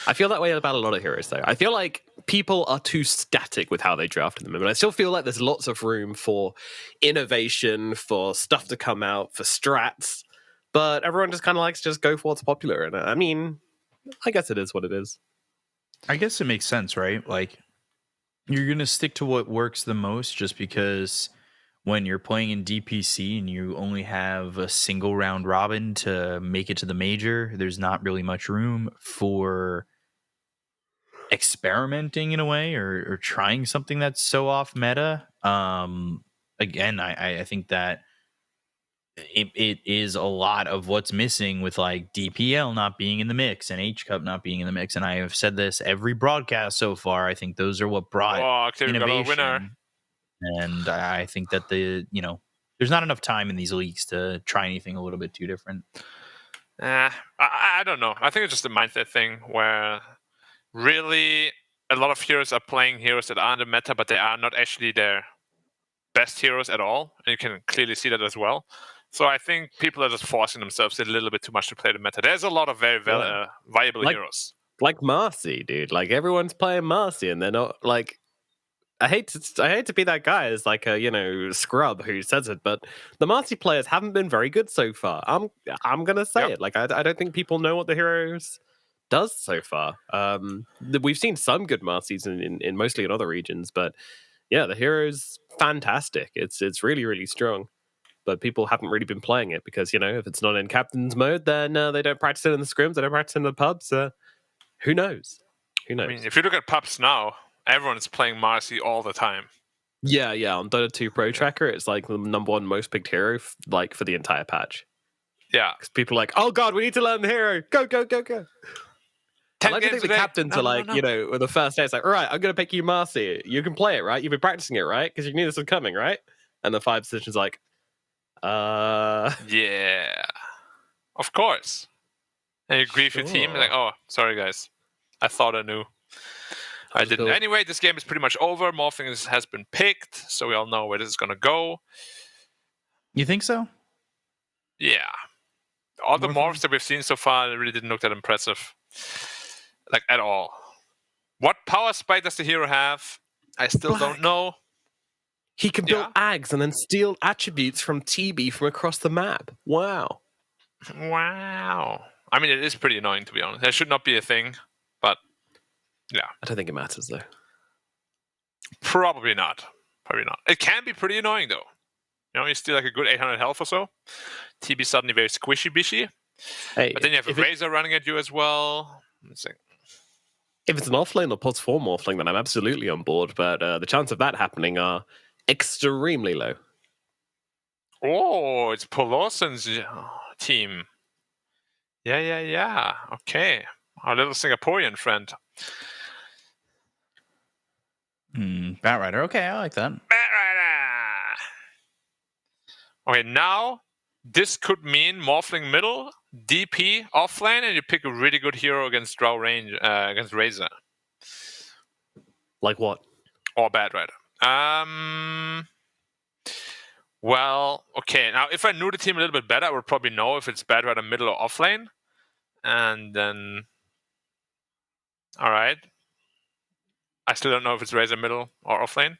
I feel that way about a lot of heroes, though. I feel like people are too static with how they draft at the moment. I still feel like there's lots of room for innovation, for stuff to come out, for strats. But everyone just kind of likes to just go for what's popular. And I mean, I guess it is what it is. I guess it makes sense, right? Like, you're going to stick to what works the most just because when you're playing in DPC and you only have a single round robin to make it to the major, there's not really much room for experimenting in a way or trying something that's so off meta. Again, I think that it is a lot of what's missing with like DPL not being in the mix and H Cup not being in the mix. And I have said this every broadcast so far. I think those are what brought innovation. And I think that there's not enough time in these leagues to try anything a little bit too different. I don't know. I think it's just a mindset thing where really a lot of heroes are playing heroes that are in the meta, but they are not actually their best heroes at all. And you can clearly see that as well. So I think people are just forcing themselves a little bit too much to play the meta. There's a lot of very viable heroes. Like Marcy, dude. Like everyone's playing Marcy, and they're not like. I hate to be that guy as like a scrub who says it, but the Marcy players haven't been very good so far. I'm gonna say it. Like I don't think people know what the heroes does so far. We've seen some good Marcys in mostly in other regions, but yeah, the hero's fantastic. It's really, really strong. But people haven't really been playing it because, if it's not in captain's mode, then they don't practice it in the scrims, they don't practice it in the pubs. Who knows? Who knows? I mean, if you look at pubs now, everyone's playing Marcy all the time. Yeah. On Dota 2 Pro Tracker, it's like the number one most picked hero for the entire patch. Yeah. Because people are like, oh god, we need to learn the hero. Go. I like to think the captains are like, the first day, it's like, all right, I'm going to pick you Marcy. You can play it, right? You've been practicing it, right? Because you knew this was coming, right? And the 5 position's like, yeah, of course. And you grieve your team, like, oh, sorry guys, I thought I knew. I didn't. Cool. Anyway, this game is pretty much over. Morphling has been picked, so we all know where this is going to go. You think so? Yeah. All the morphs that we've seen so far really didn't look that impressive, like at all. What power spike does the hero have? I still don't know. He can build ags and then steal attributes from TB from across the map. Wow. I mean, it is pretty annoying, to be honest. That should not be a thing, but yeah. I don't think it matters, though. Probably not. It can be pretty annoying, though. You steal like a good 800 health or so. TB suddenly very squishy-bishy. Hey, but then you have a Razor running at you as well. Let's see. If it's an offlane or pots 4 morphling, then I'm absolutely on board. But the chance of that happening are extremely low. Oh, it's Polossen's team. Yeah. Okay. Our little Singaporean friend. Batrider. Okay, I like that. Batrider. Okay, now this could mean Morphling middle, DP offlane, and you pick a really good hero against Drow range, against Razor. Like what? Or Batrider. Well, okay. Now, if I knew the team a little bit better, I would probably know if it's Batrider middle or offlane. And then, all right. I still don't know if it's Razor middle or offlane.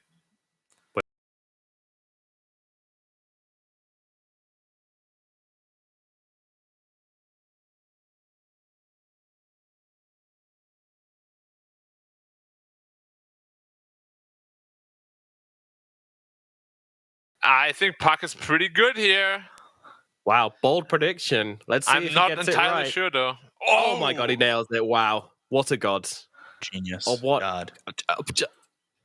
I think Puck is pretty good here. Wow, bold prediction. Let's see if he gets it right. I'm not entirely sure, though. Oh my god, he nails it. Wow. What a god. Genius. Oh, what? God.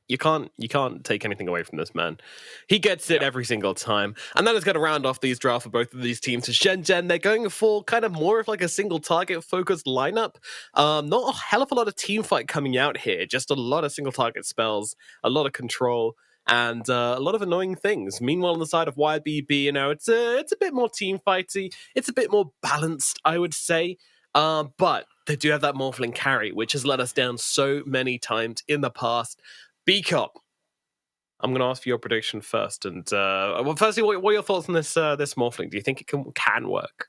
You can't take anything away from this man. He gets it every single time. And that is going to round off these draft for both of these teams. So SHENZHEN, they're going for kind of more of like a single target focused lineup. Not a hell of a lot of team fight coming out here. Just a lot of single target spells, a lot of control, and a lot of annoying things. Meanwhile, on the side of YBB, it's a bit more team fighty. It's a bit more balanced, I would say. But they do have that Morphling carry, which has let us down so many times in the past. B-Cop, I'm going to ask for your prediction first. And firstly, what are your thoughts on this Morphling? Do you think it can work?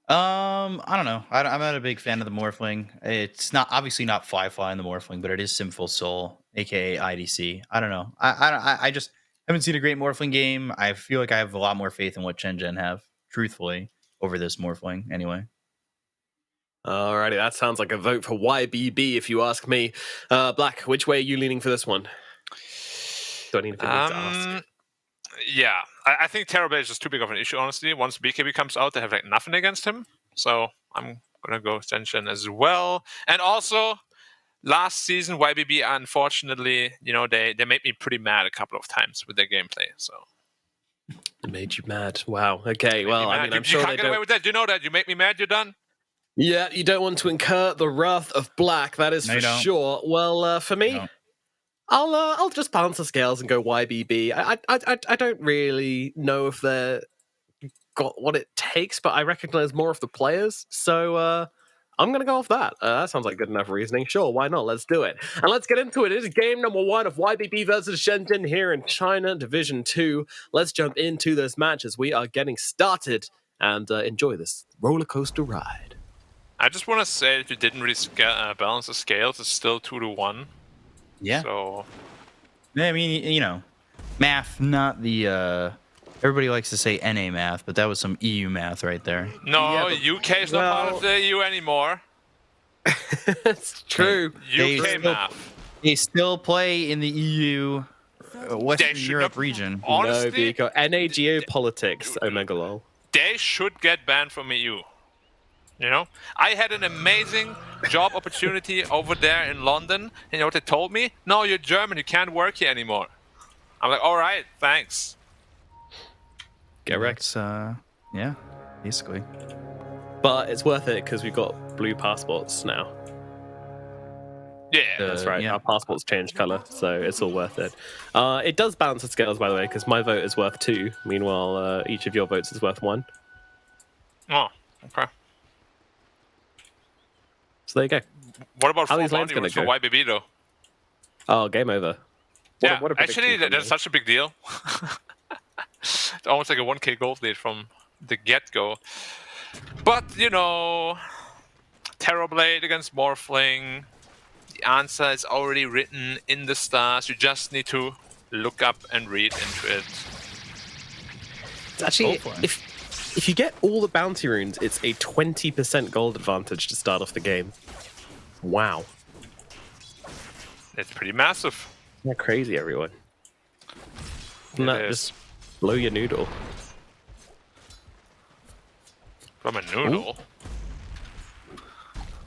I don't know. I'm not a big fan of the Morphling. It's obviously not Fly in the Morphling, but it is Sinful Soul, aka IDC. I don't know. I just haven't seen a great Morphling game. I feel like I have a lot more faith in what SHENZHEN have, truthfully, over this Morphling. Anyway. Alrighty, that sounds like a vote for YBB, if you ask me. Black, which way are you leaning for this one? Do I need to ask? Yeah, I think Terrorblade is just too big of an issue, honestly. Once BKB comes out, they have like nothing against him. So I'm going to go SHENZHEN as well. And also, last season, YBB, unfortunately, they made me pretty mad a couple of times with their gameplay. So it made you mad. Wow. Okay, well, I mean, I'm sure you can't get away with that. Do you know that? You make me mad, you're done. Yeah, you don't want to incur the wrath of Black, that is for sure. Well, for me, I'll just balance the scales and go YBB. I don't really know if they're got what it takes, but I recognize more of the players, so I'm gonna go off that. That sounds like good enough reasoning. Sure, why not? Let's do it. And let's get into it. It is game number 1 of YBB versus Shenzhen here in China Division 2. Let's jump into those matches. We are getting started and enjoy this roller coaster ride. I just want to say that you didn't really balance the scales. It's still 2-1. Yeah. So, I mean, you know, math, not the. Everybody likes to say NA math, but that was some EU math right there. no, UK is not part of the EU anymore. It's true. UK math. They still play in the EU, Western Europe region. Honestly, no, Vico. NA geopolitics, Omega lol. They should get banned from EU. You know, I had an amazing job opportunity over there in London. And you know what they told me? No, you're German. You can't work here anymore. I'm like, all right, thanks. Get wrecked. Yeah, basically. But it's worth it because we've got blue passports now. Yeah, That's right. Yeah. Our passports change color, so it's all worth it. It does balance the scales, by the way, because my vote is worth 2. Meanwhile, each of your votes is worth 1. Oh, okay. So there you go. What about How full these lanes bounty gonna rules for go? YBB though? Oh, game over. Yeah, what a prediction actually, from that's you. such a big deal. It's almost like a 1k gold lead from the get-go. But, you know, Terrorblade against Morphling, the answer is already written in the stars. You just need to look up and read into it. It's actually, Go for it. if you get all the bounty runes, it's a 20% gold advantage to start off the game. Wow. It's pretty massive. Isn't that crazy, everyone? Isn't that It just is. blow your noodle? From a noodle.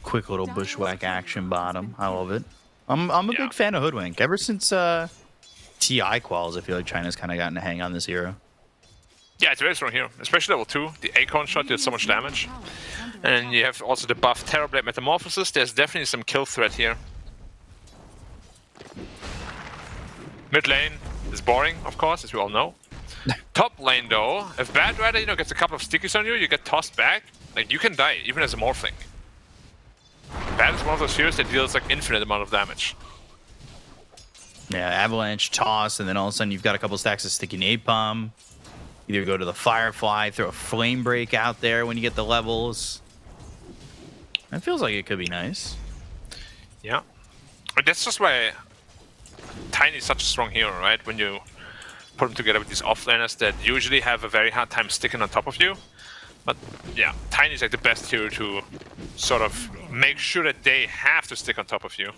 Quick little bushwhack action bottom. I love it. I'm a Yeah. big fan of Hoodwink. Ever since TI quals, I feel like China's kind of gotten a hang on this hero. Yeah, it's very strong here, especially level 2. The Acorn shot did so much damage. And you have also the buff Terrorblade Metamorphosis. There's definitely some kill threat here. Mid lane is boring, of course, as we all know. Top lane, though, if Bad Rider, you know, gets a couple of stickies on you, you get tossed back. Like, you can die, even as a Morphling. Bad is one of those heroes that deals, like, infinite amount of damage. Yeah, avalanche, toss, and then all of a sudden you've got a couple stacks of sticky napalm. Either go to the Firefly, throw a flame break out there when you get the levels. That feels like it could be nice. Yeah. But that's just why Tiny is such a strong hero, right? When you put him together with these offlaners that usually have a very hard time sticking on top of you. But yeah, Tiny is like the best hero to sort of make sure that they have to stick on top of you.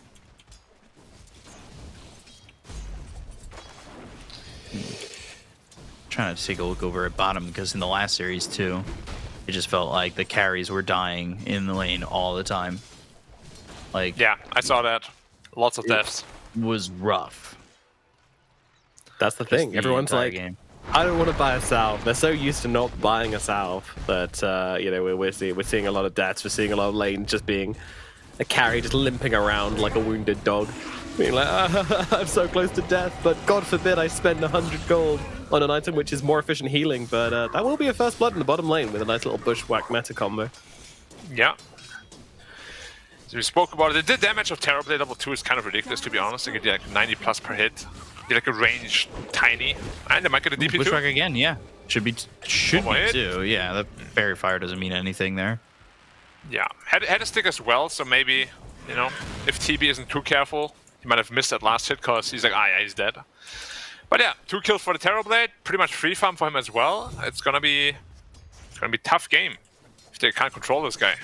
Trying to take a look over at bottom because in the last series too, it just felt like the carries were dying in the lane all the time. Like, Yeah, I saw that. Lots of deaths. it was rough. That's the thing. The Everyone's entire like, game. I don't want to buy a salve. They're so used to not buying a salve that you know we're seeing a lot of deaths. We're seeing a lot of lanes just being a carry just limping around like a wounded dog, being like, I'm so close to death, but God forbid I spend 100 gold on an item which is more efficient healing. But that will be a first blood in the bottom lane with a nice little bushwhack meta combo. Yeah. So we spoke about it. The damage of Terrorblade level 2 is kind of ridiculous, to be honest. They get like 90 plus per hit. They're like a ranged Tiny. And they might get a DP Bushwhack too. again, yeah. Should be One more hit. too. Yeah, the fairy fire doesn't mean anything there. Yeah, had a stick as well, so maybe, you know, if TB isn't too careful, he might have missed that last hit because he's like, yeah, he's dead. But yeah, 2 kills for the Terrorblade, pretty much free farm for him as well. It's gonna be tough game if they can't control this guy.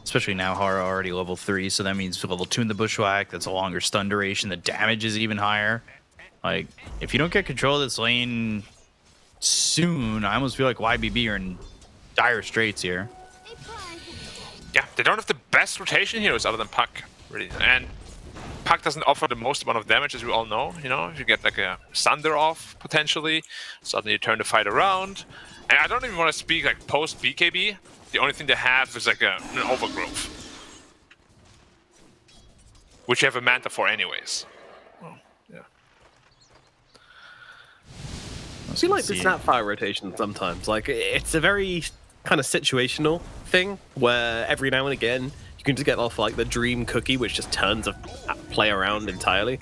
Especially now, Hara already level 3, so that means level 2 in the bushwhack. That's a longer stun duration. The damage is even higher. Like, if you don't get control of this lane soon, I almost feel like YBB are in dire straits here. Yeah, they don't have the best rotation heroes other than Puck, really. And Puck doesn't offer the most amount of damage, as we all know. You know, if you get like a Sunder off, potentially, suddenly you turn the fight around. And I don't even want to speak like post-BKB. The only thing they have is like an overgrowth. Which you have a Manta for anyways. See, like the See it. Snapfire rotation sometimes. Like, it's a very kind of situational thing where every now and again you can just get off like the dream cookie, which just turns a play around entirely.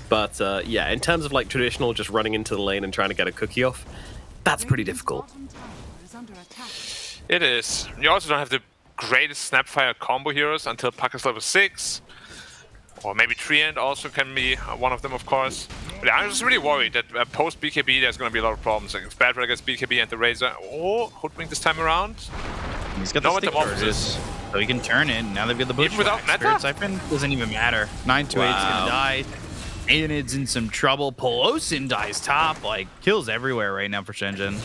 But yeah, in terms of like traditional, just running into the lane and trying to get a cookie off, that's pretty difficult. It is. You also don't have the greatest Snapfire combo heroes until Puck is level 6. Or maybe Treant also can be one of them, of course. But I'm just really worried that post BKB there's going to be a lot of problems. Like if Bad Red against BKB and the Razor. Oh, Hoodwink this time around. He's got No the stick metamorphosis. charges, so he can turn it. Now they've got the Even without Bushwhack. meta? Spirit Siphon doesn't even matter. 928's gonna die. Aeonid's in some trouble. Polosin dies top. Like, kills everywhere right now for SHENZHEN.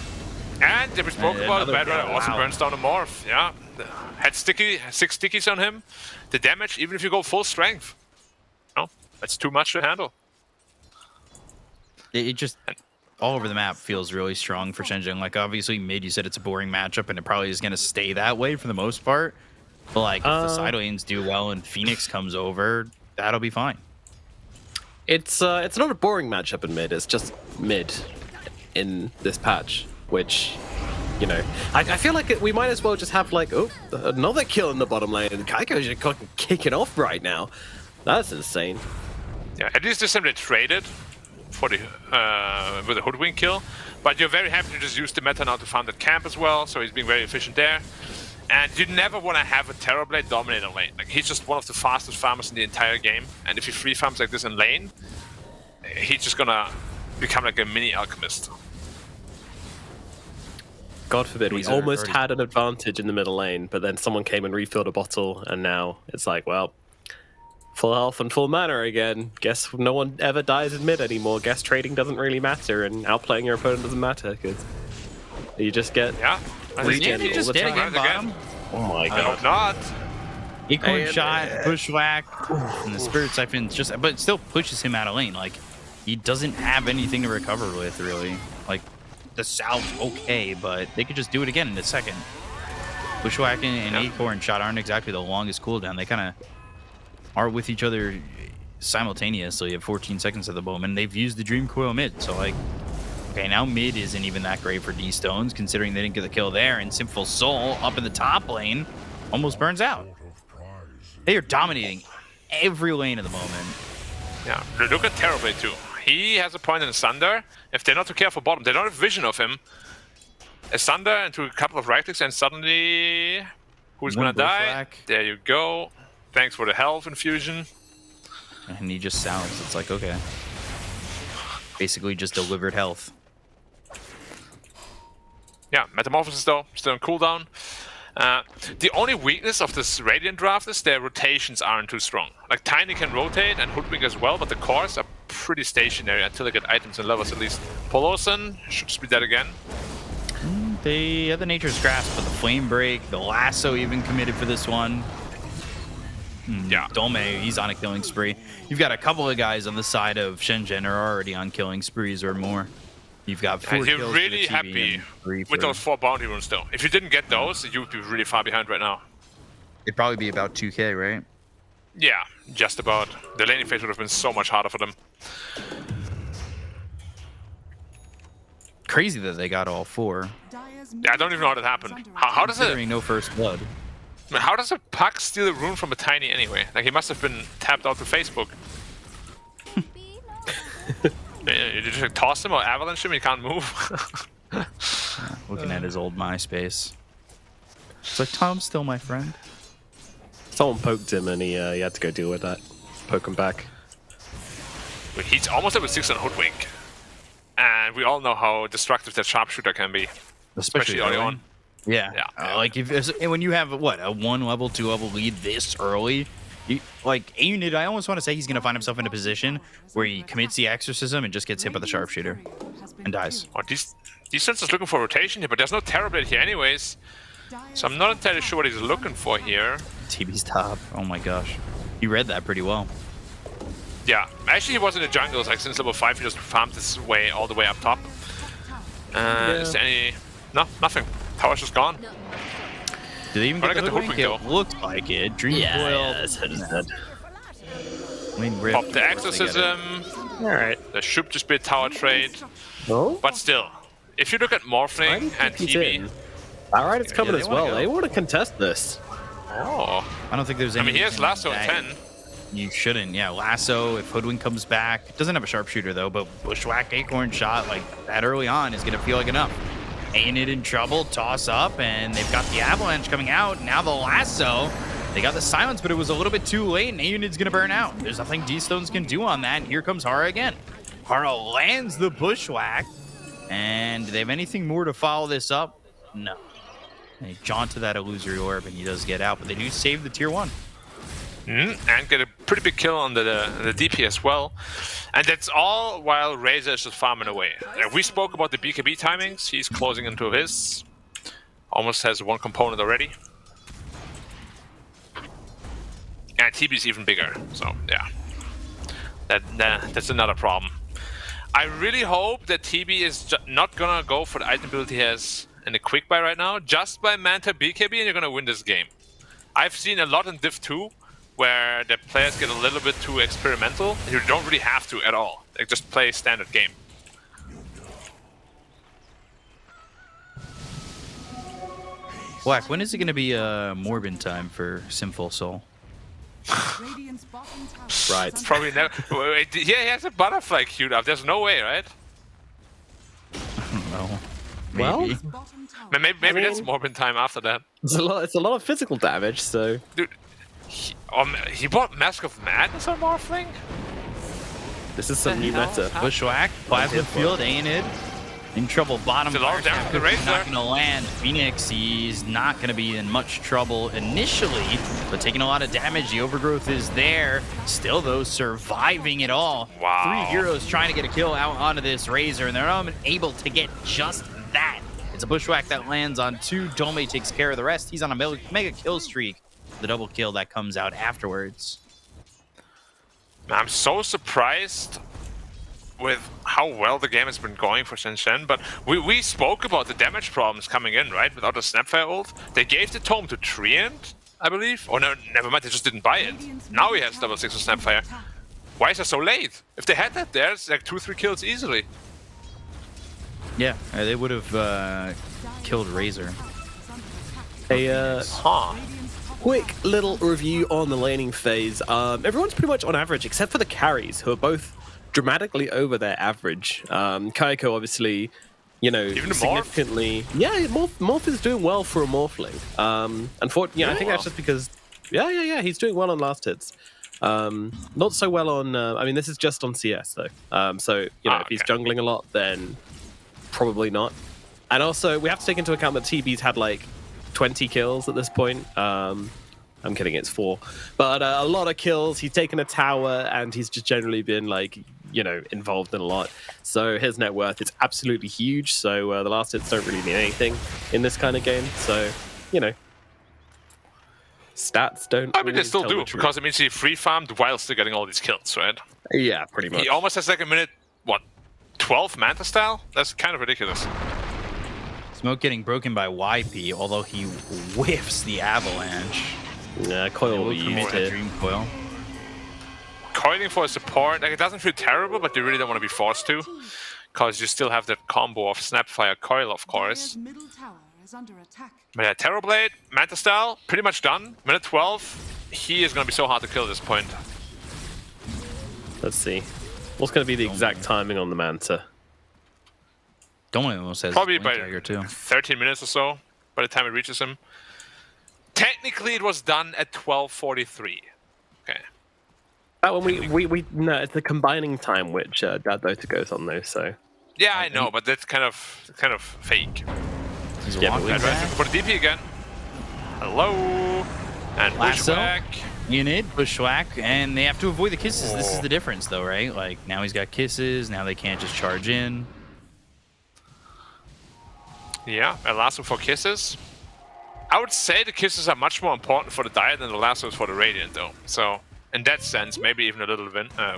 And we spoke about another Bad Red kill. also Wow. burns down a Morph. Yeah. Had 6 stickies on him. The damage, even if you go full strength. No, that's too much to handle. It just all over the map feels really strong for SHENZHEN. Like, obviously, mid, you said it's a boring matchup, and it probably is going to stay that way for the most part. But, like, if the side lanes do well and Phoenix comes over, that'll be fine. It's not a boring matchup in mid. It's just mid in this patch, which, you know, I feel like we might as well just have like, oh, another kill in the bottom lane, and Kaiko's just kicking off right now. That's insane. Yeah, at least this time they traded for the with a Hoodwink kill, but you're very happy to just use the meta now to farm that camp as well, so he's being very efficient there. And you never want to have a Terrorblade dominate a lane. Like, he's just one of the fastest farmers in the entire game, and if he free farms like this in lane, he's just gonna become like a mini alchemist. God forbid, we Wizard almost already- had an advantage in the middle lane, but then someone came and refilled a bottle, and now it's like, well, full health and full mana again. Guess no one ever dies in mid anymore. Guess trading doesn't really matter, and outplaying your opponent doesn't matter, because you just get Yeah. regen he all just the did time. again, bottom. Oh my I god. hope not. Equal And, shot, Bushwhack, and the Spirit Siphon just, but it still pushes him out of lane. Like, he doesn't have anything to recover with, really. Like, the salve's okay, but they could just do it again in a second. Bushwhack and Acorn shot aren't exactly the longest cooldown. They kind of are with each other simultaneously at 14 seconds at the moment. They've used the Dream Coil mid, so like, okay, now mid isn't even that great for D-Stones, considering they didn't get the kill there, and Sinful Soul up in the top lane almost burns out. They are dominating every lane at the moment. Yeah, look at Terrorblade too. He has a point in Sunder. If they're not too careful bottom, they don't have vision of him. A Sunder into a couple of right clicks, and suddenly, who's One gonna die? Bushwhack. There you go. Thanks for the health infusion. And he just sounds, it's like, okay. Basically just delivered health. Yeah, Metamorphosis though, still on cooldown. The only weakness of this Radiant draft is their rotations aren't too strong. Like, Tiny can rotate and Hoodwink as well, but the cores are pretty stationary until they get items and levels at least. Polosin should just be dead again. They have the Nature's Grasp, but the Flame Break, the Lasso even committed for this one. Yeah. Dome, he's on a killing spree. You've got a couple of guys on the side of SHENZHEN are already on killing sprees or more. You've got 4 And you're kills for the really TV happy and 3 with for- those 4 bounty runes though. If you didn't get those, you would be really far behind right now. It'd probably be about 2K, right? Yeah, just about. The laning phase would have been so much harder for them. Crazy that they got all 4. Yeah, I don't even know how that happened. How does it? Considering no first blood. I mean, how does a Puck steal a rune from a Tiny anyway? Like, he must have been tapped out to Facebook. You just like, toss him or avalanche him, he can't move. Looking at his old MySpace. It's like, Tom's still my friend. Someone poked him, and he had to go deal with that. Poke him back. But he's almost level 6 on Hoodwink. And we all know how destructive that sharpshooter can be. Especially early on. Yeah. Yeah. Like, when you have, what, a 1 level, 2 level lead this early, like, Aeonid, I almost want to say he's going to find himself in a position where he commits the exorcism and just gets hit by the sharpshooter and dies. Oh, Decent is looking for rotation here, but there's no Terrorblade here anyways. So I'm not entirely sure what he's looking for here. TB's top. Oh my gosh. He read that pretty well. Yeah, actually he was in the jungles, like since level 5 he just farmed his way all the way up top. Is there any... No, nothing. Tower's just gone. Did they even But get I the got the hoodwink? hoodwink, It though. looked like it. Dream Coil. his head is dead. Wing Rift, Pop the of course they get it. exorcism. Alright. There should just be a tower trade. Oh? But still, if you look at Morphling and TB, All right, it's coming they as wanna well. go. They want to contest this. oh, I don't think there's I any. mean, he has reason Lasso that at 10. You shouldn't. Yeah, Lasso, if Hoodwink comes back, doesn't have a sharpshooter though, but Bushwhack Acorn shot like that early on is going to feel like enough. Ain't it in trouble? Toss up, and they've got the Avalanche coming out. Now the Lasso. They got the silence, but it was a little bit too late, and Aeonid's going to burn out. There's nothing D-Stones can do on that, and here comes Hara again. Hara lands the Bushwhack, and do they have anything more to follow this up? No. They jaunt to that illusory orb, and he does get out, but they do save the tier 1. And get a pretty big kill on the DP as well. And that's all while Razor is just farming away. We spoke about the BKB timings. He's closing into his. Almost has one component already. And TB's even bigger, so yeah. That's another problem. I really hope that TB is not gonna go for the item build he has in the quick buy right now. Just by Manta BKB and you're gonna win this game. I've seen a lot in Div 2 where the players get a little bit too experimental and you don't really have to at all. Like just play standard game. Black, when is it going to be Morbin time for Sinful Soul? Radiant's bottom tower Right. is under Probably never. Wait, yeah, he has a butterfly queued up. There's no way, right? I don't know. Well, Maybe. bottom tower. Maybe I that's mean- Morbin time after that. it's a lot of physical damage. So Dude, he bought Mask of Madness on Morphling? this is some new hell? meta. Bushwhack, Plasma Field, Aeonid. In trouble, bottom. It's a lot of fire damage snap, to the Razor. not going to land. Phoenix, he's not going to be in much trouble initially, but taking a lot of damage. The overgrowth is there. Still, though, surviving it all. Wow. 3 heroes trying to get a kill out onto this Razor, and they're not able to get just that. It's a Bushwhack that lands on 2. Dome takes care of the rest. He's on a mega kill streak. The double kill that comes out afterwards. I'm so surprised with how well the game has been going for SHENZHEN, but we spoke about the damage problems coming in, right? Without the Snapfire ult. They gave the Tome to Treant, I believe. Oh no, never mind, they just didn't buy it. Now he has double 6 with Snapfire. Why is it so late? If they had that there, it's like 2-3 kills easily. Yeah, they would have killed Razor. A Huh. quick little review on the laning phase. Everyone's pretty much on average, except for the carries, who are both dramatically over their average. Kaiko, obviously, you know, Even the Morph? significantly. Yeah, Morph is doing well for a Morphling. Unfortunately, I think that's just because. Yeah, he's doing well on last hits. Not so well on. I mean, this is just on CS though. So you know, if he's okay. jungling a lot, then probably not. And also, we have to take into account that TB's had like 20 kills at this point. I'm kidding, it's 4. But a lot of kills. He's taken a tower, and he's just generally been like, you know, involved in a lot. So his net worth is absolutely huge. So the last hits don't really mean anything in this kind of game. So, you know, stats don't. I mean, they really still tell do, the truth. because it means he free farmed while still getting all these kills, right? Yeah, pretty much. He almost has like a minute, what, 12 Manta style? That's kind of ridiculous. Smoke getting broken by YP, although he whiffs the Avalanche. Yeah, Coil will be Commit used to here. Dream Coil. Coiling for a support, like it doesn't feel terrible, but you really don't want to be forced to, because you still have that combo of Snapfire Coil, of course. Dire's middle tower is under attack. But yeah, Terrorblade, Manta style, pretty much done. Minute 12. He is going to be so hard to kill at this point. Let's see. What's going to be the exact timing on the Manta? Don't almost has Probably Blink by Dagger too. 13 minutes or so by the time it reaches him. Technically, it was done at 12:43. Okay. That one we no, it's the combining time which that Dota goes on though. So Yeah, I know, but that's kind of fake. He's Yeah, but walking we- Advance back. for the DP again. Hello. And Lasso. Bushwhack. Unit, Bushwhack, and they have to avoid the kisses. This is the difference, though, right? Like, now he's got kisses, now they can't just charge in. Yeah, a lasso for kisses. I would say the kisses are much more important for the Diet than the lassos for the Radiant, though. So, in that sense, maybe even a little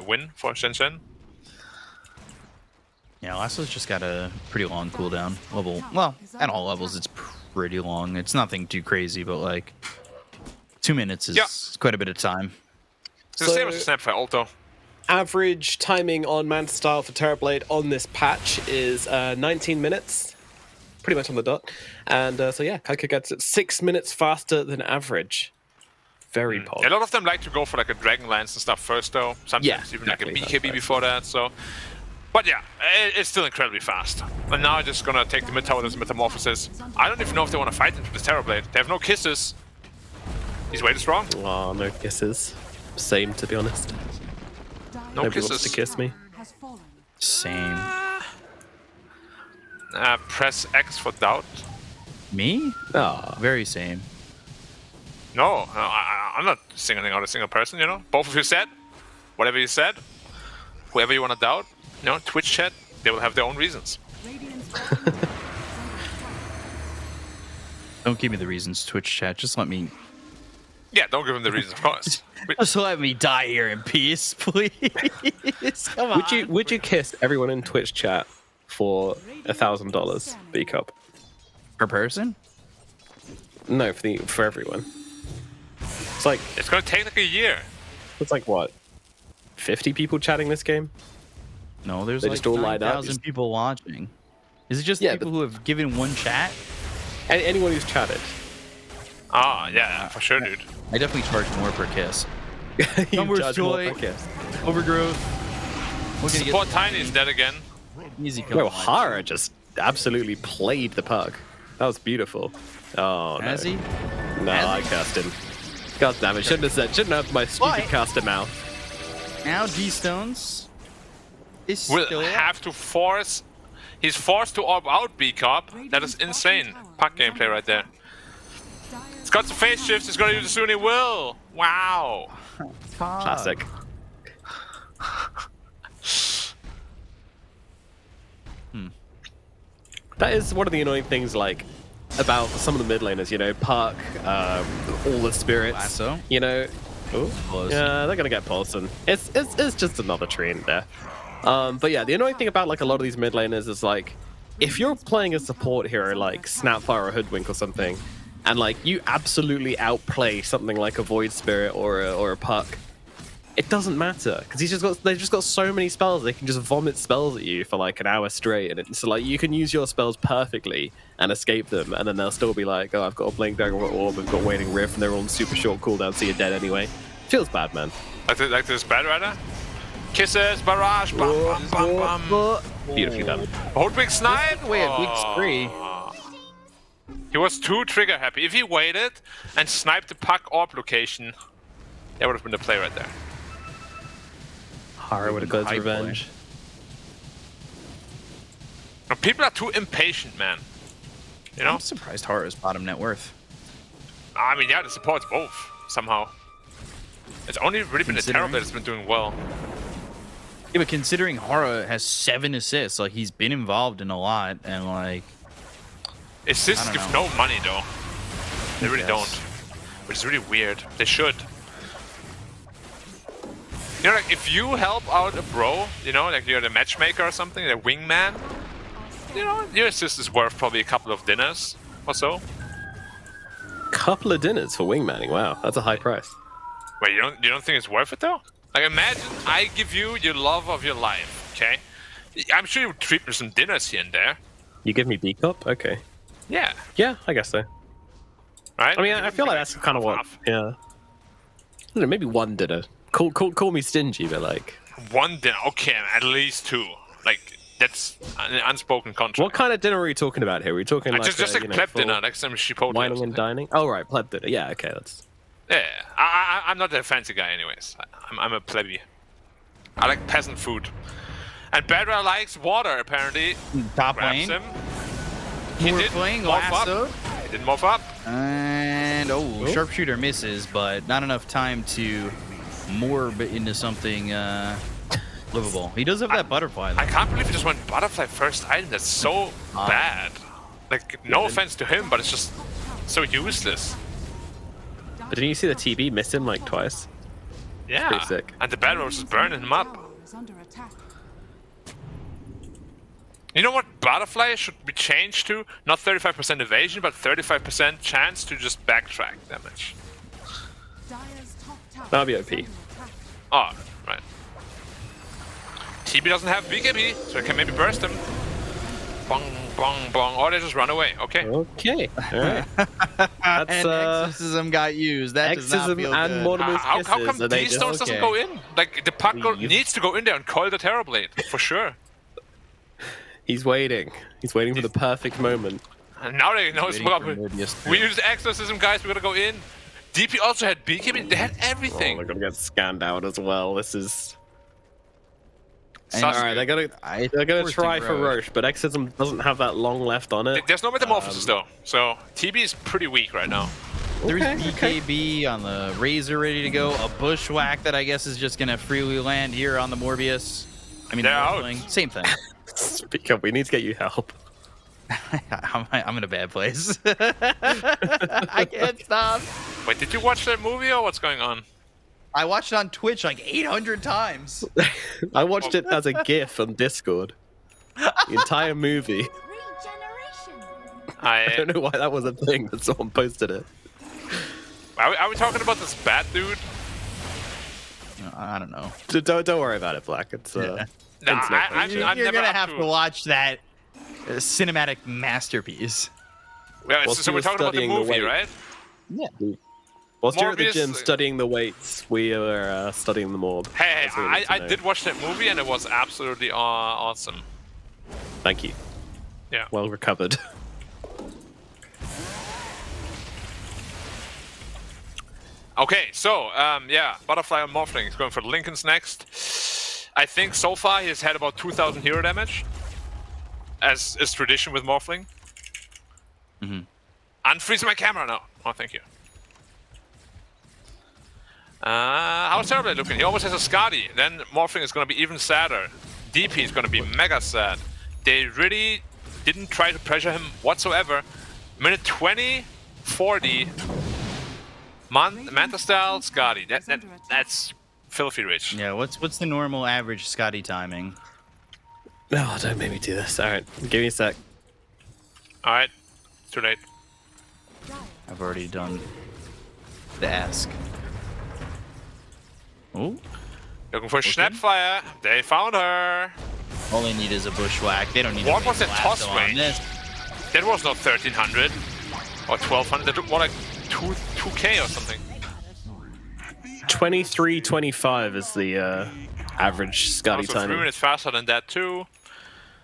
win for SHENZHEN. Yeah, Lasso's just got a pretty long cooldown. Well, at all levels, it's pretty long. It's nothing too crazy, but, like, 2 minutes is Yeah. quite a bit of time. It's the same as the Snapfire ult, though. average timing on Manta Style for Terrorblade on this patch is 19 minutes, pretty much on the dot. And so yeah, Kaika gets it 6 minutes faster than average. Very pod. A lot of them like to go for like a Dragon Lance and stuff first, though. Sometimes even like a BKB before that. So, but yeah, it's still incredibly fast. And now I'm just gonna take the mid tower as Metamorphosis. I don't even know if they want to fight into this Terrorblade. They have no kisses. He's way too strong. Oh, no kisses. Same, to be honest. No Nobody kisses. wants to kiss me. Same. Press X for doubt. Me? Oh. Very same. No, I'm not singling out a single person, you know? Both of you said, whatever you said, whoever you want to doubt, you know, Twitch chat, they will have their own reasons. Don't give me the reasons, Twitch chat. Just let me... Yeah, don't give them the reasons, of course. Just let me die here in peace, please. Come on. Would you kiss everyone in Twitch chat for $1,000 B cup per person? No, for everyone. It's like it's gonna take like a year. It's like what? 50 people chatting this game? No, there's they like just all lined up. 9,000 people watching. Is it just people who have given one chat? Anyone who's chatted. Ah, yeah, for sure, dude. I definitely charge more per kiss. Numbers joy, overgrowth. Support Tiny is dead again. Easy kill. No, Hara just absolutely played the puck. That was beautiful. Oh no. Has he? No, I cast him. God damn it! Shouldn't have my stupid caster mouth. Now G-Stones is will still have to force. He's forced to orb out B Cop. That is insane. Puck gameplay right there. It's got the phase shifts. He's gonna use it soon. He will. Wow. Classic. That is one of the annoying things, like, about some of the mid laners, you know, Puck, all the spirits, Lasso. you know. Ooh, yeah, they're gonna get Paulson. It's just another tree in there. But yeah, the annoying thing about like a lot of these mid laners is like, if you're playing a support hero like Snapfire or Hoodwink or something, and like you absolutely outplay something like a Void Spirit or a Puck, it doesn't matter because they've just got so many spells. They can just vomit spells at you for like an hour straight, and so like you can use your spells perfectly and escape them, and then they'll still be like, oh, I've got a Blink Dagger Orb, I've got Waning Rift, and they're on super short cooldown, so you're dead anyway. Feels bad, man. Like this bad rider. Kisses, barrage, bam, bam, bam, bam. Beautifully done. Holdwing snipe. Wait, week 3. He was too trigger happy. If he waited and sniped the Puck orb location, that would have been the play right there. Hara would have got his revenge. No, people are too impatient, man. You know? I'm surprised Hara's bottom net worth. I mean, yeah, the support's both, somehow. It's only really been the Terrorblade that's been doing well. Yeah, but considering Hara has 7 assists, like, he's been involved in a lot, and, like... Assists give no money, though. They really don't. Which is really weird. They should. You know, like, if you help out a bro, you know, like you're the matchmaker or something, the wingman, you know, your assist is worth probably a couple of dinners or so. Couple of dinners for wingmanning, wow, that's a high price. Wait, you don't think it's worth it though? Like, imagine I give you your love of your life, okay? I'm sure you would treat me some dinners here and there. You give me B cup? Okay. Yeah. Yeah, I guess so. Right? I mean, I feel like that's kind of what. Yeah. I don't know, maybe one dinner. Call me stingy, but like. One dinner, okay, at least 2. Like, that's an unspoken contract. What kind of dinner are we talking about here? Are we talking like just like pleb dinner next time Chipotle. Wining and dining? Oh right, pleb dinner. Yeah, okay, that's. Yeah, I'm not a fancy guy anyways. I'm a plebby. I like peasant food. And Bedra likes water, apparently. Top Grabs lane. him. He did morph up. He didn't morph up. And, sharpshooter misses, but not enough time to morb into something livable. He does have that butterfly, though. I can't believe he just went butterfly first item. That's so bad. Like, no offense to him, but it's just so useless. But didn't you see the TB miss him like twice? Yeah. Pretty sick. And the Bedra was just burning him up. You know what Butterfly should be changed to? Not 35% evasion, but 35% chance to just backtrack damage. That'll be OP. Oh, right. TB doesn't have BKB, so it can maybe burst him. Bong, bong, bong. Or they just run away. Okay. Okay. All right. That's And exorcism got used. That does not exorcism feel and good. Mortimer's How kisses. come are they these just- stones doesn't okay. go in? Like, the puck You- needs to go in there and coil the Terrorblade, for sure. He's waiting. He's waiting for the perfect moment. And now they know it's Waiting up. for Morbius We too. used exorcism, guys. We gotta go in. DP also had BKB. They had Oh, everything. they're gonna get scanned out as well. This is. And- Sus- All right, they're gonna forced try to for grow. Roche, but exorcism doesn't have that long left on it. There's no metamorphosis though, so TB is pretty weak right now. There's Okay, BKB on the Razor ready to go. A Bushwhack that I guess is just gonna freely land here on the Morbius. I mean, They're the out. Morphling. Same thing. Speak up. We need to get you help. I'm in a bad place. I can't stop. Wait, did you watch that movie or what's going on? I watched it on Twitch like 800 times. I watched it as a GIF on Discord. The entire movie. I I don't know why that was a thing, but someone posted it. are we talking about this bad dude? I don't know. Don't worry about it, Black. It's Nah, internet I'm You're never gonna up have to watch that cinematic masterpiece. Yeah, Whilst so you we're were talking about the studying the movie, weight. right? Whilst you're at the Morbius- gym studying the weights, we are studying the morb. Hey, That's what we need to I know. did watch that movie and it was absolutely awesome. Thank you. Yeah. Well recovered. Okay, so yeah, Butterfly and Morphling is going for Lincoln's next. I think so far he's had about 2,000 hero damage, as is tradition with Morphling. Mhm. Unfreeze my camera now. Oh, thank you. How's Terrorblade looking? He always has a Skadi. Then Morphling is going to be even sadder. DP is going to be mega sad. They really didn't try to pressure him whatsoever. Minute 20, 40. Manta style, Skadi. That's filthy rich. Yeah, what's the normal average Scotty timing? No, don't make me do this. All right, give me a sec. All right, too late. I've already done the ask. Oh, Looking for Snapfire. They found her. all they need is a Bushwhack. They don't need What to was make the a toss lasso on range? this. That was not 1,300 or 1,200. That looked more like 2K or something. 23:25 is the average Scotty Also 3 timing. minutes faster than that too.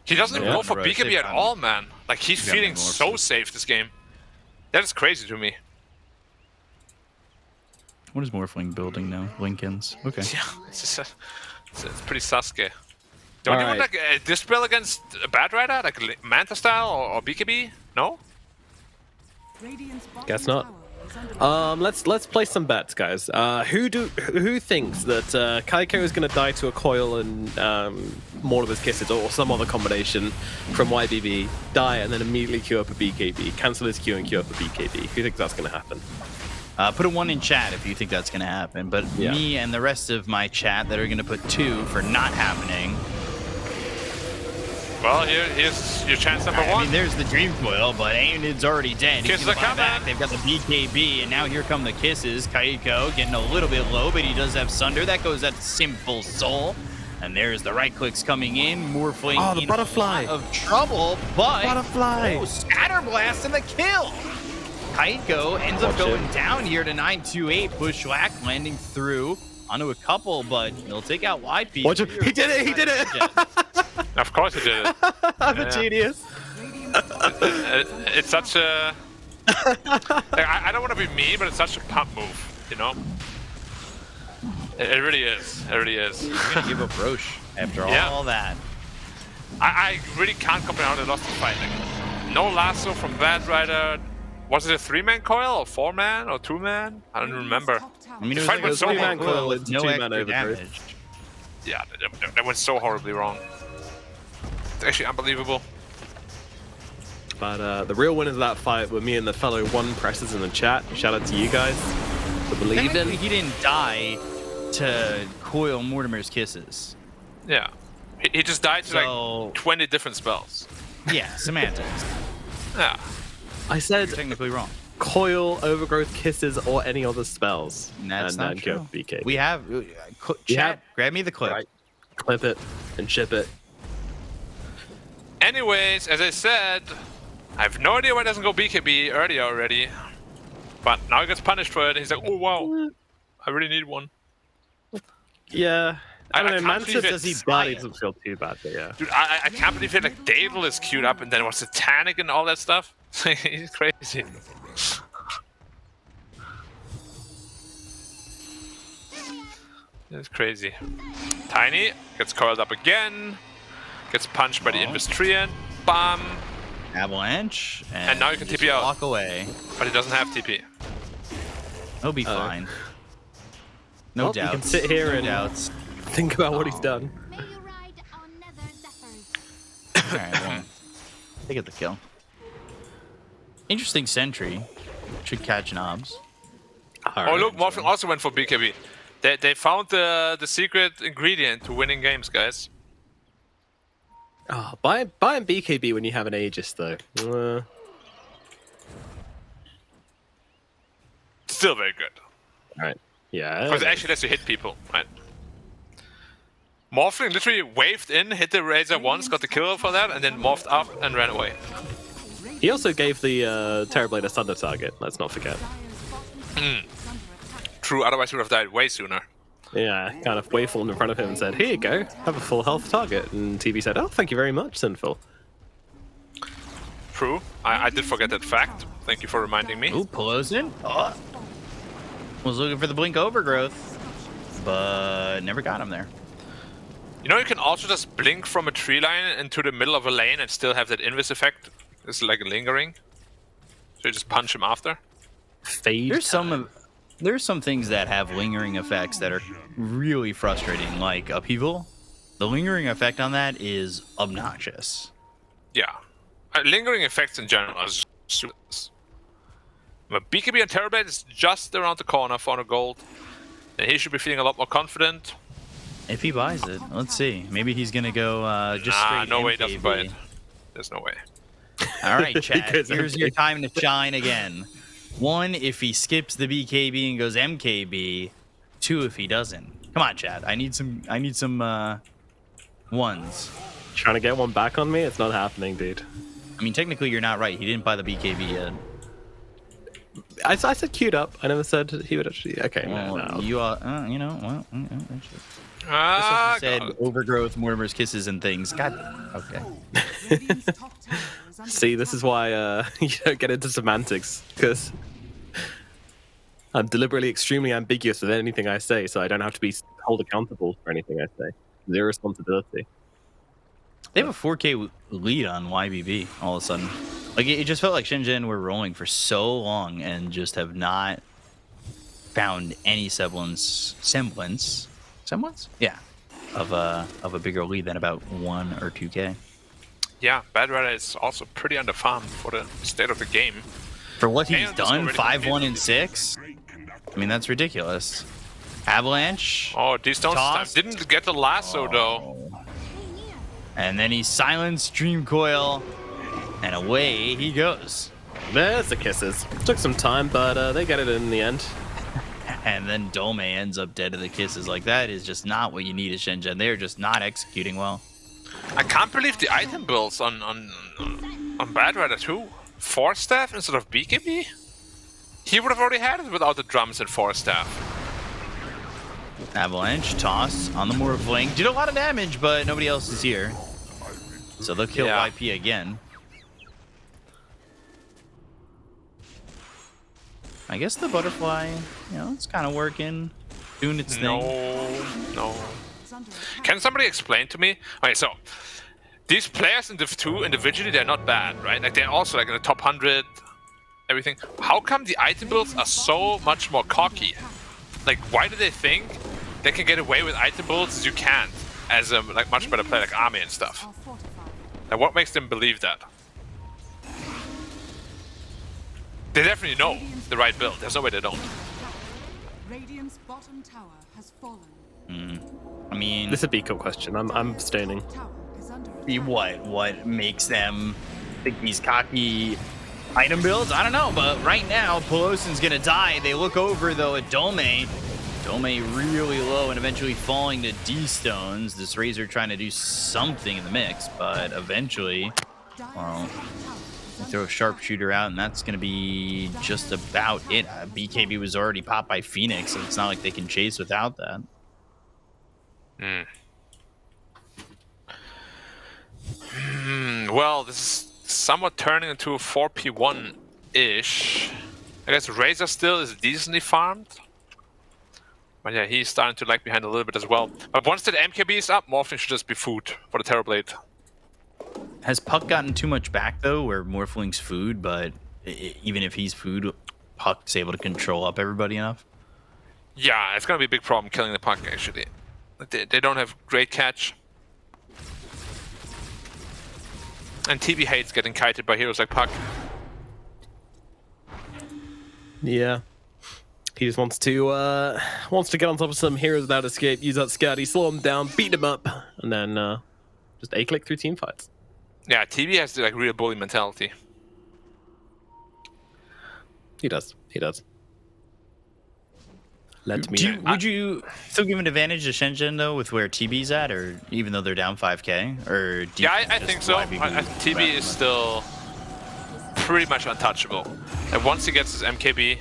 He doesn't even Yeah. go for Right, BKB safe at timing. all, man. Like he's Yeah, feeling more so safe. safe this game. That is crazy to me. What is Morphling building now? Lincoln's. Okay. Yeah, it's just it's pretty Sasuke. Don't All you want right. like a dispel against a Bad Rider, like Manta style or BKB? No. Guess not. Let's place some bets, guys. Who thinks that Kaiko is going to die to a coil and more of his kisses, or some other combination from YBB, die and then immediately queue up a BKB, cancel his queue and queue up a BKB? Who thinks that's going to happen? Put a 1 in chat if you think that's going to happen. But Yeah. me and the rest of my chat that are going to put 2 for not happening. Well, here's your chance number I one. mean, there's the Dream Coil, but Aeonid's already dead. He's Kisses gonna are buy coming. back. They've got the BKB, and now here come the Kisses. Kaiko getting a little bit low, but he does have Sunder. That goes at Simple Soul. And there's the right clicks coming in. Morphling Oh, the in butterfly. a lot of trouble, but Butterfly. Oh, Scatter Blast and the kill. Kaiko ends up Watch going it. down here to 928. Bushwhack landing through onto a couple, but he'll take out YP. Watch him. He did it. He did it. Of course he did it. I'm a Yeah. genius. It's such a. Like, I don't want to be mean, but it's such a pump move, you know. It really is. It really is. You're gonna give up Roche after Yeah. all that. I really can't comprehend how they lost the fight. Like, no lasso from Bad Rider. Was it a 3-man coil or 4-man or 2-man? I don't remember. I mean, it was fight like went a so 3-man horribly. coil with into no 2-man extra overdrive. damage. Yeah, that went so horribly wrong. It's actually unbelievable. But the real winners of that fight were me and the fellow one pressers in the chat. Shout out to you guys for believing. Technically, he didn't die to coil Mortimer's kisses. Yeah. He just died to So- like 20 different spells. Yeah, semantics. Yeah. I said You're technically wrong. coil, overgrowth, kisses, or any other spells. And that's and not then true. go BK. We have You chat. have- Grab me the clip. Right. Clip it. and ship it. Anyways, as I said, I have no idea why it doesn't go BKB earlier already. But now he gets punished for it. And he's like, oh wow, I really need one. Yeah. I don't know, can't Mansa believe says he it's bad, he Sion. doesn't feel too bad, but yeah. Dude, I can't believe it. Like Daedal is queued up, and then what's Satanic and all that stuff. He's crazy. It's crazy. Tiny gets coiled up again. Gets punched by the Invistrian. Bam. Avalanche. And now you can just TP out. walk away. But he doesn't have TP. He'll be fine. No Well, doubts. You can sit here no and doubts. think about what he's done. May you ride on nether zephyrs. All right, well, they get the kill. Interesting sentry. Should catch knobs. Oh look, Morphin also went for BKB. They found the secret ingredient to winning games, guys. Oh, buy an BKB when you have an Aegis, though. Still very good. Right. Yeah. Because it actually lets you hit people, right? Morphling literally waved in, hit the Razor once, got the kill for that, and then morphed up and ran away. He also gave the Terrorblade a thunder target, let's not forget. True, otherwise he would have died way sooner. Yeah, kind of waveformed in front of him and said, here you go, have a full health target. And TV said, oh, thank you very much, Sinful. True, I did forget that fact. Thank you for reminding me. Ooh, Pelosin. Oh. Was looking for the blink overgrowth, but never got him there. You know, you can also just blink from a tree line into the middle of a lane and still have that invis effect. It's like lingering. So you just punch him after. Fade. There's some things that have lingering effects that are really frustrating, like Upheaval. The lingering effect on that is obnoxious. Yeah. Lingering effects in general is super. But BKB and Terrorblade is just around the corner for 100 gold. And he should be feeling a lot more confident. If he buys it, let's see. Maybe he's gonna go just straight no way he MKB. doesn't buy it. There's no way. All right, Chad. Because Here's your time to shine again. 1, if he skips the BKB and goes MKB. 2, if he doesn't. Come on, Chad. I need some ones. Trying to get one back on me? It's not happening, dude. I mean, technically, you're not right. He didn't buy the BKB yet. I said queued up. I never said he would actually. Okay, Well, no. you you know, well, actually. Ah, Said God. overgrowth, Mortimer's kisses, and things. God, okay. Radiant's top tower is under See, this is why you don't get into semantics, because I'm deliberately extremely ambiguous with anything I say, so I don't have to be held accountable for anything I say. Zero responsibility. They have a 4K lead on YBB all of a sudden. Like, it just felt like SHENZHEN were rolling for so long and just have not found any semblance? Yeah, of a bigger lead than about 1 or 2K. Yeah, Bad Rider is also pretty underfarmed for the state of the game. For what he's And done, already 5-1 and 6. I mean, that's ridiculous. Avalanche. Oh, these stones this time Tossed. didn't get the lasso though. And then he silenced Dream Coil, and away he goes. There's the kisses. Took some time, but they get it in the end. And then Dome ends up dead to the kisses. Like, that is just not what you need at SHENZHEN. They're just not executing well. I can't believe the item builds on Bad Rider 2. 4 staff instead of BKB? He would have already had it without the drums and 4 staff. Avalanche, toss on the Morphling. Did a lot of damage, but nobody else is here. So they'll kill Yeah. YP again. I guess the butterfly, you know, it's kind of working, doing its thing. No. Can somebody explain to me? Okay, so these players in Div 2 individually, they're not bad, right? Like, they're also like in the top 100, everything. How come the item builds are so much more cocky? Like, why do they think they can get away with item builds as you can't, as a like much better player like Army and stuff? Like, what makes them believe that? They definitely know the right build. There's no way they don't. Radiant's bottom tower has fallen. I mean, This is a Beacon question. I'm abstaining. Tower is under attack. what makes them think these cocky item builds? I don't know, but right now, Pelosin's gonna die. They look over, though, at Dome. Dome really low and eventually falling to D-Stones. This Razor trying to do something in the mix, but eventually, well, they throw a Sharpshooter out, and that's going to be just about it. BKB was already popped by Phoenix, so it's not like they can chase without that. Well, this is somewhat turning into a 4P1-ish. I guess Razor still is decently farmed. But yeah, he's starting to lag behind a little bit as well. But once that MKB is up, Morphling should just be food for the Terrorblade. Has Puck gotten too much back, though, where Morphling's food, but even if he's food, Puck's able to control up everybody enough? Yeah, it's going to be a big problem killing the Puck, actually. They don't have great catch. And TB hates getting kited by heroes like Puck. Yeah. He just wants to get on top of some heroes without escape, use that scouty, slow him down, beat him up, and then just A-click through team fights. Yeah, TB has the like real bully mentality. He does. He does. Let me. Would you still give an advantage to Shenzhen though, with where TB's at, or even though they're down 5K, or yeah, I think so. TB is still pretty much untouchable. And once he gets his MKB,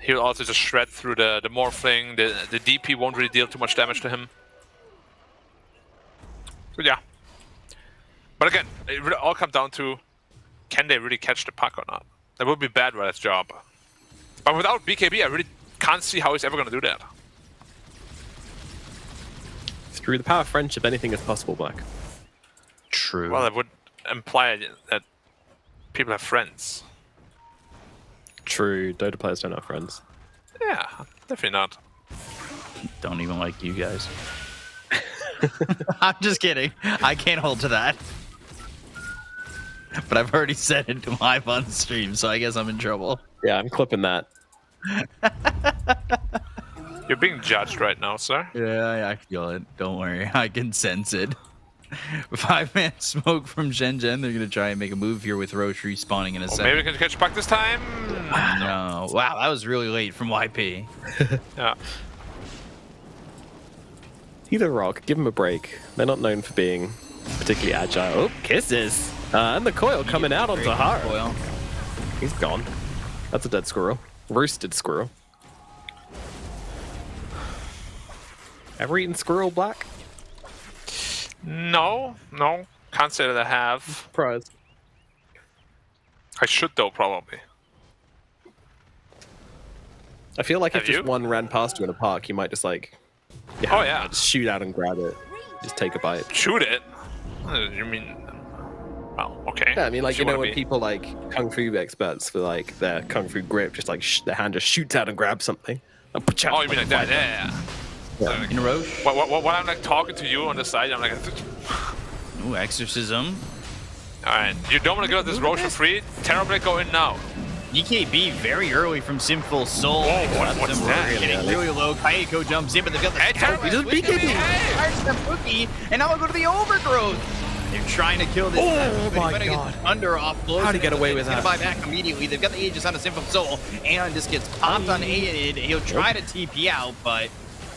he'll also just shred through the Morphling. The DP won't really deal too much damage to him. But yeah. But again, it will all come down to, can they really catch the Puck or not? That would be bad Red's job. But without BKB, I really can't see how he's ever going to do that. Through the power of friendship, anything is possible, Black. True. Well, that would imply that people have friends. True. Dota players don't have friends. Yeah, definitely not. Don't even like you guys. I'm just kidding. I can't hold to that. But I've already said it live on stream, so I guess I'm in trouble. Yeah, I'm clipping that. You're being judged right now, sir. Yeah, I feel it. Don't worry. I can sense it. 5-man smoke from Shenzhen. They're going to try and make a move here with Roche respawning in a second. Maybe we can catch Puck this time. No. Wow, that was really late from YP. Yeah. Either rock, give him a break. They're not known for being particularly agile. Oh, kisses! And the coil coming out onto Haru. He's gone. That's a dead squirrel. Roasted squirrel. Ever eaten squirrel, Black? No. Can't say that I have. Surprised. I should though, probably. I feel like Have if just you? one ran past you in a park, you might just like... Oh, yeah. Just shoot out and grab it. Just take a bite. Shoot it? You mean... Well, okay. Yeah, I mean, like, If you know wanna when be- people, like, kung fu experts for, like, their kung fu grip, just, like, their hand just shoots out and grabs something. Oh, you mean like that? Yeah. Yeah. Like, In Roche. what I'm like talking to you on the side, I'm like, Ooh, Exorcism. alright, you don't want to get this Roche for free? Terrorblade, go in now. EKB very early from Sinful Soul. Whoa, what's that? Getting really low. Kayako jumps in, but they've got the Hey, Terrorblade, just look at me, hey! Fires the Pookie, and now we'll go to the Overgrowth. They're trying to kill this. Oh my But he God. gets Under off close. How'd he get away with He's that? gonna buy back immediately. They've got the Aegis on a Sinful Soul, and this gets popped on Aided. He'll try to TP out, but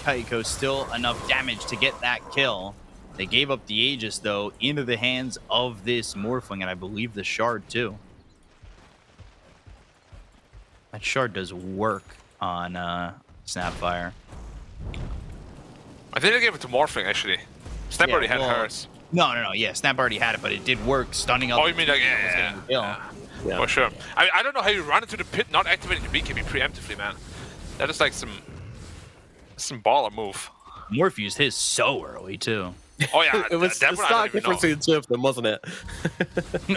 Kayako still enough damage to get that kill. They gave up the Aegis, though, into the hands of this Morphling, and I believe the Shard, too. That Shard does work on Snapfire. I think they gave it to Morphling, actually. Snap Yeah, already had well, hers. No. Yeah, Snap already had it, but it did work, stunning up. Oh, you mean like, was yeah, getting the kill. Yeah. For sure. I don't know how you run into the pit not activating the BKB preemptively, man. That is like some baller move. Morph used his so early, too. Oh yeah, It was that the one I stark don't even difference know. between the two of them, wasn't it?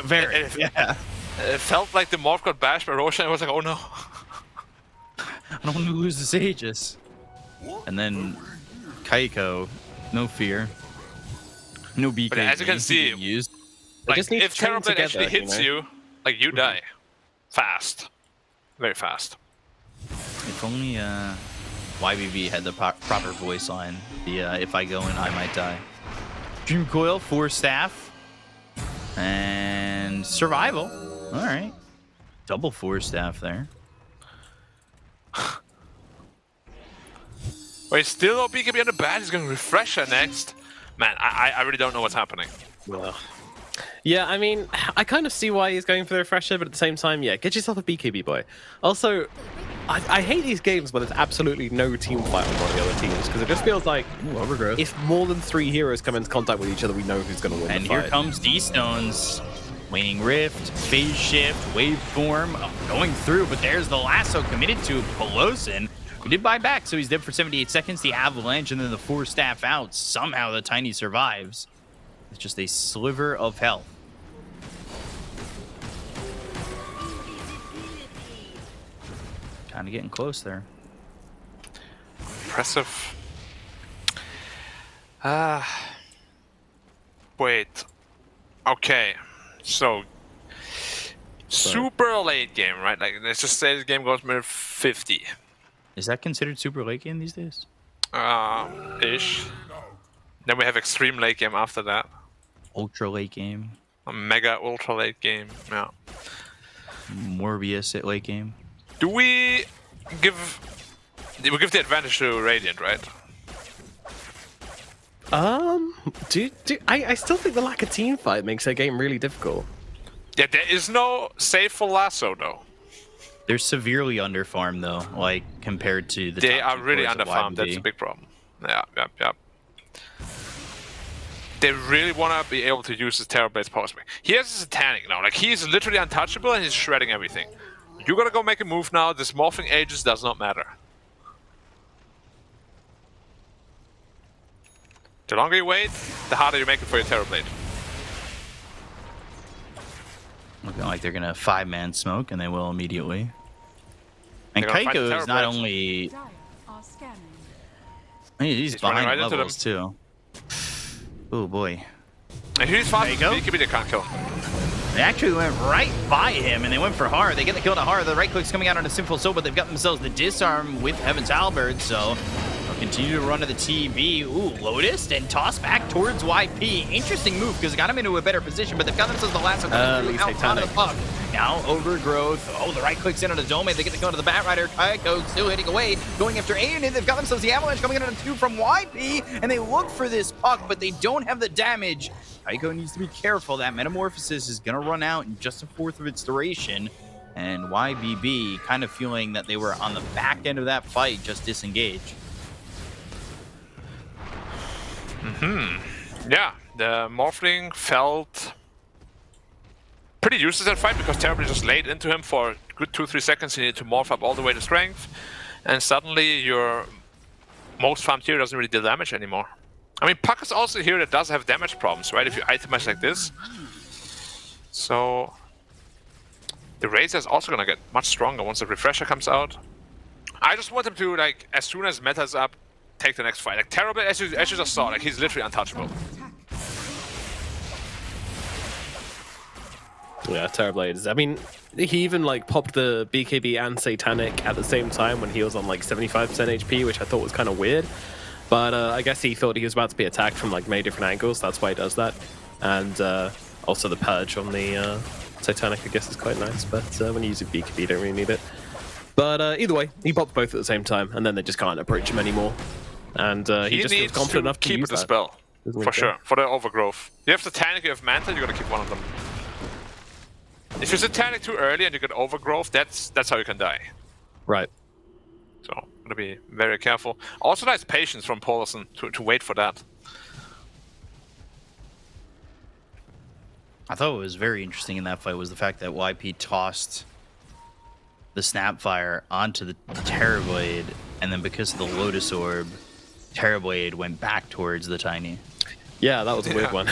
Very, yeah. It felt like the Morph got bashed by Roshan. I was like, oh no. I don't want to lose this Aegis. And then Kaiko, no fear. No BK. But as you can see, used. Like, just need if to train Terrorblade actually together, hits you know? you, like you die. Fast. Very fast. If only YBB had the proper voice line. The if I go in, I might die. Dream Coil, 4 staff. And survival. All right. Double 4 staff there. Wait, still no BKB on the bat. He's going to Refresher next. Man, I really don't know what's happening. Well, yeah, I mean, I kind of see why he's going for the Refresher, but at the same time, yeah, get yourself a BKB, boy. Also, I hate these games when there's absolutely no team fight on one of the other teams, because it just feels like if more than 3 heroes come into contact with each other, we know who's going to win And the fight. here comes D-Stones. Waning Rift, Phase Shift, Waveform, going through, but there's the lasso committed to Pelosin. He did buy back, so he's dead for 78 seconds. The Avalanche and then the 4 staff out. Somehow the Tiny survives. It's just a sliver of health. Kind of getting close there. Impressive. Wait. Okay. So, super late game, right? Like, let's just say the game goes minute 50. Is that considered super late game these days? Ish. Then we have extreme late game after that. Ultra late game. A mega ultra late game. Yeah. Morbius at late game. Do we give the advantage to Radiant, right? I still think the lack of team fight makes that game really difficult. Yeah, there is no save for lasso though. They're severely underfarmed though, like compared to the. They top are two really cores of underfarmed. That's YBD. a big problem. Yeah. They really want to be able to use his Terrorblade power spec. He has his Satanic now. Like, he's literally untouchable and he's shredding everything. You gotta go make a move now. This morphing ages does not matter. The longer you wait, the harder you make it for your Terrorblade. Looking like they're gonna 5-man smoke, and they will immediately. And They're gonna find the Kaiko is not Terrorblade. only Dire are scanning. he's running behind right into levels too. Oh boy. And he's fast. There you go. BKB they can't kill. They actually went right by him, and they went for Har. They get the kill to Har. The right click's coming out on a Sinful Soul, but they've got themselves the disarm with Heaven's Halberd, so they'll continue to run to the TV. Ooh, Lotus, and toss back towards YP. Interesting move, because it got him into a better position, but they've got themselves the last out of the puck. Now, Overgrowth. Oh, the right click's in on a Dome. They get the go to the Batrider. Kaiko still hitting away, going after Aiden. They've got themselves the Avalanche coming in on a 2 from YP, and they look for this puck, but they don't have the damage. Kaiko needs to be careful. That Metamorphosis is going to run out in just a 4th of its duration. And YBB kind of feeling that they were on the back end of that fight, just disengaged. Yeah, the Morphling felt pretty useless in that fight because Terrorblade just laid into him for a good 2-3 seconds. He needed to morph up all the way to strength. And suddenly your most farmed hero doesn't really deal damage anymore. I mean, Puck is also here that does have damage problems, right? If you itemize like this. So the Razor is also gonna get much stronger once the Refresher comes out. I just want him to, like, as soon as meta's up, take the next fight. Like, Terrorblade, as you just saw, like, he's literally untouchable. Yeah, Terrorblades. I mean, he even like popped the BKB and Satanic at the same time when he was on like 75% HP, which I thought was kind of weird. But I guess he thought he was about to be attacked from like many different angles. That's why he does that. And also the Purge on the Satanic, I guess, is quite nice. But when you use a BKB, you don't really need it. But either way, he popped both at the same time, and then they just can't approach him anymore. And he just feels confident enough to keep use the that. spell. Doesn't he? For sure, for the Overgrowth. You have Satanic, you have Manta, you gotta keep one of them. If you Satanic too early and you get Overgrowth, that's how you can die. Right. So, gotta be very careful. Also nice patience from Paulson to wait for that. I thought what was very interesting in that fight was the fact that YP tossed the Snapfire onto the Terrorblade, and then because of the Lotus Orb, Terrorblade went back towards the Tiny. Yeah, that was a weird one.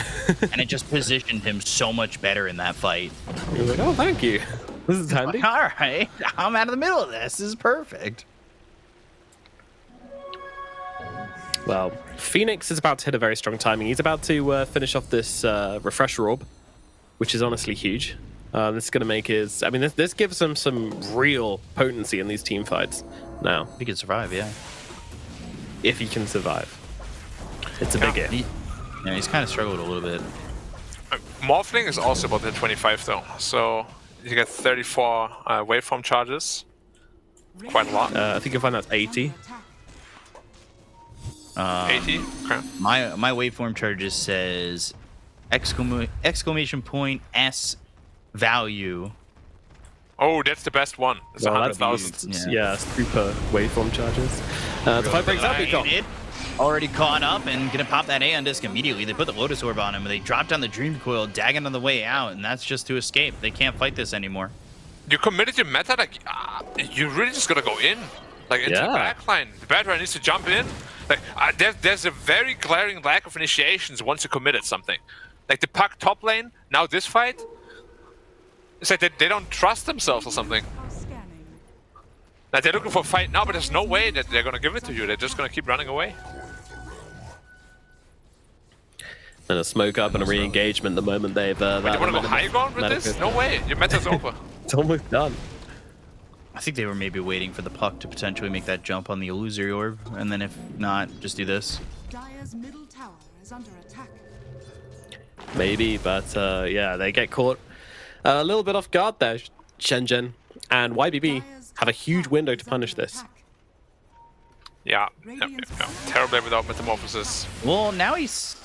And it just positioned him so much better in that fight. He was like, oh, thank you. This is handy. Like, all right, I'm out of the middle of this. This is perfect. Well, Phoenix is about to hit a very strong timing. He's about to finish off this Refresher Orb, which is honestly huge. This is going to make his... I mean, this gives him some real potency in these team fights now. He can survive, yeah. If he can survive. It's a big if. Yeah, he's kind of struggled a little bit. Morphling is also about to hit 25 though, so you get 34 waveform charges. Quite a lot. I think you'll find that's 80. 80. Okay. My waveform chart just says exclamation point S value. Oh, that's the best one. It's Well, 100,000. yeah, super waveform charges. The fight breaks up. It already caught up and gonna pop that Aeon Disc immediately. They put the Lotus Orb on him. They dropped down the Dream Coil, Dagon on the way out, and that's just to escape. They can't fight this anymore. You committed your meta, like, you really just gotta go in. Like, into the backline. The backline needs to jump in. Like, there's a very glaring lack of initiations once you committed something. Like, the Puck top lane, now this fight, it's like they don't trust themselves or something. Like, they're looking for a fight now, but there's no way that they're gonna give it to you. They're just gonna keep running away. And a smoke up and a re-engagement the moment they've... You wanna go high ground with this? No way. Your meta's over. It's almost done. I think they were maybe waiting for the Puck to potentially make that jump on the Illusory Orb, and then if not, just do this. Dire's middle tower is under attack. Maybe, but yeah, they get caught a little bit off guard there, SHENZHEN. And YBB have a huge window to punish this. Yeah. Terribly without Metamorphosis. Well, now he's...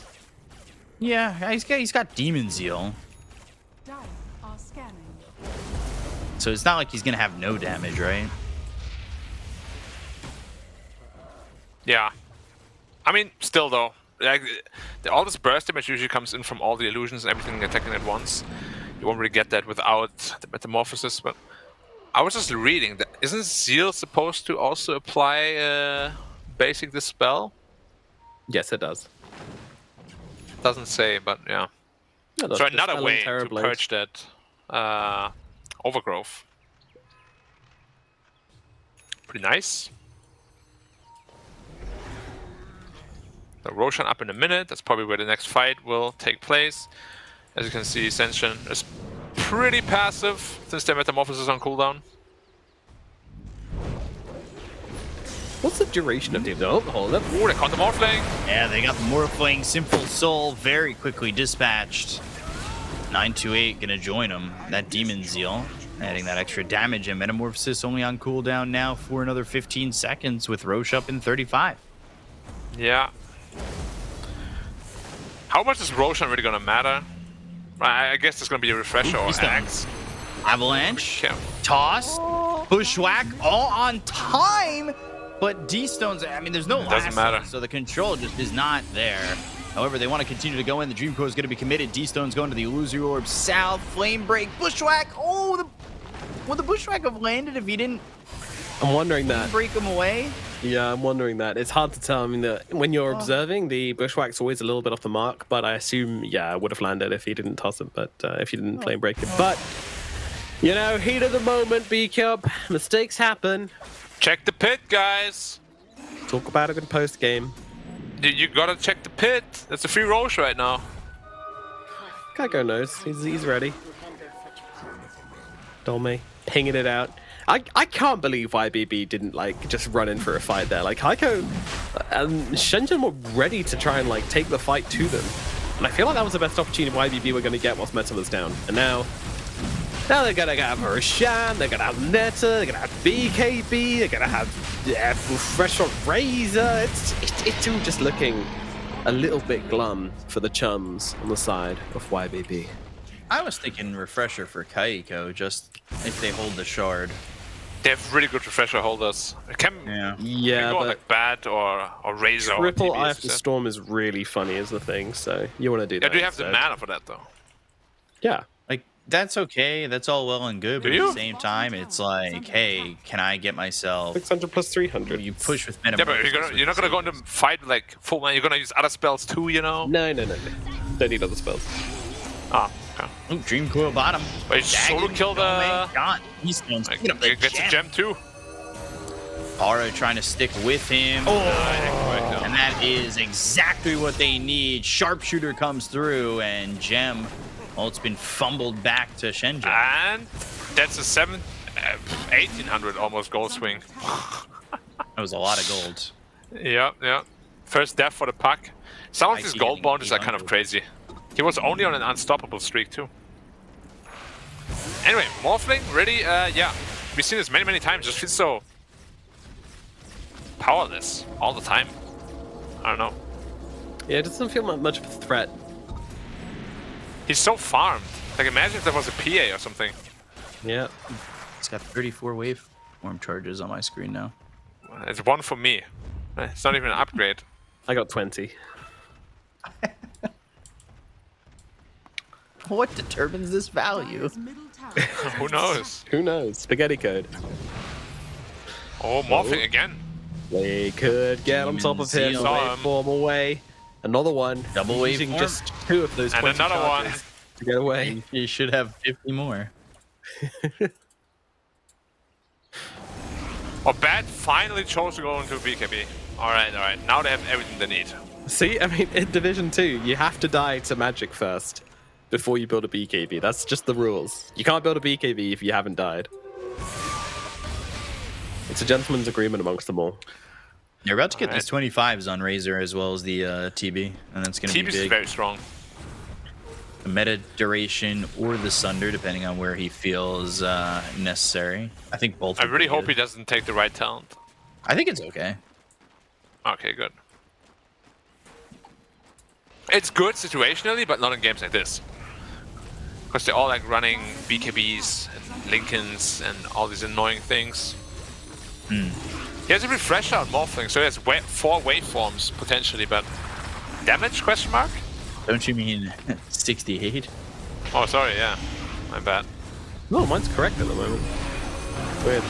Yeah, he's got Demon Zeal. Dire are scanning. So it's not like he's gonna have no damage, right? Yeah. I mean, still though, like all this burst damage usually comes in from all the illusions and everything attacking at once. You won't really get that without the Metamorphosis, but I was just reading that isn't Zeal supposed to also apply basic the spell? Yes, it does. Doesn't say, but yeah. So another way to purge that overgrowth. Pretty nice. The Roshan up in a minute. That's probably where the next fight will take place. As you can see, SHENZHEN is pretty passive since their Metamorphosis is on cooldown. What's the duration of the... Oh, hold up. Ooh, they caught the Morphling. Yeah, they got the Morphling. Simple Soul very quickly dispatched. 928 gonna join him. That Demon Zeal adding that extra damage, and Metamorphosis only on cooldown now for another 15 seconds with Roche up in 35. Yeah. How much is Roshan really gonna matter? I guess there's gonna be a refresher or axe. Avalanche, toss, bushwhack, all on time. But D-Stone's, I mean, there's no doesn't matter. So the control just is not there. However, they want to continue to go in. The Dream Core is going to be committed. D-Stone's going to the Illusory Orb south. Flame Break, Bushwhack. Oh, would the Bushwhack have landed if he didn't I'm wondering that. break him away? Yeah, I'm wondering that. It's hard to tell. I mean, when you're observing, the Bushwhack's always a little bit off the mark, but I assume, yeah, it would have landed if he didn't toss it, but if he didn't flame break it. But, you know, heat of the moment, B-Cup. Mistakes happen. Check the pit, guys. Talk about it in post-game. You gotta check the pit. That's a free Roche right now. Kaiko knows. He's ready. Dolme, pinging it out. I can't believe YBB didn't, like, just run in for a fight there. Like, Kaiko and SHENZHEN were ready to try and, like, take the fight to them. And I feel like that was the best opportunity YBB were going to get whilst Meta was down. And now they're going to have Roshan, they're going to have Neta, they're going to have BKB, they're going to have Fresh on Razor. It's all just looking a little bit glum for the chums on the side of YBB. I was thinking refresher for Kaiko, just if they hold the shard. They have really good refresher holders. It can go on, like Bat or Razor. Triple or After Storm is really funny is the thing, so you want to do that. Yeah, do you have the instead. mana for that though? Yeah. Like, that's okay, that's all well and good, but Do at you? the same time, it's like, hey, can I get myself... 600 plus 300. You push with Yeah, Metamorphosis. but you're not gonna go into fight like full man. You're gonna use other spells too, you know? No. Don't need other spells. Ah, okay. Ooh, Dream Coil bottom. Wait, solo kill the... God, he's going to pick up the Gets a gem too. Aura trying to stick with him. And that is exactly what they need. Sharpshooter comes through, and Gem, well, it's been fumbled back to SHENZHEN. And that's a 1800 almost gold swing. That was a lot of gold. Yeah. First death for the Puck. Some of these IT gold getting bonuses are kind of 800. crazy. He was only on an unstoppable streak too. Anyway, Morphling, ready? Yeah. We've seen this many times. Just feels so powerless all the time. I don't know. Yeah, it doesn't feel much of a threat. He's so farmed. Like, imagine if there was a PA or something. Yeah. It's got 34 waveform charges on my screen now. It's 1 for me. It's not even an upgrade. I got 20. What determines this value? Dire's middle tower Who knows? Who knows? Spaghetti code. Oh, morphing again. They could get on top of him. Demon Seal. Waveform away. Another one. Double Using waveform. just 2 of those And 20 another one. charges to get away. You should have 50 more. Oh, Bat finally chose to go into BKB. Alright. Now they have everything they need. See, I mean, in Division 2, you have to die to Magic first before you build a BKB. That's just the rules. You can't build a BKB if you haven't died. It's a gentleman's agreement amongst them all. You're about to get these 25s on Razor as well as the TB, and that's going to be TB's is big. very strong. The meta duration or the Sunder, depending on where he feels necessary. I think both. I would really be hope he good. doesn't take the right talent. I think it's okay. Okay, good. It's good situationally, but not in games like this. Because they're all like running BKBs and Lincolns and all these annoying things. He has a refresher on Morphling, so he has 4 waveforms potentially, but damage? Question mark? Don't you mean 68? Oh, sorry, yeah. My bad. No, mine's correct at the moment. Weird.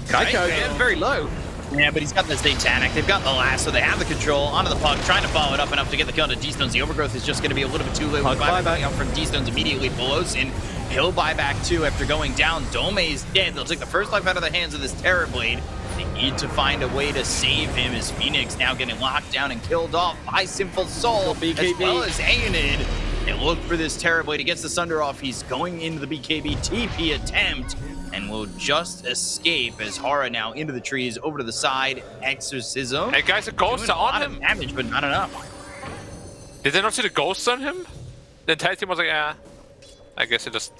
Kaiko getting very low. Yeah, but he's got the Satanic. They've got the last, so they have the control onto the puck, trying to follow it up enough to get the kill to D-Stones. The overgrowth is just going to be a little bit too late. Puck Buyback out from D-Stones immediately below Sin. He'll buy back too after going down. Dome's dead. They'll take the first life out of the hands of this Terrorblade. They need to find a way to save him as Phoenix now getting locked down and killed off by Sinful Soul, as well as Aeonid. They look for this Terrorblade. He gets the Sunder off. He's going into the BKB TP attempt and will just escape as Hara now into the trees, over to the side. Exorcism. Hey guys, a ghost Doing a lot on of him. damage, but not enough. Did they not see the ghost on him? The entire team was like, yeah. I guess they're just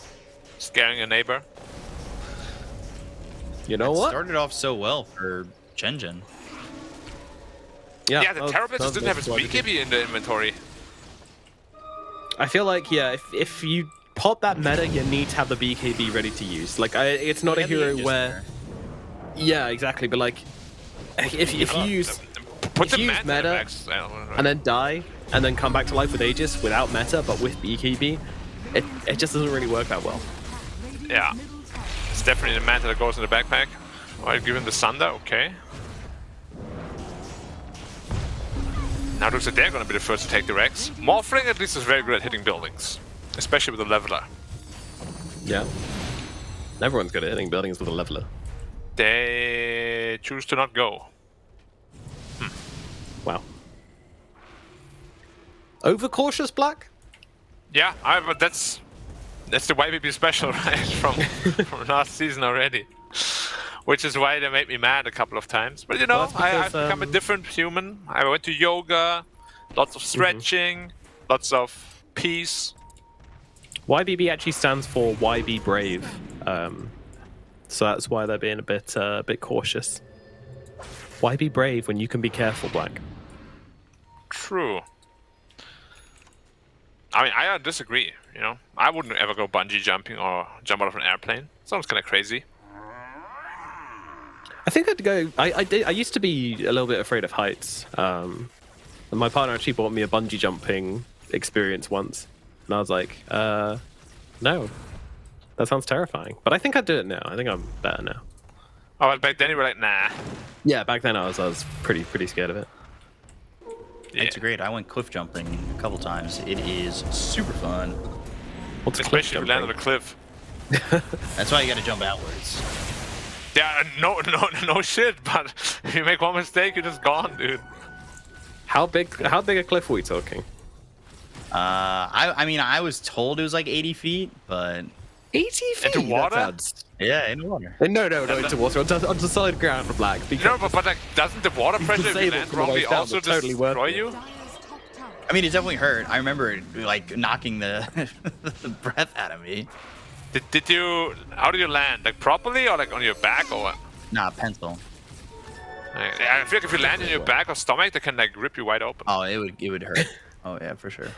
scaring a neighbor. You know It what? started off so well for SHENZHEN. Yeah, the that was- Terrorblade that just was didn't have his what they did. BKB in the inventory. I feel like, yeah, if you pop that meta, you need to have the BKB ready to use. Like, it's not a Yeah, the hero Aegis where... there. Yeah, exactly, but like, if you use... Put if the you use meta meta next. and then die, and then come back to life with Aegis without meta, but with BKB, it just doesn't really work that well. Yeah. It's definitely the meta that goes in the backpack. Alright, give him the Sunder, okay. Now it looks like they're gonna be the first to take the Rex. Morphling at least is very good at hitting buildings. Especially with the leveler. Yeah. Everyone's good at hitting buildings with a leveler. They choose to not go. Wow. Overcautious, Black? Yeah, but that's the YBB special, right? From last season already. Which is why they made me mad a couple of times. But you know, Well, that's because, I've become a different human. I went to yoga, lots of stretching, lots of peace. YBB actually stands for YB Brave. So that's why they're being a bit cautious. Why be brave when you can be careful, Black? True. I mean, I disagree, you know. I wouldn't ever go bungee jumping or jump out of an airplane. Sounds kind of crazy. I think I'd go. I used to be a little bit afraid of heights. And my partner actually bought me a bungee jumping experience once, and I was like, no, that sounds terrifying. But I think I'd do it now. I think I'm better now. Oh, but back then you were like, nah. Yeah, back then I was pretty scared of it. Yeah. It's great. I went cliff jumping a couple times. It is super fun. What's cliff Especially if you land on a jumping? cliff. That's why you got to jump outwards. Yeah, no shit, but if you make one mistake, you're just gone, dude. How big a cliff are we talking? I mean, I was told it was like 80 feet, but 80 feet? Into water? That sounds... yeah, in water. No, into water. Onto solid ground for Black. No, but like, doesn't the water pressure if you disabled land from the wrongly waist down, also but totally worth destroy it. you? Dire's top tower I mean, it definitely hurt. I remember like knocking the, the breath out of me. Did you? How did you land? Like properly or like on your back or what? Nah, pencil. I feel like if you land in your back or stomach, they can like rip you wide open. Oh, it would hurt. Oh yeah, for sure.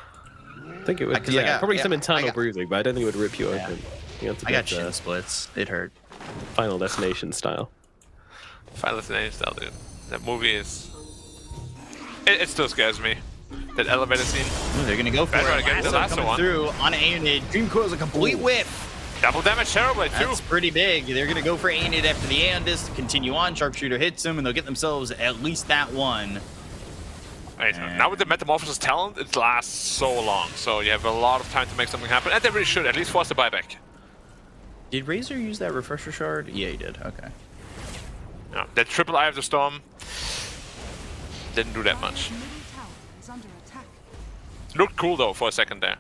I think it would. 'Cause I got- probably yeah, some I internal got- bruising, but I don't think it would rip you Yeah. open. You have to I got get shin splits. It hurt. Final Destination style. Final Destination style, dude. That movie is. It still scares me. That elevator scene. Ooh, they're gonna go for Better it. get the Lasso lasso coming on. through on Aeonid. Dream Coil's a complete whiff. Double damage Terrorblade too. That's pretty big. They're gonna go for Aeonid after the Aeon Disc. Continue on. Sharpshooter hits him, and they'll get themselves at least that one. Right, now with the Metamorphosis talent, it lasts so long. So you have a lot of time to make something happen. And they really should, at least force the buyback. Did Razor use that refresher shard? Yeah, he did. Okay. Yeah, that triple Eye of the Storm didn't do that much. Middle tower is under attack. Looked cool though for a second there.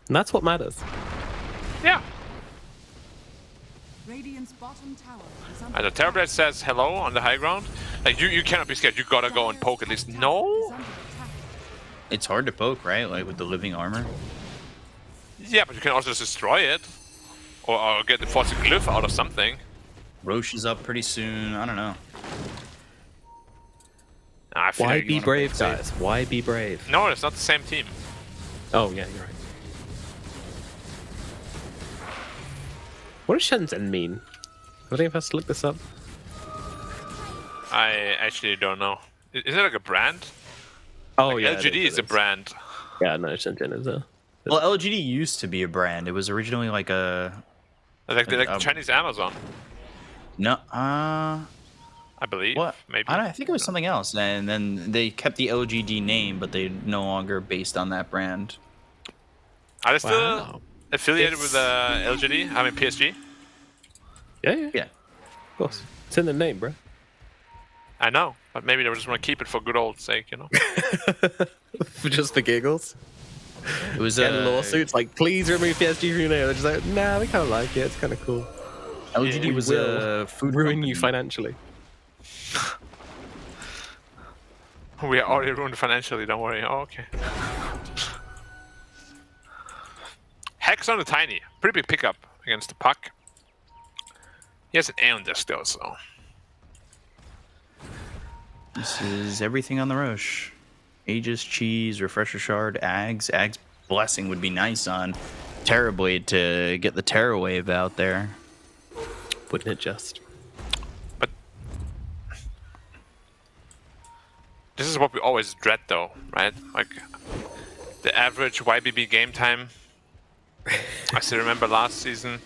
And that's what matters. Yeah. Radiant's bottom tower is under And the Terrorblade says hello on the high ground. Like you cannot be scared. You gotta go and poke at least. No. It's hard to poke, right? Like with the living armor. Yeah, but you can also just destroy it, or get the force a glyph out of something. Roche is up pretty soon. I don't know. I feel Why like be you- brave, guys? Why be brave? No, it's not the same team. Oh yeah, you're right. What does Shenzhen mean? I think I have to look this up. I actually don't know. Is it like a brand? Oh Like yeah, LGD is a brand. Yeah, no, Shenzhen is a. Well, LGD used to be a brand. It was originally like a Like the Chinese Amazon, no. I believe. What? Maybe. I don't know. I think it was something else, and then they kept the LGD name, but they no longer based on that brand. Are they still Wow. affiliated with LGD? I mean PSG. Yeah, Yeah. of course. It's in the name, bro. I know, but maybe they just want to keep it for good old sake, you know. Just for giggles. It was Getting lawsuits like, please remove PSG from your name. They're just like, nah, we kind of like it. It's kind of cool. LGD We was will a food ruin company. you financially. We are already ruined financially. Don't worry. Oh, okay. Hex on the Tiny. Pretty big pickup against the puck. He has an Aeon Disc though, so. This is everything on the Roche. Aegis, Cheese, Refresher Shard, Ags. Ags Blessing would be nice on Terrorblade to get the Terror Wave out there. Wouldn't it just? But this is what we always dread, though, right? Like the average YBB game time. I still remember last season.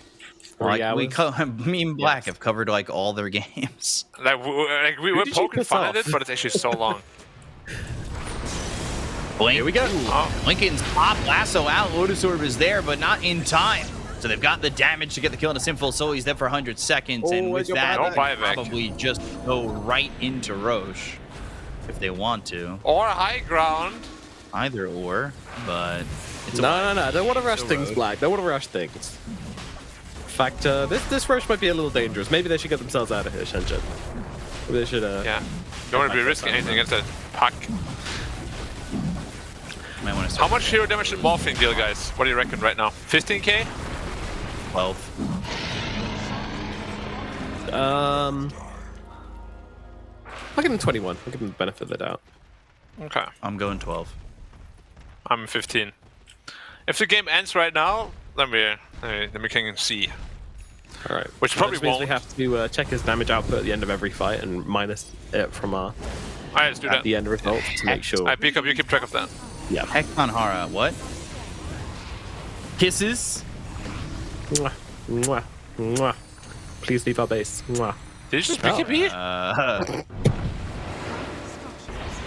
Like hours? me and Black have covered like all their games. Like we were did you poking piss fun off? at it, but it's actually so long. Blink. Here we go. Oh, Lincoln's pop lasso out. Lotus Orb is there, but not in time. So they've got the damage to get the kill on a Sinful Soul. He's there for 100 seconds, and with that, No they buyback. probably just go right into Roche if they want to. or high ground. Either or, but it's a No. Don't want to rush It's a things, road. Black. Don't want to rush things. In fact, this rush might be a little dangerous. Maybe they should get themselves out of here, Shenzhen. Maybe they should. Yeah, don't want to be risking anything against that puck. Might want to How much hero damage did Morphine deal, guys? What do you reckon right now? 15k? 12. I'll give them 21. I'll give them the benefit of the doubt. Okay, I'm going 12. I'm 15. If the game ends right now, then we can see. All right. Which probably Which means we won't. have to check his damage output at the end of every fight and minus it from our Alright, let's do at that. the end result to make sure. I pick up. You keep track of that. Yeah. Hekton Hara, what? Kisses? Mwah, mwah, mwah. Please leave our base. Mwah. Did you just pick a bee?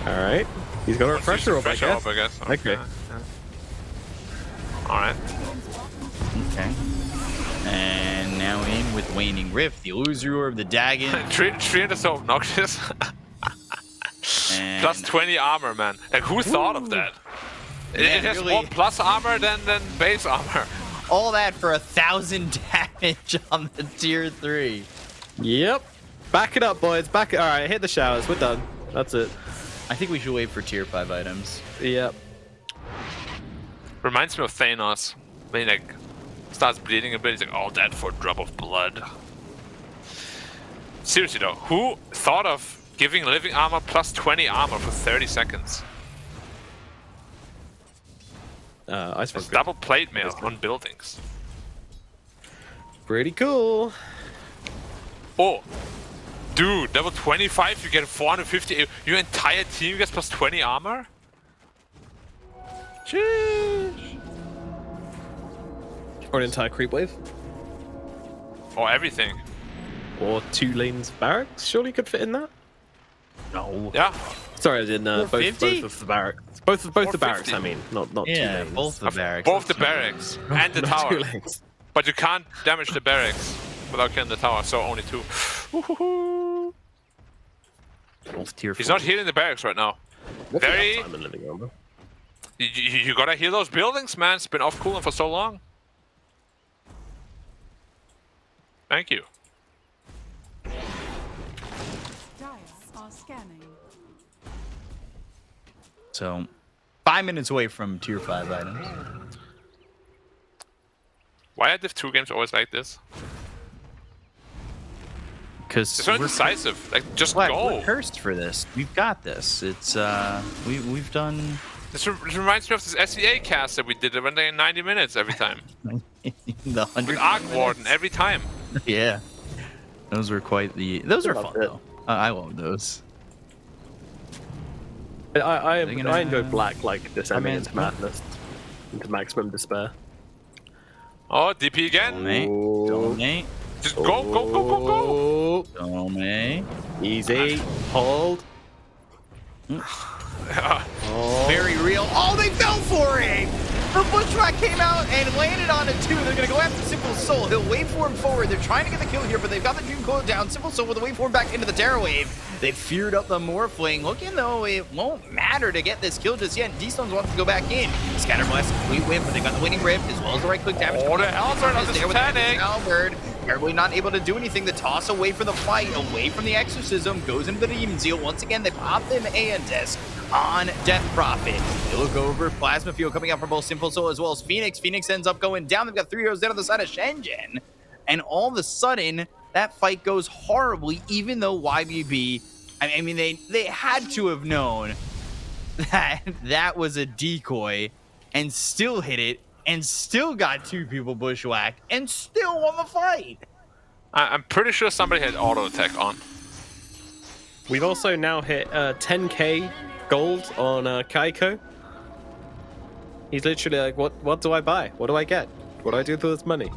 All right. He's got a refresher up, I Refresher guess. up, I guess. Okay. Alright. Okay. And now in with Waning Rift, the Illusory Orb, the Dagon. 300 is so obnoxious. And Plus 20 armor, man. Like, who thought of that? It Man, has really- more plus armor than base armor. all that for 1,000 damage on the tier 3. Yep. Back it up, boys. Back it. All right, hit the showers. We're done. That's it. I think we should wait for tier 5 items. Yep. Reminds me of Thanos. When he, like, starts bleeding a bit, he's like, all that for a drop of blood. Seriously though, who thought of giving living armor plus 20 armor for 30 seconds? Ice It's double plate mail on buildings. Pretty cool. Oh, dude, level 25, you get 450. Your entire team gets plus 20 armor? Sheesh. Or an entire creep wave. Or everything. Or 2 lanes barracks. Surely could fit in that. No. Yeah. Sorry, I did both of the barracks. Both the 450. barracks. I mean, not 2 Yeah, lanes. both the barracks. Both the barracks and the Not 2 tower. lanes. But you can't damage the barracks without killing the tower, so only 2. Woohoo. Both tier 4. He's not healing the barracks right now. Very. Time in living armor. You gotta heal those buildings, man. It's been off cooling for so long. Thank you. Dire are scanning. So 5 minutes away from tier 5 items. Why are Div 2 games always like this? Because It's so indecisive. Like, just we're go. cursed for this. We've got this. It's we've done This reminds me of this SEA cast that we did. It went in 90 minutes every time. the 100 With Arc Warden every time. Yeah. Those were quite the. Those are fun loved it. though. I love those. I They're gonna- enjoy black like descending man's into madness, into maximum despair. Oh, DP again. Donate. Donate. Just go, go, go, go, go. Donate. Easy. Hold. Very real. Oh, they fell for it! The Bushwhack came out and landed on it too. They're gonna go after Simple Soul. He'll waveform forward. They're trying to get the kill here, but they've got the Dream Coil down. Simple Soul with the waveform back into the Terror Wave. They feared up the Morphling. Looking though, it won't matter to get this kill just yet. D-Stones wants to go back in. Scatter Blast, complete whip, but they got the Winning Rift as well as the right click damage. Oh, the hell's are not Is this there with the panic. Halberd. Terribly not able to do anything. The toss away from the fight, away from the exorcism, goes into the Demon Seal. Once again, they pop them Aeon on Death Prophet. They look over. Plasma Fuel coming out from both Simple Soul as well as Phoenix. Phoenix ends up going down. They've got 3 heroes down on the side of SHENZHEN. And all of a sudden, that fight goes horribly, even though YBB, I mean, they had to have known that that was a decoy and still hit it and still got 2 people bushwhacked and still won the fight. I'm pretty sure somebody had auto attack on. We've also now hit 10k gold on Kaiko. He's literally like, what do I buy? What do I get? What do I do with this money?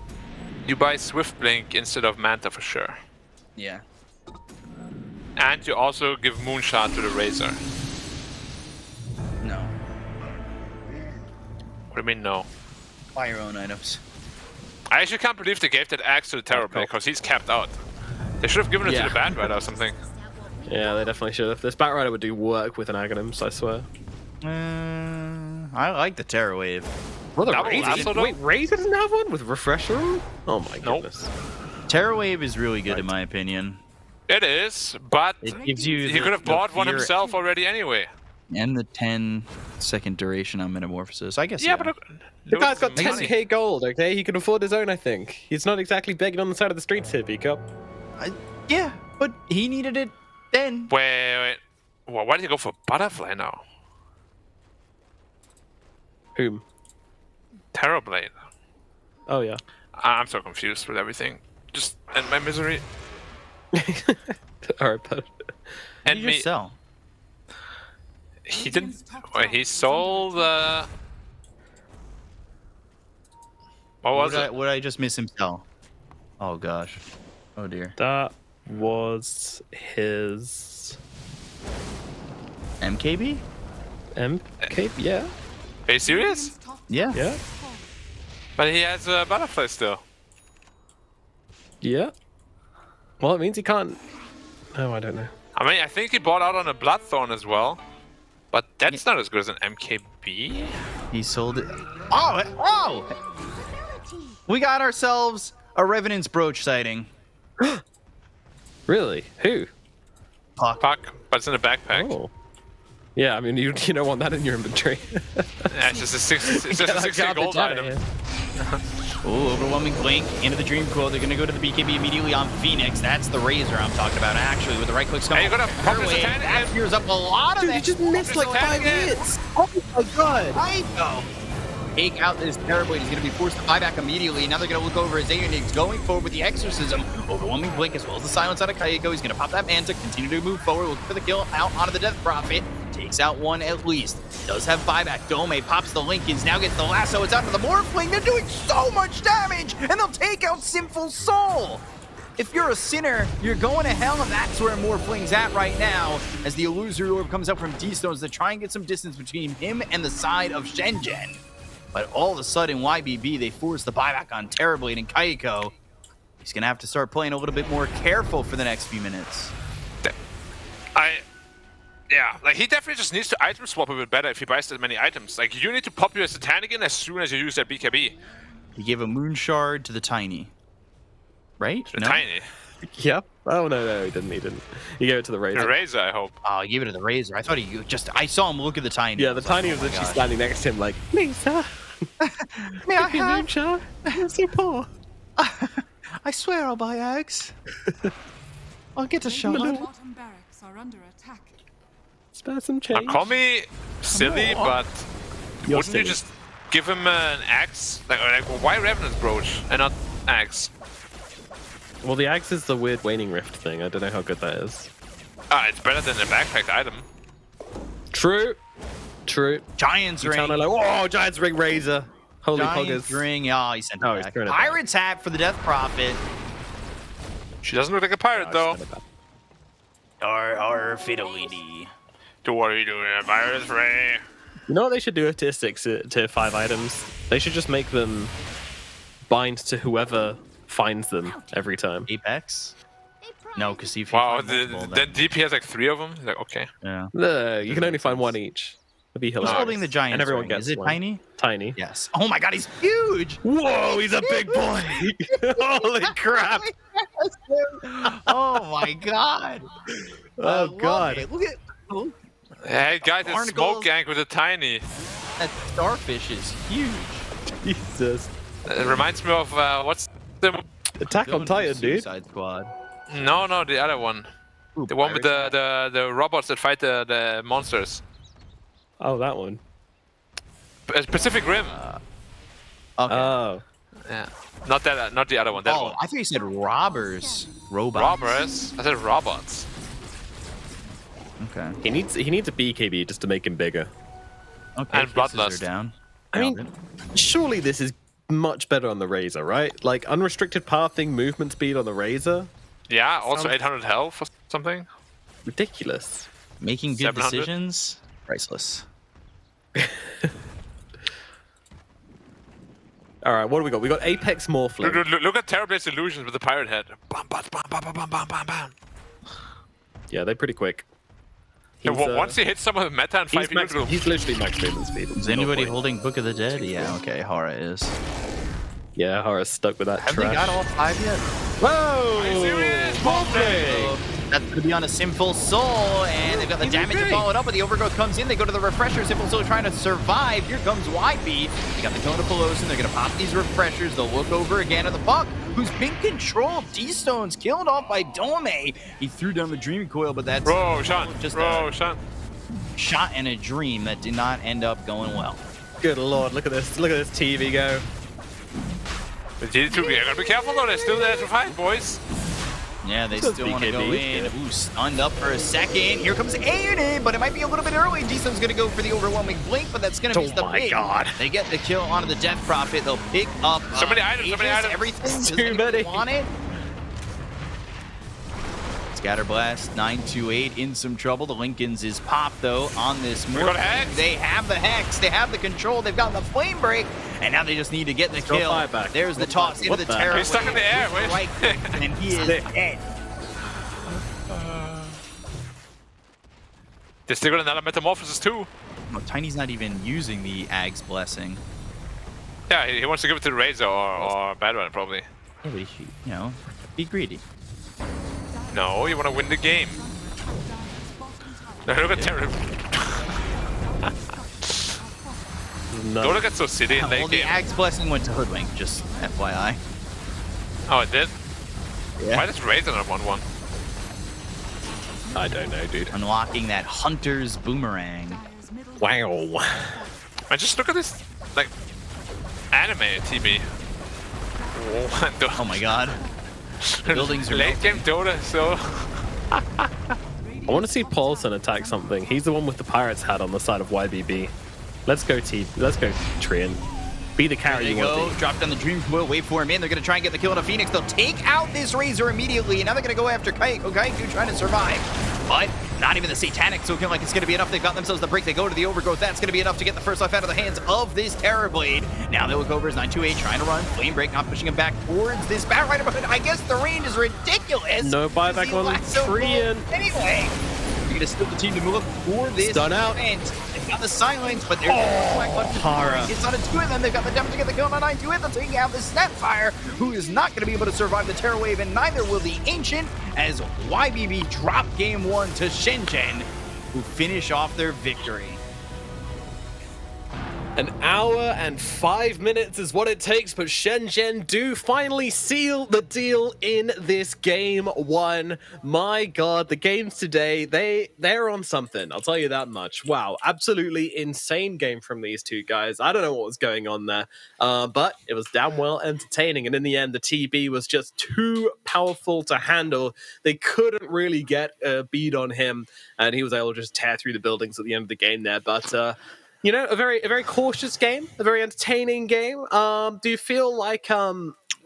You buy Swift Blink instead of Manta for sure. Yeah. And you also give Moonshot to the Razor. No. What do you mean no? Buy your own items. I actually can't believe they gave that axe to the Terrorblade because he's capped out. They should have given it to the Band Rider or something. Yeah, they definitely should have. This Batrider would do work with an Aghanims, I swear. I like the Terror Wave. What a Double Razor? lasso, though? Wait, Razor doesn't have one with Refresher? Oh my goodness. Terror Wave is really good in my opinion. It is, but It gives you he could have bought one himself already anyway. and the 10-second duration on Metamorphosis. I guess. Yeah, but The guy's got look at the 10k gold, okay? He can afford his own, I think. He's not exactly begging on the side of the streets here, Peacup. Yeah, but he needed it then. Wait. Well, why did he go for Butterfly now? Whom? Terrorblade. Oh, yeah. I'm so confused with everything. Just end my misery. Alright, but... And You me. just sell. He didn't. Wait, he sold. What was it? What did I just miss him sell? Oh gosh. Oh dear. That was his... MKB? MK? Yeah. Are you serious? Yeah. Yeah. But he has a Butterfly still. Yeah. Well, it means he can't... Oh, I don't know. I mean, I think he bought out on a Bloodthorn as well. But that's not as good as an MKB. He sold it. Oh! We got ourselves a Revenant's Brooch sighting. Really? Who? Puck, but it's in a backpack. Oh. Yeah, I mean, you don't want that in your inventory. Yeah, it's just a 60 gold item. Oh, overwhelming blink into the Dream Coil. They're going to go to the BKB immediately on Phoenix. That's the Razor I'm talking about, actually, with the right clicks coming. Hey, you're gonna pop this attack That again? clears up a lot of Dude, that. you just missed like 5 hits. Oh my god. Right, though. Take out this Terrorblade. He's going to be forced to buy back immediately. Now they're going to look over as Aeonix going forward with the Exorcism. Overwhelming blink as well as the silence out of Kayako. He's going to pop that Manta, continue to move forward, looking for the kill out onto the Death Prophet. Takes out one at least. Does have buyback. Dome pops the Lincolns. Now gets the lasso. It's out to the Morphling. They're doing so much damage, and they'll take out Sinful Soul. If you're a sinner, you're going to hell, and that's where Morphling's at right now. As the Illusory Orb comes up from D-Stones to try and get some distance between him and the side of SHENZHEN. But all of a sudden, YBB, they force the buyback on Terrorblade and Kayako. He's going to have to start playing a little bit more careful for the next few minutes. Yeah, like he definitely just needs to item swap a bit better if he buys that many items. Like you need to pop your Satan again as soon as you use that BKB. He gave a Moon Shard to the Tiny. Right? The Tiny. Yep. Oh no, he didn't. He gave it to the Razor. The Razor, I hope. Oh, he gave it to the Razor. I thought I saw him look at the Tiny. Yeah, the Tiny was literally standing next to him like, Lisa, may I have? Lucha? I'm so poor. I swear I'll buy eggs. I'll get a shot. Bottom barracks are under attack. Spare some change. Call me silly, but You're wouldn't silly. you just give him an axe? Like why Revenant Brooch and not axe? Well, the axe is the weird waning rift thing. I don't know how good that is. Ah, it's better than the backpack item. True. Giants ring. Like, whoa, Giants ring Razor. Holy Giants poggers. ring. Oh, he sent it he's back. throwing it back. Pirate's hat for the Death Prophet. She doesn't look like a pirate though. Our Fidelity. To what are you doing, a pirate's ray? You know what they should do with tier 6, tier 5 items? They should just make them bind to whoever finds them every time. Apex? No, because if Wow, then DP has like 3 of them. He's like, okay. Yeah. No, you can only find one each. That'd be Who's hilarious. holding the Giants And everyone ring? gets Is it one. Tiny? Tiny. Yes. Oh my god, he's huge! Whoa, he's a big boy! Holy crap! Oh my god! Oh god. Look at Hey guys, it's Barnacles. Smoke Gang with a Tiny. that starfish is huge. Jesus. It reminds me of what's the Attack on Titan, dude. Suicide Squad. no the other one. Ooh, The one with Pirates. the robots that fight the monsters. Oh, that one. Pacific Rim. Okay. Oh. Yeah. Not that. Not the other one. That Oh, one. I thought you said robbers. Robots. Robbers. I said robots. Okay. He needs a BKB just to make him bigger. Okay. And pieces Bloodlust. are down. I mean, surely this is much better on the Razor, right? Like unrestricted pathing, movement speed on the Razor. Yeah. Also Sounds- 800 health or something. Ridiculous. Making good 700? decisions. Priceless. All right, what do we got? We got Apex Morphling. Look at Terrorblade's illusions with the pirate head. Bam, bam, bam, bam, bam, bam, bam, bam. Yeah, they're pretty quick. Yeah, He's, once he hits someone with meta in 5 minutes, he's literally max movement speed. Is anybody holding Book of the Dead? Yeah, okay, Hara is. Yeah, Hara's stuck with that Have trash. they got all 5 yet? Whoa! serious? Morphling! That's going to be on a Sinful Soul, and they've got the damage to follow it up, but the Overgrowth comes in. They go to the Refresher. Sinful Soul trying to survive. Here comes YB. They got the Kona Pelosin. They're going to pop these Refreshers. They'll look over again at the Puck, who's been controlled. D-Stone's killed off by Dome. He threw down the Dream Coil, but that's Roshan. just Roshan. a shot and a dream that did not end up going well. Good lord, look at this. Look at this TV go. The GD2, we gotta be careful though. They're still there to fight, boys. Yeah, they Those still want to go BKBs, in. Ooh, stunned up for a second. Here comes Aeon, but it might be a little bit early. D-Stone's going to go for the overwhelming blink, but that's going to miss the my pig. God. They get the kill onto the Death Prophet. They'll pick up So many items, so many Aegis, items. everything. Does Too anyone many. want it? Scatterblast 928 in some trouble. The Lincolns is popped though on this got morph. Hex. They have the Hex. They have the control. They've got the Flame Break, and now they just need to get the Throw kill. fire back. There's the What toss the- into what the the- Terror. He's stuck in the air, wait. Right click, and he is Stick. dead. They still got another metamorphosis too. No, Tiny's not even using the Ag's Blessing. Yeah, he wants to give it to the Razor or Bad One probably. Yeah, but he should, you know, be greedy. No, you want to win the game. No, look at Terror. No. Dota gets so silly in late Well, the game. Axe Blessing went to Hoodwink, just FYI. Oh, it did? Yeah. Why does Raiden on 1-1? I don't know, dude. Unlocking that Hunter's Boomerang. Dire's middle Wow. Man, just look at this, like, anime TB. Oh my god. Buildings are late game Dota, so... I want to see Paulson attack something. He's the one with the Pirates hat on the side of YBB. Let's go, Let's go, Trian. Be the carry There you you want go. to be. Drop down the Dream Coil. Wait for him in. They're going to try and get the kill on a Phoenix. They'll take out this Razor immediately. And now they're going to go after Kaiko. Kaiko trying to survive. But not even the Satanic looking like it's going to be enough. They've got themselves the break. They go to the Overgrowth. That's going to be enough to get the first life out of the hands of this Terrorblade. Now they look over as 928 trying to run. Flame Break not pushing him back towards this Bat Rider. But I guess the range is ridiculous. No buyback on Trian. Anyway, you're going to steal the team to move up for this Stun out. event. They've got the silence, but they're Hara. It's on a two of them. They've got the damage to get the kill on a 928. They'll take out the Snapfire, who is not going to be able to survive the Terror Wave, and neither will the Ancient, as YBB drop game 1 to SHENZHEN, who finish off their victory. An hour and 5 minutes is what it takes, but SHENZHEN do finally seal the deal in this game 1. My god, the games today, they're on something, I'll tell you that much. Wow, absolutely insane game from these two guys. I don't know what was going on there, but it was damn well entertaining, and in the end, the TB was just too powerful to handle. They couldn't really get a beat on him, and he was able to just tear through the buildings at the end of the game there, but you know, a very cautious game, a very entertaining game. Do you feel like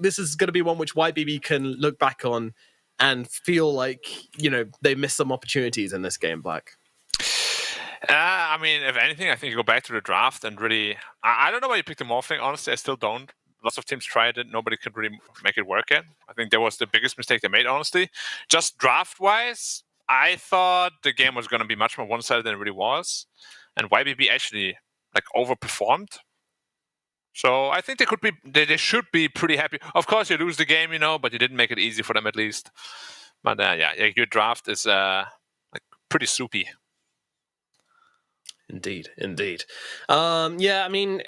this is going to be one which YBB can look back on and feel like, you know, they missed some opportunities in this game, Black? I mean, if anything, I think you go back to the draft and really... I don't know why you picked the Morphling. Honestly, I still don't. Lots of teams tried it. Nobody could really make it work yet. I think that was the biggest mistake they made, honestly. Just draft-wise, I thought the game was going to be much more one-sided than it really was. And YBB actually like overperformed. So I think they should be pretty happy. Of course, you lose the game, you know, but you didn't make it easy for them at least. But yeah, your draft is like pretty soupy. Indeed. Yeah, I mean,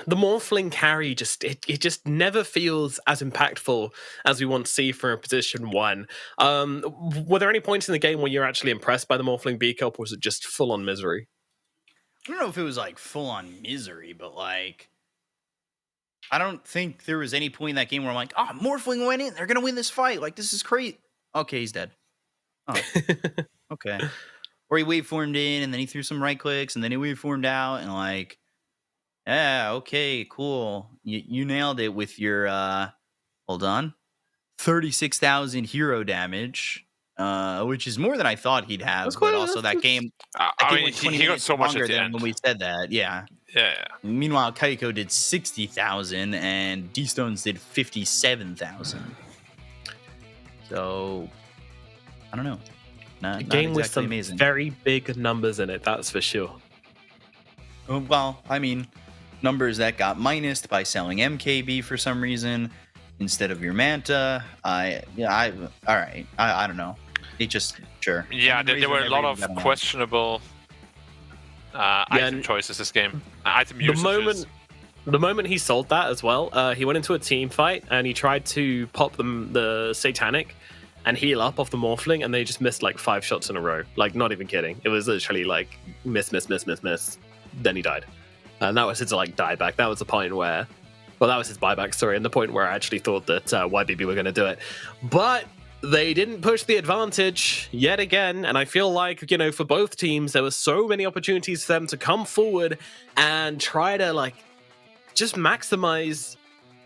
the Morphling carry it just never feels as impactful as we want to see for a position 1. Were there any points in the game where you're actually impressed by the Morphling B-Cup, or was it just full-on misery? I don't know if it was like full-on misery, but like, I don't think there was any point in that game where I'm like, oh, Morphling went in. They're going to win this fight. Like, this is crazy. Okay, he's dead. Oh, okay. Or he waveformed in, and then he threw some right clicks, and then he waveformed out, and like, yeah, okay, cool. You nailed it with your, hold on, 36,000 hero damage, which is more than I thought he'd have. But also that game, I mean, he got so much at the end. when we said that, yeah. Yeah. Meanwhile, Kaiko did 60,000, and D-Stones did 57,000. So, I don't know. A Not game with exactly some amazing. very big numbers in it, that's for sure. Well, I mean, numbers that got minused by selling MKB for some reason instead of your Manta. All right. I don't know. It just, sure. Yeah, there were a lot of questionable item choices this game. Item usages. The moment he sold that as well, he went into a team fight and he tried to pop the Satanic and heal up off the Morphling, and they just missed like 5 shots in a row. Like, not even kidding. It was literally like miss. Then he died. And that was his like dieback. That was the point where, well, that was his buyback, sorry, and the point where I actually thought that YBB were going to do it. But they didn't push the advantage yet again, and I feel like, you know, for both teams, there were so many opportunities for them to come forward and try to like just maximize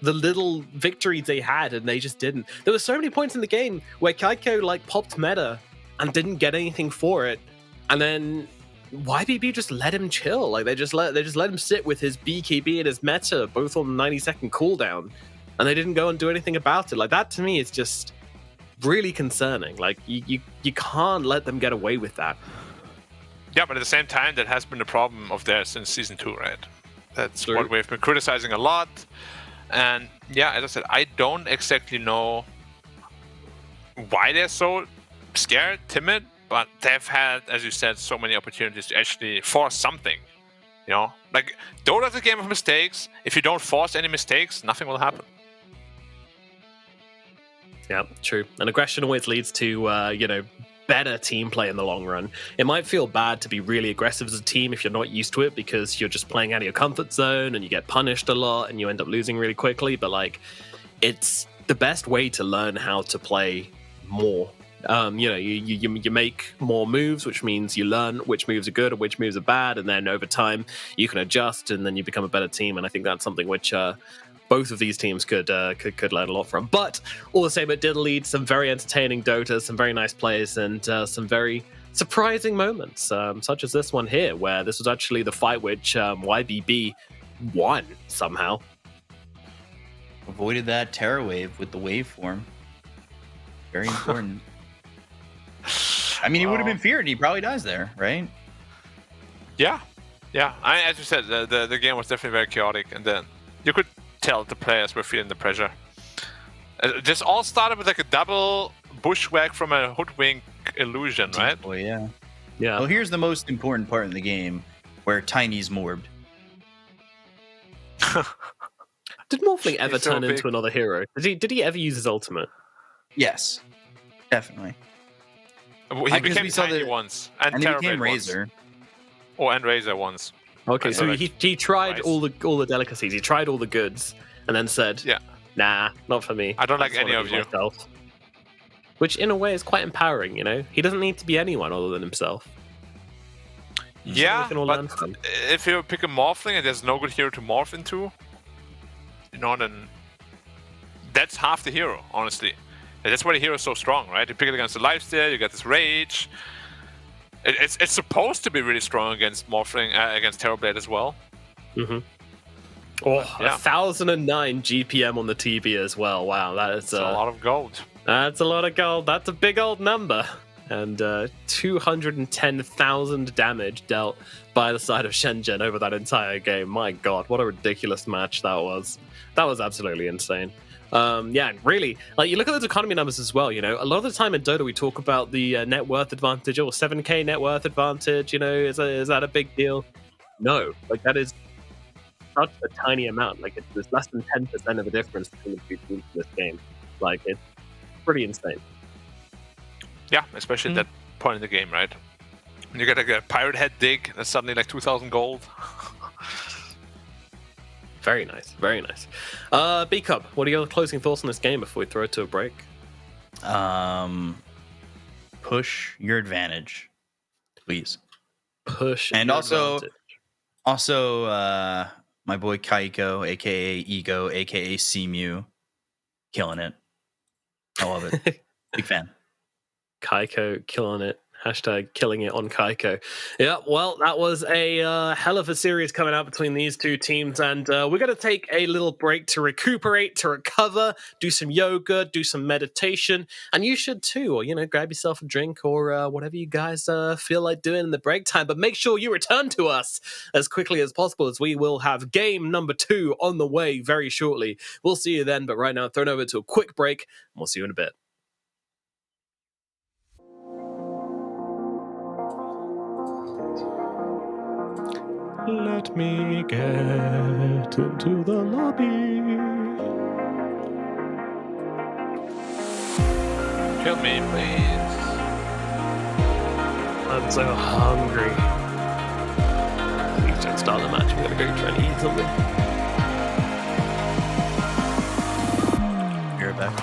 the little victories they had, and they just didn't. There were so many points in the game where Kaiko like popped meta and didn't get anything for it, and then YBB just let him chill. Like they just let him sit with his BKB and his meta both on 90-second cooldown, and they didn't go and do anything about it. Like that to me is just really concerning. Like you can't let them get away with that. Yeah, but at the same time, that has been a problem of theirs since season 2, right? That's True. what we've been criticizing a lot. And yeah, as I said, I don't exactly know why they're so scared, timid, but they've had, as you said, so many opportunities to actually force something You know, like Dota's a game of mistakes. If you don't force any mistakes, nothing will happen. Yeah, true. And aggression always leads to, better team play in the long run. It might feel bad to be really aggressive as a team if you're not used to it because you're just playing out of your comfort zone and you get punished a lot and you end up losing really quickly. But like, it's the best way to learn how to play more. You make more moves, which means you learn which moves are good and which moves are bad, and then over time you can adjust and then you become a better team. And I think that's something which both of these teams could learn a lot from. But all the same, it did lead some very entertaining Dota, some very nice plays, and some very surprising moments, such as this one here, where this was actually the fight which YBB won somehow. Avoided that terror wave with the waveform. Very important. I mean, he would have been feared. He probably dies there, right? Yeah. As you said, the game was definitely very chaotic, and then you could tell the players were feeling the pressure. This all started with like a double bushwhack from a hoodwink illusion, right? Oh yeah. Yeah. Well, here's the most important part in the game, where Tiny's morbed. Did Morphling ever He's so turn big. into another hero? Did he ever use his ultimate? Yes, definitely. He became Tiny once, and he Terrorblade became once. Razor. Oh, and Razor once. Okay, so like, he tried nice. all the delicacies. He tried all the goods, and then said, Yeah. "Nah, not for me. I don't like just any wanna of be you." myself." Which, in a way, is quite empowering. You know, he doesn't need to be anyone other than himself. Yeah, we can all learn but from. if you pick a Morphling and there's no good hero to morph into, then that's half the hero, honestly. And that's why the hero is so strong, right? You pick it against the lifesteal, you get this rage. It's supposed to be really strong against Morphling, against Terrorblade as well. Mm-hmm. Oh, Yeah. 1,009 GPM on the TB as well. Wow, It's a lot of gold. That's a lot of gold. That's a big old number. And 210,000 damage dealt by the side of SHENZHEN over that entire game. My God, what a ridiculous match that was. That was absolutely insane. Yeah, really, like you look at those economy numbers as well. A lot of the time in Dota we talk about the net worth advantage or 7k net worth advantage. Is that a big deal? No, like that is such a tiny amount. Like it's less than 10% of the difference between the two teams in this game. Like it's pretty insane. Yeah, especially at that point in the game, right? When you get like a pirate head dig, that's suddenly like 2,000 gold. Very nice, very nice. B-Cub, what are your closing thoughts on this game before we throw it to a break? Push your advantage, please. Push And your also, advantage. my boy Kaiko, aka Ego, aka Cmu, killing it. I love it. Big fan. Kaiko killing it. Hashtag killing it on Kaiko. Yeah, well, that was a hell of a series coming out between these two teams, and we're going to take a little break to recuperate, to recover, do some yoga, do some meditation, and you should too, or, grab yourself a drink or whatever you guys feel like doing in the break time, but make sure you return to us as quickly as possible, as we will have game number 2 on the way very shortly. We'll see you then, but right now, thrown over to a quick break, and we'll see you in a bit. Let me get into the lobby. Kill me, please. I'm so hungry. Please don't start the match. I'm gonna go try and eat something. You're back.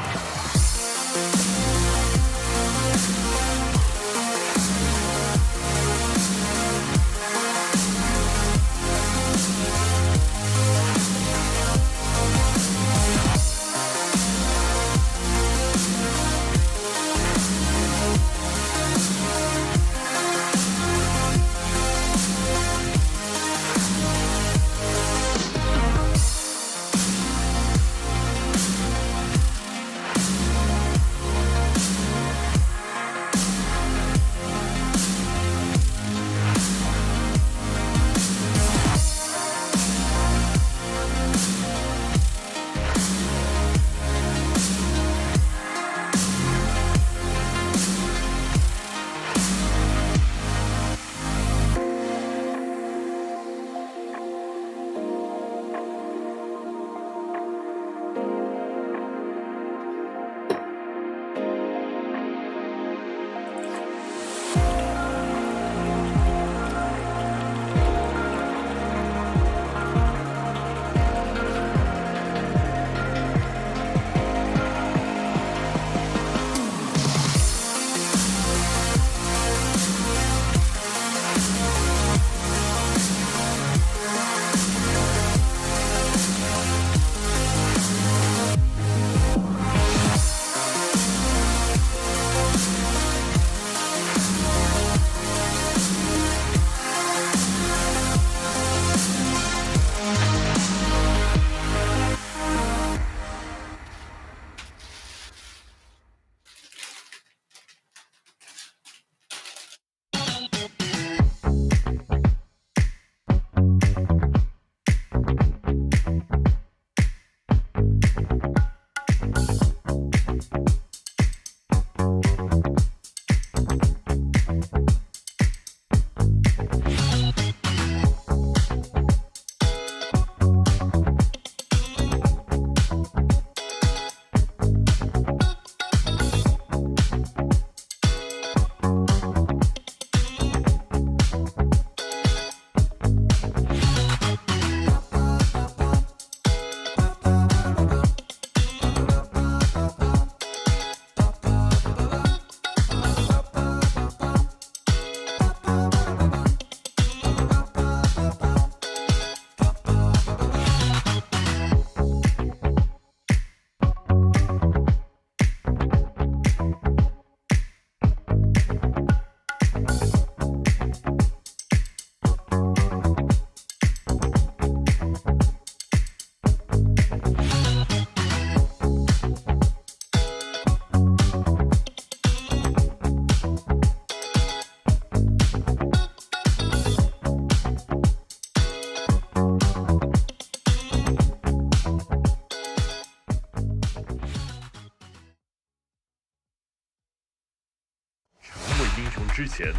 英雄之前，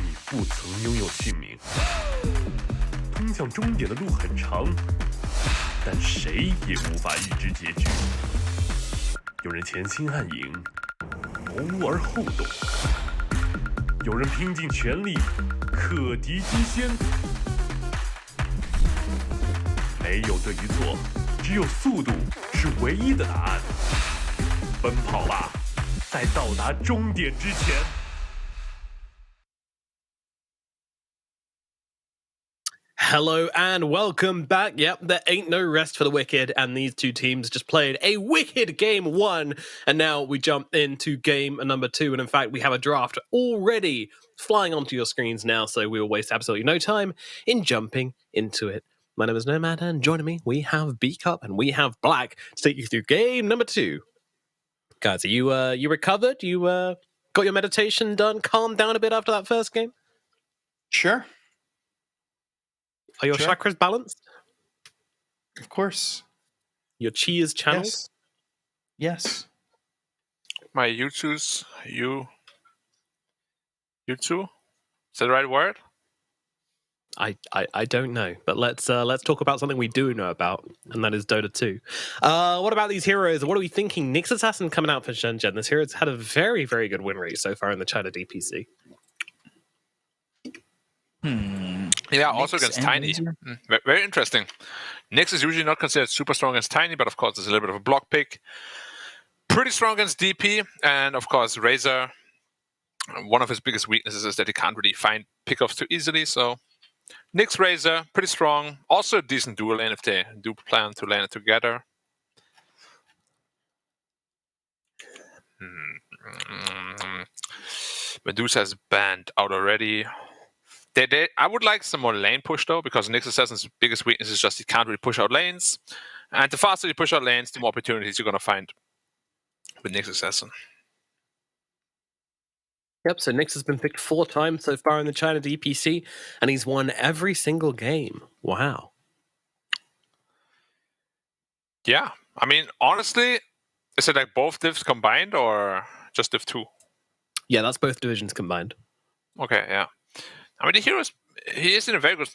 你不曾拥有姓名。通向终点的路很长，但谁也无法预知结局。有人前倾暗影，谋而后动；有人拼尽全力，克敌机先。没有对与错，只有速度是唯一的答案。奔跑吧，在到达终点之前。Hello and welcome back. Yep, there ain't no rest for the wicked, and these two teams just played a wicked game 1, and now we jump into game number 2, and in fact we have a draft already flying onto your screens now, so we will waste absolutely no time in jumping into it. My name is Nomad, and joining me we have B-Cup and we have Black to take you through game number 2. Guys, are you recovered? You got your meditation done? Calmed down a bit after that first game? Sure. Are your chakras balanced? Of course. Your chi is channeled? Yes. My Yutu's Yutu? Is that the right word? I don't know, but let's talk about something we do know about, and that is Dota 2. What about these heroes? What are we thinking? Nyx Assassin coming out for SHENZHEN. This hero's had a very, very good win rate so far in the China DPC. Yeah, also against Tiny. Very interesting. Nyx is usually not considered super strong against Tiny, but of course it's a little bit of a block pick. Pretty strong against DP, and of course Razor, one of his biggest weaknesses is that he can't really find pickoffs too easily, so Nyx Razor, pretty strong. Also a decent dual lane if they do plan to lane it together. Medusa is banned out already. I would like some more lane push though, because Nyx Assassin's biggest weakness is just he can't really push out lanes. And the faster you push out lanes, the more opportunities you're going to find with Nyx Assassin. Yep, so Nyx has been picked 4 times so far in the China DPC, and he's won every single game. Wow. Yeah, I mean, honestly, is it like both divs combined or just div 2? Yeah, that's both divisions combined. Okay, yeah. I mean, he is in a very good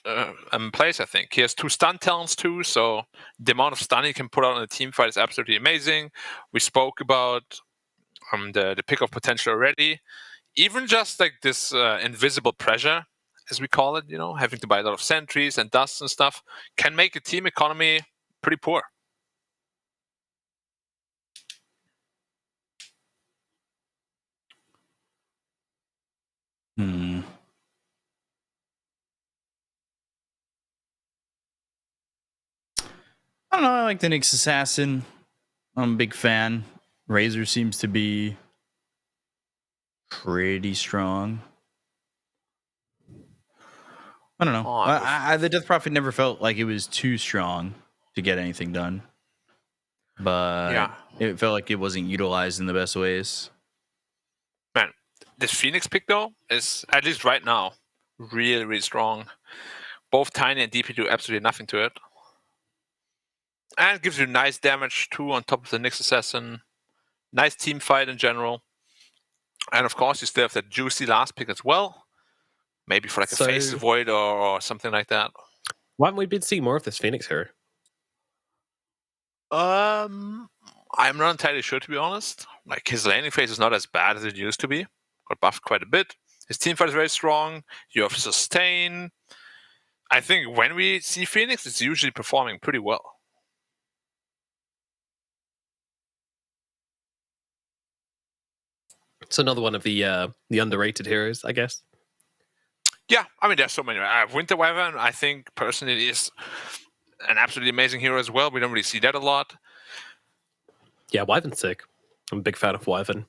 place, I think. He has 2 stun talents too, so the amount of stun he can put out in a team fight is absolutely amazing. We spoke about the pick-off potential already. Even just like this invisible pressure, as we call it, having to buy a lot of sentries and dust and stuff, can make a team economy pretty poor. I don't know. I like the Nyx Assassin. I'm a big fan. Razor seems to be pretty strong. I don't know. The Death Prophet never felt like it was too strong to get anything done. But it felt like it wasn't utilized in the best ways. Man, this Phoenix pick though is, at least right now, really, really strong. Both Tiny and DP do absolutely nothing to it. And it gives you nice damage too on top of the Nyx Assassin. Nice team fight in general. And of course, you still have that juicy last pick as well. Maybe for like a Face Void or something like that. Why haven't we been seeing more of this Phoenix hero? I'm not entirely sure, to be honest. Like, his laning phase is not as bad as it used to be. Got buffed quite a bit. His team fight is very strong. You have sustain. I think when we see Phoenix, it's usually performing pretty well. It's another one of the underrated heroes, I guess. Yeah, I mean, there's so many. Winter Wyvern, I think, personally, is an absolutely amazing hero as well. We don't really see that a lot. Yeah, Wyvern's sick. I'm a big fan of Wyvern.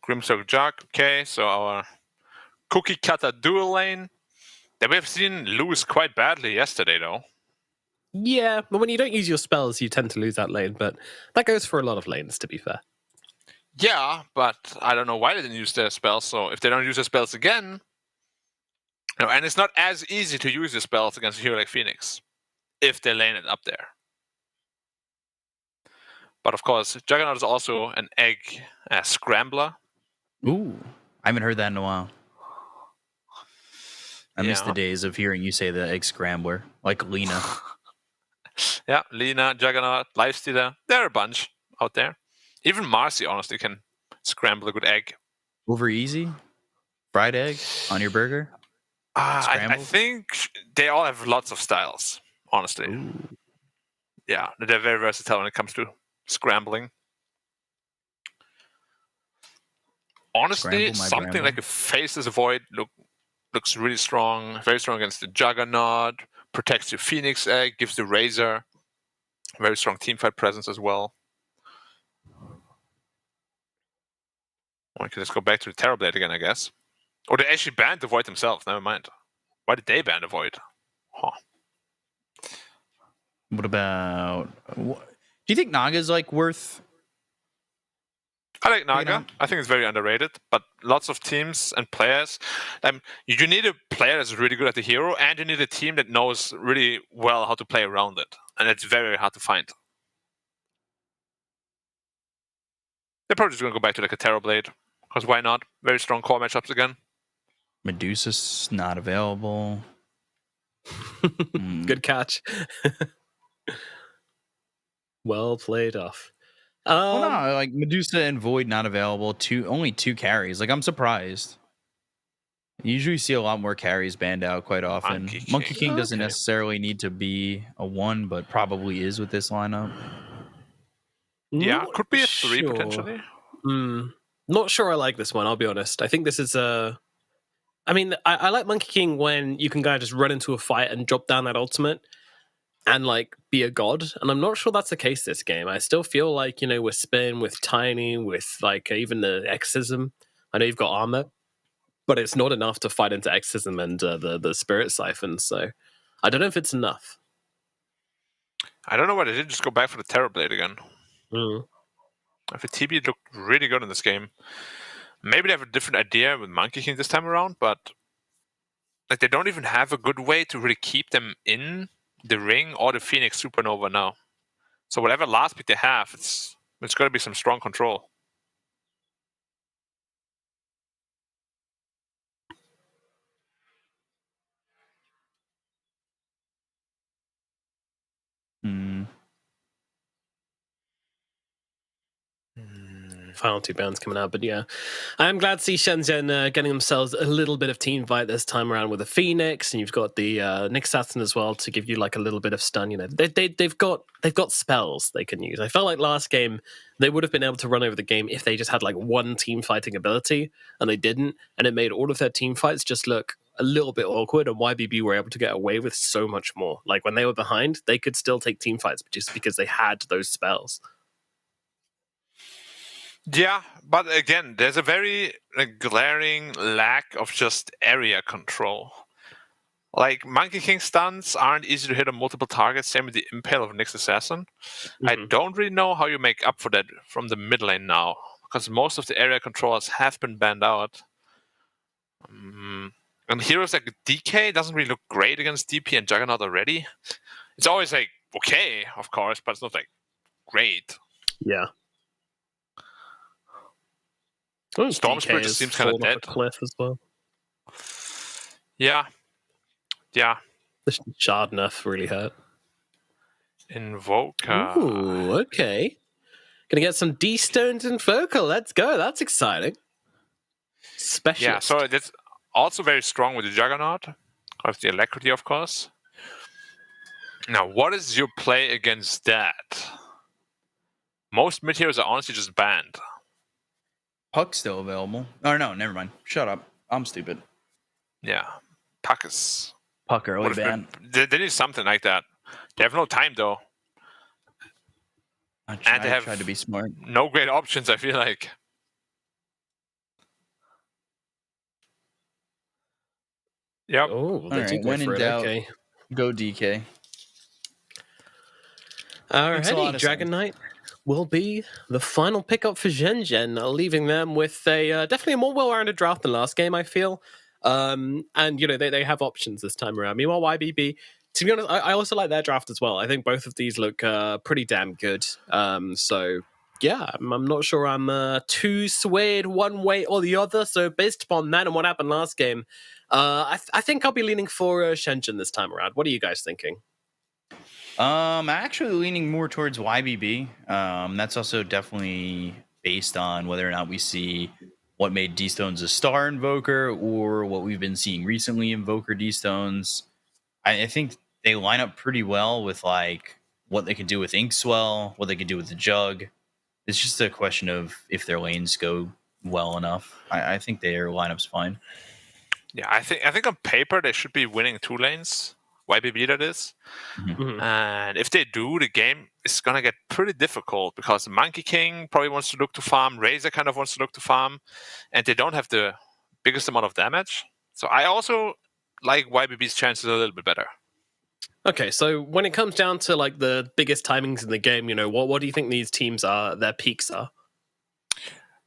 Grimstock Jug, okay, so our cookie cutter dual lane that we've seen lose quite badly yesterday, though. Yeah, but when you don't use your spells, you tend to lose that lane, but that goes for a lot of lanes, to be fair. Yeah, but I don't know why they didn't use their spells, so if they don't use their spells again... and it's not as easy to use your spells against a hero like Phoenix, if they lane it up there. But of course, Juggernaut is also an egg scrambler. Ooh, I haven't heard that in a while. I miss the Yeah. days of hearing you say the egg scrambler, like Lena. Yeah, Lena, Juggernaut, Lifestealer. There are a bunch out there. Even Marcy, honestly, can scramble a good egg. Over easy? Fried egg on your burger? I Scrambled? think they all have lots of styles, honestly. Ooh. Yeah, they're very versatile when it comes to scrambling. Honestly, Scramble my something Bramble. like a Faceless Void looks really strong. Very strong against the Juggernaut. Protects your Phoenix Egg. Gives the Razor. Very strong teamfight presence as well. Okay, let's go back to the Terrorblade again, I guess. Or they actually banned the Void themselves. Never mind. Why did they ban the Void? Huh. What about... Do you think Naga's like worth... I like Bring it Naga. on. I think it's very underrated, but lots of teams and players. You need a player that's really good at the hero, and you need a team that knows really well how to play around it, and it's very hard to find. They're probably just going to go back to like a Terrorblade, because why not? Very strong core matchups again. Medusa's not available. Good catch. Well played off. Well, no, like Medusa and Void not available. Only 2 carries. Like, I'm surprised. You usually see a lot more carries banned out quite often. Monkey King doesn't Okay. necessarily need to be a 1, but probably is with this lineup. Yeah, Not could be a 3 sure. potentially. Not sure I like this one, I'll be honest. I think this is a... I mean, I like Monkey King when you can kind of just run into a fight and drop down that ultimate and, like, be a god. And I'm not sure that's the case this game. I still feel like, you know, with Spin, with Tiny, with, like, even the Exorcism, I know you've got armor, but it's not enough to fight into Exorcism and the Spirit Siphon, so I don't know if it's enough. I don't know why they didn't just go back for the Terrorblade again. If a TB looked really good in this game. Maybe they have a different idea with Monkey King this time around, but like they don't even have a good way to really keep them in the ring or the Phoenix Supernova now. So whatever last pick they have, it's got to be some strong control. Final 2 bands coming out, but yeah, I'm glad to see SHENZHEN getting themselves a little bit of team fight this time around with the Phoenix, and you've got the Nick Saturn as well to give you like a little bit of stun. You know, they've got spells they can use. I felt like last game they would have been able to run over the game if they just had like one team fighting ability, and they didn't, and it made all of their team fights just look a little bit awkward, and YBB were able to get away with so much more. Like when they were behind, they could still take team fights just because they had those spells. Yeah, but again, there's a very glaring lack of just area control. Like, Monkey King stuns aren't easy to hit on multiple targets, same with the Impale of Nyx Assassin. I don't really know how you make up for that from the mid lane now, because most of the area controllers have been banned out. And heroes like DK doesn't really look great against DP and Juggernaut already. It's always like, okay, of course, but it's not like great. Yeah. Storm Spirit just seems kind of dead. Cliff as well. Yeah. The shard nerf really hurt. Invoker. Ooh, okay. Gonna get some D-Stones Invoker. Let's go. That's exciting. Specialist. Yeah, so that's also very strong with the Juggernaut. Of the Alacrity, of course. Now, what is your play against that? Most mid heroes are honestly just banned. Puck's still available. Oh, no, never mind. Shut up. I'm stupid. Yeah. Puck is... Puck early ban. They need something like that. They have no time, though. I And they have tried to be smart. no great options, I feel like. Yep. Oh, they All do right, go when in for it. doubt, Okay. Go DK. Alrighty, Dragon Knight will be the final pickup for SHENZHEN, leaving them with a definitely a more well-rounded draft than last game, I feel. And, you know, they have options this time around. Meanwhile, YBB to be honest, I also like their draft as well. I think both of these look pretty damn good. So yeah, I'm not sure I'm too swayed one way or the other. So based upon that and what happened last game, I think I'll be leaning for SHENZHEN this time around. What are you guys thinking? I'm actually leaning more towards YBB. That's also definitely based on whether or not we see what made D-Stones a star invoker or what we've been seeing recently invoker D-Stones. I think they line up pretty well with like what they can do with Inkswell, what they can do with the Jug. It's just a question of if their lanes go well enough. I think their lineup's fine. Yeah, I think on paper they should be winning 2 lanes. YBB, that is. And if they do, the game is going to get pretty difficult because Monkey King probably wants to look to farm, Razor kind of wants to look to farm, and they don't have the biggest amount of damage. So I also like YBB's chances a little bit better. Okay, so when it comes down to like the biggest timings in the game, what do you think these teams are, their peaks are?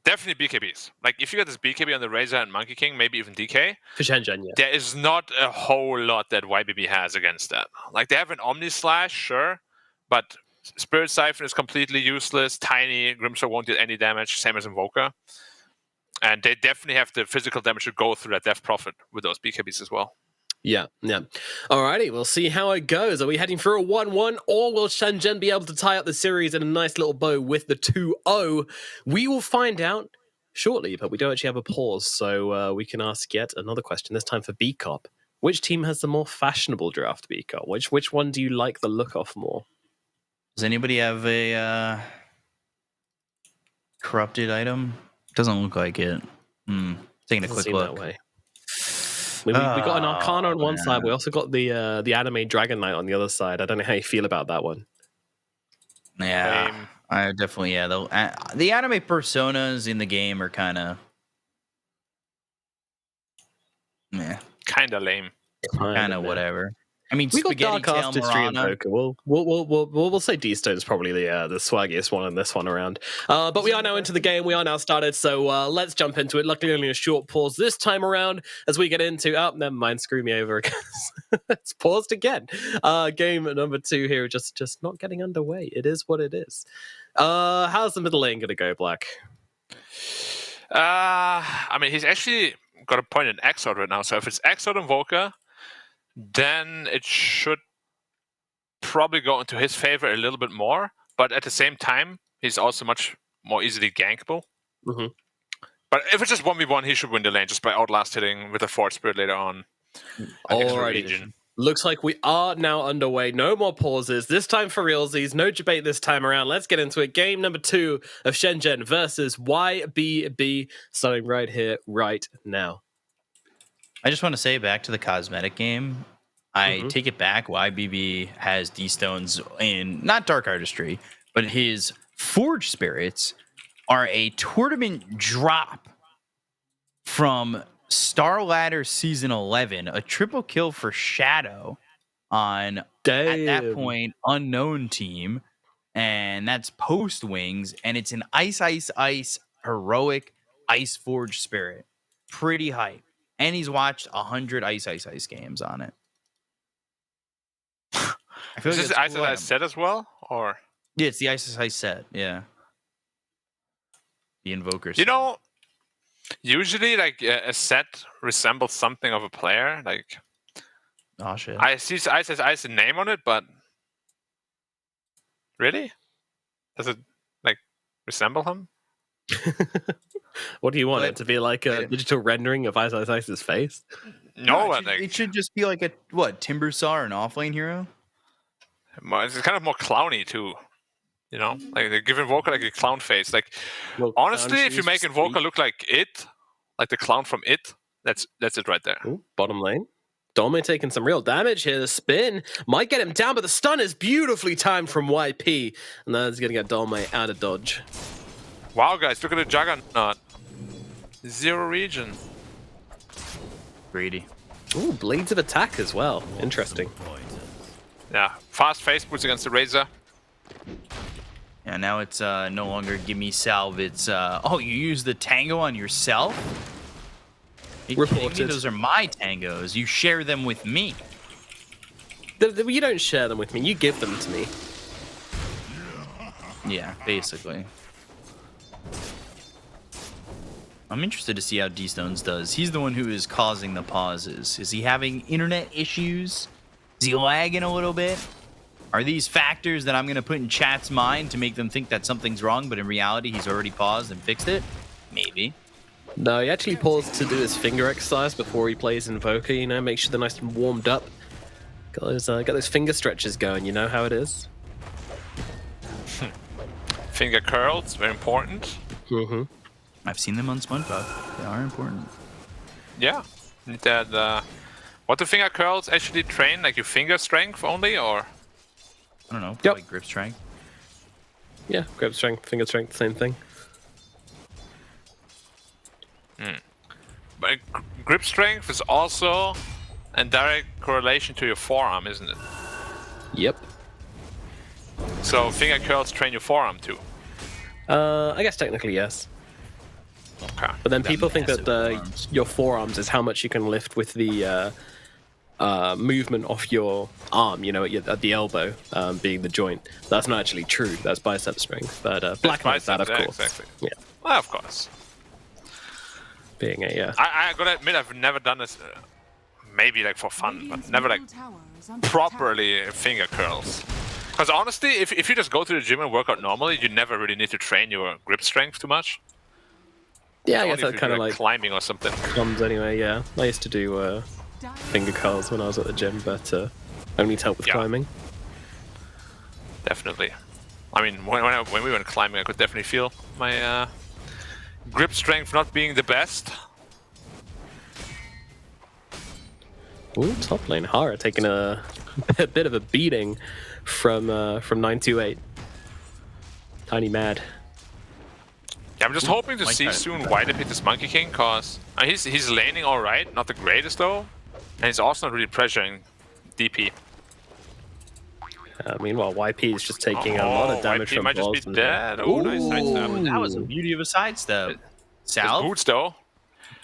Definitely BKBs. Like, if you get this BKB on the Razor and Monkey King, maybe even DK, For SHENZHEN, yeah. there is not a whole lot that YBB has against that. Like, they have an Omni Slash, sure, but Spirit Siphon is completely useless. Tiny, Grimstar won't get any damage, same as Invoker. And they definitely have the physical damage to go through that Death Prophet with those BKBs as well. Yeah. Alrighty, we'll see how it goes. Are we heading for a 1-1, or will SHENZHEN be able to tie up the series in a nice little bow with the 2-0? We will find out shortly, but we don't actually have a pause, so we can ask yet another question, this time for B-Cop. Which team has the more fashionable draft, B-Cop? Which one do you like the look of more? Does anybody have a corrupted item? Doesn't look like it. Taking a quick look. That way. We got an Arcana on one side. We also got the anime Dragon Knight on the other side. I don't know how you feel about that one. Yeah, I definitely, the anime personas in the game are kind of, kind of lame, kind of whatever. I mean, we got Spaghetti Dark Tail Artistry and Marana. Poker. We'll say D-Stone's probably the swaggiest one in this one around. But we are now into the game. We are now started, so let's jump into it. Luckily, only a short pause this time around as we get into. Oh, never mind. Screw me over again. It's paused again. Game number 2 here, just not getting underway. It is what it is. How's the middle lane going to go, Black? I mean, he's actually got a point in Exort right now. So if it's Exort Invoker, then it should probably go into his favor a little bit more. But at the same time, he's also much more easily gankable. But if it's just 1v1, he should win the lane just by outlast hitting with a Force Spirit later on. Alrighty. Looks like we are now underway. No more pauses. This time for realsies. No debate this time around. Let's get into it. Game number 2 of SHENZHEN versus YBB. Starting right here, right now. I just want to say, back to the cosmetic game, I take it back. YBB has D-Stones in, not Dark Artistry, but his Forge Spirits are a tournament drop from Star Ladder Season 11, a triple kill for Shadow on, at that point, unknown team, and that's post Wings, and it's an Ice heroic Ice Forge Spirit. Pretty hype. And he's watched 100 Ice games on it. I feel Is like this Ice Ice set as well? Or yeah, it's the Ice set, yeah. The Invokers. You know, usually like a set resembles something of a player. Like, oh shit. I see Ice a name on it, but really? Does it like resemble him? What do you want it to be, like a digital rendering of Ice's face? No, it should just be like a Timbersaw or an offlane hero. It's kind of more clowny too. You know, like they give Invoker like a clown face. Like, honestly, if you make Invoker look like it, like the clown from It, that's it right there. Ooh, bottom lane. Dome taking some real damage here. The spin might get him down, but the stun is beautifully timed from YP, and that's gonna get Dome out of dodge. Wow, guys, look at the Juggernaut. 0 region. Greedy. Ooh, Blades of Attack as well. Interesting. Yeah, fast face boots against the Razor. Yeah, now it's no longer give me salve. It's you use the tango on yourself? Are you kidding me? Those are my tangos. You share them with me. You don't share them with me. You give them to me. Yeah, basically. I'm interested to see how D-Stones does. He's the one who is causing the pauses. Is he having internet issues? Is he lagging a little bit? Are these factors that I'm going to put in chat's mind to make them think that something's wrong, but in reality he's already paused and fixed it? Maybe. No, he actually paused to do his finger exercise before he plays Invoker, you know, make sure they're nice and warmed up. Got those finger stretches going, you know how it is? Finger curls, very important. Mm-hmm. I've seen them on SpongeBob. They are important. Yeah. Need that, what do finger curls actually train? Like your finger strength only, or? I don't know, probably grip strength. Yeah, grip strength, finger strength, same thing. But grip strength is also in direct correlation to your forearm, isn't it? Yep. So finger curls train your forearm too. I guess technically yes. Okay. But then people think that your forearms is how much you can lift with the movement of your arm, you know, at the elbow, being the joint. That's not actually true. That's bicep strength. But Black knows that, of course. Exactly. Yeah. Well, of course. Being a, yeah. I gotta admit, I've never done this, maybe like for fun, but never like properly finger curls. Because honestly, if you just go to the gym and work out normally, you never really need to train your grip strength too much. Yeah, I Only guess if that you kind do, of like climbing or something. comes anyway, yeah. I used to do finger curls when I was at the gym, but only to help with climbing. Definitely. I mean, when we went climbing, I could definitely feel my grip strength not being the best. Ooh, top lane. Hara taking a bit of a beating from 928. Tiny mad. Yeah, I'm just hoping to see soon why they picked this Monkey King, cause he's laning all right, not the greatest though, and he's also not really pressuring DP. Meanwhile, YP is just taking a lot of damage YP from might just balls be dead. Oh, nice sidestep. That was the beauty of a sidestep. Sal? His boots though.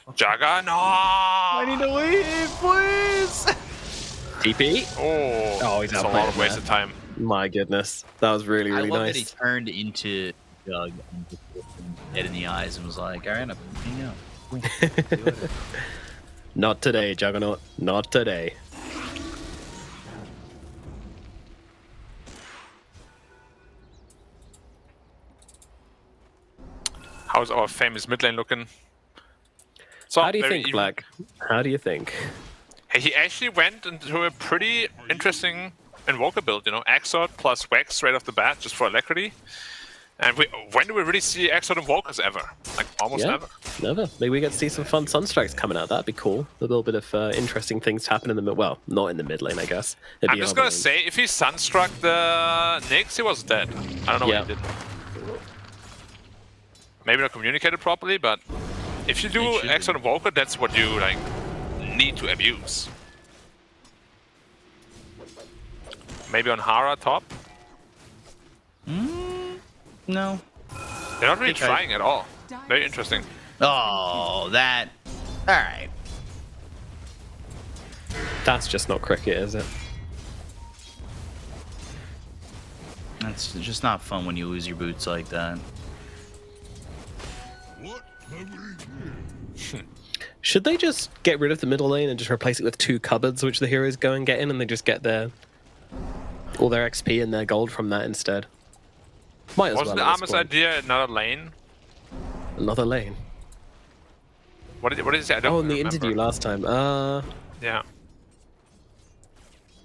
Jaga, no! I need to leave, please! DP? Oh, he's that's out a lot of wasted time. My goodness. That was really, really I love nice. that he turned into Doug and just looked him dead in the eyes and was like, all right, I'm hanging out. Not today, Juggernaut. Not today. How's our famous mid lane looking? So How do you think, Black? How do you think? He actually went into a pretty interesting Invoker build, you know, Exort plus Vex right off the bat, just for Alacrity. And when do we really see Exort Invokers ever? Like, almost never. Never. Maybe we get to see some fun Sunstrikes coming out. That'd be cool. A little bit of interesting things happen in the mid. Well, not in the mid lane, I guess. I'm just gonna say, if he Sunstruck the Nyx, he was dead. I don't know what he did. Maybe not communicated properly, but if you do Exort Invoker, that's what you like need to abuse. Maybe on Hara top? No. They're not really trying at all. Very interesting. Oh, that... Alright. That's just not cricket, is it? That's just not fun when you lose your boots like that. Should they just get rid of the middle lane and just replace it with 2 cupboards which the heroes go and get in, and they just get all their XP and their gold from that instead? Might as Wasn't well. the Armor's idea another lane? Another lane. What did he say? I don't in the remember. interview last time. Yeah.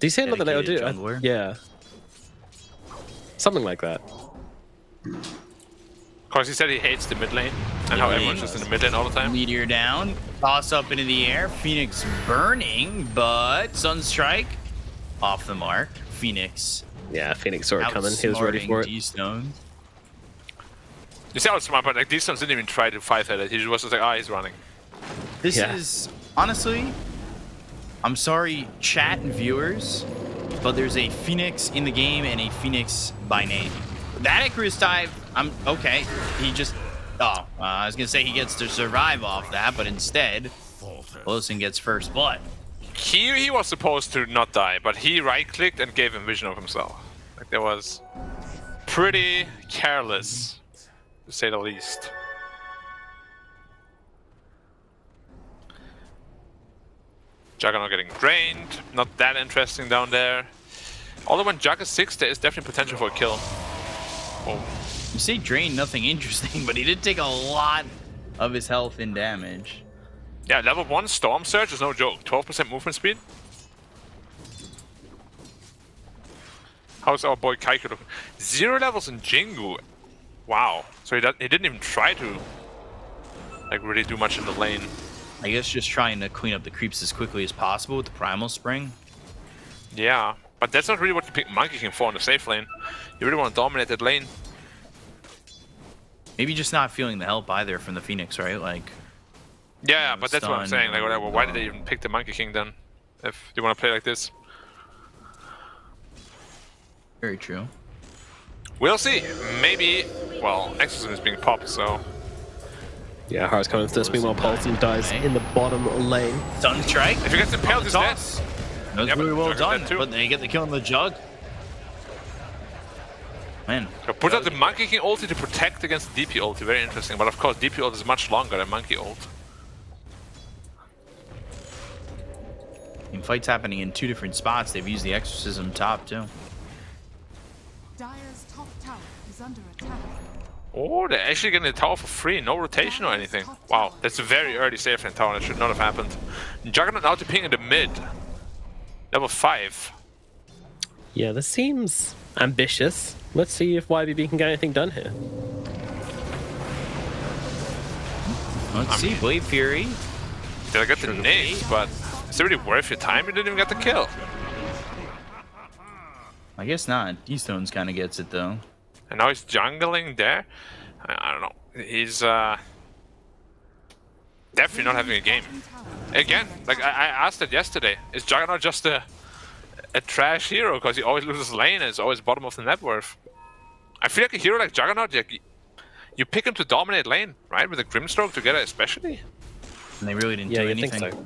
Did you say another lane? Jungler? Yeah. Something like that. Because he said he hates the mid lane, and how everyone's just in the mid lane all the time. Meteor down, toss up into the air. Phoenix burning, but Sunstrike off the mark. Phoenix. Yeah, Phoenix saw it coming. He was ready for it. D-Stone. You see how smart, but like these ones didn't even try to fight at it. He was just like, he's running. This is, honestly, I'm sorry, chat and viewers, but there's a Phoenix in the game and a Phoenix by name. That Icarus dive, I'm okay. He just, I was gonna say he gets to survive off that, but instead, Wilson gets first blood. he was supposed to not die, but he right-clicked and gave him vision of himself. Like, that was pretty careless, to say the least. Juggernaut getting drained. Not that interesting down there. Although when Jug is 6, there is definitely potential for a kill. Oh. You say drain, nothing interesting, but he did take a lot of his health in damage. Yeah, level 1 Storm Surge is no joke. 12% movement speed. How's our boy Kaiku looking? 0 levels in Jingu. Wow. So he didn't even try to like really do much in the lane. I guess just trying to clean up the creeps as quickly as possible with the Primal Spring. Yeah, but that's not really what you pick Monkey King for in the safe lane. You really want to dominate that lane. Maybe just not feeling the help either from the Phoenix, right? Like. Yeah, but that's what I'm stun saying. Like, whatever. Why did they even pick the Monkey King then? If you want to play like this. Very true. We'll see. Maybe. Well, Exorcism is being popped, so. Yeah, Heart's coming to this. Meanwhile, Paulson dies in the bottom lane. Sunstrike. If he gets impaled, he's dead. That was Yeah, really but well Jug is done, dead too. but they get the kill on the Jug. Man. So put out the Monkey King ulti to protect against the DP ulti. Very interesting. But of course, DP ult is much longer than Monkey ult. In fights happening in 2 different spots, they've used the Exorcism top too. Dire's top tower is under attack. Oh, they're actually getting the tower for free. No rotation or anything. Wow, that's a very early safe lane tower. That should not have happened. Juggernaut now to ping in the mid. Level 5. Yeah, this seems ambitious. Let's see if YBB can get anything done here. Let's see, Blade Fury. Did I get the nades, but is it really worth your time? You didn't even get the kill. I guess not. D-Stones kind of gets it though. And now he's jungling there. I don't know. He's definitely not having a game. Again, like I asked it yesterday. Is Juggernaut just a trash hero because he always loses lane and is always bottom of the net worth? I feel like a hero like Juggernaut, like, you pick him to dominate lane, right? With a Grimstroke together especially. And they really didn't Yeah, do you anything. think so.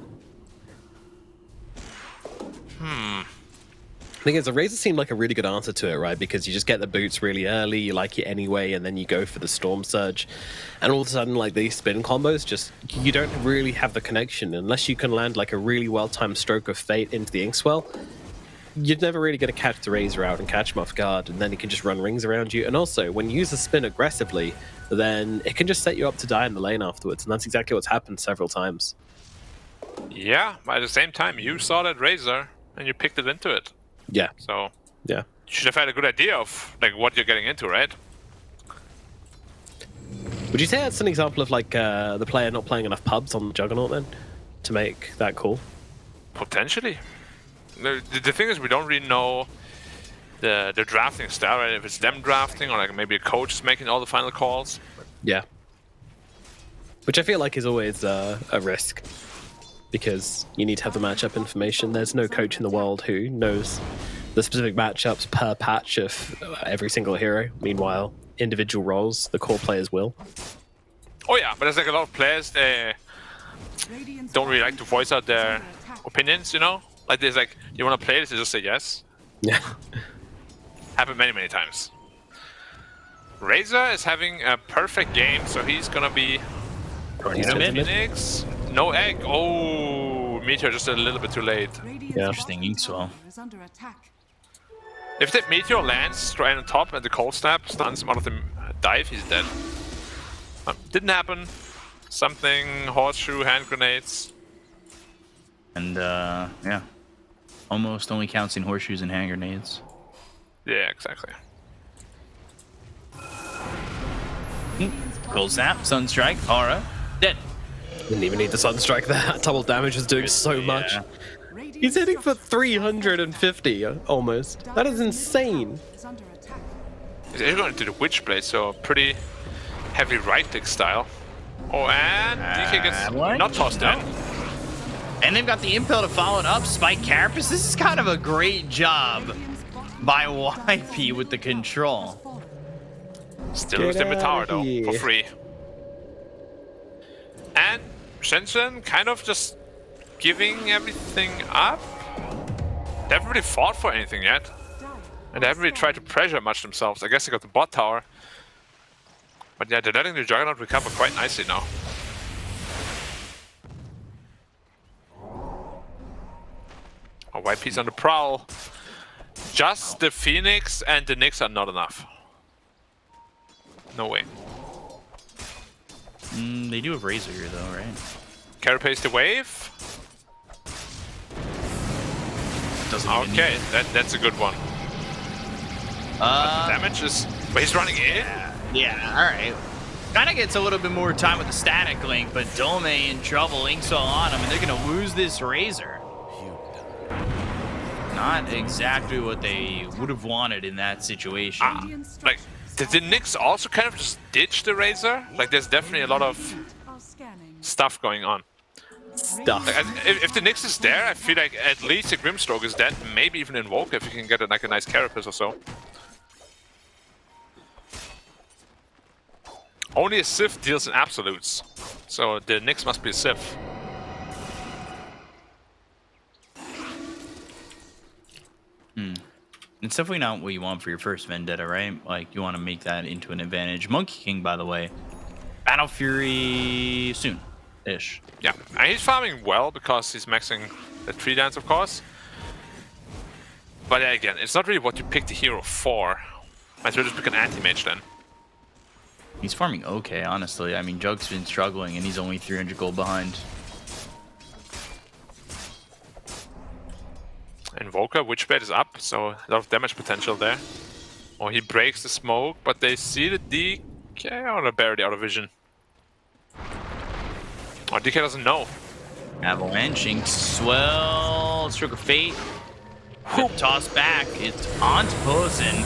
The thing is, the Razor seemed like a really good answer to it, right? Because you just get the boots really early, you like it anyway, and then you go for the Storm Surge. And all of a sudden, like, these spin combos, just, you don't really have the connection. Unless you can land, like, a really well-timed Stroke of Fate into the Inkswell, you're never really going to catch the Razor out and catch him off guard, and then he can just run rings around you. And also, when you use the spin aggressively, then it can just set you up to die in the lane afterwards, and that's exactly what's happened several times. Yeah, but at the same time, you saw that Razor and you picked it into it. Yeah. So Yeah. you should have had a good idea of like what you're getting into, right? Would you say that's an example of like the player not playing enough pubs on the Juggernaut then to make that call? Potentially. The thing is, we don't really know the drafting style, right? If it's them drafting or like maybe a coach is making all the final calls. Yeah. Which I feel like is always a risk, because you need to have the matchup information. There's no coach in the world who knows the specific matchups per patch of every single hero. Meanwhile, individual roles, the core players will. Oh yeah, but there's like a lot of players don't really like to voice out their opinions, you know? Like there's like, you want to play this, you just say yes. Yeah. Happened many times. Razor is having a perfect game, so he's gonna be Phoenix. No egg. Oh, Meteor just a little bit too late. Yeah. Interesting Inkswell. Is under attack. If that Meteor lands right on top and the cold snap stuns him out of the dive, he's dead. Didn't happen. Something, horseshoe, hand grenades. And yeah. Almost only counts in horseshoes and hand grenades. Yeah, exactly. Cold snap, Sunstrike, Aura, dead. Didn't even need the Sunstrike there. Double damage is doing so much. He's hitting for 350 almost. That is insane. Is under attack. He's actually going to the Witchblade, so pretty heavy right click style. Oh, and DK gets not tossed in. And they've got the Impel to follow it up. Spike Carapace. This is kind of a great job by YP with the control. Still lose them the tower though, for free. And SHENZHEN kind of just giving everything up? They haven't really fought for anything yet. And they haven't really tried to pressure much themselves. I guess they got the bot tower. But yeah, they're letting the Juggernaut recover quite nicely now. A white piece on the prowl. Just the Phoenix and the Nyx are not enough. No way. They do have Razor here though, right? Carapace the wave. Doesn't even Okay, that's a good one. Damage is... But he's running in? Yeah, alright. Kind of gets a little bit more time with the static link, but Dome in trouble. Ink's all on him, and they're going to lose this Razor. Not exactly what they would have wanted in that situation. Like, did the Nyx also kind of just ditch the Razor? Like, there's definitely a lot of stuff going on. Stuff. Like, if the Nyx is there, I feel like at least a Grimstroke is dead, maybe even Invoke if you can get like a nice Carapace or so. Only a Sith deals in absolutes, so the Nyx must be a Sith. It's definitely not what you want for your first Vendetta, right? Like, you want to make that into an advantage. Monkey King, by the way, Battle Fury soon-ish. Yeah, and he's farming well because he's maxing the 3 dance, of course. But again, it's not really what you pick the hero for. Might as well just pick an anti-mage then. He's farming okay, honestly. I mean, Jug's been struggling, and he's only 300 gold behind. Invoker, Witchblade is up, so a lot of damage potential there. Or he breaks the smoke, but they see the DK. Oh, they're barely out of vision. Oh, DK doesn't know. Avalanche, Ink Swell, Stroke of Fate. Good toss back. It's on to Poison.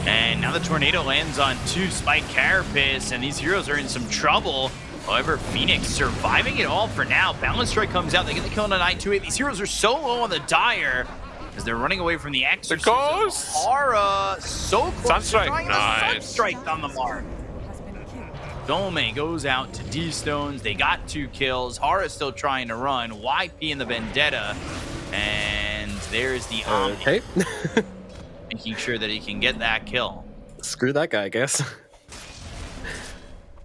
And now the Tornado lands on 2 Spike Carapace, and these heroes are in some trouble. However, Phoenix surviving it all for now. Balance Strike comes out. They get the kill on a 928. These heroes are so low on the Dire as they're running away from the Exorcism. The Ghost! Hara, so close to trying nice. Sunstrike on the mark. Dome goes out to D-Stones. They got 2 kills. Hara's still trying to run. YP in the Vendetta. And there's the Omni. Okay. Making sure that he can get that kill. Screw that guy, I guess.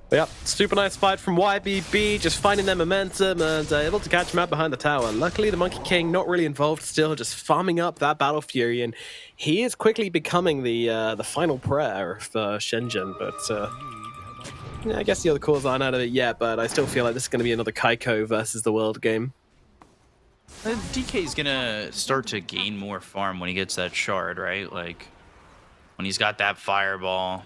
But yeah, super nice fight from YBB, just finding their momentum and able to catch him out behind the tower. Luckily, the Monkey King not really involved still, just farming up that Battle Fury, and he is quickly becoming the final prayer of SHENZHEN. But yeah, I guess the other cores aren't out of it yet, but I still feel like this is going to be another Kaiko versus the world game. DK is going to start to gain more farm when he gets that shard, right? Like, when he's got that fireball,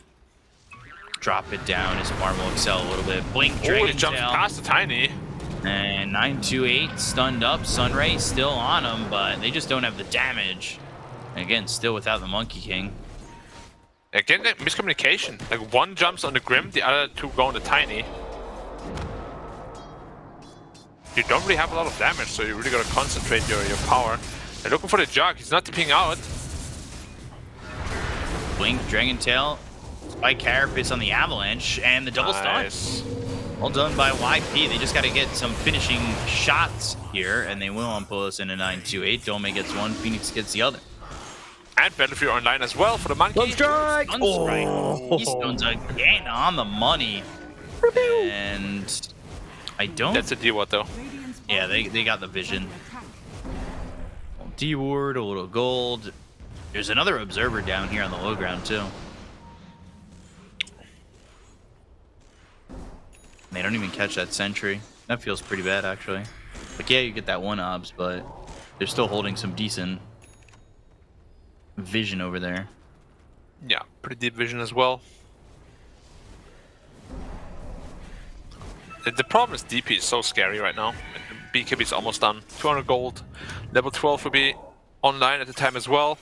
drop it down, his farm will excel a little bit. Blink, Dragon he jumps Tail. past the Tiny. And 928 stunned up. Sunray still on him, but they just don't have the damage. And again, still without the Monkey King. Again, that miscommunication. Like, one jumps on the Grim, the other 2 go on the Tiny. You don't really have a lot of damage, so you really gotta concentrate your power. They're looking for the Jug, he's not tipping out. Blink, Dragon Tail, Spike Carapace on the Avalanche, and the double stun. Well done by YP. They just got to get some finishing shots here, and they will on pull us into 928. Dome gets 1, Phoenix gets the other. And Battlefield Online as well for the Monkey. Sunstrike! Sunstrike. Keystone again on the money. And I don't... That's a D-Ward though. Yeah, they got the vision. D-Ward, a little gold. There's another Observer down here on the low ground too. They don't even catch that sentry. That feels pretty bad, actually. Like, yeah, you get that 1 obs, but they're still holding some decent vision over there. Yeah, pretty deep vision as well. The problem is DP is so scary right now. BKB is almost done. 200 gold. Level 12 will be online at the time as well.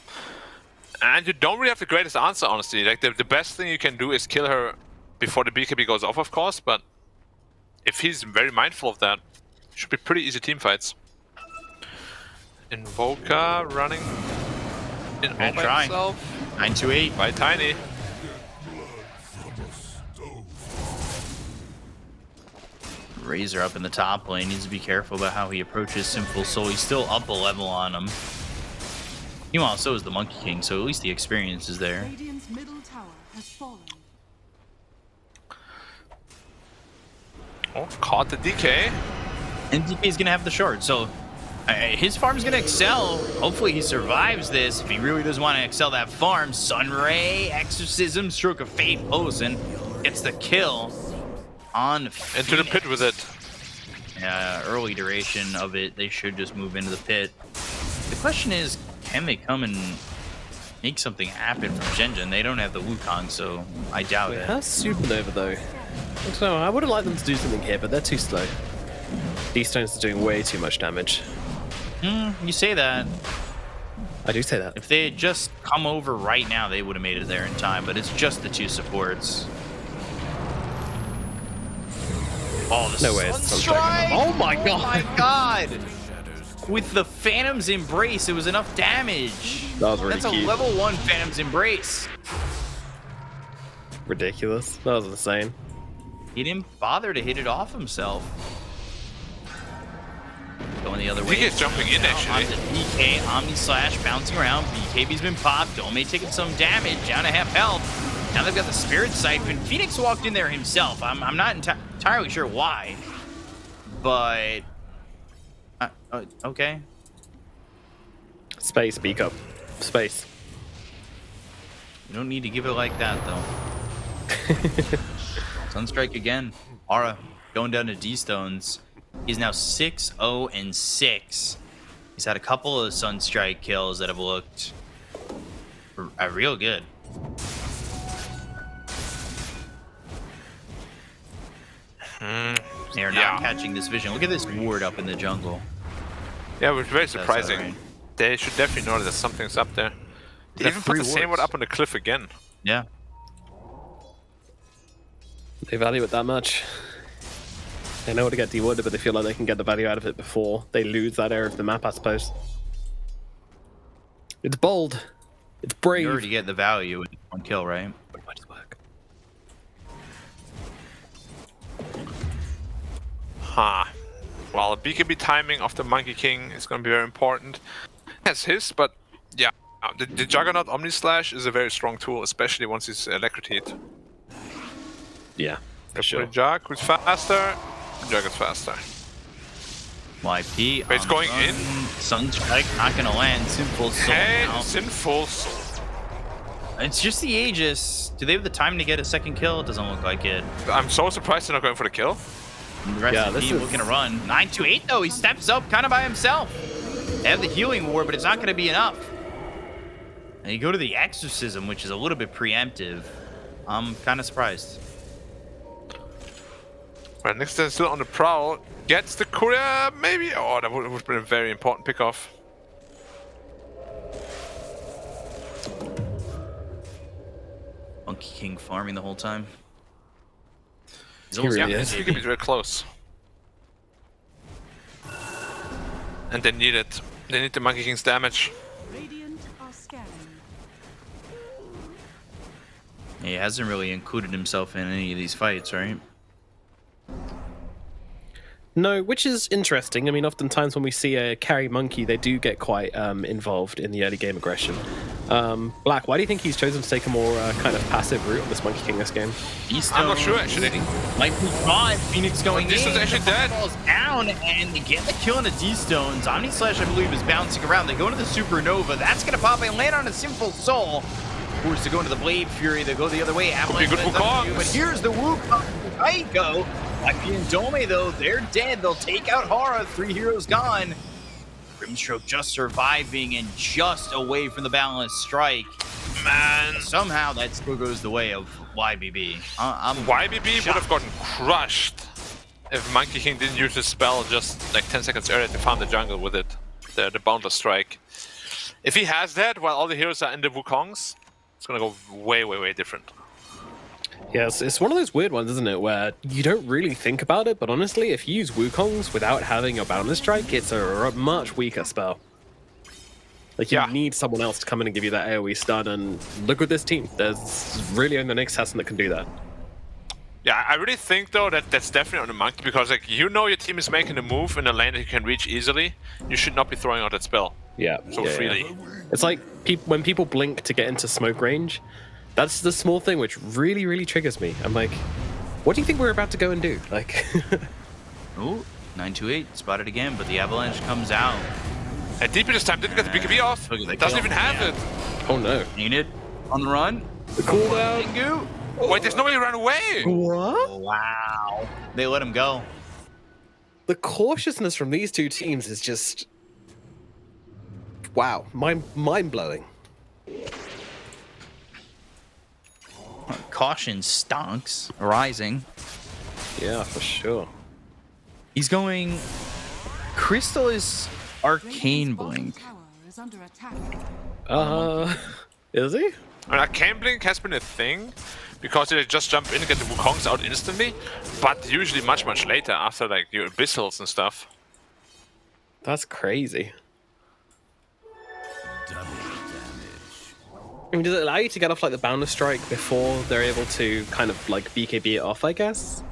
And you don't really have the greatest answer, honestly. Like, the best thing you can do is kill her before the BKB goes off, of course, but if he's very mindful of that, it should be pretty easy team fights. Invoker running in all by himself. 928 by Tiny. Razor up in the top lane. Needs to be careful about how he approaches Sinful Soul. He's still up a level on him. Meanwhile, so is the Monkey King, so at least the experience is there. Radiant's middle tower has fallen. Oh, caught the DK. And DP is going to have the shard, so his farm's going to excel. Hopefully he survives this. If he really does want to excel that farm, Sunray, Exorcism, Stroke of Fate, Poison gets the kill on Phoenix. Into the pit with it. Early duration of it, they should just move into the pit. The question is, can they come and make something happen from SHENZHEN? They don't have the Wukong, so I doubt it. How's Supernova though? I don't know, I would have liked them to do something here, but they're too slow. These stones are doing way too much damage. You say that. I do say that. If they had just come over right now, they would have made it there in time, but it's just the two supports. Oh, the No way it's Sunstrike! Oh my god! Oh my god! With the Phantom's Embrace, it was enough damage. That was really That's cute. a level 1 Phantom's Embrace. Ridiculous. That was insane. He didn't bother to hit it off himself. Going the other way. DK's jumping in, actually. Onto DK, Omni Slash bouncing around. BKB's been popped. Dome taking some damage, down to half health. Now they've got the Spirit Siphon. Phoenix walked in there himself. I'm not entirely sure why, but okay. Space, speak up. Space. You don't need to give it like that, though. Sunstrike again. Aura going down to D-Stones. He's now 6-0-6. He's had a couple of Sunstrike kills that have looked real good. They are not catching this vision. Look at this ward up in the jungle. Yeah, it was very That's surprising. alright. They should definitely know that something's up there. They even put the same one up on the cliff again. Yeah. They value it that much. They know how to get dewarded, but they feel like they can get the value out of it before they lose that area of the map, I suppose. It's bold. It's brave. You already get the value with one kill, right? But it might just work. Huh. Well, the BKB timing of the Monkey King is going to be very important. Has his, but yeah, the Juggernaut Omni Slash is a very strong tool, especially once he's electrocuted. Yeah, for sure. Jug who's faster, Jug is faster. YP. But it's going in. Sunstrike not gonna land. Sinful Soul. Hey, now. Sinful Soul. It's just the Aegis. Do they have the time to get a second kill? It doesn't look like it. I'm so surprised they're not going for the kill. And the rest of the team looking to run. 9-8 though. He steps up kind of by himself. They have the healing ward, but it's not going to be enough. And you go to the Exorcism, which is a little bit preemptive. I'm kind of surprised. Right, next is still on the prowl. Gets the courier, maybe? Oh, that would have been a very important pickoff. Monkey King farming the whole time. He's He really Yeah, he could be very close. And they need it. They need the Monkey King's damage. Radiant are scanning. He hasn't really included himself in any of these fights, right? No, which is interesting. I mean, oftentimes when we see a carry monkey, they do get quite involved in the early game aggression. Black, why do you think he's chosen to take a more kind of passive route on this Monkey King this game? I'm not sure, actually. Might be gone. Phoenix going in. D-Stone's actually dead. Falls down, and they get the kill on the D-Stones. Omni Slash, I believe, is bouncing around. They go into the Supernova. That's going to pop and land on a Sinful Soul. Forced to go into the Blade Fury. They go the other way. Avalanche good lands up to you, Wukong. but here's the Wukong. Aiko. YP and Dome, though, they're dead. They'll take out Hara. 3 heroes gone. Grimstroke just surviving and just away from the balanced strike. Man. Somehow that still goes the way of YBB. YBB would have gotten crushed if Monkey King didn't use his spell just like 10 seconds earlier to farm the jungle with it. The Boundless Strike. If he has that while all the heroes are in the Wukongs, it's gonna go way, way, way different. Yes, it's one of those weird ones, isn't it, where you don't really think about it, but honestly, if you use Wukongs without having a Boundless Strike, it's a much weaker spell. Like, you need someone else to come in and give you that AoE stun, and look at this team. There's really only the next Assassin that can do that. Yeah, I really think though that that's definitely on the monkey because like you know your team is making a move in a lane that you can reach easily. You should not be throwing out that spell Yeah. so freely. It's like when people blink to get into smoke range. That's the small thing which really, really triggers me. I'm like, what do you think we're about to go and do? Like, Ooh, 928 spotted again, but the avalanche comes out. And DP this time didn't get the BKB off. Look at the Doesn't kill. even have it. oh no. Enid on the run. The cooldown. Pingu. Wait, there's no way to run away. What? Wow. They let him go. The cautiousness from these two teams is just, wow, mind blowing. Caution stonks. Rising. Yeah, for sure. He's going. Crystal is arcane blink. Tower is under attack. Is he? And Arcane Blink has been a thing because they just jump in and get the Wukongs out instantly, but usually much later after like your Abyssals and stuff. That's crazy. I mean, does it allow you to get off like the Boundless Strike before they're able to kind of like BKB it off, I guess?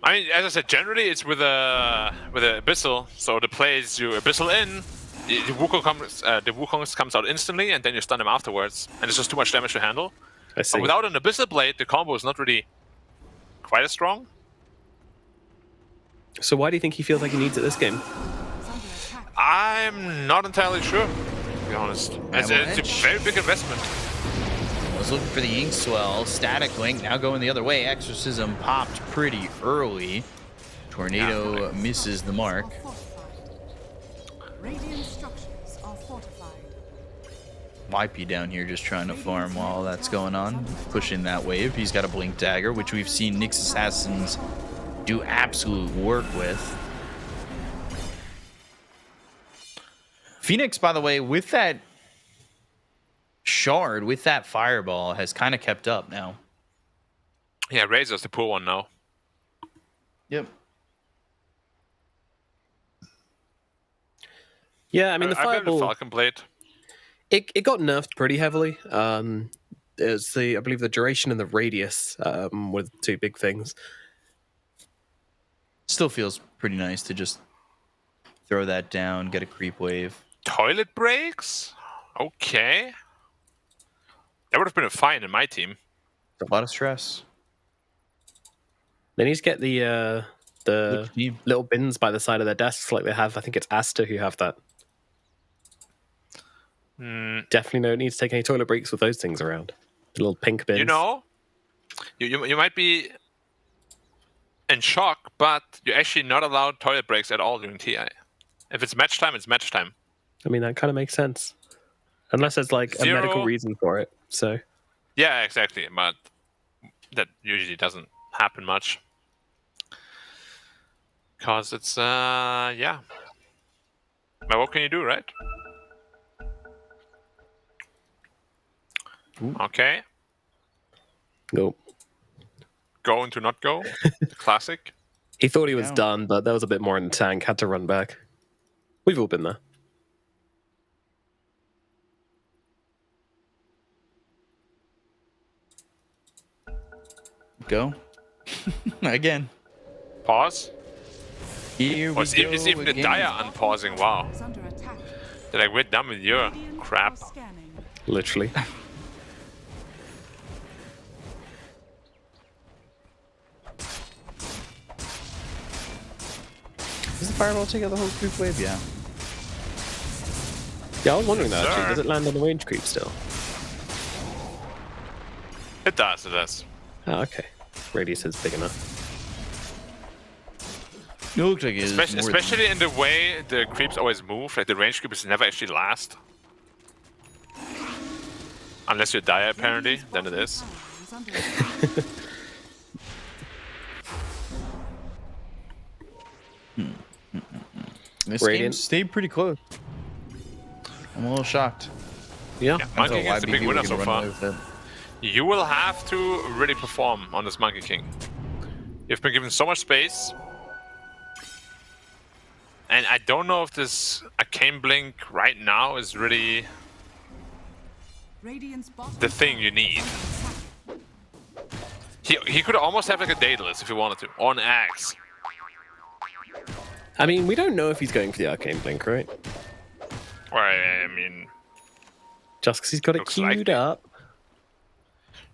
I mean, as I said, generally it's with a Abyssal, so the play is you Abyssal in, the Wukong comes out instantly, and then you stun him afterwards, and it's just too much damage to handle. I see. But without an Abyssal Blade, the combo is not really quite as strong. So why do you think he feels like he needs it this game? I'm not entirely sure, to be honest. It's a very big investment. Was looking for the Inkswell. Static Link now going the other way. Exorcism popped pretty early. Tornado misses the mark. Radiant structures are fortified. YP down here just trying to farm while that's going on. Pushing that wave. He's got a Blink Dagger, which we've seen Nyx Assassins do absolute work with. Phoenix, by the way, with that shard, with that fireball, has kind of kept up now. Yeah, Razor's the poor one now. Yep. Yeah, I mean, the I blame the fireball, Falcon Blade. it got nerfed pretty heavily. It's I believe the duration and the radius were the two big things. Still feels pretty nice to just throw that down, get a creep wave. Toilet breaks? Okay. That would have been a fine in my team. A lot of stress. They need to get the Which team? little bins by the side of their desks like they have. I think it's Asta who have that. Definitely no need to take any toilet breaks with those things around. The little pink bins. You know, you might be in shock, but you're actually not allowed toilet breaks at all during TI. If it's match time, it's match time. I mean, that kind of makes sense. Unless there's like a medical Zero. reason for it. So Yeah, exactly. But that usually doesn't happen much. Because it's, yeah. But what can you do, right? Okay. no. Go into not go. Classic. He thought he was Down. done, but there was a bit more in the tank. Had to run back. We've all been there. Go. Again. Pause. Here Oh, we it's go even the again. Dire unpausing. Wow. Is under attack. They're like, we're done with your Radiant crap. are scanning. Literally. Does the fireball take out the whole creep wave? Yeah. Yeah, I was wondering that actually. Sir. Does it land on the range creep still? It does, it does. Oh, okay. Radius is big enough. It looks like it is Especially, more especially in the way the creeps always move. Like the range creeps never actually last. Unless you're Dire, apparently, then it is. Tower is under attack. This game Radiant. stayed pretty close. I'm a little shocked. Yeah. Yeah, Monkey King is the big winner so far. With it. You will have to really perform on this Monkey King. You've been given so much space. And I don't know if this Arcane Blink right now is really Radiant's bottom the thing you need. He could almost have like a Daedalus if he wanted to, or an Axe. I mean, we don't know if he's going for the Arcane Blink, right? Or I mean, Just because he's got it Looks queued likely. up.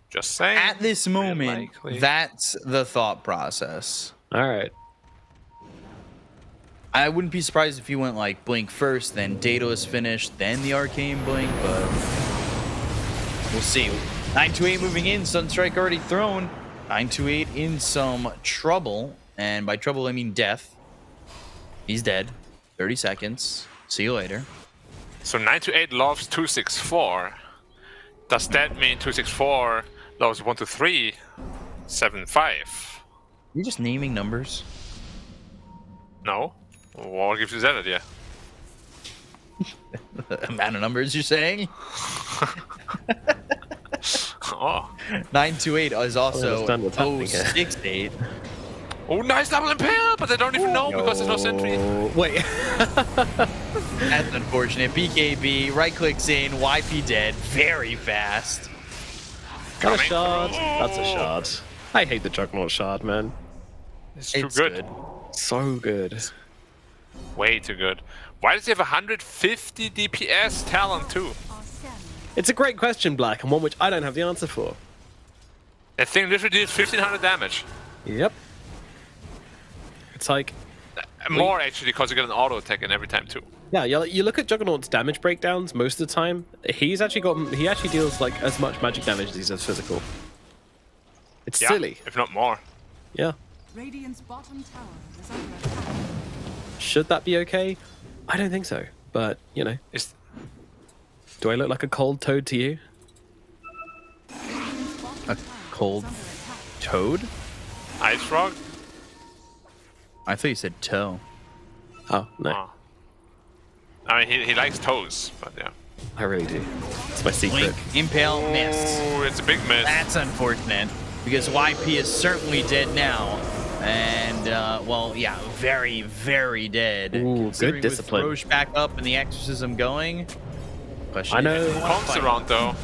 just saying. At this moment, likely. that's the thought process. All right. I wouldn't be surprised if he went like Blink first, then Daedalus finished, then the Arcane Blink, but we'll see. 928 moving in, Sunstrike already thrown. 928 in some trouble, and by trouble I mean death. He's dead. 30 seconds. See you later. So 928 loves 264. Does that mean 264 loves 123, 75? You're just naming numbers. No. What gives you that idea? The amount of numbers you're saying? Oh. 928 is also understand what's happening here. 068. Oh, nice double impale, but they don't even know because there's no sentry. Wait. That's unfortunate. BKB, right clicks in, YP dead, very fast. Got a shard. That's a shard. I hate the Juggernaut shard, man. It's too It's good. So good. Way too good. Why does he have 150 DPS talent too? It's a great question, Black, and one which I don't have the answer for. That thing literally did 1500 damage. Yep. It's like, More actually, because you get an auto attack in every time too. yeah, you look at Juggernaut's damage breakdowns most of the time. He actually deals like as much magic damage as he does physical. It's Yeah, silly. if not more. Yeah. Radiant's bottom tower is under attack. Should that be okay? I don't think so. But, you know, Is do I look like a cold toad to you? Radiant's bottom A tower cold is under attack. toad? Ice Frog? I thought you said toe. Oh, no. Oh. I mean, he likes toes, but yeah. I really do. It's my secret. Blink, impale, miss. Oh, it's a big miss. That's unfortunate because YP is certainly dead now. And, well, yeah, very, very dead. Ooh, Considering good discipline. With Roche back up and the exorcism going. Question I know. if anyone Kong's fight. around though.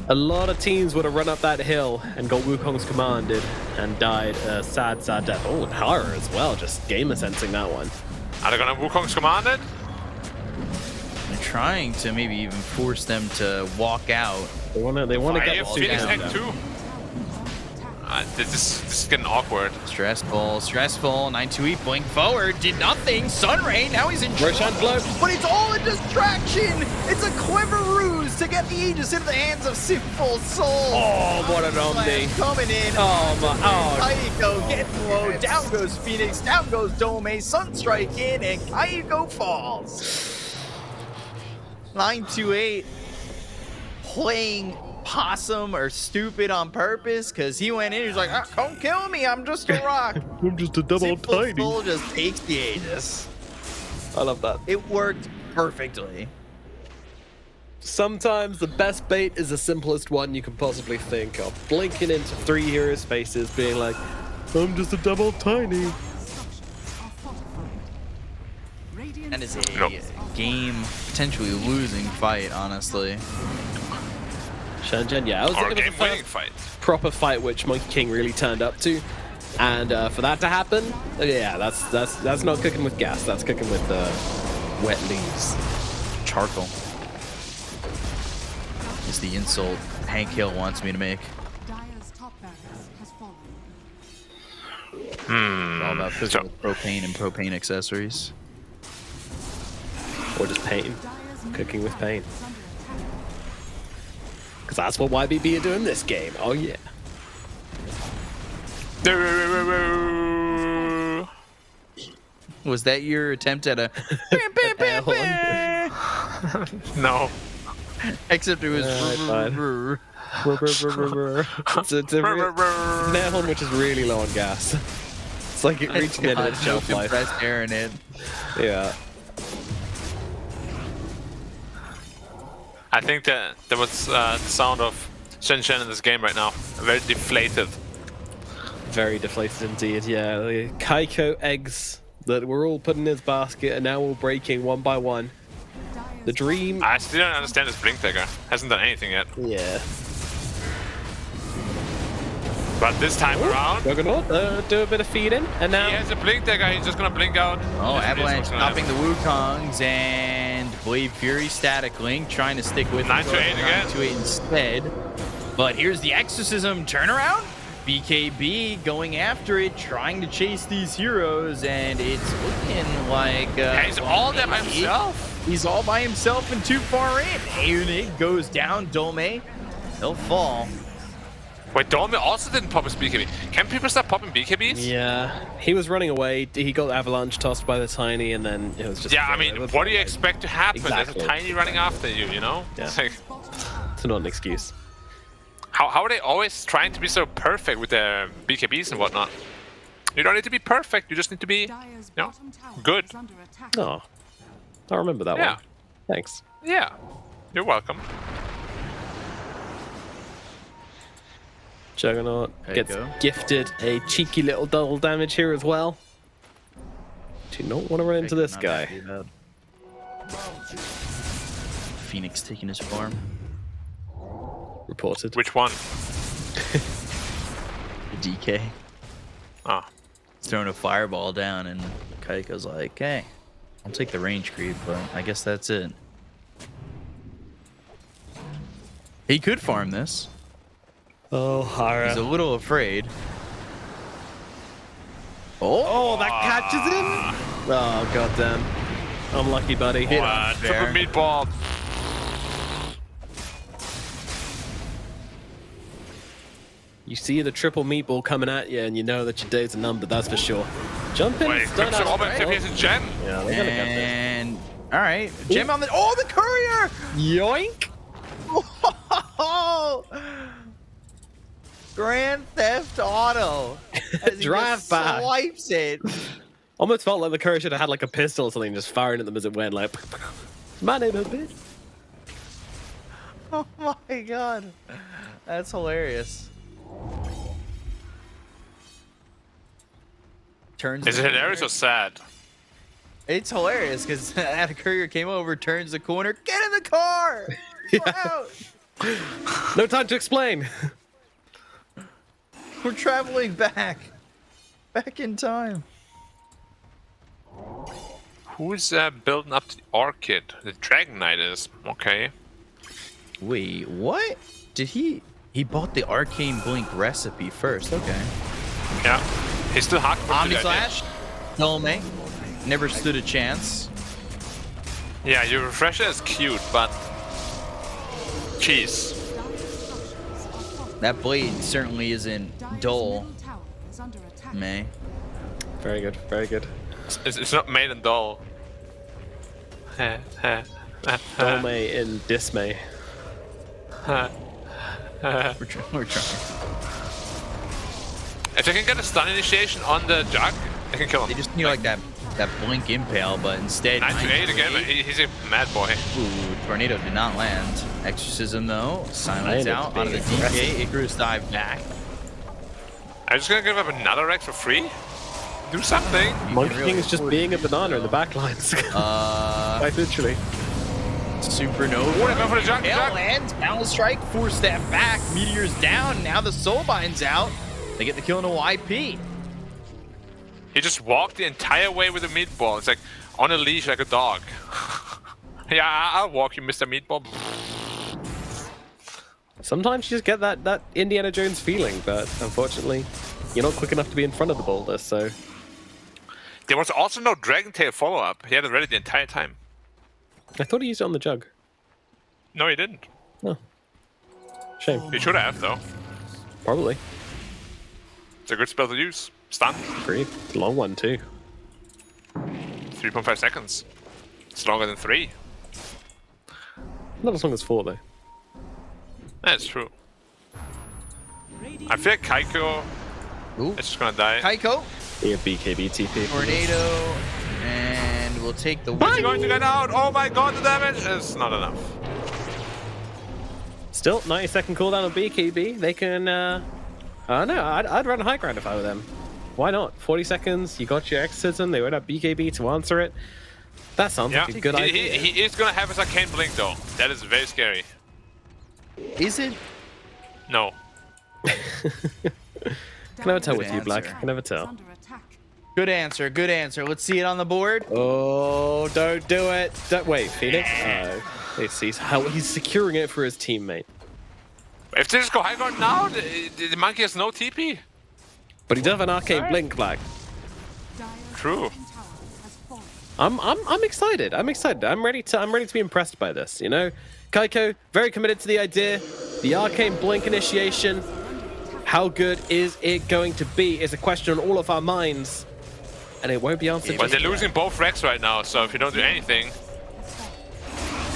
A lot of teams would have run up that hill and got Wukong's commanded and died a sad, sad death. Oh, and Hara as well, just gamer sensing that one. Are they gonna Wukong's commanded? They're trying to maybe even force them to walk out. They wanna I get have the Phoenix down. Egg too. This is getting awkward. Stressful, stressful. 928 blink forward, did nothing. Sunray, now he's in Roshan blow. but it's all a distraction. It's a clever ruse to get the Aegis into the hands of Sinful Soul. Oh, what an omni. Coming in. Oh my, oh. Kaiko getting low. Down goes Phoenix. Down goes Dome. Sunstrike in, and Kaiko falls. 928 playing possum or stupid on purpose because he went in. He's like, "Ah, don't kill me. I'm just a rock." I'm just a double Simple tiny. Soul just takes the Aegis. I love that. It worked perfectly. Sometimes the best bait is the simplest one you can possibly think of. Blinking into 3 heroes' faces, being like, I'm just a double tiny. Structures are fortified. Radiant's That is a Nope. game potentially losing fight, honestly. SHENZHEN, yeah, I was Or a looking at game the winning first fight. proper fight which Monkey King really turned up to. And for that to happen, yeah, that's not cooking with gas. That's cooking with wet leaves. Charcoal is the insult Hank Hill wants me to make. Dire's top barracks has fallen. All about physical propane and propane accessories. Or just pain. Dire's Cooking with pain. is under attack. Because that's what YBB are doing this game. Oh, yeah. Was that your attempt at a? No. Except it was. fine. it's a nail horn which is really low on gas. It's like it reached the end of its shelf life. Compressed air in it. Yeah. I think that there was the sound of SHENZHEN in this game right now. Very deflated. Very deflated indeed, yeah. The Kaiko eggs that were all put in his basket are now all breaking one by one. Dire's The dream... I still don't understand this Blink Dagger. Hasn't done anything yet. Yeah. But this time around, Juggernaut, do a bit of feeding, and now he has a blink dagger. He's just gonna blink out. Oh, Yes, Avalanche what's gonna stopping the happen. Wukongs and Blade Fury Static Link trying to stick with 9 to 8 again. 9 to 8 instead. But here's the Exorcism turnaround. BKB going after it, trying to chase these heroes, and it's looking like He's all there by himself. He's all by himself and too far in. Aeonid goes down. Dome, he'll fall. Wait, Dolme also didn't pop his BKB. Can people stop popping BKBs? yeah, he was running away. He got Avalanche tossed by the Tiny, and then it was just Yeah, I mean, what do you expect to happen? Exactly. There's a Tiny running after you, you know? Yeah. It's like, It's not an excuse. how are they always trying to be so perfect with their BKBs and whatnot? You don't need to be perfect, you just need to be, Dire's you know, bottom tower good. is under attack. Oh, I remember that Yeah. one. Thanks. Yeah, you're welcome. Juggernaut There you gets go. gifted a cheeky little double damage here as well. Do not want to run into this Not guy. happy about Phoenix taking his farm. Reported. Which one? The DK. Oh, He's throwing a fireball down, and Kaiko's like, hey, I'll take the range creep, but I guess that's it. He could farm this. Oh, Hara. He's a little afraid. Oh, that catches him. Oh, goddamn. Unlucky, buddy. Hit. triple Fair. meatball. You see the triple meatball coming at you, and you know that your days are numbered, that's for sure. Jump in. Wait, stun so out, almost right? if he has a gen. Yeah, they're gonna get this. And all right, Gem on the the courier. Yoink! Oh, Grand Theft Auto. As he Drive just by. swipes it. Almost felt like the courier should have had like a pistol or something, just firing at them as it went. Like, my neighborhood, bitch. Oh my god, that's hilarious. Turns. Is the it hilarious corner. or sad? It's hilarious because that courier came over, turns the corner, get in the car. We're out. No time to explain. We're traveling back in time. Who's building up to the Orchid? The Dragon Knight is. Okay. Wait, what? Did he bought the Arcane Blink recipe first? Okay. Yeah. He's still hot. Omni Slash, Dome, never stood a chance. Yeah, your refresher is cute, but jeez. That blade certainly isn't dull, Middle tower is under attack. May. Very good, very good. It's not made in dull. Dome in dismay. We're trying. If they can get a stun initiation on the Jug, they can kill They him. just need like that Blink Impale, but instead 9 to 8 again. 8. He's a mad boy. Ooh, Tornado did not land. Exorcism though, silence Trying out to out of the be DK. Icarus dive back. I'm just gonna give up another Rex for free. Do something. Monkey really King is just afford being a to do banana in so. the back lines. Uh, Quite literally. Supernova. Oh, they're going for the Jug. Tail Jug. lands, Balance Strike, 4-step back, Meteor's down, now the Soulbind's out. They get the kill into YP. He just walked the entire way with a meatball. It's like on a leash like a dog. Yeah, I'll walk you, Mr. Meatball. Sometimes you just get that Indiana Jones feeling, but unfortunately, you're not quick enough to be in front of the boulder, so... There was also no Dragon Tail follow-up. He had it ready the entire time. I thought he used it on the Jug. No, he didn't. Shame. He should have, though. Probably. It's a good spell to use. Stun. Agreed. It's a long one, too. 3.5 seconds. It's longer than 3. Not as long as 4, though. That's true. I feel like Kaiko Ooh. is just gonna die. Kaiko, Yeah, BKB TP. Tornado, and we'll take the He's going to get out! Oh my god, the damage is not enough. Still, 90-second cooldown on BKB. They can, I don't know. I'd run a high ground if I were them. Why not? 40 seconds, you got your Exorcism, they went up BKB to answer it. That sounds Yeah, like a good idea. he is gonna have his Arcane Blink though. That is very scary. Is it? No. Can never tell Good with you, Black. answer. Can never tell. Under attack. Good answer. Good answer. Let's see it on the board. Oh, don't do it. Don't wait, Phoenix. He's how he's securing it for his teammate. If they just go high ground now, the monkey has no TP. But he does have an arcane blink, Black. Dire's True. bottom tower has fallen. I'm excited. I'm excited. I'm ready to be impressed by this, you know? Kaiko, very committed to the idea. The arcane blink initiation. How good is it going to be is a question on all of our minds. And it won't be answered. But they're just losing both Rex right now, so if you don't do anything,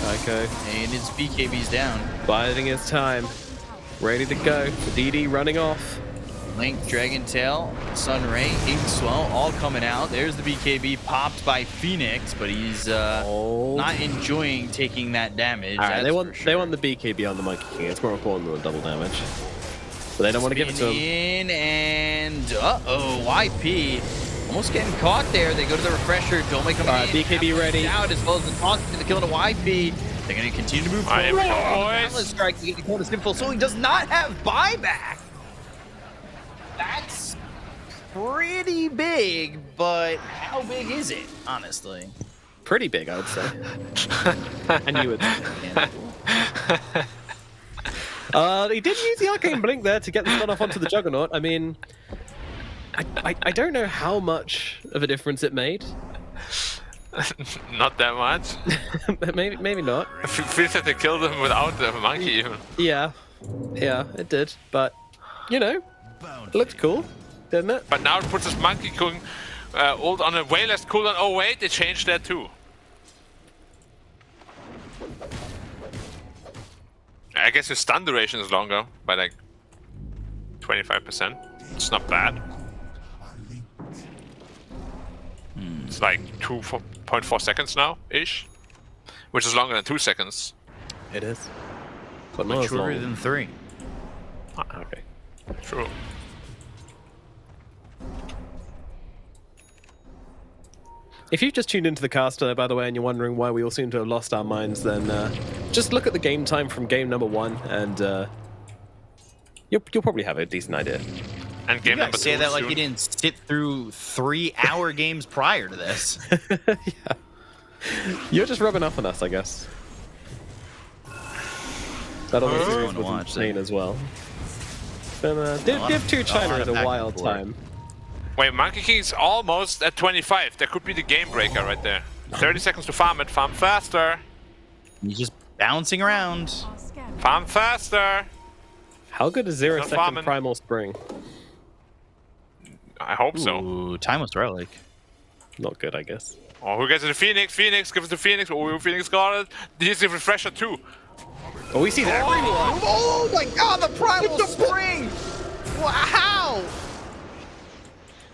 Kaiko And his BKB's down. biding his time. Ready to go. The DD running off. Link, Dragon Tail, Sunray, Ink Swell, all coming out. There's the BKB popped by Phoenix, but he's not enjoying taking that damage. All right, that's for they sure. want the BKB on the Monkey King. It's more important than the double damage. But they don't want to give it to him. In and YP almost getting caught there. They go to the refresher. Don't make them BKB ready. out as well as the toss to the kill to YP. They're going to continue to move I am forward. boys. Atlas strike to get the kill to Simple. So he does not have buyback. That's pretty big, but how big is it, honestly? Pretty big, I would say. And you would. He did use the arcane blink there to get the stun off onto the Juggernaut. I mean, I don't know how much of a difference it made. not that much. maybe not. Feels like they killed him without the monkey even. Yeah, it did. But you know, it looked cool, didn't it? But now it puts this monkey king ult on a way less cooldown. Oh wait, they changed that too. I guess his stun duration is longer by like 25%. It's not bad. It's like 2.4 seconds now, ish, which is longer than 2 seconds. It is. But not as Shorter long. than 3. Okay. True. If you've just tuned into the cast, by the way, and you're wondering why we all seem to have lost our minds, then just look at the game time from game number 1, and you'll probably have a decent idea. And game You number guys say 2 that like soon. you didn't sit through 3-hour games prior to this. Yeah. You're just rubbing off on us, I guess. That other series Fun to was watch, insane then. as well. But Div 2 China is a back and wild forth. time. Wait, Monkey King's almost at 25. That could be the game breaker right there. 30 seconds to farm it. Farm faster. He's just bouncing around. Are scanning. Farm faster. How good is 0 Not second farming. Primal Spring? I hope so. Ooh, Timeless Relic. Not good, I guess. Oh, who gets it? The Phoenix. Phoenix. Give it to Phoenix. Oh, Phoenix got it. Here's the refresher too. Oh, we see that. Oh my god, the Primal Spring! Wow!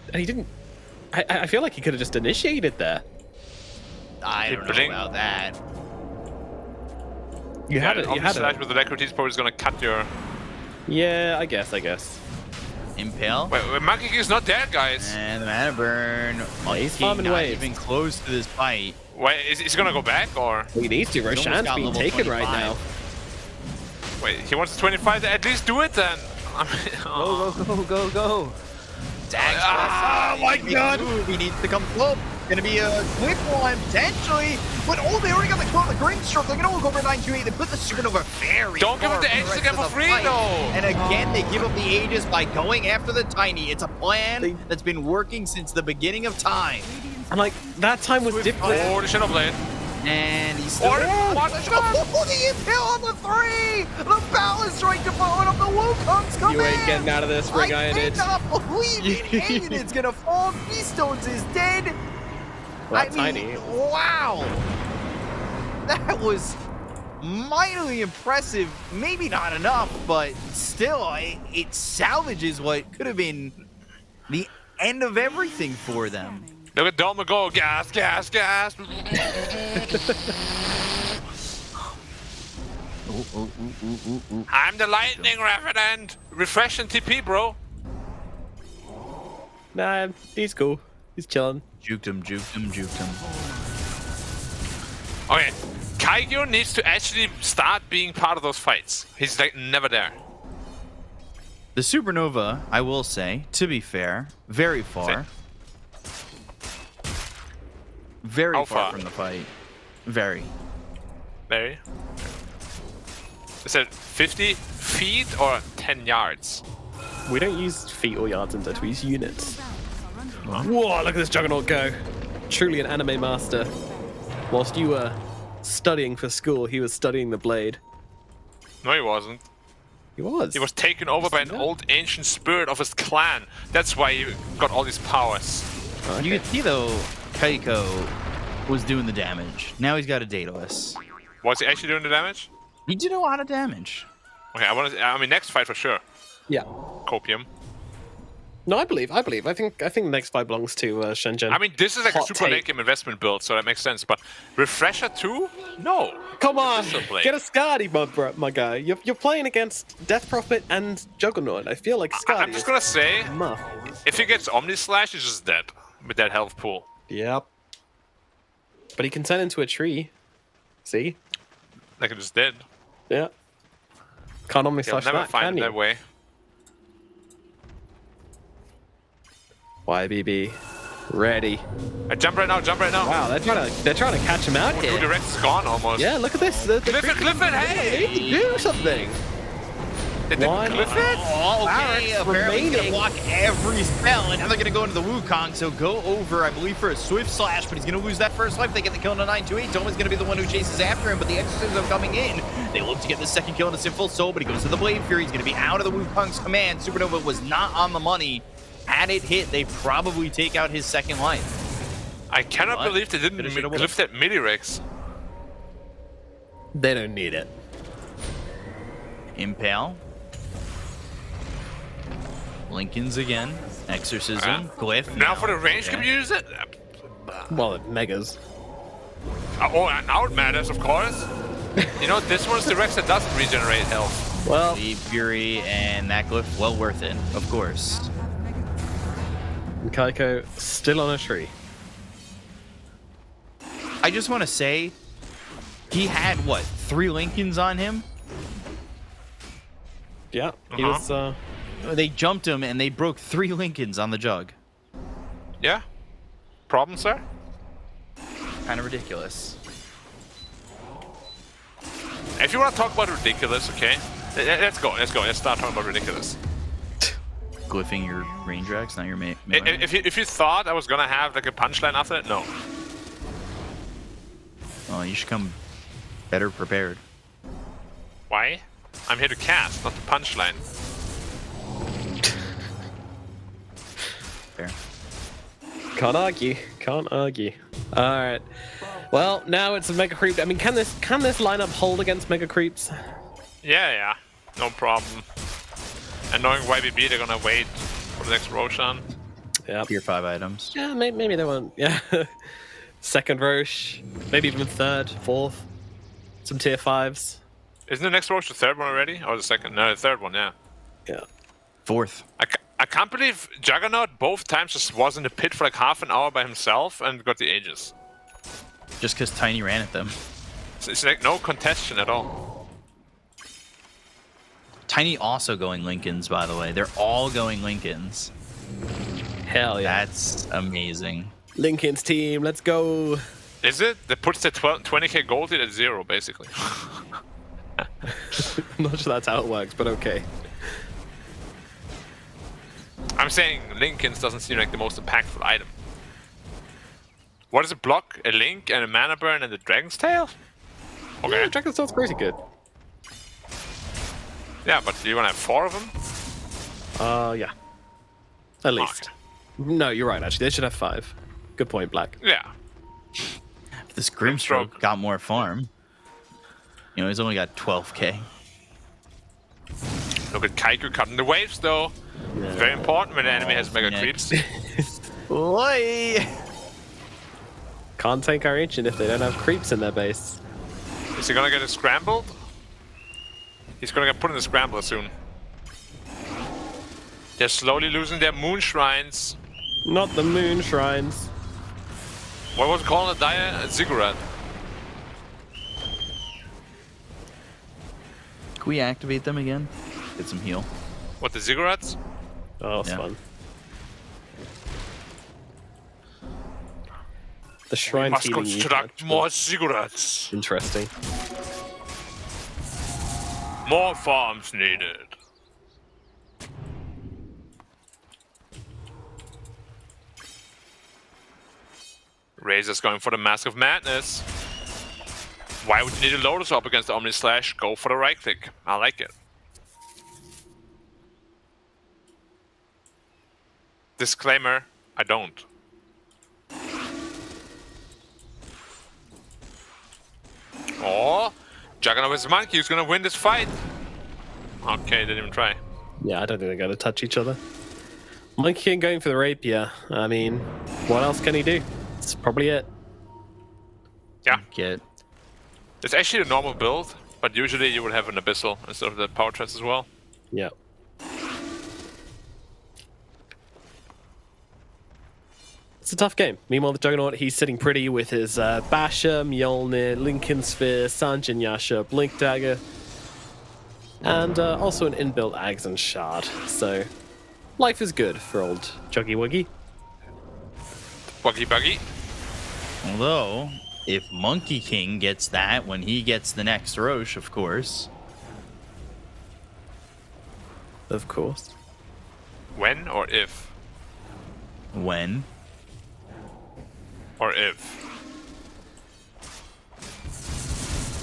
And he didn't. I feel like he could have just initiated there. I don't know Blink. about that. You had it. You had Slash it. with the Alacrity is probably gonna cut your. Yeah, I guess. Impale. Wait, Monkey King is not dead, guys. And the mana burn. Monkey he's King farming not waves. even close to this fight. Wait, is he gonna go back or? He needs to. almost Roshan's got being level taken right 25. now. Wait, he wants the 25. At least do it then. I mean, oh. Go. Zags Ah, my God. He needs to come close. Gonna be a quick one, potentially. But they already got the kill on the green stroke. They're gonna look over 928. They put the Supernova very Don't give far him the from Aegis rest again of for the free, fight. though. And again, they give up the Aegis by going after the Tiny. It's a plan that's been working since the beginning of time. And like that time was different. Oh, the Shadow Blade. And he's still What the shot? Oh, the impale on the 3! The balance strike to follow it up. The Wukong's coming! You ain't getting out of this, Ring I Ironid. cannot believe it. Ironid's gonna fall. Beaststones is dead. Well, Tiny. Wow. That was mightily impressive. Maybe not enough, but still, it salvages what could have been the end of everything for them. Look at Doma go. Gas, gas, gas. I'm the Lightning Revenant. Refresh and TP, bro. Nah, he's cool. He's chilling. Juked him. Okay, Kaigyo needs to actually start being part of those fights. He's like never there. The Supernova, I will say, to be fair, very far. Very How far far? from the fight. Very. Very. Is it 50 feet or 10 yards? We don't use feet or yards in Dota, we use units. Barracks are under Whoa, look at this Juggernaut go. Truly an anime master. Whilst you were studying for school, he was studying the blade. No, he wasn't. He was. He was taken over by an old ancient spirit of his clan. That's why he got all these powers. You can see, though, Kaiko was doing the damage. Now he's got a Daedalus. Was he actually doing the damage? He did a lot of damage. Okay, I mean, next fight for sure. Yeah. Copium. No, I believe. I think the next fight belongs to SHENZHEN. I mean, this is like Hot a super late take. game investment build, so that makes sense. But Refresher 2? No. Come on, Discipline. get a Skadi, my guy. You're playing against Death Prophet and Juggernaut. I feel like Skadi. I'm just gonna say, Muff. if he gets Omni Slash, he's just dead with that health pool. Yep. But he can turn into a tree. See? Like he just did. Yeah. Can't Omni You'll Slash never that, find can it you? that way. YBB. Ready. Jump right now, jump right now. Wow, they're trying to catch him out Dude, the here. Rex is gone almost. Yeah, look at this. The Cliff it, hey! They need to do something. They didn't One. cliff it? Oh, okay. Barracks Apparently he's going to remaining. block every spell, and now they're going to go into the Wukong, so go over, I believe, for a Swift Slash, but he's going to lose that first life. They get the kill on a 928. Toma's going to be the one who chases after him, but the Exorcism coming in. They look to get the second kill on a Sinful Soul, but he goes to the Blade Fury. He's going to be out of the Wukong's command. Supernova was not on the money. Had it hit, they probably take out his second life. I cannot What? believe they didn't Finish it, cliff that midi Rex. They don't need it. Impale. Lincoln's again. Exorcism. Glyph. Now for the range, Okay. can you use it? Well, Megas. Oh, and now it matters, of course. You know, this one's the Rex that doesn't regenerate health. Well, The Fury and that Glyph, well worth it, of course. Kaiko still on a tree. I just want to say, he had, what, 3 Lincolns on him? Yeah, he was. They jumped him and they broke 3 Lincolns on the jug. Yeah? Problem, sir? Kind of ridiculous. If you want to talk about ridiculous, okay? Let's go. Let's start talking about ridiculous. Glyphing your range racks, not your melee. If you thought I was gonna have like a punchline after it, no. Well, you should come better prepared. Why? I'm here to cast, not to punchline. Fair. Can't argue. Can't argue. All right. Well, now it's a Mega Creep. I mean, can this lineup hold against Mega Creeps? Yeah, no problem. And knowing YBB, they're gonna wait for the next Roshan. Yeah. Tier 5 items. Yeah, maybe they won't. Yeah. Second Roche, maybe even third, fourth. Some tier 5s. Isn't the next Rosh the third one already? Or the second? No, the third one, yeah. Yeah. 4th. I can't believe Juggernaut both times just was in the pit for like half an hour by himself and got the Aegis. Just because Tiny ran at them. It's like no contestation at all. Tiny also going Lincolns, by the way. They're all going Lincolns. Hell yeah. That's amazing. Lincoln's team, let's go. Is it? That puts the 20k gold hit at 0, basically. I'm not sure that's how it works, but okay. I'm saying Lincoln's doesn't seem like the most impactful item. What does it block? A Link and a Mana Burn and a Dragon's Tail? Okay. Yeah, Dragon's Tail's pretty good. Yeah, but do you want to have 4 of them? Yeah. At least. No, you're right, actually. They should have 5. Good point, Black. Yeah. This Grimstroke got more farm. You know, he's only got 12k. Look at Kaiku cutting the waves, though. Yeah. It's very important when the enemy has Mega Next. Creeps. Oi! Can't take our ancient if they don't have creeps in their base. Is he gonna get scrambled? He's gonna get put in the scrambler soon. They're slowly losing their moon shrines. Not the moon shrines. What was it called? A dire ziggurat. Can we activate them again? Get some heal. What, the ziggurats? Oh, it's Yeah. fun. The shrine Must healing you construct touched more was ziggurats. interesting. More farms needed. Razor's going for the Mask of Madness. Why would you need a Lotus up against the Omni Slash? Go for the right click. I like it. Disclaimer, I don't. Oh, Juggernaut with his monkey is gonna win this fight. Okay, didn't even try. Yeah, I don't think they're going to touch each other. Monkey King going for the rapier. I mean, what else can he do? That's probably it. Yeah, Get it's actually a normal build, but usually you would have an Abyssal instead of the Power Treads as well. Yeah. It's a tough game. Meanwhile, the Juggernaut, he's sitting pretty with his Basher, Mjolnir, Lincoln Sphere, Sanjin Yasha, Blink Dagger, and also an inbuilt Ags and Shard. So, life is good for old Juggy Wuggy. Buggy Buggy. Although, if Monkey King gets that when he gets the next Roche, of course. Of course. When or if? When? Or if.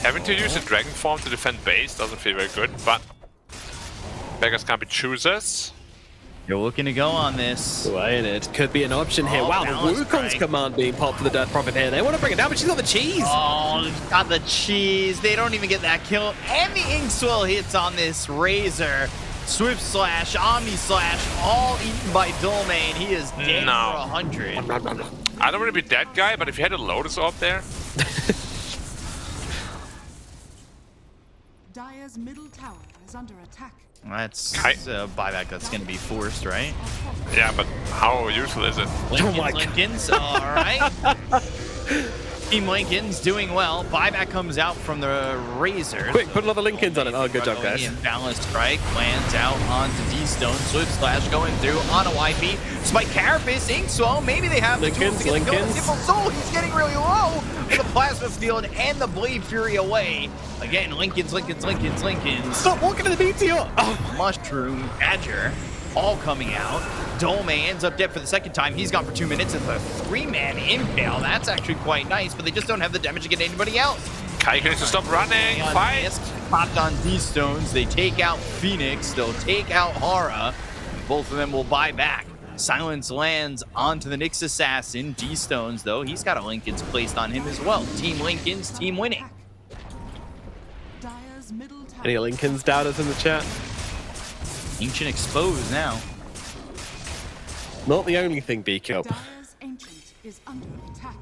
Having to use a dragon form to defend base doesn't feel very good, but beggars can't be choosers. You're looking to go on this. Right, it could be an option here. Oh, Wow, the balance Wukong's break. command being popped for the Death Prophet here. They want to bring it down, but she's got the cheese. Oh, he's got the cheese. They don't even get that kill. And the Inkswell hits on this Razor. Swift Slash, Omni Slash, all eaten by Dolmain. He is dead No. for 100. I don't want to be that guy, but if you had a Lotus up there, Dire's middle tower is under attack. That's Kai- a buyback that's going to be forced, right? yeah, but how useful is it? Lincoln's, all right. Team Lincoln's doing well. Buyback comes out from the Razors. Quick, put another Lincolns on it. Oh, good job, guys. Balanced strike lands out onto D-Stone. Swift Slash going through on a YP. Spike Carapace, Inkswell. Maybe they have the tools to get the kill. Simple Soul, he's getting really low. With the Plasma Field and the Blade Fury away. Again, Lincoln's. Stop walking to the BTO. Oh, Mushroom, Badger, all coming out. Dolme ends up dead for the second time. He's gone for 2 minutes. It's a 3-man impale. That's actually quite nice, but they just don't have the damage to get anybody else. Kaika needs to stop running. On Fight. Mist, popped on D-Stones. They take out Phoenix. They'll take out Hara. Both of them will buy back. Silence lands onto the Nyx Assassin. D-Stones, though, he's got a Lincoln's placed on him as well. Team Lincoln's, team winning. Dire's middle tower. any Lincolns doubters in the chat? Ancient exposed now. Not the only thing, BK. Dire's ancient is under attack.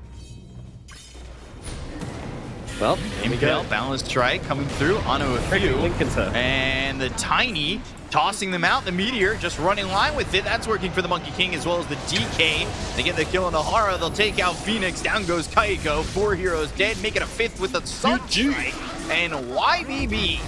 Well, here we Impale, go. balanced strike coming through onto a few. Lincoln's her. And the Tiny tossing them out. The Meteor just running line with it. That's working for the Monkey King as well as the DK. They get the kill on the Hara. They'll take out Phoenix. Down goes Kaiko. 4 heroes dead. Make it a 5th with a Sunstrike. And YBB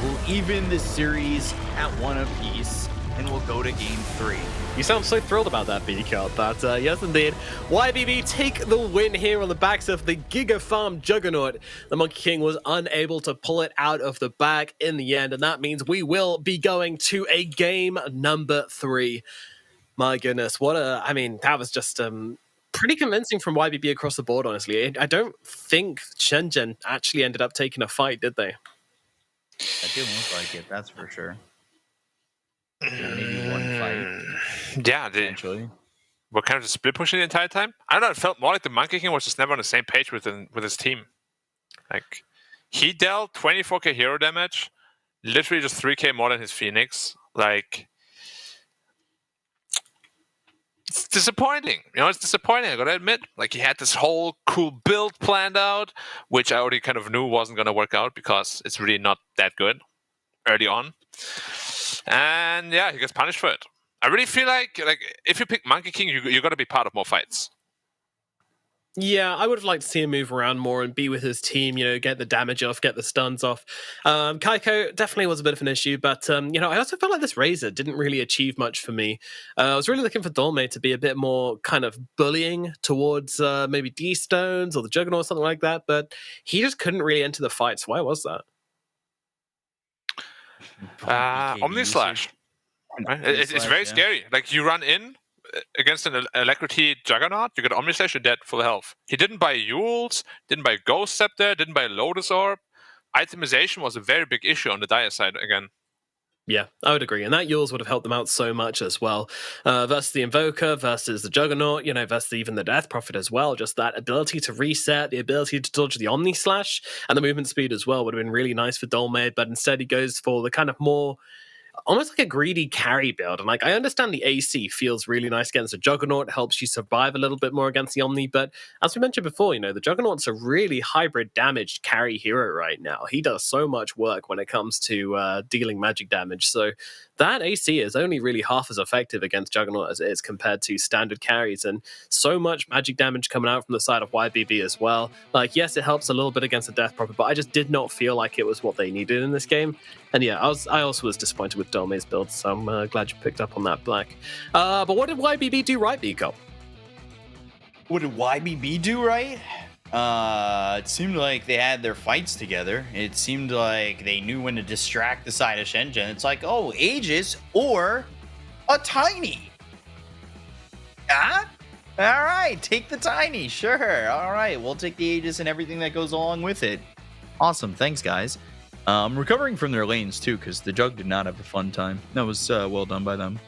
will even the series at 1 apiece. And we'll go to game 3. You sound so thrilled about that, BK. But yes, indeed. YBB take the win here on the backs of the Giga Farm Juggernaut. The Monkey King was unable to pull it out of the bag in the end, and that means we will be going to a game number 3. My goodness, that was just pretty convincing from YBB across the board, honestly. I don't think SHENZHEN actually ended up taking a fight, did they? That didn't look like it, that's for sure. Maybe one fight, Yeah, they potentially. were kind of just split pushing the entire time. I don't know, it felt more like the Monkey King was just never on the same page with his team. Like, he dealt 24k hero damage, literally just 3k more than his Phoenix. Like, it's disappointing. It's disappointing, I gotta admit. Like, he had this whole cool build planned out, which I already kind of knew wasn't gonna work out because it's really not that good early on. And yeah, he gets punished for it. I really feel like if you pick Monkey King, you got to be part of more fights. Yeah, I would have liked to see him move around more and be with his team, get the damage off, get the stuns off. Kaiko definitely was a bit of an issue, but, I also felt like this Razor didn't really achieve much for me. I was really looking for Dolme to be a bit more kind of bullying towards maybe D-Stones or the Juggernaut or something like that, but he just couldn't really enter the fights. Why was that? Omni Slash. Right? It's very scary. Like, you run in against an Alacrity Juggernaut, you get Omni Slash, you're dead, full health. He didn't buy Yules, didn't buy Ghost Scepter, didn't buy Lotus Orb. Itemization was a very big issue on the Dire side again. Yeah, I would agree. And that Yules would have helped them out so much as well. Versus the Invoker, versus the Juggernaut, versus even the Death Prophet as well. Just that ability to reset, the ability to dodge the Omni Slash, and the movement speed as well would have been really nice for Dolme, but instead he goes for the kind of more almost like a greedy carry build. And I understand the AC feels really nice against a Juggernaut, helps you survive a little bit more against the Omni, but as we mentioned before, the Juggernaut's a really hybrid damaged carry hero right now. He does so much work when it comes to dealing magic damage, so that AC is only really half as effective against Juggernaut as it is compared to standard carries, and so much magic damage coming out from the side of YBB as well. Yes, it helps a little bit against the Death Prophet, but I just did not feel like it was what they needed in this game. And yeah, I also was disappointed with Dolme's build, so I'm glad you picked up on that, Black. But what did YBB do right, Biko? What did YBB do right? It seemed like they had their fights together. It seemed like they knew when to distract the side of SHENZHEN. It's like, oh, Aegis or a Tiny. All right, take the Tiny. Sure. All right, we'll take the Aegis and everything that goes along with it. Awesome. Thanks, guys. Recovering from their lanes, too, because the Jug did not have a fun time. That was well done by them.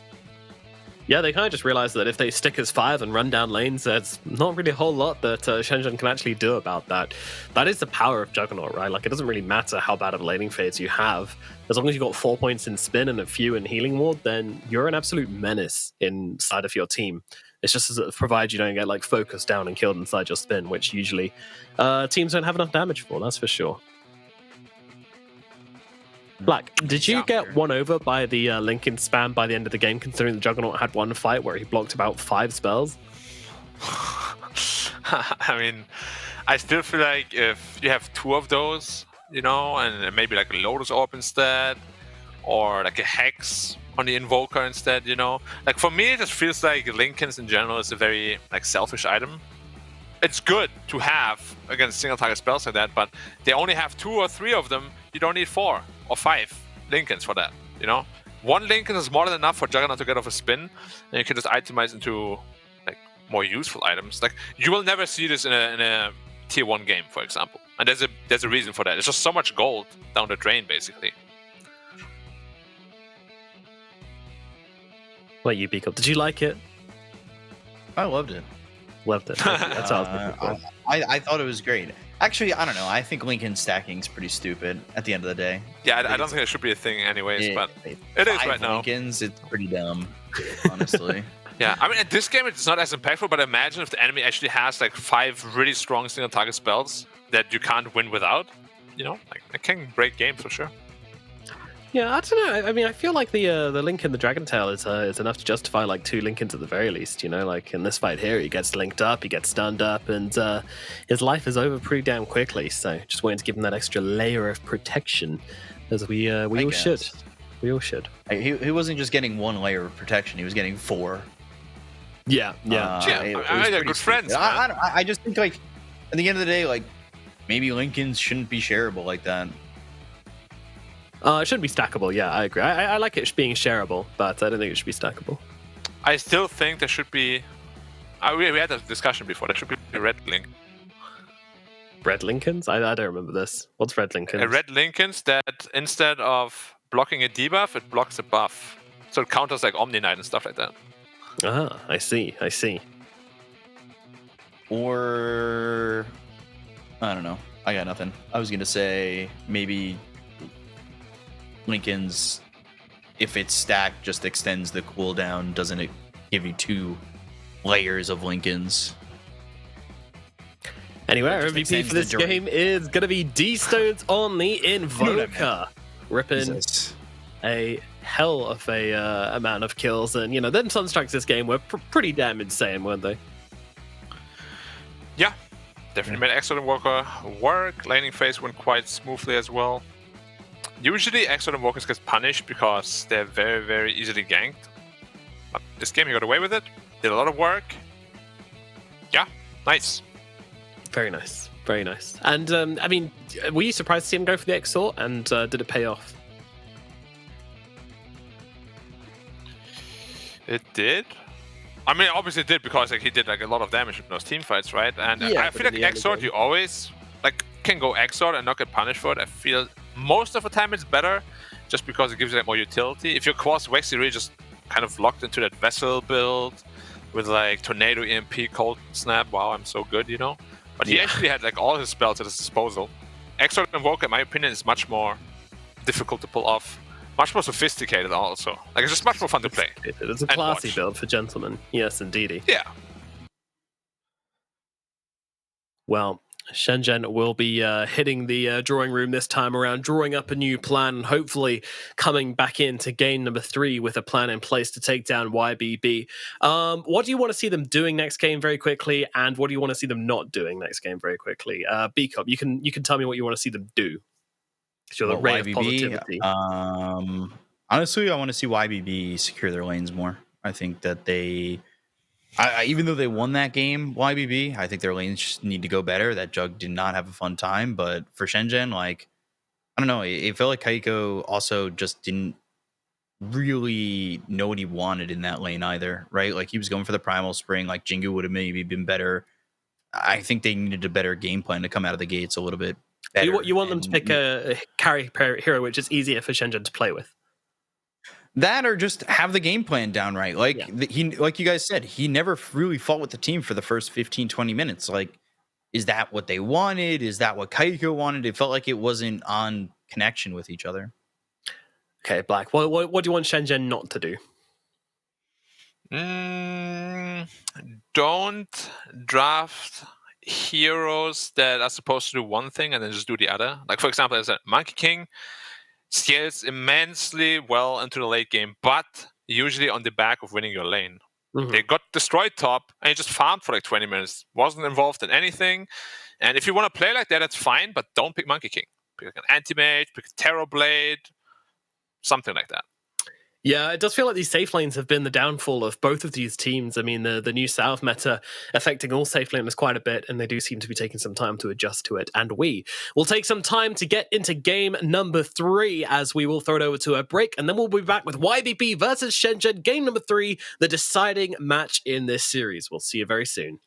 Yeah, they kind of just realized that if they stick as 5 and run down lanes, there's not really a whole lot that SHENZHEN can actually do about that. That is the power of Juggernaut, right? It doesn't really matter how bad of a laning phase you have. As long as you've got 4 points in spin and a few in healing ward, then you're an absolute menace inside of your team. It's just provided you don't get focused down and killed inside your spin, which usually teams don't have enough damage for, that's for sure. Black, did you get won over by the Lincoln spam by the end of the game, considering the Juggernaut had one fight where he blocked about 5 spells? I mean, I still feel like if you have 2 of those, and maybe a Lotus Orb instead, or a Hex on the Invoker instead, for me, it just feels like Lincolns in general is a very selfish item. It's good to have against single target spells like that, but they only have 2 or 3 of them. You don't need 4 or 5 Lincolns for that, 1 Lincoln is more than enough for Juggernaut to get off a spin, and you can just itemize into more useful items. You will never see this in a tier 1 game, for example, and there's a reason for that. It's just so much gold down the drain, basically. What you, Biko? Did you like it? I loved it. Loved it. That's all I was looking for. I thought it was great. Actually, I don't know. I think Lincoln stacking's pretty stupid at the end of the day. Yeah, I don't think it should be a thing anyways, but it is right now. Lincolns, it's pretty dumb, honestly. Yeah, I mean, at this game, it's not as impactful, but imagine if the enemy actually has 5 really strong single target spells that you can't win without. It can break games for sure. Yeah, I don't know. I mean, I feel like the Link in the Dragon Tail is enough to justify 2 Lincolns at the very least. In this fight here, he gets linked up, he gets stunned up, and his life is over pretty damn quickly. So just waiting to give him that extra layer of protection, as we all should. We all should. He wasn't just getting 1 layer of protection; he was getting 4. Yeah. They're good friends. I just think at the end of the day, maybe Lincolns shouldn't be shareable like that. It shouldn't be stackable. Yeah, I agree. I like it being shareable, but I don't think it should be stackable. I still think there should be. We had a discussion before. There should be a red link. Red Lincolns? I don't remember this. What's red Lincolns? A red Lincolns that instead of blocking a debuff, it blocks a buff. So it counters Omni Knight and stuff like that. Ah, I see. Or I don't know. I got nothing. I was gonna say maybe Lincoln's, if it's stacked, just extends the cooldown. Doesn't it give you 2 layers of Lincolns? Anyway, our MVP for this game is going to be D-Stones on the Invoker. Ripping a hell of a amount of kills. And, them Sunstrikes this game were pretty damn insane, weren't they? Yeah, definitely made Exort Invoker work. Laning phase went quite smoothly as well. Usually Exort Invokers get punished because they're very, very easily ganked. But this game you got away with it. Did a lot of work. Yeah, nice. Very nice. Very nice. And I mean, were you surprised to see him go for the Exort? And did it pay off? It did. I mean, obviously it did because like he did like a lot of damage in those team fights, right? And Yeah, I but feel in like the end Exort, again- you always like can go Exort and not get punished for it. I feel most of the time it's better, just because it gives you like more utility. If your Quas Vex, you're really just kind of locked into that vessel build with like Tornado, EMP, Cold Snap. Wow, I'm so good, you know. But he actually had like all his spells at his disposal. Exort Invoker, in my opinion, is much more difficult to pull off. Much more sophisticated also. Like it's just much more fun to play. It's a and classy watch. build for gentlemen. Yes, indeedy. Yeah. Well, SHENZHEN will be hitting the drawing room this time around, drawing up a new plan, and hopefully coming back into game number 3 with a plan in place to take down YBB. What do you want to see them doing next game very quickly, and what do you want to see them not doing next game very quickly? B-Cup, you can tell me what you want to see them do. You're the Well, ray of positivity. Honestly, I want to see YBB secure their lanes more. I think that they, even though they won that game, YBB, I think their lanes just need to go better. That Jug did not have a fun time, but for SHENZHEN, like, I don't know, it felt like Kaiko also just didn't really know what he wanted in that lane either, right? Like, he was going for the Primal Spring, like Jingu would have maybe been better. I think they needed a better game plan to come out of the gates a little bit better. You want them to pick a carry hero which is easier for SHENZHEN to play with. That, or just have the game plan down right. Like he, like you guys said, he never really fought with the team for the first 15, 20 minutes. Like, is that what they wanted? Is that what Kaiko wanted? It felt like it wasn't on connection with each other. Okay, Black. What do you want SHENZHEN not to do? Don't draft heroes that are supposed to do one thing and then just do the other. Like, for example, as a Monkey King scales immensely well into the late game, but usually on the back of winning your lane. Mm-hmm. They got destroyed top and he just farmed for like 20 minutes. Wasn't involved in anything. And if you want to play like that, that's fine, but don't pick Monkey King. Pick like an Anti-Mage, pick a Terror Blade, something like that. Yeah, it does feel like these safe lanes have been the downfall of both of these teams. I mean, the new South meta affecting all safe laners quite a bit, and they do seem to be taking some time to adjust to it. And we will take some time to get into game number 3, as we will throw it over to a break, and then we'll be back with YBB versus SHENZHEN, game number 3, the deciding match in this series. We'll see you very soon.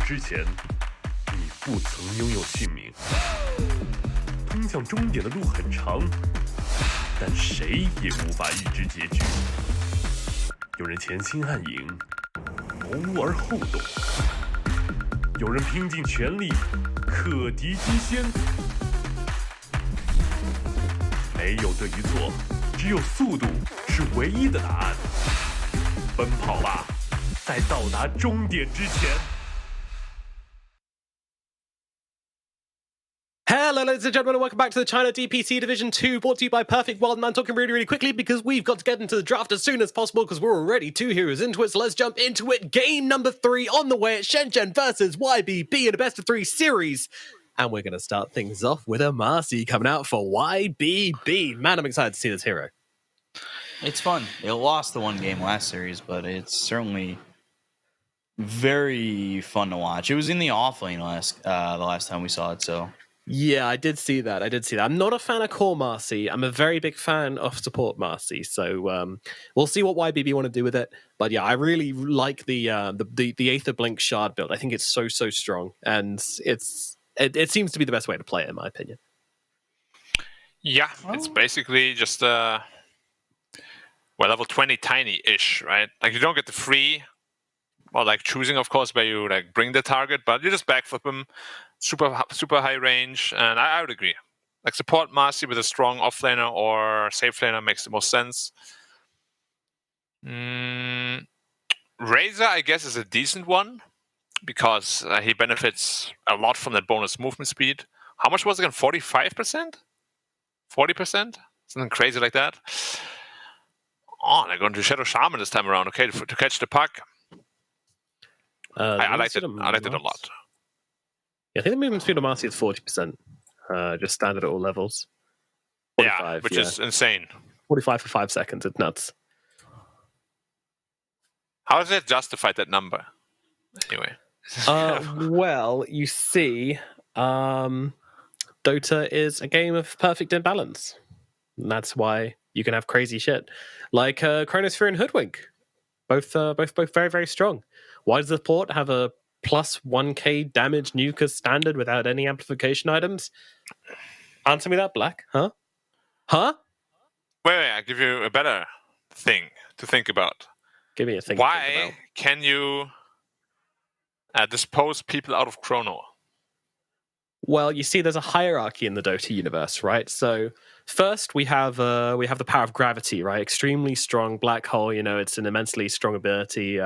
之前，你不曾拥有姓名。通向终点的路很长，但谁也无法预知结局。有人前倾暗影，谋而后动；有人拼尽全力，克敌机先。没有对与错，只有速度是唯一的答案。奔跑吧，在到达终点之前。Hello, ladies and gentlemen, and welcome back to the China DPC Division 2, brought to you by Perfect World. Man, talking really, really quickly because we've got to get into the draft as soon as possible because we're already 2 heroes into it, so let's jump into it. Game number 3 on the way at SHENZHEN versus YBB in a best-of-3 series. And we're going to start things off with a Marcy coming out for YBB. Man, I'm excited to see this hero. It's fun. It lost the one game last series, but it's certainly very fun to watch. It was in the offlane the last time we saw it, so... Yeah, I did see that. I'm not a fan of core Marcy. I'm a very big fan of support Marcy. So we'll see what YBB want to do with it. But yeah, I really like the Aether Blink Shard build. I think it's so strong, and it seems to be the best way to play it, in my opinion. Yeah, it's basically just level 20 tiny-ish, right? Like you don't get the free, well, like choosing, of course, where you like bring the target, but you just backflip them. Super high range, and I would agree. Like support Marcy with a strong offlaner or safe laner makes the most sense. Razor, I guess, is a decent one because he benefits a lot from that bonus movement speed. How much was it again? 45%? 40%? Something crazy like that. Oh, they're going to Shadow Shaman this time around. Okay, to catch the puck. I liked it. I liked it a lot. Yeah, I think the movement speed of Marcy is 40%, just standard at all levels. Yeah, which is insane. 45 for 5 seconds, it's nuts. How does that justify that number? Anyway. Well, you see, Dota is a game of perfect imbalance. And that's why you can have crazy shit. Like Chronosphere and Hoodwink. Both very, very strong. Why does the port have a plus 1k damage nuker standard without any amplification items? Answer me that, Black. Huh? Wait, I'll give you a better thing to think about. Give me a thing. Why can you dispose people out of Chrono? Well, you see, there's a hierarchy in the Dota universe, right? So first we have the power of gravity, right? Extremely strong black hole. You know, it's an immensely strong ability.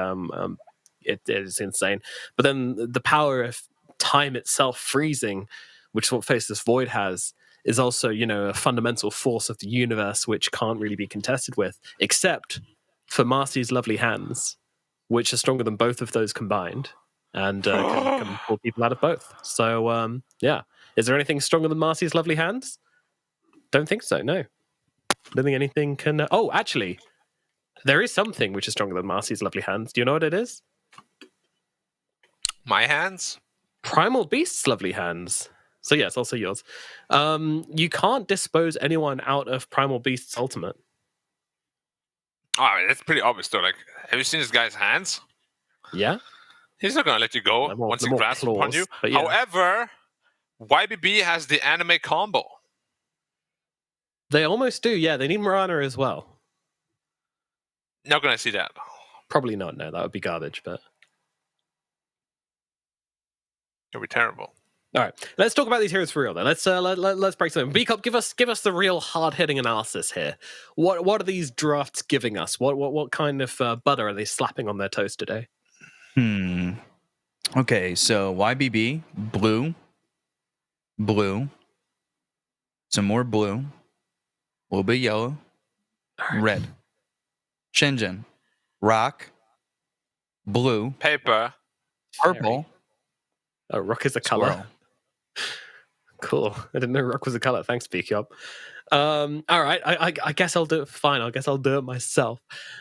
It is insane. But then the power of time itself freezing, which is what Faceless Void has, is also, you know, a fundamental force of the universe which can't really be contested with, except for Marcy's lovely hands, which are stronger than both of those combined, and can pull people out of both. So, yeah. Is there anything stronger than Marcy's lovely hands? Don't think so, no. Don't think anything can... Oh, actually, there is something which is stronger than Marcy's lovely hands. Do you know what it is? My hands? Primal Beast's lovely hands. So yes, also yours. You can't dispose anyone out of Primal Beast's ultimate. Oh, that's pretty obvious though. Like, have you seen this guy's hands? Yeah. He's not gonna let you go once he grasps upon you. Yeah. However, YBB has the anime combo. They almost do, yeah. They need Mirana as well. Not gonna see that. Probably not, no. That would be garbage, but... It'll be terrible. All right, let's talk about these heroes for real then. Let's break them. B-Cup, give us the real hard-hitting analysis here. What are these drafts giving us? What kind of butter are they slapping on their toast today? Okay, so YBB, blue, some more blue, a little bit yellow, red. SHENZHEN, rock, blue, paper, purple. Oh, rock is a color. Cool. I didn't know rock was a color. Thanks, B-Cup. All right, I guess I'll do it. Fine, I guess I'll do it myself.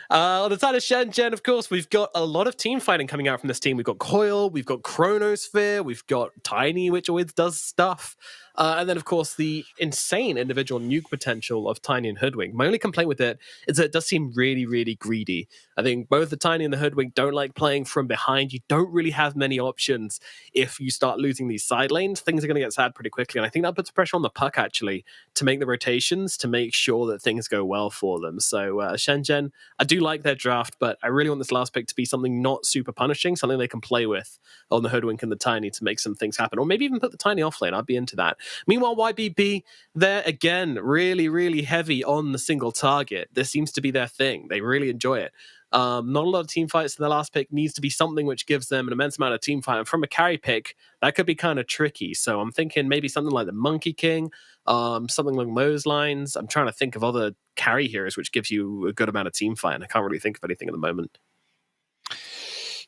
On the side of SHENZHEN, of course, we've got a lot of team fighting coming out from this team. We've got Coil, we've got Chronosphere, we've got Tiny, which always does stuff. And then, of course, the insane individual nuke potential of Tiny and Hoodwink. My only complaint with it is that it does seem really, really greedy. I think both the Tiny and the Hoodwink don't like playing from behind. You don't really have many options if you start losing these side lanes. Things are going to get sad pretty quickly. And I think that puts pressure on the puck, actually, to make the rotations, to make sure that things go well for them. So SHENZHEN, I do like their draft, but I really want this last pick to be something not super punishing, something they can play with on the Hoodwink and the Tiny to make some things happen. Or maybe even put the Tiny off lane. I'd be into that. Meanwhile, YBB, they're again really, really heavy on the single target. This seems to be their thing. They really enjoy it. Not a lot of team fights in the last pick. Needs to be something which gives them an immense amount of team fight. And from a carry pick, that could be kind of tricky. So I'm thinking maybe something like the Monkey King, something along those lines. I'm trying to think of other carry heroes which gives you a good amount of team fight, and I can't really think of anything at the moment.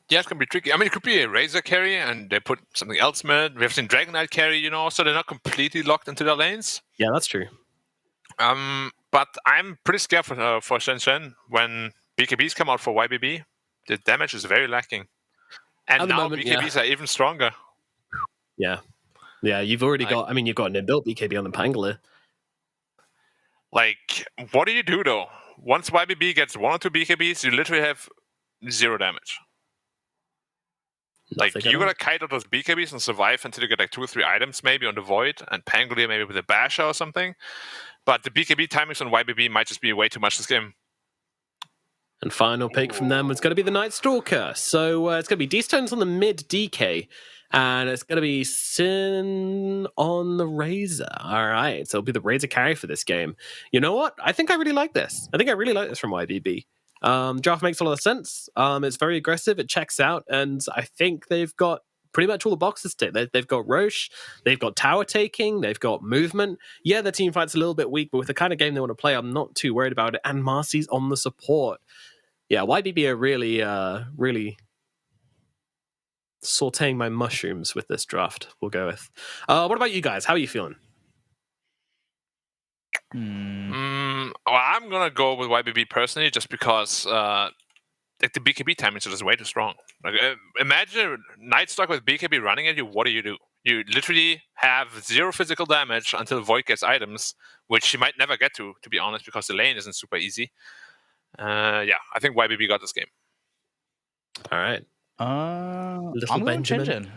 Yeah, it's going to be tricky. I mean, it could be a Razor carry, and they put something else in it. We have seen Dragon Knight carry, so they're not completely locked into their lanes. Yeah, that's true. But I'm pretty scared for SHENZHEN when BKBs come out for YBB. The damage is very lacking. And now BKBs are even stronger. Yeah. Yeah, you've already got an inbuilt BKB on the Pangolin. Like, what do you do, though? Once YBB gets 1 or 2 BKBs, you literally have 0 damage. Like, you gotta kite out those BKBs and survive until you get like 2 or 3 items maybe on the Void, and Pangolier maybe with a Basher or something. But the BKB timings on YBB might just be way too much this game. And final pick from them is going to be the Night Stalker. So it's going to be D-Stones on the mid DK. And it's going to be Sin on the Razor. All right. So it'll be the Razor carry for this game. You know what? I think I really like this. I think I really like this from YBB. Draft makes a lot of sense. It's very aggressive. It checks out. And I think they've got pretty much all the boxes ticked. They've got Roche, they've got tower taking, they've got movement. Yeah, their team fight's a little bit weak, but with the kind of game they want to play, I'm not too worried about it. And Marcy's on the support. Yeah, YBB are really sauteing my mushrooms with this draft, we'll go with. What about you guys? How are you feeling? Well, I'm going to go with YBB personally, just because like the BKB timings are just way too strong. Like, imagine a Night Stalker with BKB running at you. What do? You literally have 0 physical damage until Void gets items, which she might never get to be honest, because the lane isn't super easy. Yeah, I think YBB got this game. All right. I'm going SHENZHEN.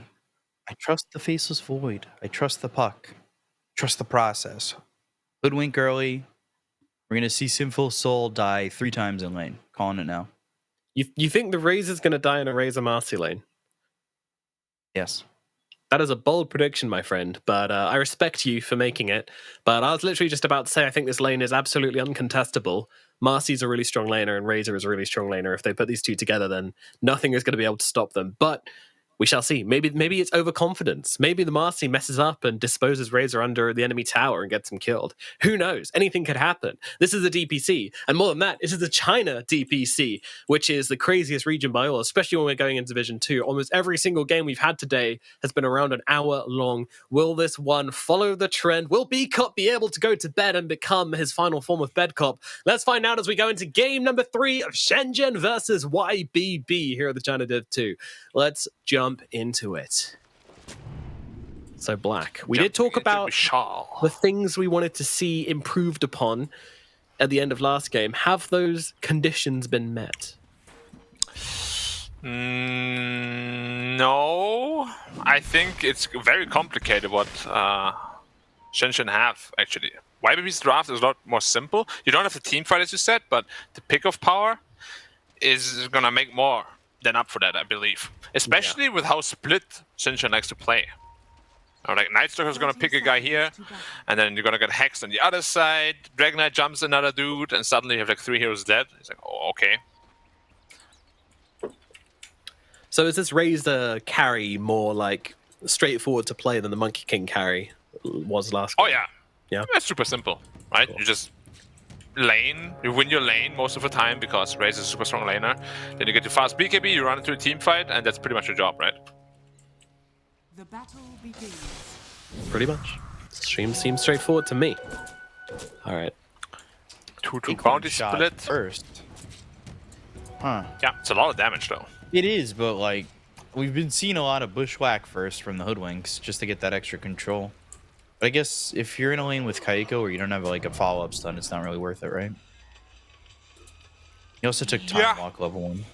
I trust the Faceless Void. I trust the puck. Trust the process. Hoodwink early. We're going to see Sinful Soul die 3 times in lane. Calling it now. You think the Razor's going to die in a Razor Marcy lane? Yes. That is a bold prediction, my friend, but I respect you for making it. But I was literally just about to say I think this lane is absolutely uncontestable. Marcy's a really strong laner and Razor is a really strong laner. If they put these two together, then nothing is going to be able to stop them. But we shall see. Maybe it's overconfidence. Maybe the Marcy messes up and disposes Razor under the enemy tower and gets him killed. Who knows? Anything could happen. This is a DPC. And more than that, this is the China DPC, which is the craziest region by all, especially when we're going into Division 2. Almost every single game we've had today has been around an hour long. Will this one follow the trend? Will B-Cop be able to go to bed and become his final form of Bed Cop? Let's find out as we go into game number 3 of SHENZHEN versus YBB here at the China Div 2. Let's jump into it. So Black, we did talk about the things we wanted to see improved upon at the end of last game. Have those conditions been met? No, I think it's very complicated what SHENZHEN have, actually. YBB's draft is a lot more simple. You don't have the team fight, as you said, but the pick-off power is going to make more than up for that, I believe. Especially with how split SHENZHEN likes to play. Like, Night Stalker's going to pick a guy here, and then you're going to get hexed on the other side. Dragon Knight jumps another dude, and suddenly you have like 3 heroes dead. It's like, oh, okay. So is this Razor carry more like straightforward to play than the Monkey King carry was last game? Oh, yeah. Yeah. It's super simple, right? Cool. You just lane, you win your lane most of the time because Razor is a super strong laner. Then you get your fast BKB, you run into a team fight, and that's pretty much your job, right? The battle begins. Pretty much. Stream seems straightforward to me. All right. 2-2 Acorn bounty shot split. first. Huh. Yeah, it's a lot of damage though. It is, but like we've been seeing a lot of bushwhack first from the hoodwinks just to get that extra control. But I guess if you're in a lane with Kaiko or you don't have like a follow-up stun, it's not really worth it, right? He also took time walk level 1.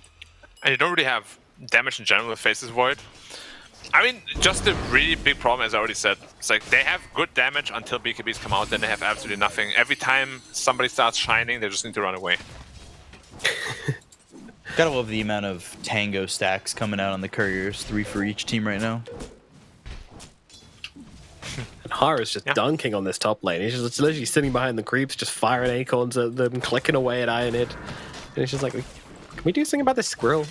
And you don't really have damage in general with Faceless Void. I mean, just the really big problem, as I already said, it's like they have good damage until BKBs come out, then they have absolutely nothing. Every time somebody starts shining, they just need to run away. Gotta love the amount of tango stacks coming out on the couriers, 3 for each team right now. And Hara's just dunking on this top lane. He's just literally sitting behind the creeps, just firing acorns at them, clicking away at Ionid. And it's just like, can we do something about this squirrel?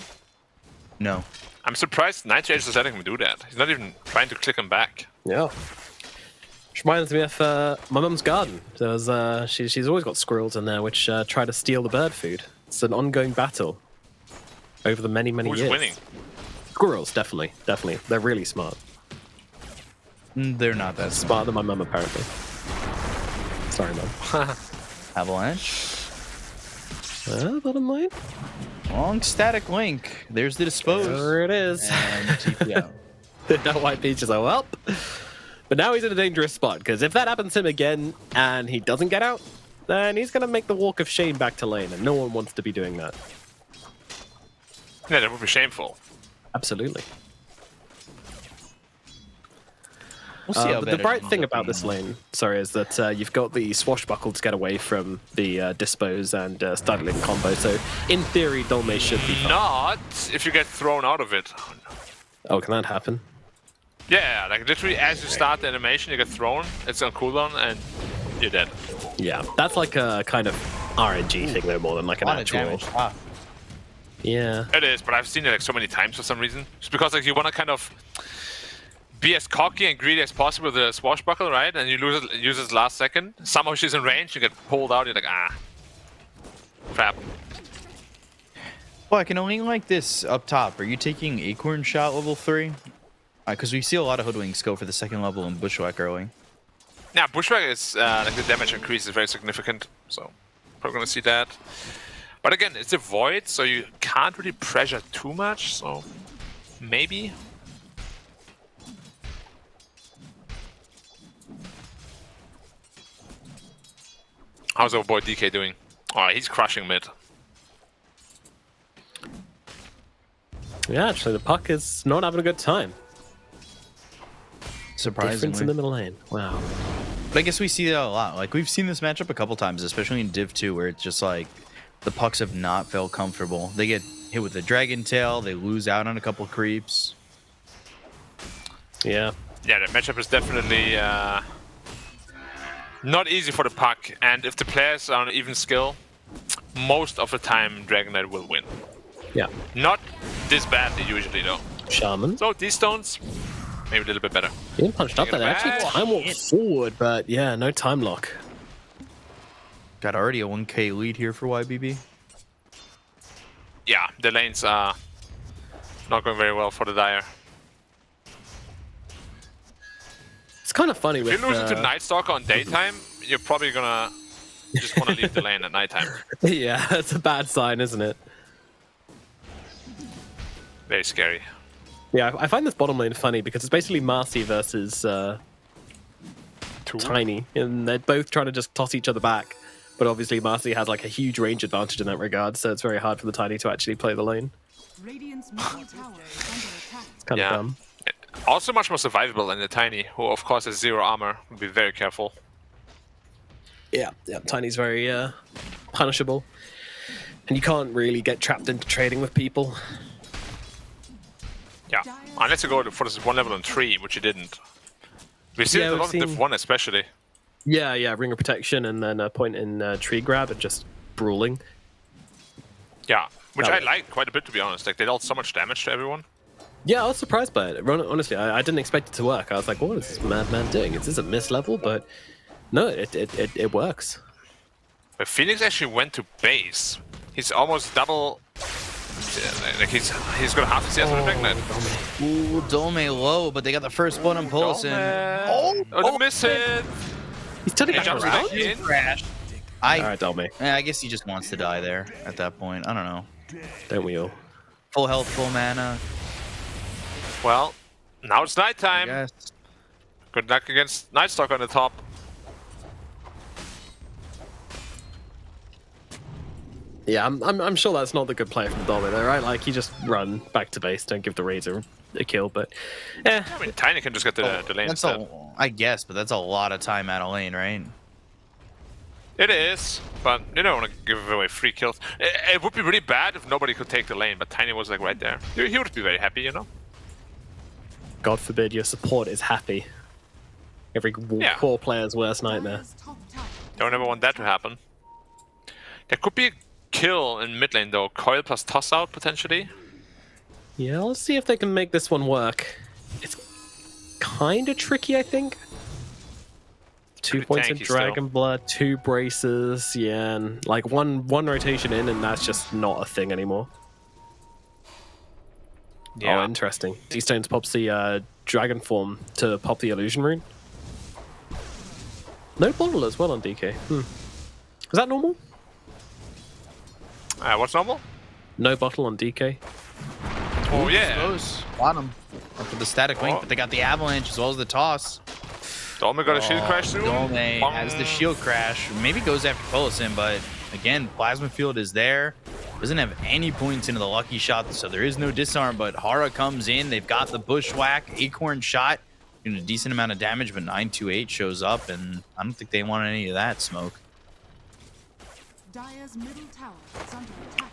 No. I'm surprised Nightshade is letting him do that. He's not even trying to click him back. Yeah. Which reminds me of my mum's garden. There's, she's always got squirrels in there which try to steal the bird food. It's an ongoing battle over the many years. Who's winning? Squirrels, definitely. They're really smart. They're not that smarter than my mum, apparently. Sorry, Mum. Avalanche. Bottom lane. Long static link. There's the dispose. There it is. And TP out. That White Peach is like, well. But now he's in a dangerous spot, because if that happens to him again and he doesn't get out, then he's going to make the walk of shame back to lane, and no one wants to be doing that. Yeah, that would be shameful. Absolutely. We'll see how but bad the it bright ends thing up about being. this lane, sorry, is that you've got the swashbuckle to get away from the dispose and startling combo. So in theory, Dolme should be fine. Not if you get thrown out of it. Oh, can that happen? Yeah, like literally as you start the animation, you get thrown, it's on cooldown, and you're dead. Yeah, that's like a kind of RNG thing, though, more than like an A lot of actual. damage. Ah. Yeah. It is, but I've seen it like so many times for some reason. Just because like you want to kind of be as cocky and greedy as possible with the swashbuckle, right? And you use it last second. Somehow she's in range, you get pulled out, you're like, ah. Crap. Well, I can only like this up top. Are you taking Acorn Shot level 3? Because we see a lot of hoodwinks go for the second level in Bushwhack early. Yeah, Bushwhack is like the damage increase is very significant, so probably gonna see that. But again, it's a void, so you can't really pressure too much, so maybe. How's our boy DK doing? Oh, he's crushing mid. Yeah, actually, the puck is not having a good time. Surprisingly. Difference in the middle lane. Wow. But I guess we see that a lot. Like, we've seen this matchup a couple times, especially in Div 2, where it's just like the pucks have not felt comfortable. They get hit with the Dragon Tail, they lose out on a couple creeps. Yeah. Yeah, the matchup is definitely not easy for the puck, and if the players are on even skill, most of the time Dragon Knight will win. Yeah. Not this badly usually though. Shaman. So these stones, maybe a little bit better. Getting punched up there. Actually, time walk forward, but yeah, no time lock. Got already a 1k lead here for YBB. Yeah, the lanes are not going very well for the Dire. It's kind of funny If with... you lose it to Night Stalker on daytime, you're probably gonna just want to leave the lane at nighttime. Yeah, that's a bad sign, isn't it? Very scary. Yeah, I find this bottom lane funny because it's basically Marcy versus Tiny, and they're both trying to just toss each other back. But obviously Marcy has like a huge range advantage in that regard, so it's very hard for the Tiny to actually play the lane. Radiant's middle tower is under attack. It's kind of dumb. Also much more survivable than the Tiny, who of course has 0 armor. Be very careful. Yeah, Tiny's very punishable. And you can't really get trapped into trading with people. Yeah, unless you go for this one level on 3, which you didn't. We've seen it a lot of Div 1 especially. Yeah, Ring of Protection and then a point in Tree Grab and just brawling. Yeah, which I like quite a bit to be honest. Like they dealt so much damage to everyone. Yeah, I was surprised by it. Honestly, I didn't expect it to work. I was like, what is this madman doing? Is this a miss level? But no, it works. But Phoenix actually went to base. He's almost double. Like he's got half the CS on the Dragon Knight. Ooh, Dolme low, but they got the first blood on Pulse. Oh, the miss hit! He's turning He back jumps around. back in. Crash. All right, tell me. I guess he just wants to die there at that point. I don't know. Don't we all? Full health, full mana. Well, now it's I nighttime. guess. Good luck against Nightstalker on the top. Yeah, I'm sure that's not the good play from Domi, though, right? Like, you just run back to base, don't give the Razor a kill, but yeah. I mean, Tiny can just get the lane That's instead. I guess, but that's a lot of time out of lane, right? It is, but you don't want to give away free kills. It would be really bad if nobody could take the lane, but Tiny was like right there. He would be very happy, you know? God forbid your support is happy. Every core player's worst nightmare. Dire's top tower is Don't ever under want that to attack. happen. There could be a kill in mid lane though. Coil plus toss out potentially. Yeah, let's see if they can make this one work. It's kind of tricky, I think. 2 Pretty points of tanky still. Dragon Blood, 2 braces, yeah, and like one rotation in, and that's just not a thing anymore. Oh, interesting. D-Stones pops the Dragon form to pop the Illusion Rune. No bottle as well on DK. Is that normal? What's normal? No bottle on DK. Oh yeah. Close. Bottom. After the static link, but they got the avalanche as well as the toss. Dolme got a shield crash soon. Dolme has the shield crash. Maybe goes after Polosin, but again, Plasma Field is there. Doesn't have any points into the lucky shot, so there is no disarm, but Hara comes in. They've got the bushwhack, Acorn shot, doing a decent amount of damage, but 928 shows up, and I don't think they want any of that smoke. Dire's middle tower is under attack.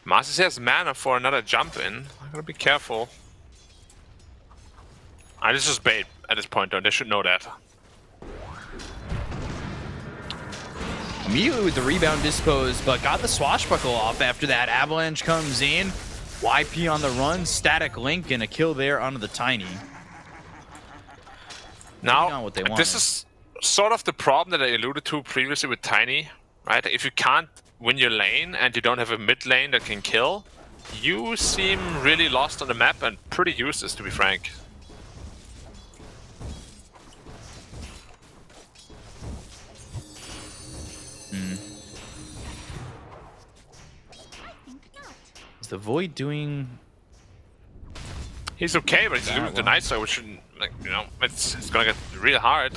Masters has mana for another jump in. I gotta be careful. This is just bait at this point though, they should know that. Immediately with the rebound disposed, but got the swashbuckle off after that. Avalanche comes in. YP on the run, static link, and a kill there onto the Tiny. Now, Not what they this wanted. is sort of the problem that I alluded to previously with Tiny, right? If you can't win your lane and you don't have a mid lane that can kill, you seem really lost on the map and pretty useless, to be frank. Is the Void doing... He's okay, but he's losing the Night Star, which shouldn't, like, you know, it's gonna get real hard.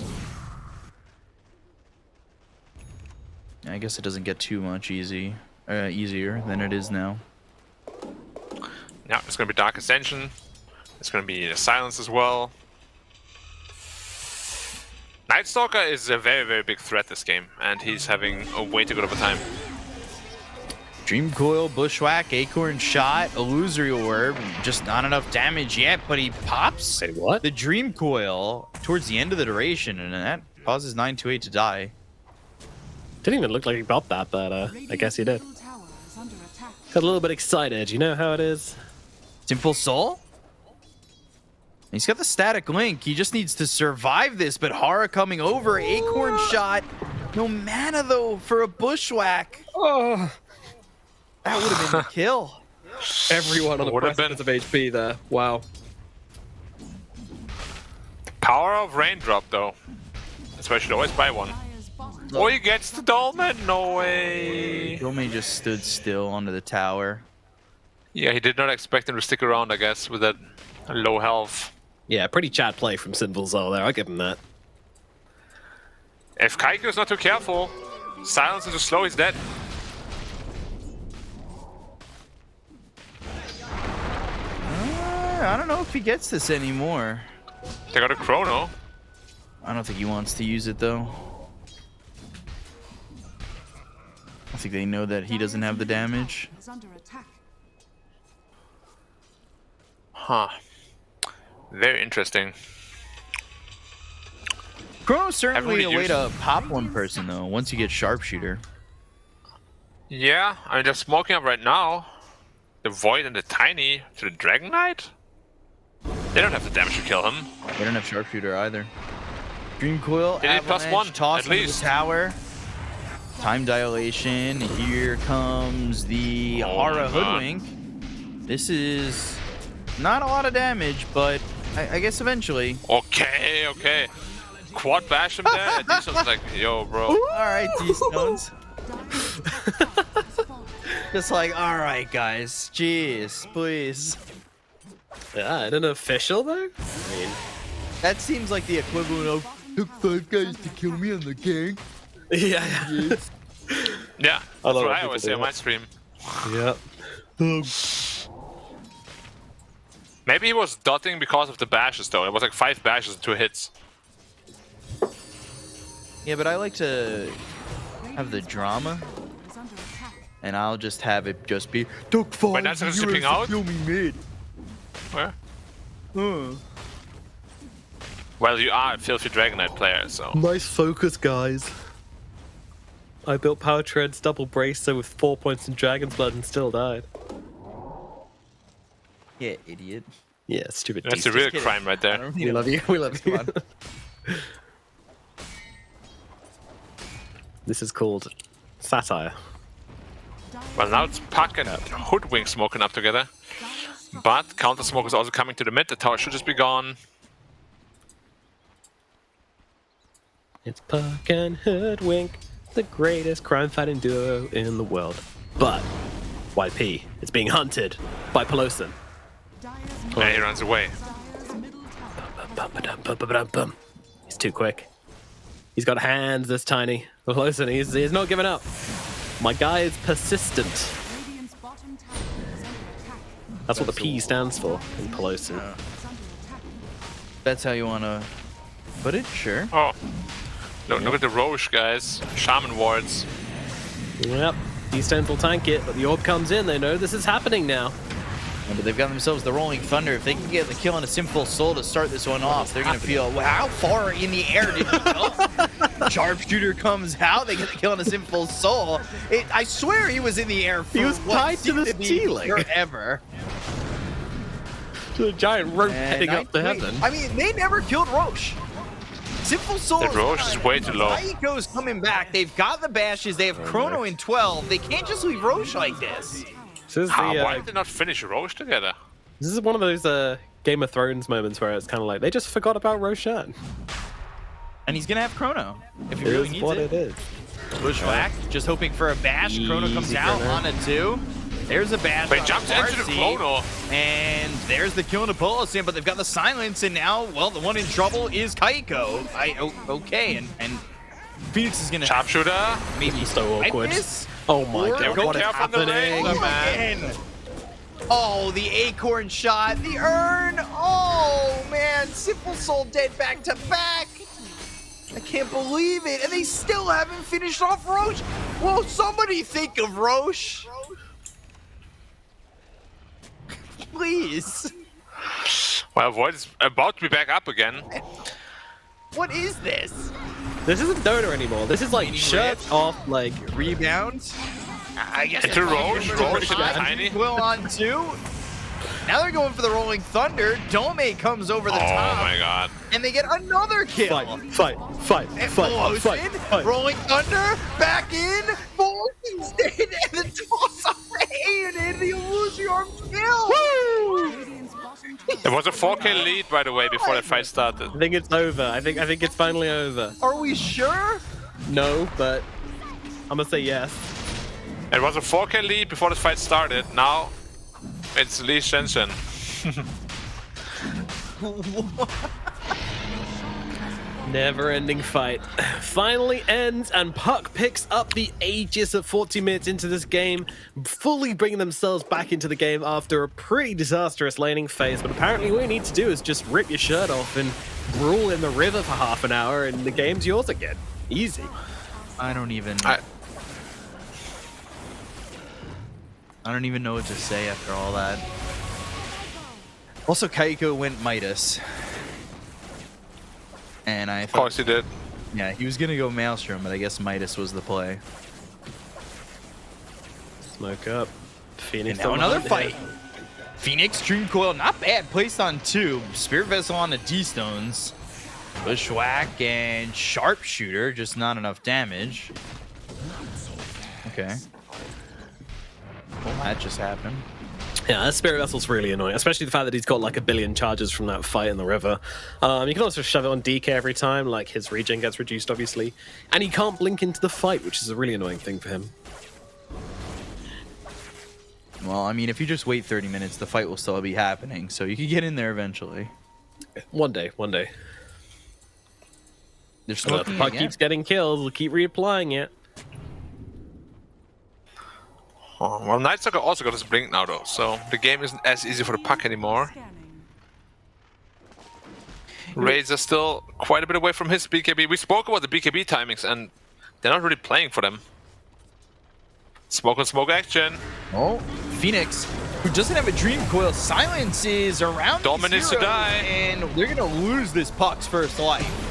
I guess it doesn't get too much easier than it is now. Yeah, it's gonna be Dark Ascension. It's gonna be Silence as well. Nightstalker is a very, very big threat this game, and he's having a way too good of a time. Dream Coil, Bushwhack, Acorn Shot, Illusory Orb. Just not enough damage yet, but he pops Say what? the Dream Coil towards the end of the duration, and that causes 928 to die. Didn't even look like he popped that, but I guess he did. Middle tower is under attack. Got a little bit excited, you know how it is? Simple Soul? He's got the static link. He just needs to survive this, but Hara coming over. Acorn Shot. No mana, though, for a Bushwhack. Oh, That would have been a kill. everyone on the Would've precipice of HP there. Wow. Power of Raindrop, though. That's why I should always buy one. Dire's bottom Oh, he gets the Dolmen? No way. Dolme just stood still onto the tower. Yeah, he did not expect him to stick around, I guess, with that low health. Yeah, pretty chat play from Simple Soul there. I'll give him that. If Kaiku's not too careful, Silence is too slow, he's dead. I don't know if he gets this anymore. They got a Chrono. I don't think he wants to use it, though. I think they know that he doesn't have the damage. is under attack. Huh. Very interesting. Chrono's certainly Haven't a really way used to pop one person, though, once you get Sharpshooter. Yeah, I mean, they're smoking up right now. The Void and the Tiny to the Dragon Knight? They don't have the damage to kill him. They don't have Sharpshooter either. Dream Coil, They need Avalanche, +1, toss at into least. the tower. Time dilation. Here comes the Oh Hara my God. Hoodwink. This is not a lot of damage, but I guess eventually. Okay, okay. quad bash him there, and D-Stone's like, yo, bro. All right, D-Stones. Just like, all right, guys. Jeez, please. Yeah, and an official though? I mean, that seems like the equivalent of took 5 guys to kill me on the gang. Yeah. Yeah, that's love what when I people always do say on that. my stream. Yeah. Maybe he was dotting because of the bashes, though. It was like 5 bashes and 2 hits. Yeah, but I like to have the drama, and I'll just have it just be took 5 Wait, that's years zipping to out? kill me mid. Where? Well, you are a filthy Dragon Knight player, so. Nice focus, guys. I built Power Tread's double bracer with 4 points in Dragon's Blood and still died. Yeah, idiot. Yeah, stupid. That's a real crime right there. We love you. We love you. This is called satire. Well, now it's Puck and Hoodwink smoking up together. But Counter Smoke is also coming to the mid. The tower should just be gone. It's Puck and Hoodwink, the greatest crime-fighting duo in the world. But YP is being hunted by Pelosin. And he runs away. He's too quick. He's got hands this tiny. Pelosin, he's not giving up. My guy is persistent. That's what the P stands for in Pelosin. That's how you want to put it? Sure. Oh. Look at the Roche, guys. Shaman wards. Yep. D-Stones will tank it, but the orb comes in. They know this is happening now. Yeah, but they've got themselves the Rolling Thunder. If they can get the kill on a Sinful Soul to start this one off, they're going to feel, well, how far in the air did he go? Sharpshooter comes out. They get the kill on a Sinful Soul. I swear he was in the air for He was what tied to the seemed be ceiling. forever. To a giant rope heading up to heaven. I mean, they never killed Roche. Sinful Soul. The Roche is way too low. Aiko's coming back. They've got the bashes. They have Chrono in 12. They can't just leave Roche like this. This is, Why did they not finish Roche together? this is one of those Game of Thrones moments where it's kind of like they just forgot about Roshan. And he's gonna have Chrono if he really It needs is what it. it is. Bushwhack, just hoping for a bash. Chrono comes Easy out Chrono. on a 2. There's a bash. But he on jumps into the RC, Chrono. and there's the kill to Polosin, but they've got the silence, and now, well, the one in trouble is Kaiko. Okay, and Phoenix is gonna Sharpshooter. maybe So swipe awkward. this. Oh my Or god, go what is careful on the happening? razor, man. Again. Oh, the acorn shot, the urn. Oh man, Simple Soul dead back to back. I can't believe it, and they still haven't finished off Roche. Will somebody think of Roche? Please. Well, Void is about to be back up again. What is this? This isn't Dota anymore. This is like shirt off, like Rebound? I guess Into Roche. Roche and Tiny. Will on 2. Now they're going for the Rolling Thunder. Dome comes over the Oh top. my god. And they get another kill. fight. And Pelosin, Rolling Thunder, back in, Pelosin's dead, and the toss of rain, and the Illusion kill. Woo! It was a 4K lead, by the way, before the fight started. I think it's over. I think it's finally over. Are we sure? No, but I'm gonna say yes. It was a 4K lead before the fight started. Now it's Lee SHENZHEN. Never-ending fight finally ends, and Puck picks up the Aegis at 40 minutes into this game, fully bringing themselves back into the game after a pretty disastrous laning phase. But apparently what you need to do is just rip your shirt off and brawl in the river for half an hour, and the game's yours again. Easy. I don't even know what to say after all that. Also, Kaiko went Midas. And I Of course he did. yeah, he was gonna go Maelstrom, but I guess Midas was the play. Smoke up. Phoenix. And now on another behind fight. him. Phoenix, Dream Coil, not bad. Placed on 2. Spirit Vessel on the D-Stones. Bushwhack and Sharpshooter, just not enough damage. Okay. Well, that just happened. Yeah, that Spirit Vessel's really annoying, especially the fact that he's got like a billion charges from that fight in the river. You can also shove it on DK every time, like his regen gets reduced, obviously. And he can't blink into the fight, which is a really annoying thing for him. Well, I mean, if you just wait 30 minutes, the fight will still be happening, so you can get in there eventually. One day. They're If smoking the puck again. keeps getting kills, we'll keep reapplying it. Oh, well, Night Stalker also got his blink now, though, so the game isn't as easy for the puck anymore. Scanning. Raids are still quite a bit away from his BKB. We spoke about the BKB timings, and they're not really playing for them. Smoke on smoke action. Oh, Phoenix, who doesn't have a Dream Coil, silences around Dolmen needs to zero, die. and they're going to lose this puck's first life.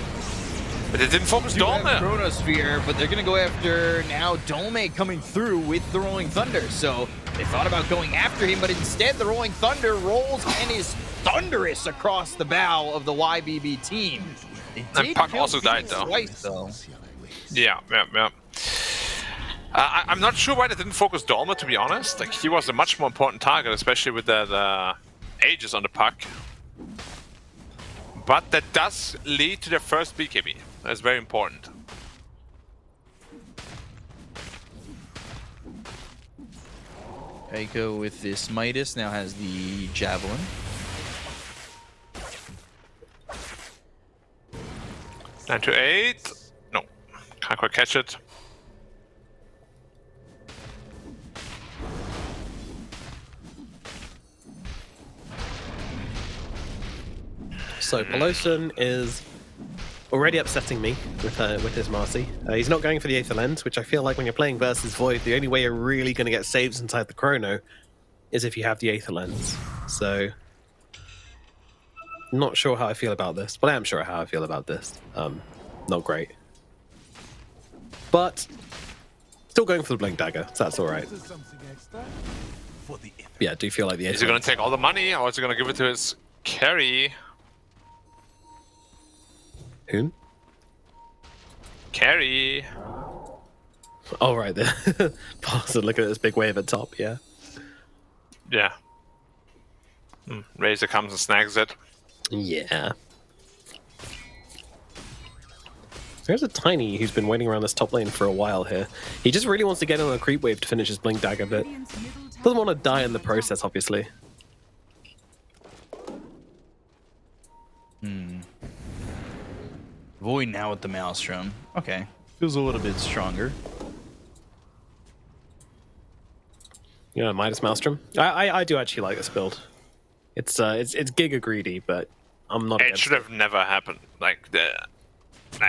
But they didn't focus Do have Dolmen. Chronosphere, but they're going to go after now Dome coming through with the Rolling Thunder. So they thought about going after him, but instead the Rolling Thunder rolls and is thunderous across the bow of the YBB team. They And did Puck kill also died, Phoenix though. twice, though. Yeah. I'm not sure why they didn't focus Dolmen, to be honest. Like, he was a much more important target, especially with the Aegis on the puck. But that does lead to their first BKB. That's very important. Aiko with this Midas now has the Javelin. Nine to 8. No, can't quite catch it. So Peloton is already upsetting me with his Marcy. He's not going for the Aether Lens, which I feel like when you're playing versus Void, the only way you're really going to get saves inside the Chrono is if you have the Aether Lens. So, not sure how I feel about this, but I am sure how I feel about this. Not great. But, still going for the Blink Dagger, so that's alright. Yeah, I do feel like the Aether Is he going Lens. to take all the money, or is he going to give it to his carry? Whom? Carry. Oh, right there. Pause and look at this big wave at top, yeah. Yeah. Razor comes and snags it. Yeah. There's a Tiny who's been waiting around this top lane for a while here. He just really wants to get on a creep wave to finish his Blink Dagger, but doesn't want to die in the process, obviously. Void now with the Maelstrom. Okay. Feels a little bit stronger. Yeah, Midas Maelstrom. I do actually like this build. It's Giga greedy, but I'm not. It should have never happened. Like,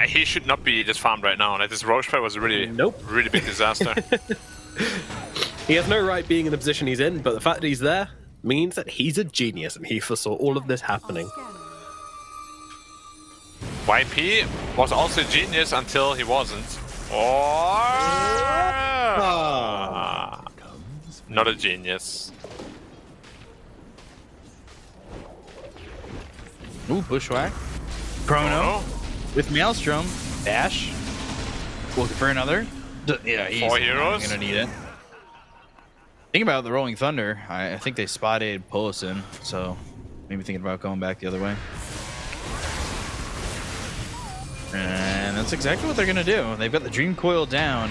he should not be just farmed right now. Like, this Roche Pair was a really, really big disaster. He has no right being in the position he's in, but the fact that he's there means that he's a genius and he foresaw all of this happening. YP was also a genius until he wasn't. Or... Not a genius. Ooh, Bushwhack. Chrono with Maelstrom. Dash. Looking for another. Yeah, he's 4 heroes. gonna need it. Think about the Rolling Thunder. I think they spotted Pulison, so maybe thinking about going back the other way. And that's exactly what they're gonna do. They've got the Dream Coil down,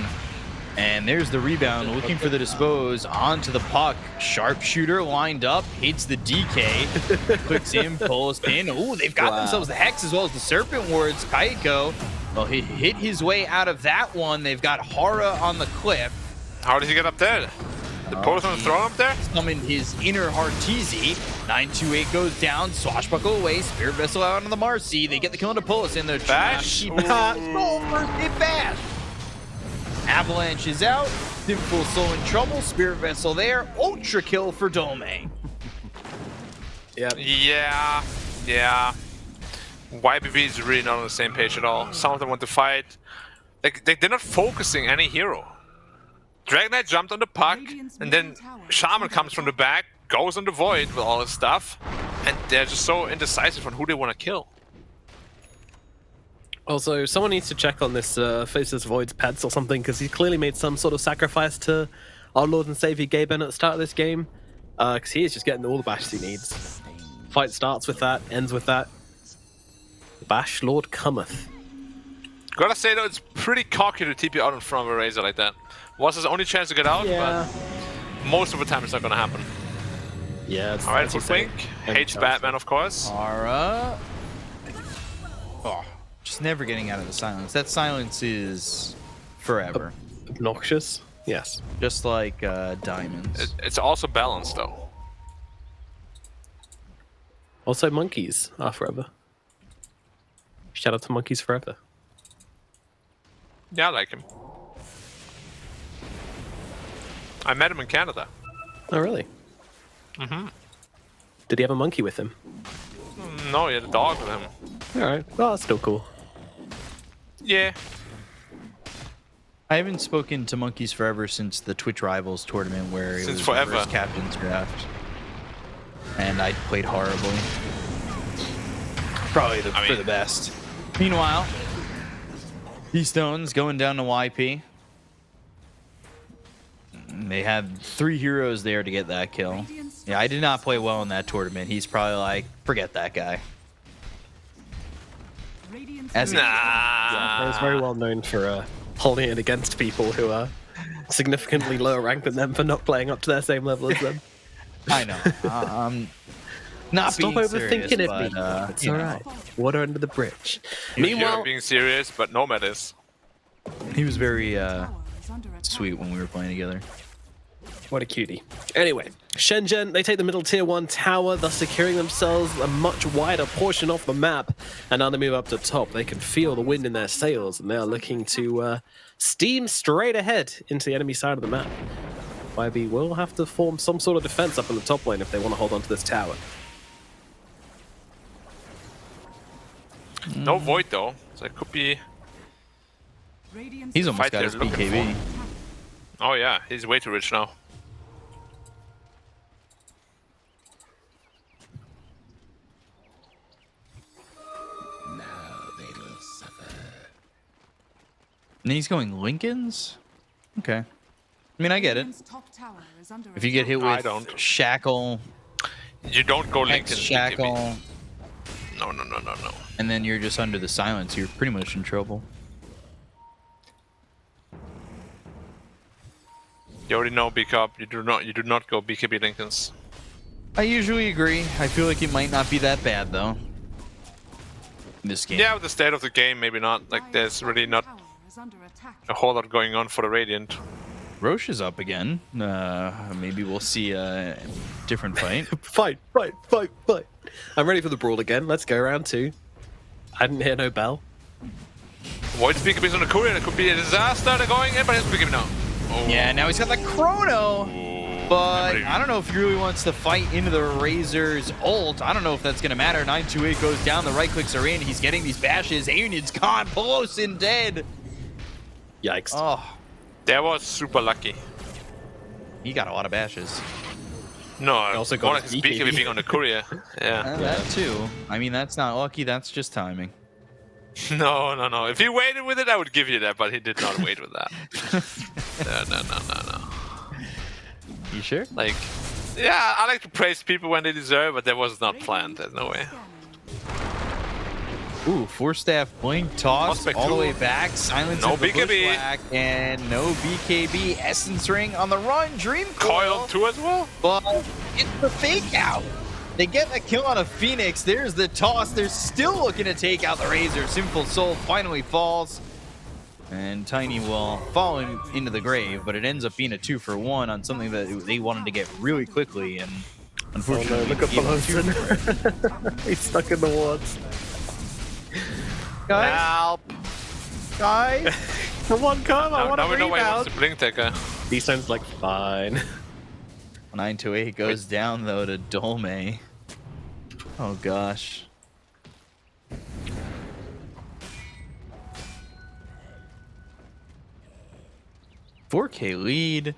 and there's the rebound, looking for the dispose onto the puck. Sharpshooter lined up, hits the DK, clicks in, pulls in. Ooh, they've got themselves the Hex as well as the Serpent Wards. Kaiko, well, he hit his way out of that one. They've got Hara on the cliff. How did he get up there? The Pulison throw him up there? Summoned his inner Hearteezy. 928 goes down, swashbuckle away, Spirit Vessel out on the Marcy. They get the kill into Pulison. They're Bash? Soul first hit bash. Avalanche is out. Simple Soul in trouble. Spirit Vessel there. Ultra kill for Dome. Yeah. Yeah. YBB is really not on the same page at all. Some of them want to fight. Like, they're not focusing any hero. Dragon Knight jumped on the puck, and then Shaman comes from the back, goes on the Void with all his stuff, and they're just so indecisive on who they want to kill. Also, someone needs to check on this Faceless Void's pets or something, because he's clearly made some sort of sacrifice to our Lord and Savior Gaben at the start of this game. because he is just getting all the bashes he needs. Fight starts with that, ends with that. The Bash Lord cometh. Gotta say though, it's pretty cocky to TP out in front of a Razor like that. Was his only chance to get out, but most of the time it's not gonna happen. Yeah, it's Alright, Foot Wink. Hates Batman, of course. Ara. Oh, just never getting out of the silence. That silence is forever. Obnoxious. Yes. Just like diamonds. It's also balanced though. Also, monkeys are forever. Shout out to monkeys forever. Yeah, I like him. I met him in Canada. Oh, really? Mm-hmm. Did he have a monkey with him? No, he had a dog with him. Alright, well, that's still cool. Yeah. I haven't spoken to Monkeys Forever since the Twitch Rivals tournament where it was forever. reverse captain's draft. And I played horribly. Probably for the best. Meanwhile, Stone's going down to YP. They had 3 heroes there to get that kill. Yeah, I did not play well in that tournament. He's probably like, forget that guy. As Yeah, he was very well known for holding it against people who are significantly lower ranked than them for not playing up to their same level as them. I know. Not Stop being overthinking serious, it, but, me. It's alright. Water under the bridge. Meanwhile, Meanwhile, being serious, but Nomad is. He was very sweet when we were playing together. what a cutie. Anyway, SHENZHEN, they take the middle tier 1 tower, thus securing themselves a much wider portion of the map. And now they move up to top. They can feel the wind in their sails, and they are looking to steam straight ahead into the enemy side of the map. YB will have to form some sort of defense up in the top lane if they want to hold on to this tower. No Void though, so it could be. He's almost Fight got his they're looking BKB. Oh yeah, he's way too rich now. And he's going Lincolns? Okay. I mean, I get it. If you get hit I with don't. Shackle, You don't go Lincoln. X Shackle, No. and then you're just under the silence, you're pretty much in trouble. You already know BKB. You do not go BKB Lincolns. I usually agree. I feel like it might not be that bad, though. In this game. Yeah, with the state of the game, maybe not. Like, there's really not a whole lot going on for the Radiant. Roche is up again. Maybe we'll see a different fight. Fight. I'm ready for the brawl again. Let's go round 2. I didn't hear no bell. Void's BKB's on the courier. It could be a disaster. They're going in, but it's BKB now. Oh. Yeah, now he's got the Chrono. But I don't know if he really wants to fight into the Razor's ult. I don't know if that's going to matter. 928 goes down. The right clicks are in. He's getting these bashes. Aeonid's gone. Polosin dead. Yikes. Oh, That was super lucky. he got a lot of bashes. No, also got more like his BKB. BKB being on the courier. Yeah. That too. I mean, that's not lucky. That's just timing. No. If he waited with it, I would give you that, but he did not wait with that. No. You sure? Like, yeah, I like to praise people when they deserve, but that was not planned. There's no way. Ooh, 4-staff blink toss Prospect all the way two. back. Silence No of the BKB. bushwhack, and no BKB. Essence ring on the run. Dream Coil too as well. But it's the fake out. They get a kill on a Phoenix. There's the toss. They're still looking to take out the Razor. Sinful Soul finally falls. And Tiny will fall into the grave, but it ends up being a 2-for-1 on something that they wanted to get really quickly. And unfortunately, look at Polosin. He's stuck in the wards. guys, Help! guys. Come on, come. I want Now to we know why he wants rebound. to blink taker. These sounds like fine. 928 goes down though to Dolme. Oh gosh. $4K lead.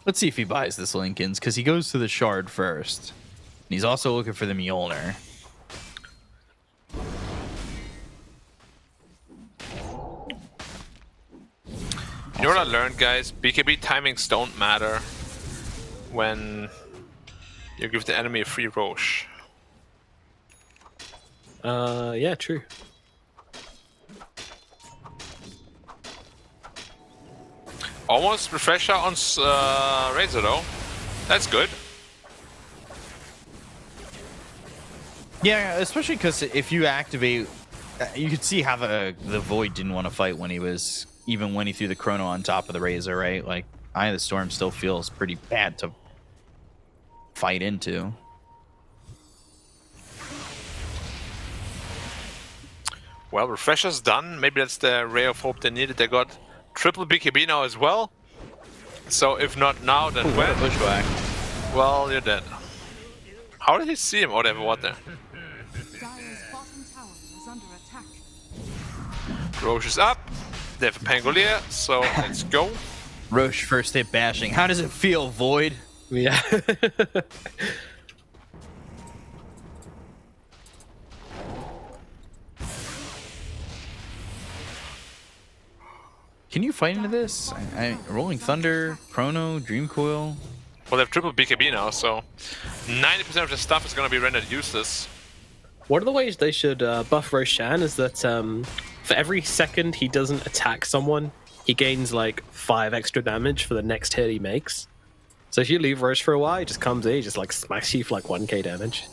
Let's see if he buys this Lincoln's, because he goes to the Shard first. And he's also looking for the Mjolnir. You know what I learned, guys? BKB timings don't matter when You give the enemy a free Roche. Yeah, true. Almost refresher on Razor though. That's good. Yeah, especially because if you activate, you could see how the Void didn't want to fight when he was, even when he threw the Chrono on top of the Razor, right? Like, Eye of the Storm still feels pretty bad to fight into. Well, refresher's done. Maybe that's the ray of hope they needed. They got triple BKB now as well. So if not now, then Ooh, when? what a pushback. Well, you're dead. How did he see him? Oh, they have water there. Dire's bottom tower is under attack. Roche is up. They have a Pangolier, so let's go. Roche first hit bashing. How does it feel, Void? Yeah. Can you fight into this? Rolling Thunder, Chrono, Dream Coil. Well, they have triple BKB now, so 90% of the stuff is going to be rendered useless. One of the ways they should buff Roshan is that for every second he doesn't attack someone, he gains like 5 extra damage for the next hit he makes. So if you leave Roche for a while, he just comes in, he just like smacks you for like 1k damage.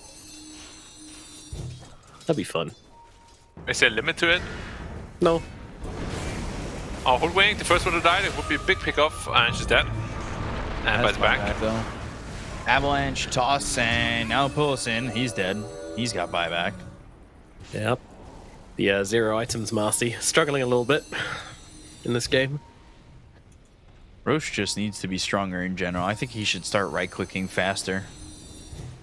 That'd be fun. Is there a limit to it? No. Oh, Hoodwink, the first one to die, it would be a big pickoff, and she's dead. And bites back. Though. Avalanche, Toss, and now Pillison. He's dead. He's got buyback. Yep. The 0 items Marcy struggling a little bit in this game. Roche just needs to be stronger in general. I think he should start right-clicking faster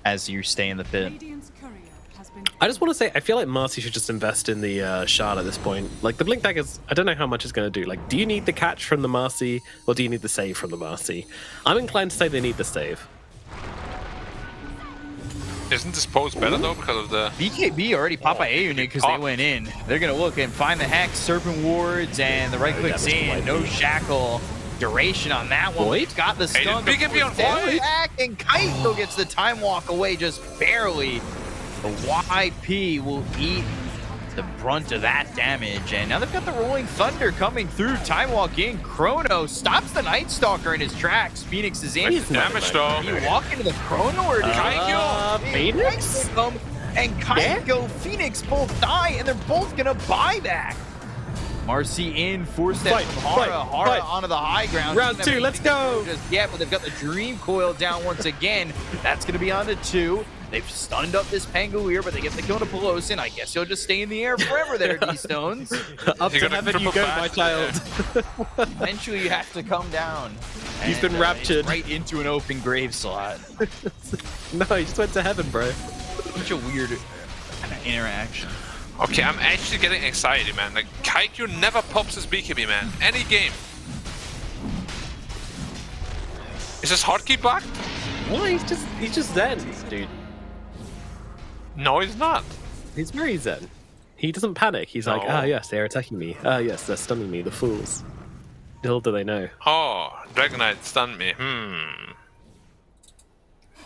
as you stay in the pit. Radiant's courier has been I just want to say, I feel like Marcy should just invest in the Shard at this point. Like, the Blink Daggers, I don't know how much it's going to do. Like, do you need the catch from the Marcy, or do you need the save from the Marcy? I'm inclined to say they need the save. Isn't this pose better though because of the... BKB already popped by A unit because they went in. They're going to look and find the Hex, Serpent Wards, and the right-clicks in. No Shackle. Duration on that one. Void? Got the stun. BKB on Void! And Kaito gets the time walk away just barely. The YP will eat the brunt of that damage. And now they've got the Rolling Thunder coming through. Time walk in. Chrono stops the Night Stalker in his tracks. Phoenix is in. Damage though. Do you walk into the Chrono or do you Phoenix? come and Kaito, Phoenix both die, and they're both gonna buy back. Marcy in, 4 steps from Hara. Hara onto the high ground. Round 2, let's go! Just yet, but they've got the Dream Coil down once again. That's gonna be on to 2. They've stunned up this Pangolier, but they get the kill to Pelosin. I guess he'll just stay in the air forever there, D-Stones. Up to heaven you go, my child. Eventually you have to come down. He's been raptured. Right into an open grave slot. No, he just went to heaven, bro. Such a weird interaction. Okay, I'm actually getting excited, man. Like, Kaiku never pops his BKB, man. Any game. Is this hotkey bugged? Well, he's just zen, dude. No, he's not. He's very zen. He doesn't panic. He's like, ah, yes, they're attacking me. Ah, yes, they're stunning me, the fools. Little do they know. Oh, Dragonite stunned me.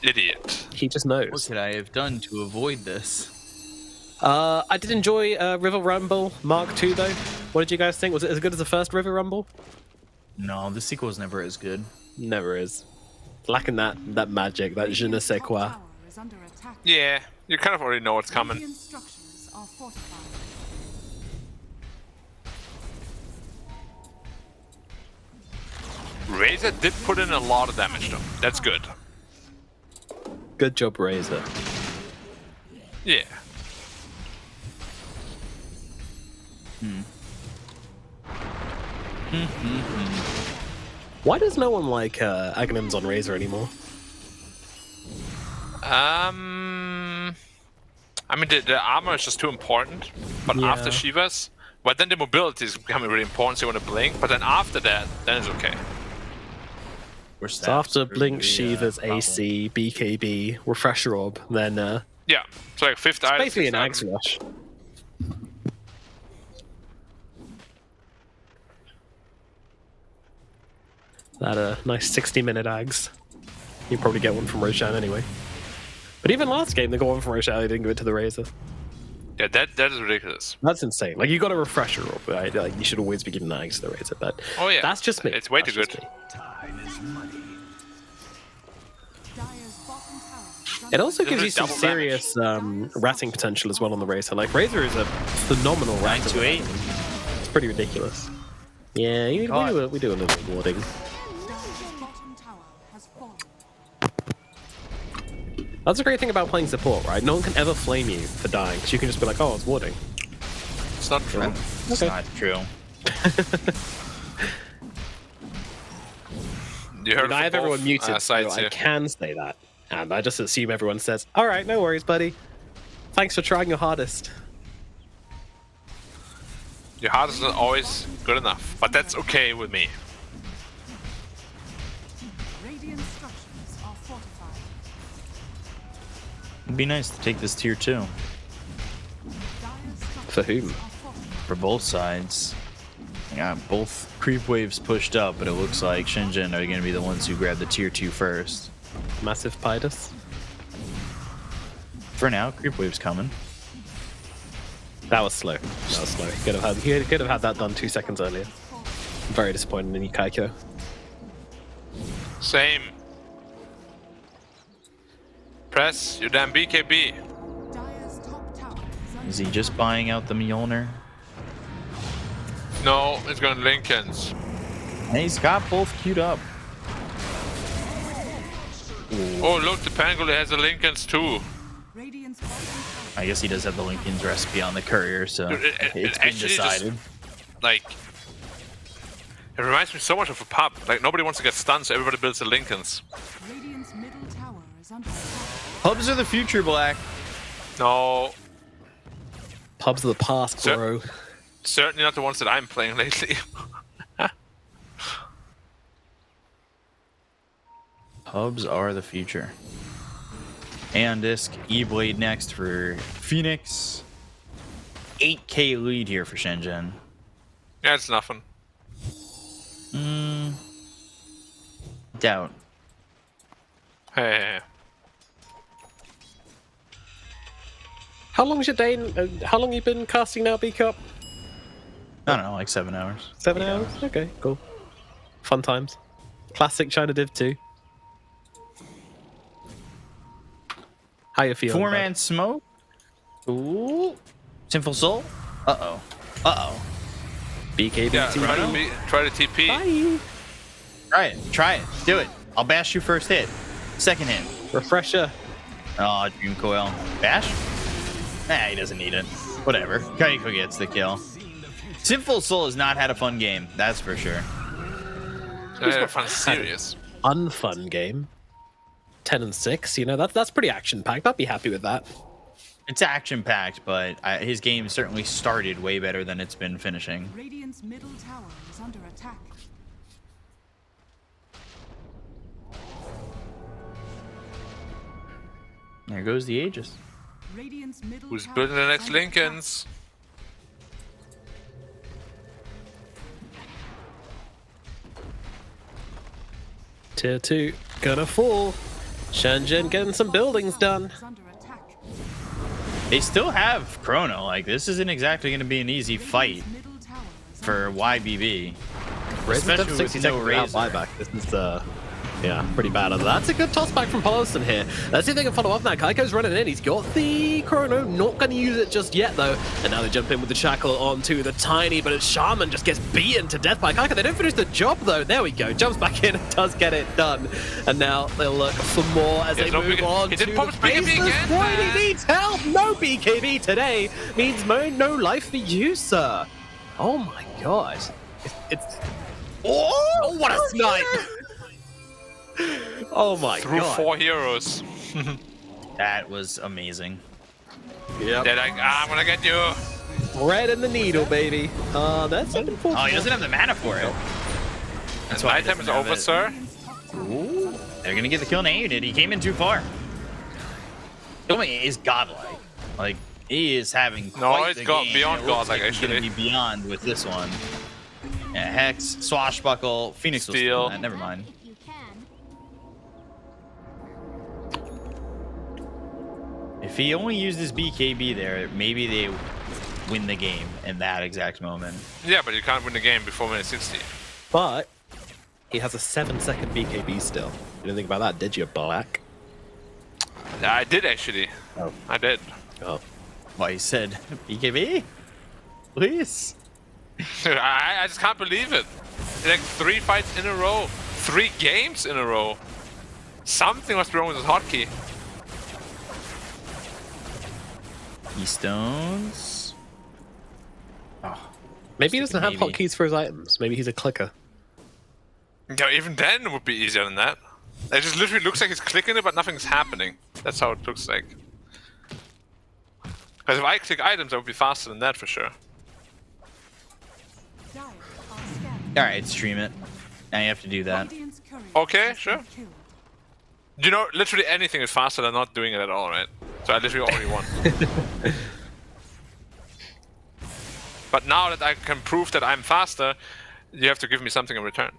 Idiot. He just knows. What could I have done to avoid this? I did enjoy River Rumble Mark II, though. What did you guys think? Was it as good as the first River Rumble? No, the sequel is never as good. Never is. Lacking that magic, that je ne sais quoi. tower is under attack. Yeah, you kind of already know what's coming. Radiant structures are fortified. Razor did put in a lot of damage, though. That's good. Good job, Razor. Yeah. Why does no one like Aghanims on Razor anymore? I mean, the armor is just too important. But Yeah. after Shiva's, but then the mobility is becoming really important, so you want to blink. But then after that, then it's okay. So after Blink, Shiva's, AC, BKB, Refresher Orb, then Yeah, so like 5th item. basically an 6th Axe item. Rush. That nice 60-minute Ags. You probably get one from Roshan anyway. But even last game, they got one from Rochelle, they didn't give it to the Razor. Yeah, that is ridiculous. That's insane. Like, you got a refresher up, right? Like, you should always be giving that to the Razor, but Oh yeah, that's just me. It's way That's too just good. me. Dire's bottom tower is It also Isn't gives it you some double serious ratting potential as well on the Razor. Like, Razor is a phenomenal rat. 928. It's pretty ridiculous. Yeah, we do a little warding. Dire's bottom tower has fallen. That's a great thing about playing support, right? No one can ever flame you for dying, because you can just be like, oh, it's warding. It's not true. It's not true. You heard I have from everyone both, muted, so sides I here. can say that. And I just assume everyone says, all right, no worries, buddy. Thanks for trying your hardest. Your heart is not always good enough, but that's okay with me. Radiant structures are fortified. It'd be nice to take this tier 2 Dire's structures For whom? are fortified. for both sides. Yeah, both creep waves pushed up, but it looks like SHENZHEN are going to be the ones who grab the tier 2 first. Massive Pidus. For now, creep wave's coming. That was slow. That was slow. You could have had that done 2 seconds earlier. I'm very disappointed in you, Kaiko. Same. Press your damn BKB. Dire's top tower is under Is he just buying out the Mjolnir? No, it's going Lincolns. And he's got both queued up. Oh, look, the Pangolin has a Lincolns too. Radiant's bottom tower. I guess he does have the Lincoln's recipe on the courier, so Dude, it it's been actually just- decided. Like, it reminds me so much of a pub. Like, nobody wants to get stunned, so everybody builds a Lincolns. Radiant's middle tower is under attack. Pubs are the future, Black. No, Pubs of the past, Sir- bro. certainly not the ones that I'm playing lately. Pubs are the future. And disc E-Blade next for Phoenix. 8k lead here for SHENZHEN. Yeah, it's nothing. Doubt. Hey. How long how long you been casting now, B-Cup? I don't know, like 7 hours. 7 hours? Okay, cool. Fun times. Classic China Div 2. How you feeling? 4-man smoke. Ooh. Sinful Soul. Uh-oh. Uh-oh. BKB Yeah, TP. try to TP. Bye. Try it. Try it. Do it. I'll bash you first hit. Second hit. Refresher. Oh, Dream Coil. Bash? Nah, he doesn't need it. Whatever. Kaiko gets the kill. Sinful Soul has not had a fun game. That's for sure. Yeah, fun serious. Unfun game. 10 and 6, you know, that's pretty action-packed. I'd be happy with that. It's action-packed, but his game certainly started way better than it's been finishing. Radiant's middle tower is under attack. There goes the Aegis. Radiant's middle Who's tower building the is next under attack. Lincolns? Tier 2, gonna fall. SHENZHEN getting some buildings done. Is under attack. They still have Chrono. Like, this isn't exactly going to be an easy fight Middle tower is for YBB. Razor's Especially done with 60 no seconds without Razor. buyback. This is, yeah, pretty bad. That's a good toss back from Paulson here. Let's see if they can follow up now. Kaiko's running in. He's got the Chrono. Not going to use it just yet, though. And now they jump in with the Shackle onto the Tiny, but it's Shaman just gets beaten to death by Kaiko. They don't finish the job, though. There we go. Jumps back in and does get it done. And now they'll look for more as Yes, they no move BKB. on He to didn't pop the his BKB baseless again, point. man. He needs help. No BKB today means no life for you, sir. Oh, my God. It's oh, what a snipe! Oh my Through god. 4 heroes. That was amazing. Yep. They're like, I'm gonna get you. Red in the needle, baby. That's unfortunate. Oh, he doesn't have the mana for it. And why he nighttime is doesn't have over, it. sir. Ooh. They're going to get the kill on Aeonid. He came in too far. Yomi is godlike. Like, he is having quite it's the got game. beyond It looks godlike, like he's going actually. to be beyond with this one. Yeah, Hex, Swashbuckle, Phoenix will Steal. steal that. Never mind. You can. If he only used his BKB there, maybe they win the game in that exact moment. Yeah, but you can't win the game before minute 60. But he has a 7-second BKB still. You didn't think about that, did you, Black? I did actually. Oh. I did. Oh. Well, he said BKB, please. I just can't believe it. Like 3 fights in a row, 3 games in a row. Something must be wrong with his hotkey. Keystones. Maybe he doesn't have Maybe. hotkeys for his items. Maybe he's a clicker. Yeah, even then it would be easier than that. It just literally looks like he's clicking it, but nothing's happening. That's how it looks like. Because if I click items, I would be faster than that for sure. Dire are scanning. All right, stream it. Now you have to do that. Radiant's courier Okay, has sure. been killed. You know, literally anything is faster than not doing it at all, right? So I literally already won. But now that I can prove that I'm faster, you have to give me something in return.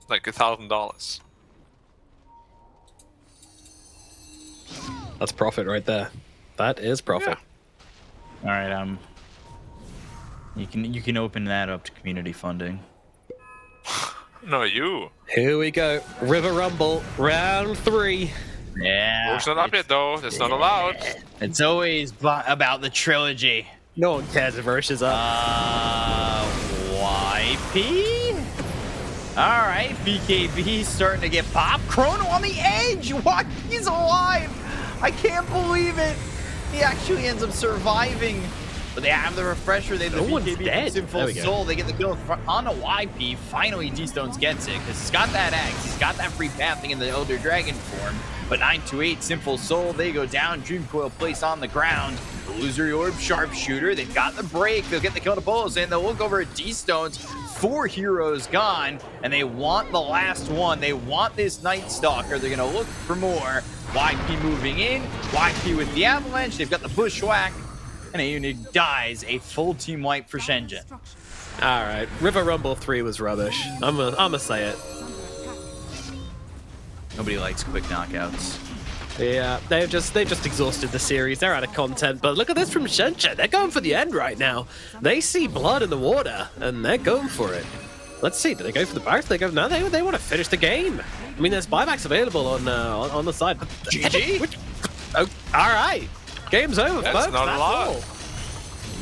Like $1,000. That's profit right there. That is profit. All right, you can open that up to community funding. No, you. Here we go. River Rumble, round 3. Yeah. Rogue's not up yet though. That's not allowed. It's always about the trilogy. No one cares if Roche is up. YP? All right, BKB starting to get popped. Chrono on the edge. What? He's alive. I can't believe it. He actually ends up surviving. But they have the refresher. They have the No one's BKB dead. Sinful There we go. Soul. They get the kill on a YP. Finally, D-Stones gets it because he's got that axe. He's got that free pathing in the Elder Dragon form. But 928 Sinful Soul, they go down. Dream Coil placed on the ground. Illusory Orb, Sharpshooter. They've got the break. They'll get the kill to Bolos, and they'll look over at D-Stones. 4 heroes gone, and they want the last one. They want this Night Stalker. They're going to look for more. YP moving in. YP with the Avalanche. They've got the Bushwhack. And a unit dies. A full team wipe for SHENZHEN. All right, River Rumble 3 was rubbish. I'm gonna say it. Nobody likes quick knockouts. Yeah, they've just exhausted the series. They're out of content. But look at this from SHENZHEN. They're going for the end right now. They see blood in the water, and they're going for it. Let's see. Do they go for the back? Do they go? No, they want to finish the game. I mean, there's buybacks available on the side. GG. Oh, all right. Game's over, That's folks. not That's allowed. all.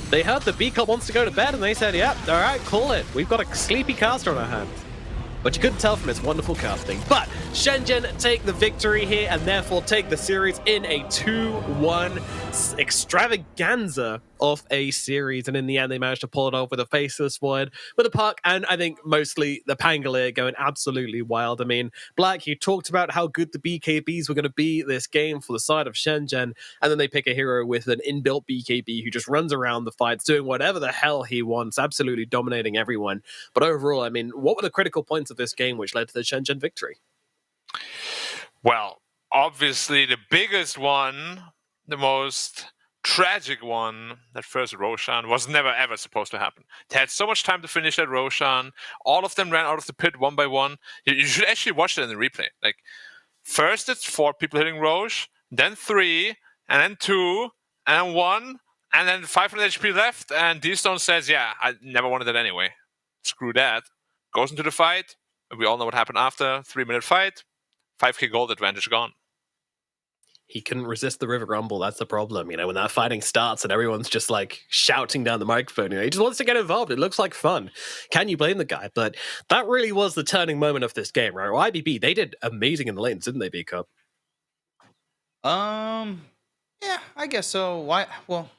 They heard the B-Cup wants to go to bed, and they said, yep, all right, call it. We've got a sleepy caster on our hands. But you couldn't tell from its wonderful casting. But SHENZHEN take the victory here and therefore take the series in a 2-1 extravaganza of a series. And in the end, they managed to pull it off with a faceless word, with a puck, and I think mostly the Pangolier going absolutely wild. I mean, Black, you talked about how good the BKBs were going to be this game for the side of SHENZHEN, and then they pick a hero with an inbuilt BKB who just runs around the fights, doing whatever the hell he wants, absolutely dominating everyone. But overall, I mean, what were the critical points of this game which led to the SHENZHEN victory? Well, obviously the biggest one, the most tragic one, that first Roshan was never ever supposed to happen. They had so much time to finish that Roshan. All of them ran out of the pit one by one. You should actually watch that in the replay. Like, first it's 4 people hitting Roche, then 3, and then 2, and then 1, and then 500 HP left, and D-Stone says, yeah, I never wanted that anyway. Screw that. Goes into the fight. We all know what happened after. 3-minute fight. 5k gold advantage gone. He couldn't resist the River Rumble. That's the problem. You know, when that fighting starts and everyone's just like shouting down the microphone, you know, he just wants to get involved. It looks like fun. Can you blame the guy? But that really was the turning moment of this game, right? Well, IBB, they did amazing in the lanes, didn't they, B-Cup? Yeah, I guess so. Why? Well,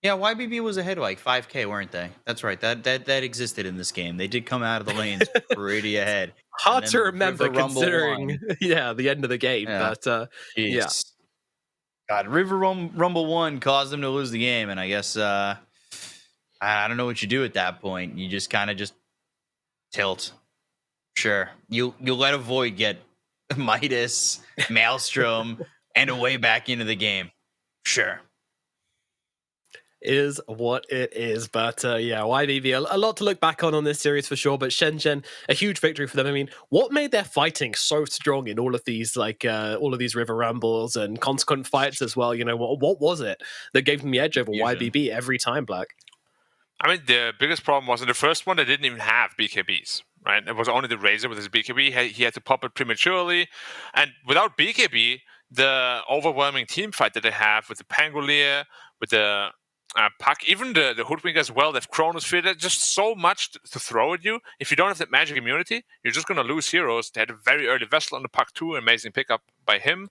yeah, YBB was ahead like 5K, weren't they? That's right. That existed in this game. They did come out of the lanes pretty ahead. Hard And to then remember River Rumble considering, won. yeah, the end of the game. Yeah. But yeah. Jeez. God, Rumble 1 caused them to lose the game, and I guess I don't know what you do at that point. You just kind of just tilt. Sure, you let a Void get Midas, Maelstrom, and a way back into the game. Sure. is what it is. But yeah, YBB, a lot to look back on this series for sure. But SHENZHEN, a huge victory for them. I mean, what made their fighting so strong in all of these, like all of these river rumbles and consequent fights as well? You know, what was it that gave them the edge over YBB every time, Black? I mean, the biggest problem was in the first one, they didn't even have BKBs, right? It was only the Razor with his BKB. He had to pop it prematurely. And without BKB, the overwhelming team fight that they have with the Pangolier, with the Puck, even the Hoodwink as well, they've Chronosphere, there's just so much to throw at you. If you don't have that magic immunity, you're just going to lose heroes. They had a very early Vessel on the Puck too, amazing pickup by him.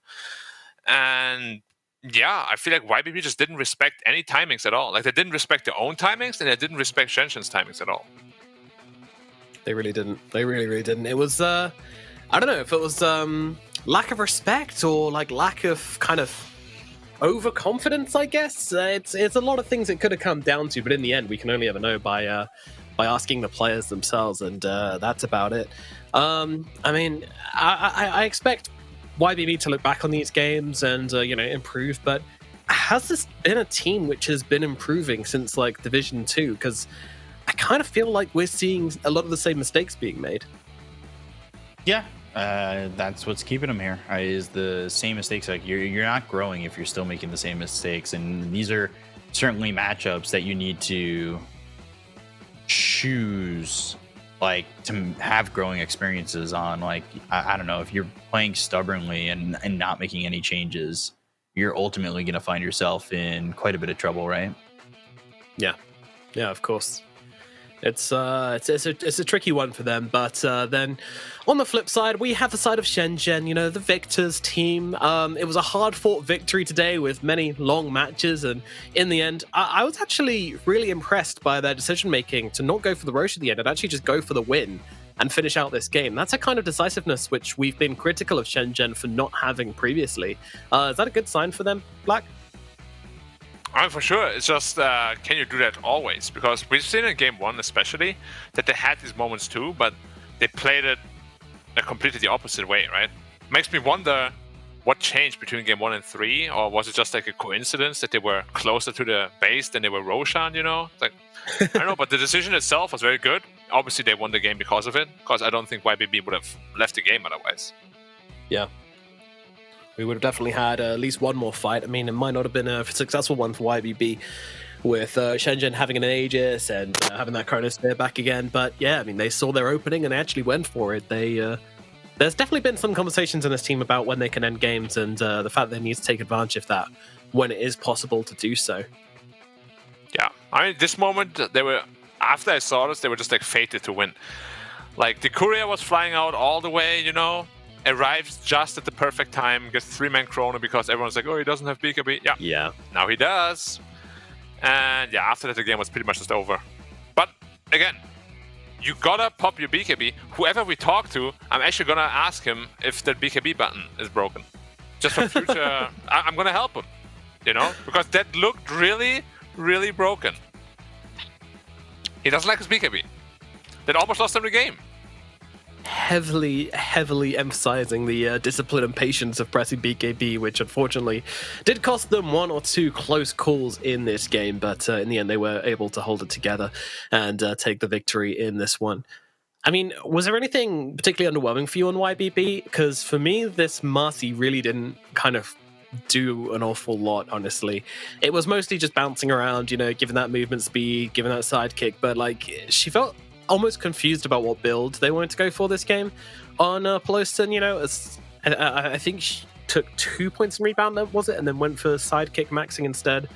And yeah, I feel like YBB just didn't respect any timings at all. Like, they didn't respect their own timings, and they didn't respect SHENZHEN's timings at all. They really didn't. They really, really didn't. It was, I don't know if it was lack of respect or like lack of kind of overconfidence, I guess. It's a lot of things it could have come down to, but in the end, we can only ever know by asking the players themselves, and that's about it. I mean, I expect YBB to look back on these games and improve, but has this been a team which has been improving since like Division 2? Because I kind of feel like we're seeing a lot of the same mistakes being made. Yeah, that's what's keeping them here. Is the same mistakes. Like you're not growing if you're still making the same mistakes, and these are certainly matchups that you need to choose, like, to have growing experiences on. Like, I don't know, if you're playing stubbornly and not making any changes, you're ultimately going to find yourself in quite a bit of trouble, right? Yeah, of course. It's a tricky one for them, but then on the flip side, we have the side of SHENZHEN, the Victors team. It was a hard-fought victory today with many long matches, and in the end, I was actually really impressed by their decision-making to not go for the Roche at the end and actually just go for the win and finish out this game. That's a kind of decisiveness which we've been critical of SHENZHEN for not having previously. Is that a good sign for them, Black? I mean, for sure. It's just, can you do that always? Because we've seen in Game 1 especially that they had these moments too, but they played it a completely the opposite way, right? Makes me wonder what changed between Game 1 and 3, or was it just like a coincidence that they were closer to the base than they were Roshan, Like, I don't know, but the decision itself was very good. Obviously, they won the game because of it, because I don't think YBB would have left the game otherwise. Yeah. We would have definitely had at least one more fight. I mean, it might not have been a successful one for YBB with SHENZHEN having an Aegis and having that Chronosphere back again. But yeah, I mean, they saw their opening and they actually went for it. There's definitely been some conversations in this team about when they can end games and the fact that they need to take advantage of that when it is possible to do so. Yeah, I mean, this moment, after I saw this, they were just like fated to win. Like, the courier was flying out all the way, arrives just at the perfect time, gets 3-man Chrono because everyone's like, oh, he doesn't have BKB. Yeah. Now he does. And yeah, after that, the game was pretty much just over. But again, you gotta pop your BKB. Whoever we talk to, I'm actually gonna ask him if that BKB button is broken. Just for future, I'm gonna help him, because that looked really, really broken. He doesn't like his BKB. That almost lost him the game. Heavily emphasizing the discipline and patience of pressing BKB, which unfortunately did cost them one or two close calls in this game, but in the end they were able to hold it together and take the victory in this one. I mean, was there anything particularly underwhelming for you on YBB? Because for me, this Marcy really didn't kind of do an awful lot, honestly. It was mostly just bouncing around, giving that movement speed, giving that sidekick, but like, she felt almost confused about what build they wanted to go for this game on Peloston. I think she took 2 points in rebound, was it, and then went for sidekick maxing instead.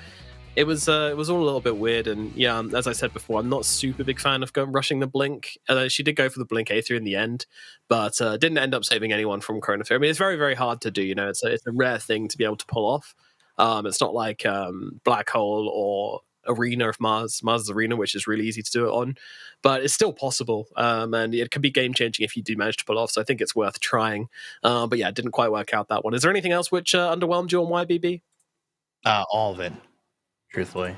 It was all a little bit weird, and yeah, as I said before, I'm not super big fan of rushing the blink. She did go for the blink A3 in the end, but didn't end up saving anyone from Chronosphere. I mean, it's very, very hard to do. It's a rare thing to be able to pull off. It's not like Black Hole or Arena of Mars' Arena, which is really easy to do it on, but it's still possible, and it can be game changing if you do manage to pull off. So I think it's worth trying. But yeah, it didn't quite work out that one. Is there anything else which underwhelmed you on YBB? All of it, truthfully.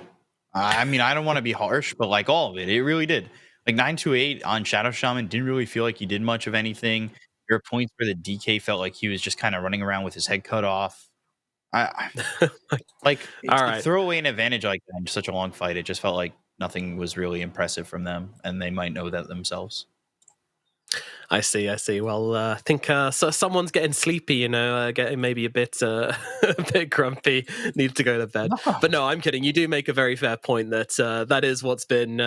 I mean, I don't want to be harsh, but like all of it, it really did. Like 928 on Shadow Shaman didn't really feel like he did much of anything. There were points where the DK felt like he was just kind of running around with his head cut off. Like All to right. throw away an advantage like that in such a long fight, it just felt like nothing was really impressive from them, and they might know that themselves. I see. Well, I think so someone's getting sleepy, getting maybe a bit a bit grumpy, needs to go to bed. But no, I'm kidding. You do make a very fair point that that is what's been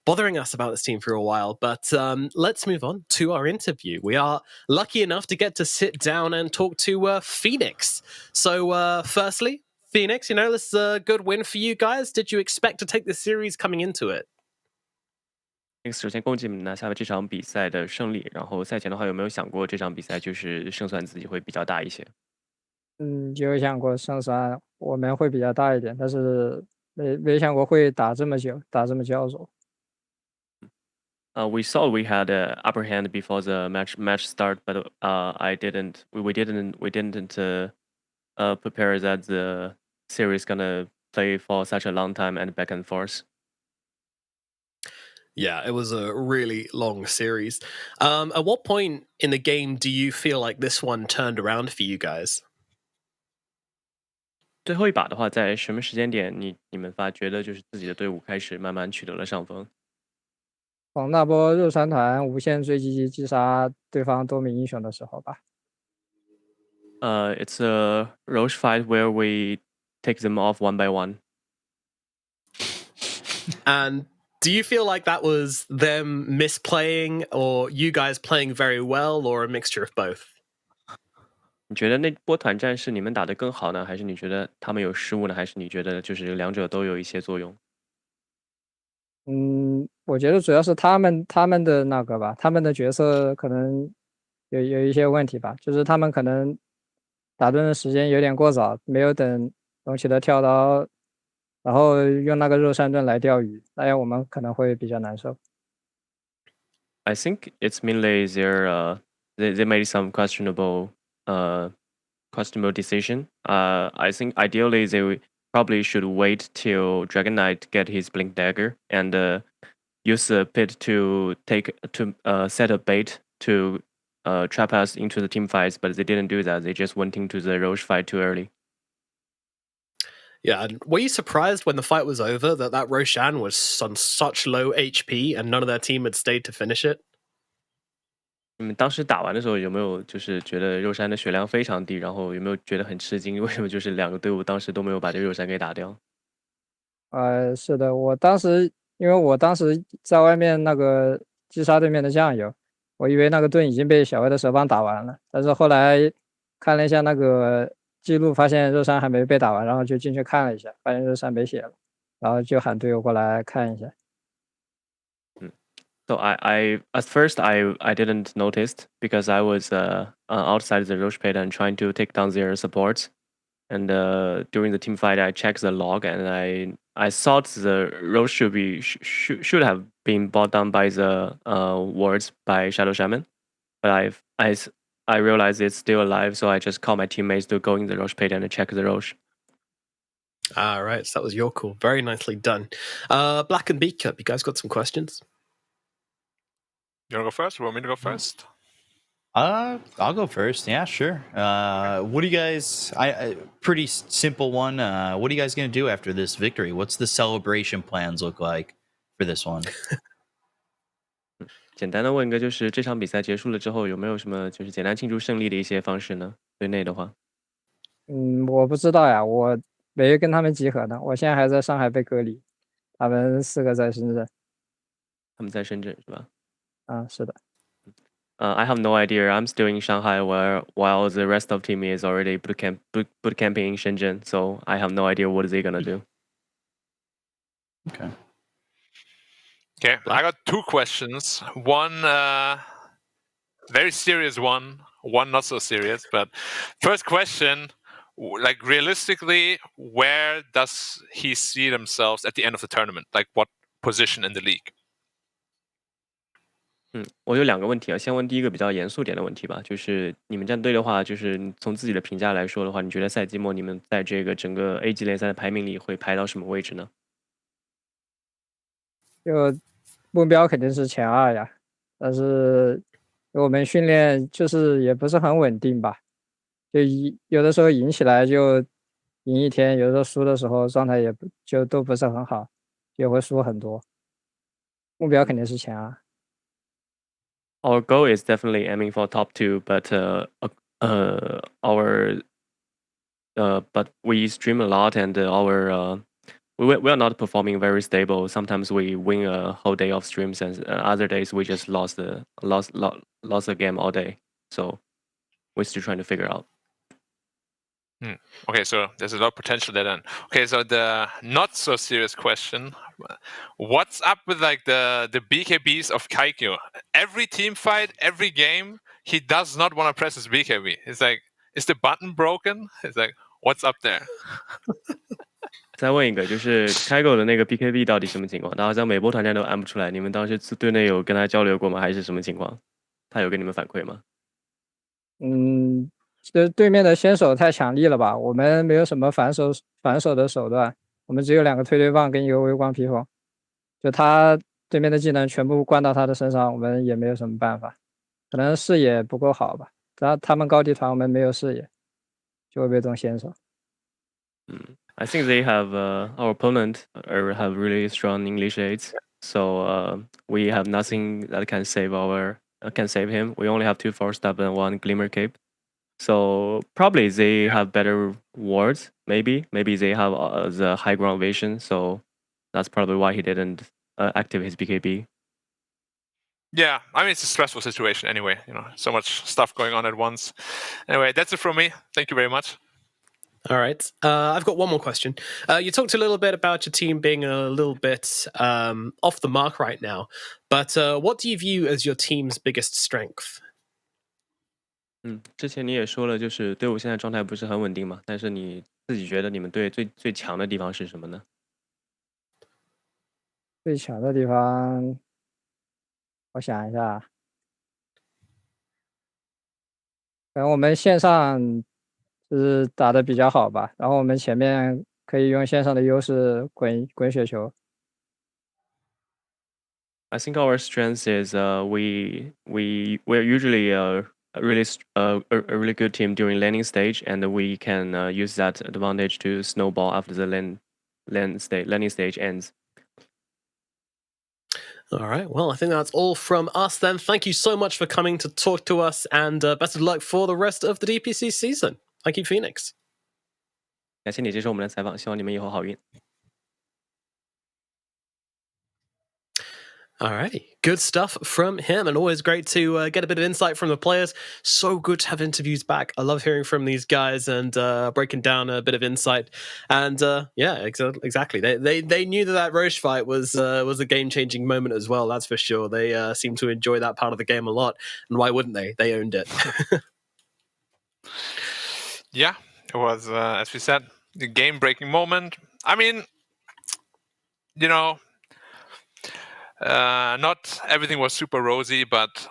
bothering us about this team for a while. But let's move on to our interview. We are lucky enough to get to sit down and talk to Phoenix. So firstly, Phoenix, this is a good win for you guys. Did you expect to take the series coming into it? 首先恭喜你们拿下了这场比赛的胜利，然后赛前的话有没有想过这场比赛就是胜算自己会比较大一些？有想过胜算我们会比较大一点，但是没想过会打这么久，打这么焦灼。We saw we had an upper hand before the match start, but we didn't prepare that the series gonna play for such a long time and back and forth. Yeah, it was a really long series. At what point in the game do you feel like this one turned around for you guys? 最后一把的话，在什么时间点你们觉得就是自己的队伍开始慢慢取得了上风？从那波肉山团无限追击击杀对方多名英雄的时候吧。It's a Roche fight where we take them off one by one. And do you feel like that was them misplaying or you guys playing very well or a mixture of both? 你觉得那波团战是你们打得更好呢，还是你觉得他们有失误呢，还是你觉得就是两者都有一些作用？我觉得主要是他们的那个吧，他们的角色可能有一些问题吧，就是他们可能打盾的时间有点过早，没有等龙骑的跳刀，然后用那个肉山盾来钓鱼，那样我们可能会比较难受。I think it's mainly they made some questionable decision. I think ideally they probably should wait till Dragon Knight get his blink dagger and use the pit to set a bait to trap us into the team fights, but they didn't do that. They just went into the Roche fight too early. Yeah, and were you surprised when the fight was over that Roshan was on such low HP and none of their team had stayed to finish it? 你们当时打完的时候有没有就是觉得肉山的血量非常低，然后有没有觉得很吃惊？为什么就是两个队伍当时都没有把这肉山给打掉？是的，因为我当时在外面那个击杀对面的酱油，我以为那个盾已经被小魏的蛇棒打完了，但是后来看了一下那个记录，发现肉山还没被打完，然后就进去看了一下，发现肉山没血了，然后就喊队友过来看一下。So I at first I didn't notice because I was outside the Roche pit and trying to take down their supports. And during the team fight, I checked the log and I thought the Roche should have been brought down by the wards by Shadow Shaman, but I realized it's still alive, so I just called my teammates to go in the Roche pit and check the Roche. All right, so that was your call. Very nicely done. Black and Beakup, you guys got some questions? You want to go first? You want me to go first? I'll go first. Yeah, sure. What do you guys? Pretty simple one. What are you guys gonna do after this victory? What's the celebration plans look like for this one? 简单的问一个，就是这场比赛结束了之后，有没有什么就是简单庆祝胜利的一些方式呢？对内的话，我不知道呀，我没跟他们集合呢，我现在还在上海被隔离，他们4个在深圳。他们在深圳是吧？是的。I have no idea. I'm still in Shanghai, while the rest of team is already boot camping in Shenzhen. So I have no idea what they're gonna do. Okay. Okay, I got 2 questions. One very serious one not so serious. But first question, like realistically, where does he see themselves at the end of the tournament? Like what position in the league? 我有2个问题啊，先问第一个比较严肃点的问题吧，就是你们战队的话，就是从自己的评价来说的话，你觉得赛季末你们在这个整个 A 级联赛的排名里会排到什么位置呢？就目标肯定是前2呀，但是我们训练就是也不是很稳定吧，就有的时候赢起来就赢一天，有的时候输的时候状态就都不是很好，也会输很多。目标肯定是前2。Our goal is definitely aiming for top 2, but but we stream a lot, and we are not performing very stable. Sometimes we win a whole day of streams, and other days we just lost the game all day. So we're still trying to figure out. Okay, so there's a lot of potential there then. Okay, so the not so serious question: what's up with like the BKBs of Kaikyo? Every team fight, every game, he does not want to press his BKB. It's like, is the button broken? It's like, what's up there? 再问一个，就是开狗的那个 BKB 到底什么情况？他好像每波团战都按不出来。你们当时队内有跟他交流过吗？还是什么情况？他有跟你们反馈吗？这对面的先手太强力了吧？我们没有什么反手的手段，我们只有2个推棒跟1个微光披风，就他对面的技能全部灌到他的身上，我们也没有什么办法。可能视野不够好吧？他们高地团，我们没有视野，就会被动先手。I think they have our opponent have really strong English aids, so we have nothing that can save him. We only have 2 force stab and 1 glimmer cape. So probably they have better wards. Maybe they have the high ground vision. So that's probably why he didn't activate his BKB. Yeah, I mean, it's a stressful situation anyway. So much stuff going on at once. Anyway, that's it from me. Thank you very much. All right. I've got one more question. You talked a little bit about your team being a little bit off the mark right now, but what do you view as your team's biggest strength? 之前你也说了，就是队伍现在状态不是很稳定嘛，但是你自己觉得你们队最强的地方是什么呢？最强的地方，我想一下，可能我们线上是打得比较好吧，然后我们前面可以用线上的优势滚雪球。I think our strength is we're usually a really good team during landing stage, and we can use that advantage to snowball after the landing stage ends. All right. Well, I think that's all from us then. Thank you so much for coming to talk to us, and best of luck for the rest of the DPC season. Thank you, Phoenix. 感谢你接受我们的采访，希望你们以后好运。Alrighty, good stuff from him, and always great to get a bit of insight from the players. So good to have interviews back. I love hearing from these guys and breaking down a bit of insight. And yeah, exactly. They knew that Roche fight was a game-changing moment as well. That's for sure. They seem to enjoy that part of the game a lot, and why wouldn't they? They owned it. Yeah, it was, as we said, the game-breaking moment. I mean, not everything was super rosy, but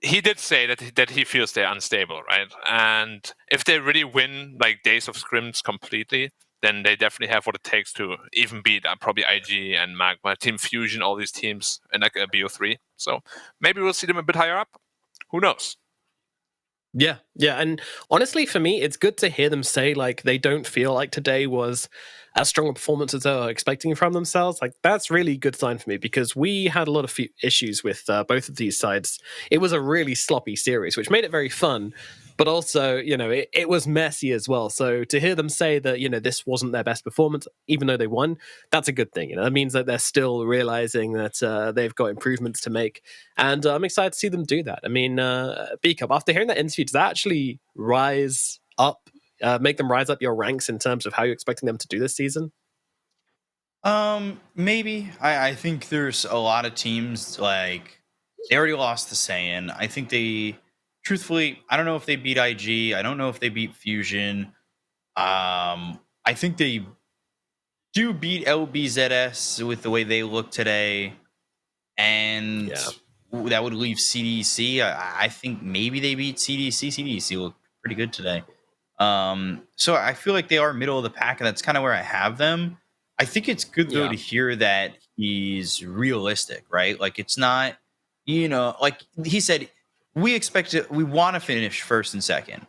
he did say that he feels they're unstable, right? And if they really win like Days of Scrims completely, then they definitely have what it takes to even beat probably IG and Magma, Team Fusion, all these teams in like a BO3. So maybe we'll see them a bit higher up. Who knows? Yeah, and honestly, for me, it's good to hear them say like they don't feel like today was as strong a performance as they were expecting from themselves. Like that's really a good sign for me, because we had a lot of issues with both of these sides. It was a really sloppy series, which made it very fun, but also, it was messy as well. So to hear them say that, this wasn't their best performance, even though they won, that's a good thing. That means that they're still realizing that they've got improvements to make. And I'm excited to see them do that. I mean, B-Cup, after hearing that interview, does that actually make them rise up your ranks in terms of how you're expecting them to do this season? Maybe. I think there's a lot of teams, like, they already lost the Saiyan. I think truthfully, I don't know if they beat IG. I don't know if they beat Fusion. I think they do beat LBZS with the way they look today. And that would leave CDEC. I think maybe they beat CDEC. CDEC looked pretty good today. So I feel like they are middle of the pack, and that's kind of where I have them. I think it's good, though, to hear that he's realistic, right? Like, it's not, like he said, we want to finish first and second,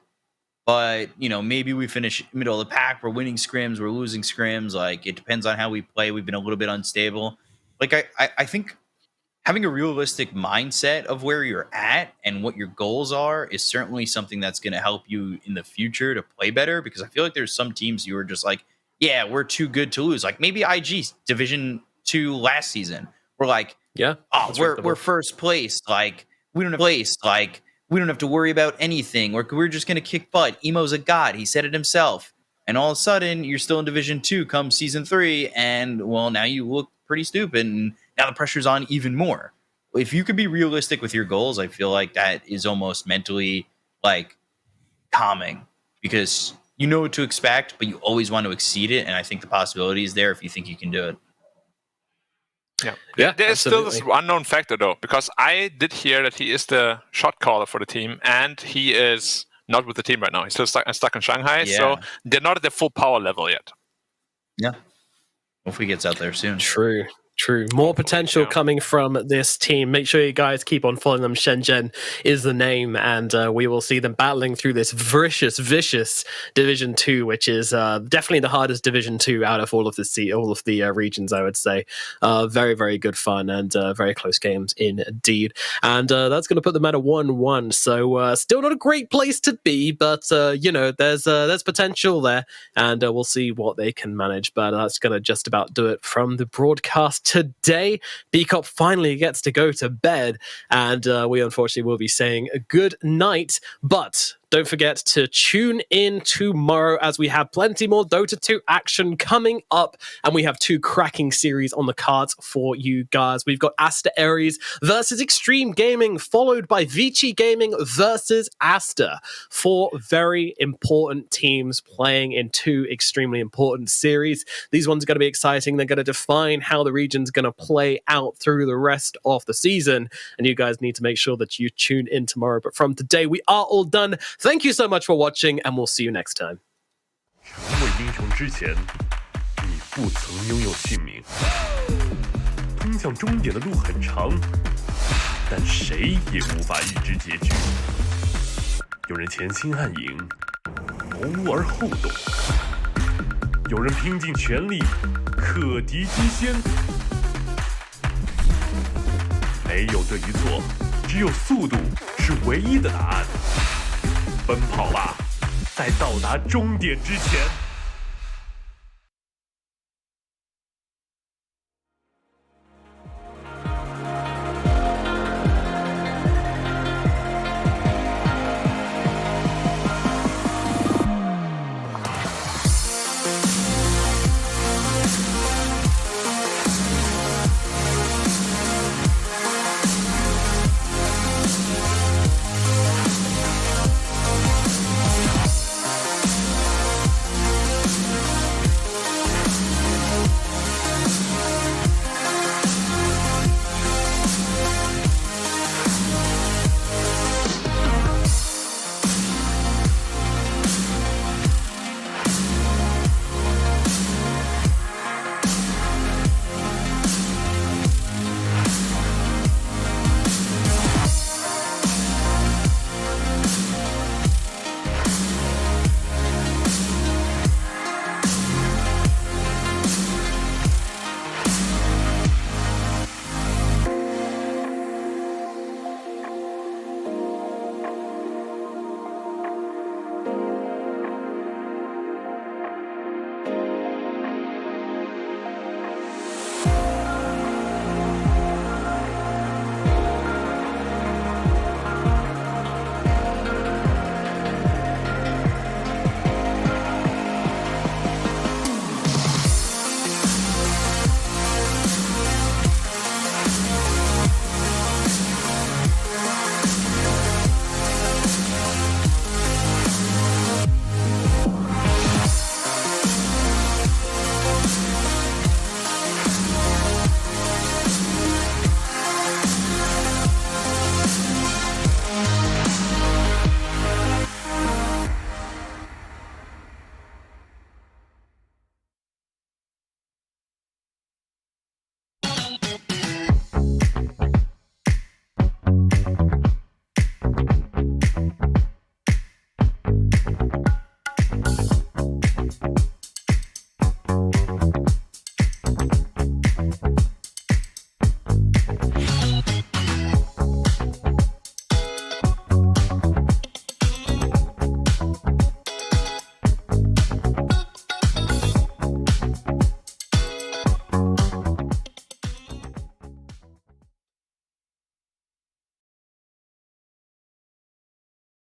but maybe we finish middle of the pack. We're winning scrims, we're losing scrims. Like, it depends on how we play. We've been a little bit unstable. Like, I think having a realistic mindset of where you're at and what your goals are is certainly something that's going to help you in the future to play better, because I feel like there's some teams you are just like, yeah, we're too good to lose. Like maybe IG Division 2 last season. We're like, yeah, oh, we're first place. Like we don't have to worry about anything. We're just going to kick butt. Emo's a god. He said it himself. And all of a sudden, you're still in Division 2 come Season 3, and, well, now you look pretty stupid, and now the pressure's on even more. If you could be realistic with your goals, I feel like that is almost mentally, like, calming, because you know what to expect, but you always want to exceed it, and I think the possibility is there if you think you can do it. Yeah, there's still this unknown factor, though, because I did hear that he is the shot caller for the team, and he is not with the team right now. He's still stuck in Shanghai, so they're not at their full power level yet. Yeah. Hopefully he gets out there soon. True. More potential coming from this team. Make sure you guys keep on following them. SHENZHEN is the name, and we will see them battling through this vicious Division 2, which is definitely the hardest Division 2 out of all of the regions, I would say. Very, very good fun and very close games indeed. And that's going to put them at a 1-1. So still not a great place to be, but there's potential there, and we'll see what they can manage. But that's going to just about do it from the broadcast today. BCOP finally gets to go to bed, and we unfortunately will be saying a good night, but don't forget to tune in tomorrow as we have plenty more Dota 2 action coming up, and we have 2 cracking series on the cards for you guys. We've got Asta Aries versus Extreme Gaming, followed by Vici Gaming versus Asta. 4 very important teams playing in 2 extremely important series. These ones are going to be exciting. They're going to define how the region's going to play out through the rest of the season, and you guys need to make sure that you tune in tomorrow. But from today, we are all done. Thank you so much for watching, and we'll see you next time. 成为英雄之前，你不曾拥有姓名。通向终点的路很长，但谁也无法预知结局。有人前倾暗影，谋而后动；有人拼尽全力，克敌机先。没有对与错，只有速度是唯一的答案。奔跑吧，在到达终点之前。